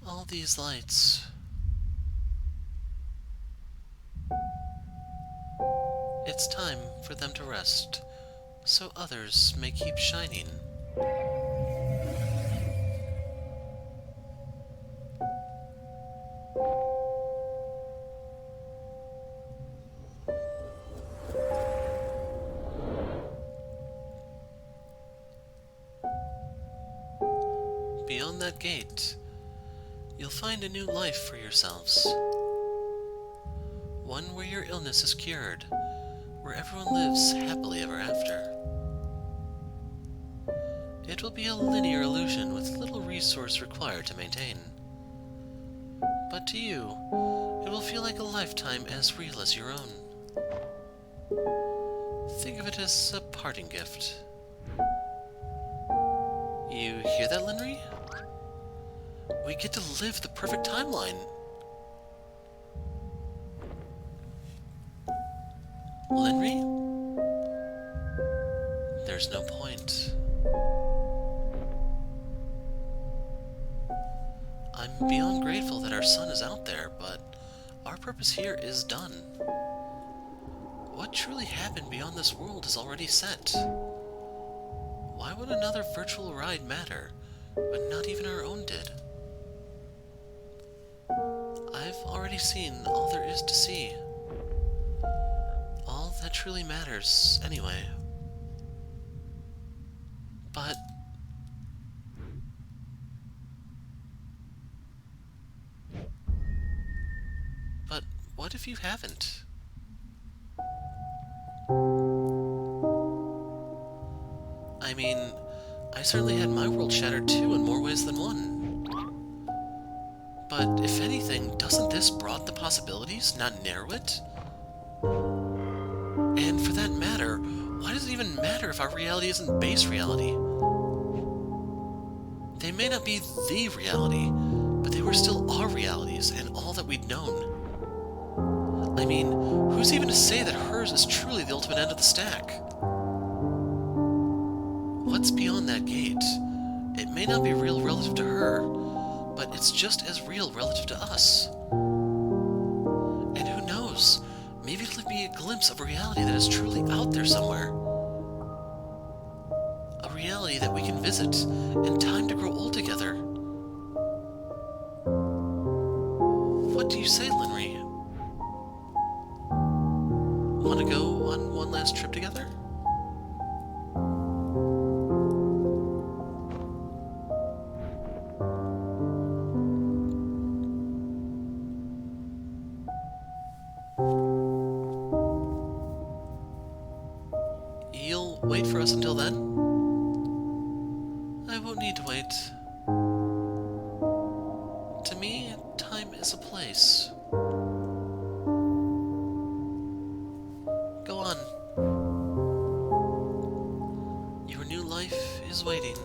All these lights. It's time for them to rest, so others may keep shining. Beyond that gate, you'll find a new life for yourselves. One where your illness is cured, where everyone lives happily ever after. It will be a linear illusion with little resource required to maintain. But to you, it will feel like a lifetime as real as your own. Think of it as a parting gift. You hear that, Linry? We get to live the perfect timeline. Linry? There's no point. I'm beyond grateful that our son is out there, but our purpose here is done. What truly happened beyond this world is already set. Why would another virtual ride matter when not even our own did? I've already seen all there is to see. All that truly matters, anyway. But what if you haven't? I mean, I certainly had my world shattered too in more ways than one. But if anything, doesn't this broaden the possibilities, not narrow it? And for that matter, why does it even matter if our reality isn't base reality? They may not be the reality, but they were still our realities and all that we'd known. I mean, who's even to say that hers is truly the ultimate end of the stack? What's beyond that gate? It may not be real relative to her, but it's just as real relative to us. And who knows, maybe it'll be a glimpse of a reality that is truly out there somewhere. A reality that we can visit, and time to grow old together. What do you say, Linry? Want to go on one last trip together? You'll wait for us until then? I won't need to wait. To me, time is a place. Go on. Your new life is waiting.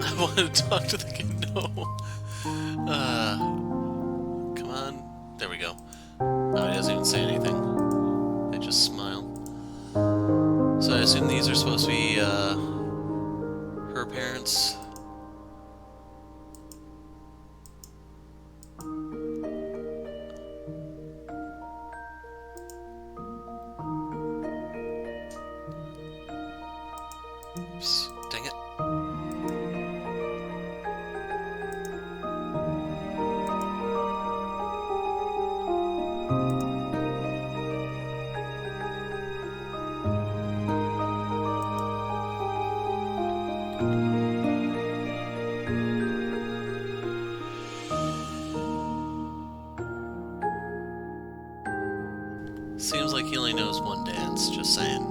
I want to talk to the kid. No. Come on. There we go. Oh, he doesn't even say anything. They just smile. So I assume these are supposed to be, her parents. Oops. Dang it. Seems like he only knows one dance, just saying.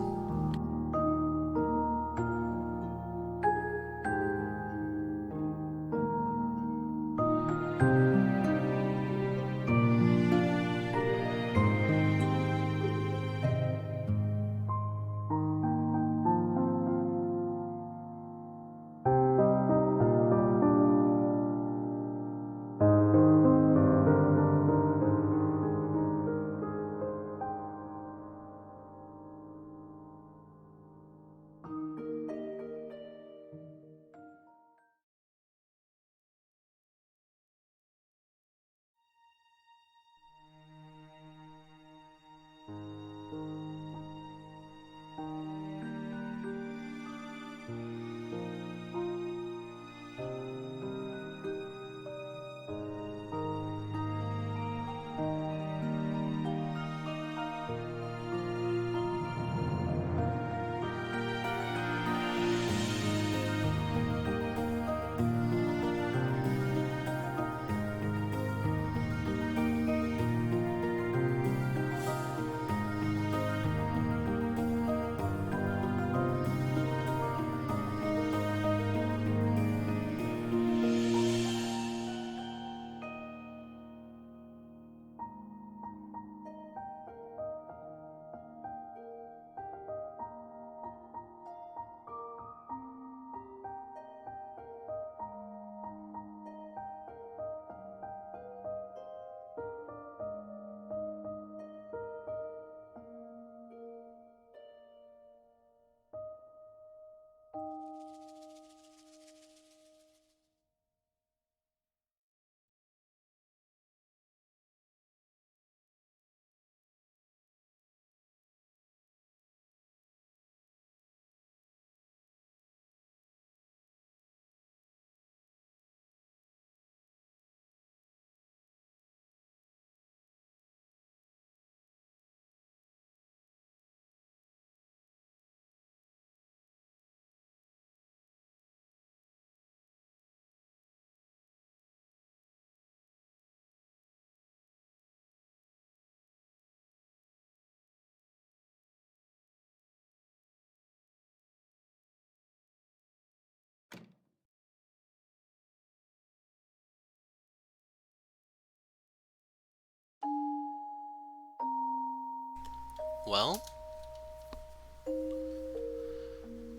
Well,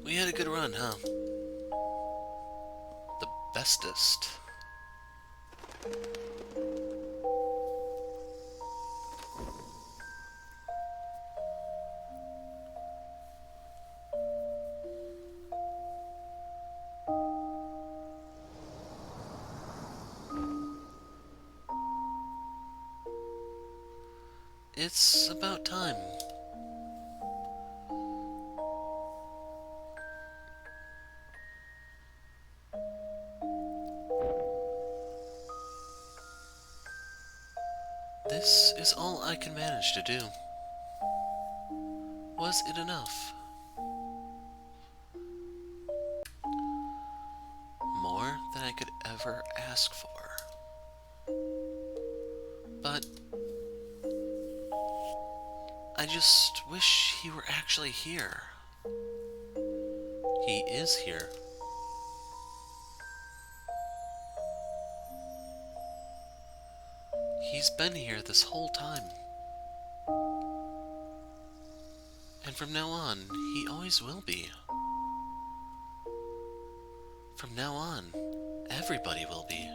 we had a good run, huh? The bestest. It's about time. This is all I can manage to do. Was it enough? ask for. But I just wish he were actually here. He is here. He's been here this whole time. And from now on, he always will be. From now on, everybody will be.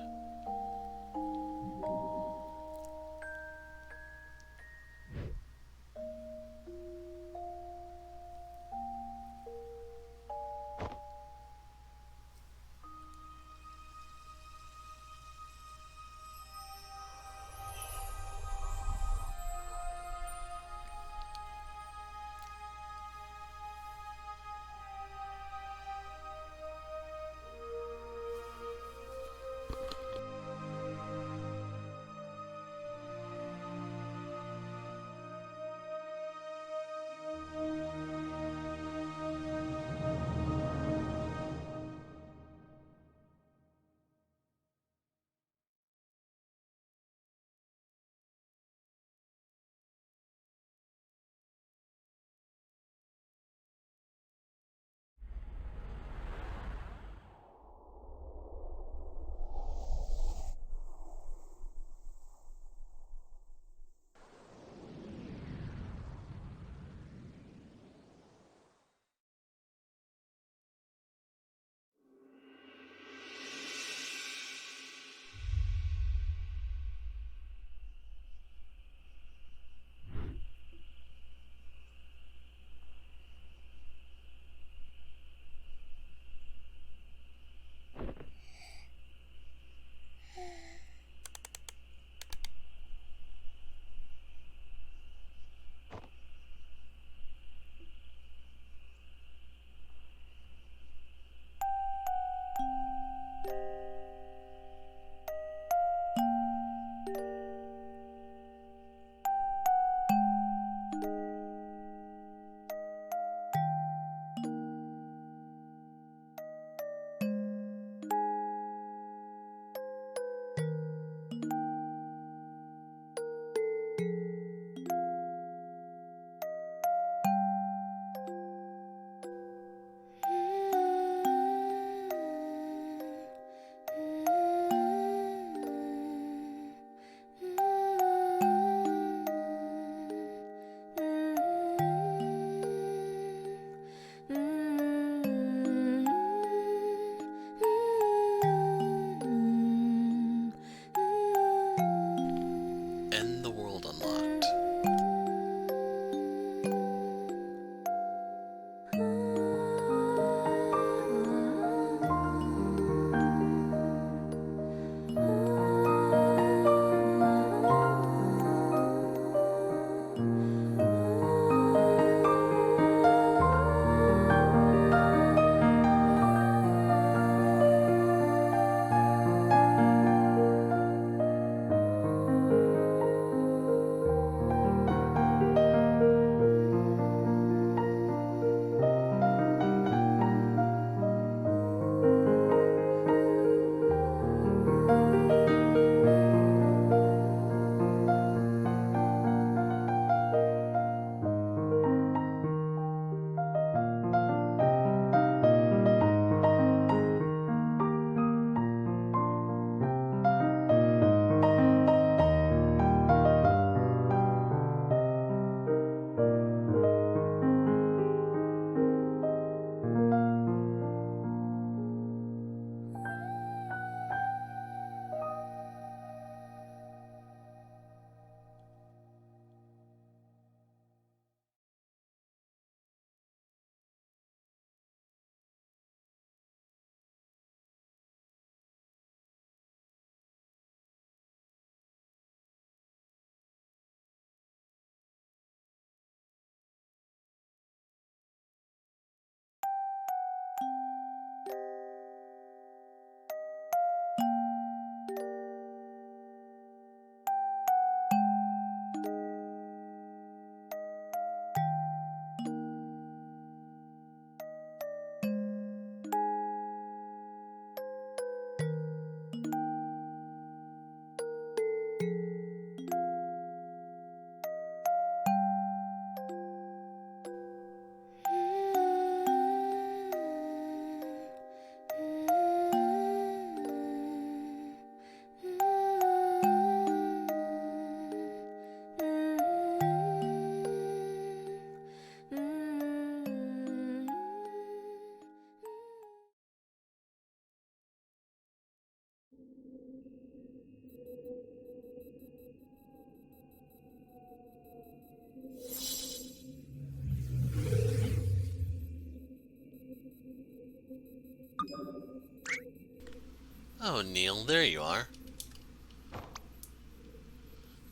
Oh, Neil, there you are.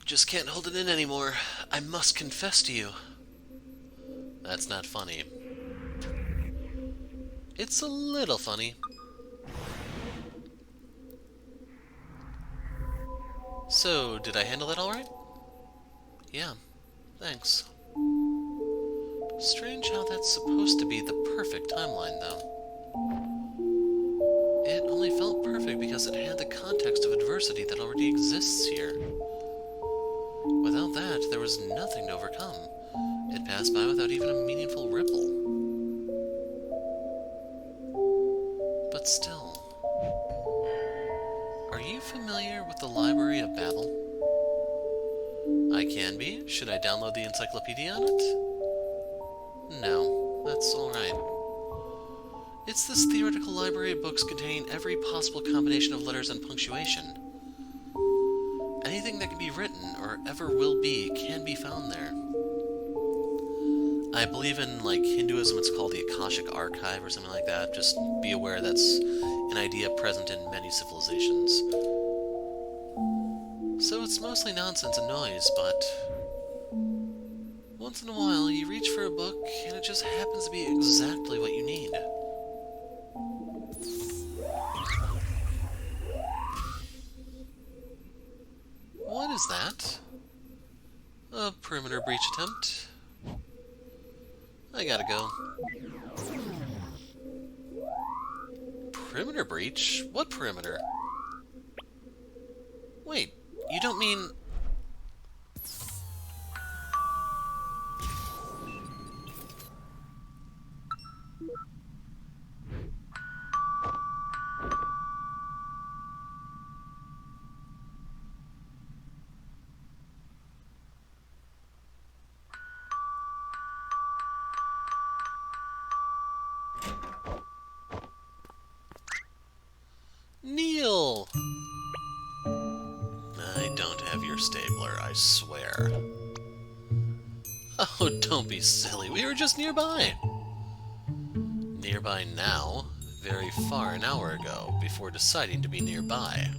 Just can't hold it in anymore. I must confess to you. That's not funny. It's a little funny. So, did I handle it alright? Yeah, thanks. Strange how that's supposed to be the perfect timeline, though. It only felt perfect because it had the context of adversity that already exists here. Without that, there was nothing to overcome. It passed by without even a meaningful ripple. But still... Are you familiar with the Library of Babel? I can be. Should I download the encyclopedia on it? No, that's alright. It's this theoretical library of books containing every possible combination of letters and punctuation. Anything that can be written, or ever will be, can be found there. I believe in, like, Hinduism, it's called the Akashic Archive or something like that. Just be aware that's an idea present in many civilizations. So it's mostly nonsense and noise, but... once in a while, you reach for a book, and it just happens to be exactly what you need. What is that? A perimeter breach attempt? I gotta go. Perimeter breach? What perimeter? Wait, you don't mean... Neil! I don't have your stapler, I swear. Oh, don't be silly, we were just nearby. Nearby now, very far an hour ago, before deciding to be nearby.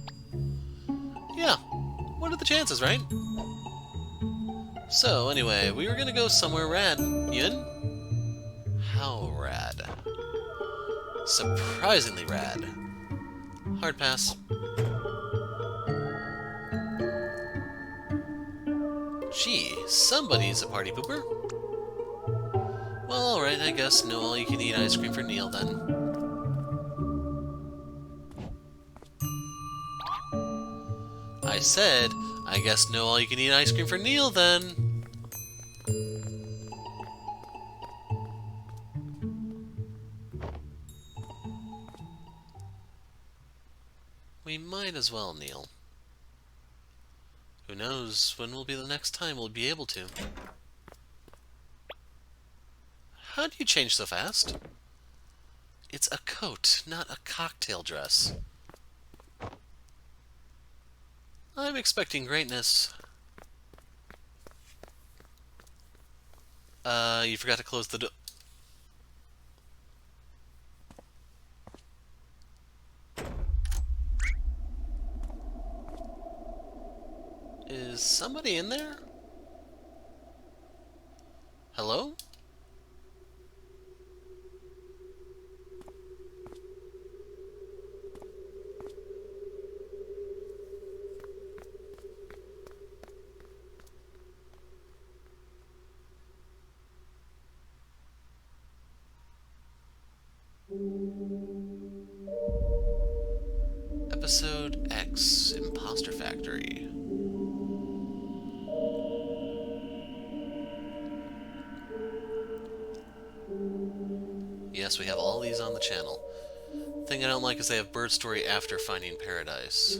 Yeah, what are the chances, right? So, anyway, we were gonna go somewhere rad. Yun? How rad? Surprisingly rad. Hard pass. Gee, somebody's a party pooper. Well, alright, I guess no all-you-can-eat ice cream for Neil, then. I said, I guess no all-you-can-eat ice cream for Neil, then. We might as well, Neil. Who knows when will be the next time we'll be able to. How do you change so fast? It's a coat, not a cocktail dress. I'm expecting greatness. You forgot to close the door. Is somebody in there? Hello? Episode X, Impostor Factory. Yes, we have all these on the channel. Thing I don't like is they have Bird Story after Finding Paradise.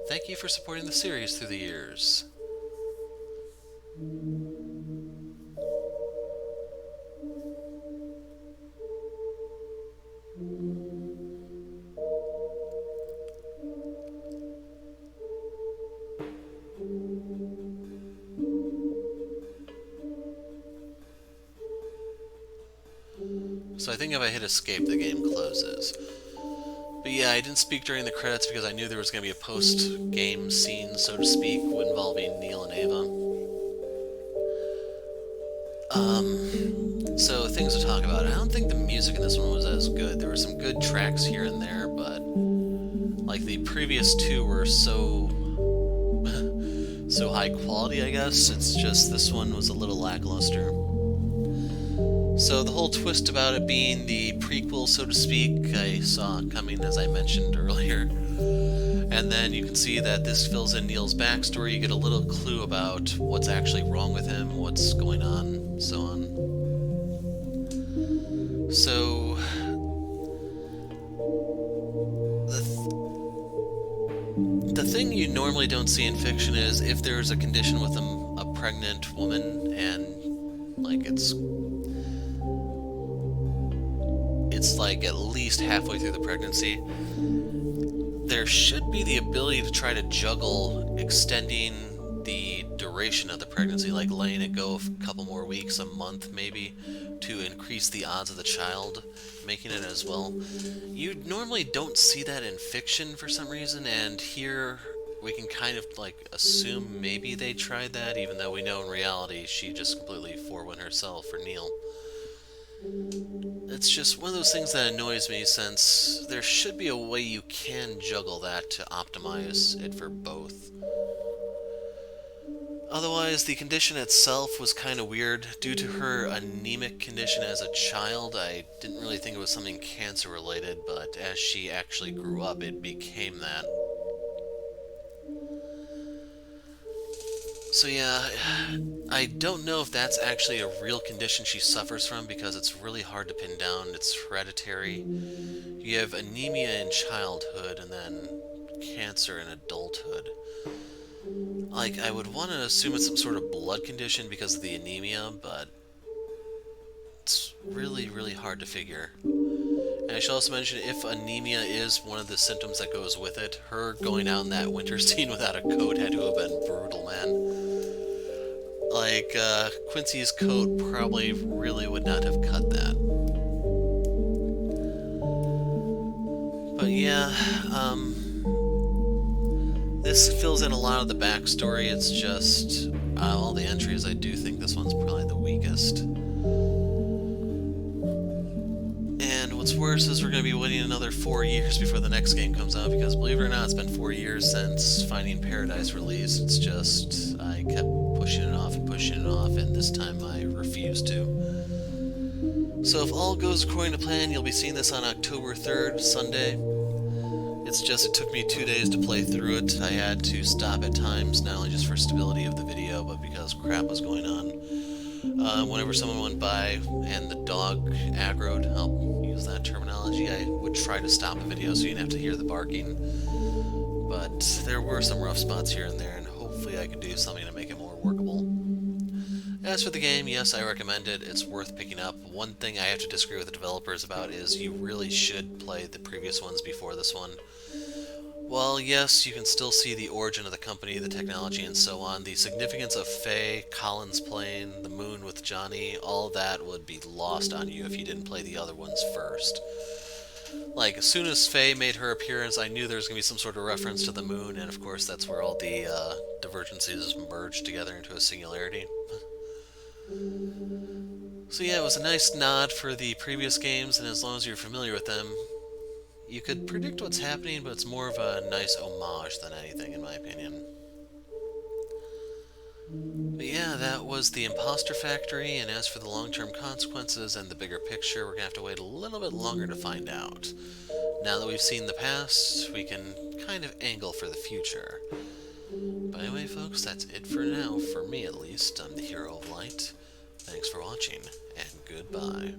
Thank you for supporting the series through the years. So I think if I hit escape, the game closes. But yeah, I didn't speak during the credits because I knew there was going to be a post-game scene, so to speak, involving Neil and Ava. So things to talk about. I don't think the music in this one was as good. There were some good tracks here and there, but like the previous two were so high quality, I guess. It's just this one was a little lackluster. So the whole twist about it being the prequel, so to speak, I saw coming, as I mentioned earlier. And then you can see that this fills in Neil's backstory. You get a little clue about what's actually wrong with him, what's going on, so on. So the thing you normally don't see in fiction is if there's a condition with a pregnant woman and like it's like at least halfway through the pregnancy, there should be the ability to try to juggle extending the duration of the pregnancy, like letting it go a couple more weeks, a month maybe, to increase the odds of the child making it as well. You normally don't see that in fiction for some reason, and here we can kind of like assume maybe they tried that, even though we know in reality she just completely forewent herself for Neil. It's just one of those things that annoys me, since there should be a way you can juggle that to optimize it for both. Otherwise, the condition itself was kind of weird. Due to her anemic condition as a child, I didn't really think it was something cancer-related, but as she actually grew up, it became that. So yeah, I don't know if that's actually a real condition she suffers from, because it's really hard to pin down. It's hereditary. You have anemia in childhood and then cancer in adulthood. Like, I would want to assume it's some sort of blood condition because of the anemia, but it's really, really hard to figure. And I should also mention, if anemia is one of the symptoms that goes with it, her going out in that winter scene without a coat had to have been brutal, man. Like, Quincy's coat probably really would not have cut that. But yeah, this fills in a lot of the backstory. It's just, all the entries, I do think this one's probably the weakest. And what's worse is we're going to be waiting another 4 years before the next game comes out, because believe it or not, it's been 4 years since Finding Paradise released. It's just, I kept pushing it off, and this time I refused to. So if all goes according to plan, you'll be seeing this on October 3rd, Sunday. It's just, it took me 2 days to play through it. I had to stop at times, not only just for stability of the video, but because crap was going on. Whenever someone went by and the dog aggroed, I'll use that terminology, I would try to stop the video so you didn't have to hear the barking. But there were some rough spots here and there, and hopefully I could do something to make it more workable. As for the game, yes, I recommend it. It's worth picking up. One thing I have to disagree with the developers about is you really should play the previous ones before this one. While yes, you can still see the origin of the company, the technology, and so on, the significance of Faye, Colin's plane, the moon with Johnny, all that would be lost on you if you didn't play the other ones first. Like, as soon as Faye made her appearance, I knew there was going to be some sort of reference to the moon, and of course that's where all the divergences merged together into a singularity. So yeah, it was a nice nod for the previous games, and as long as you're familiar with them, you could predict what's happening, but it's more of a nice homage than anything, in my opinion. But yeah, that was the Impostor Factory, and as for the long-term consequences and the bigger picture, we're going to have to wait a little bit longer to find out. Now that we've seen the past, we can kind of angle for the future. But anyway, folks, that's it for now, for me at least. I'm the Hero of Light. Thanks for watching, and goodbye.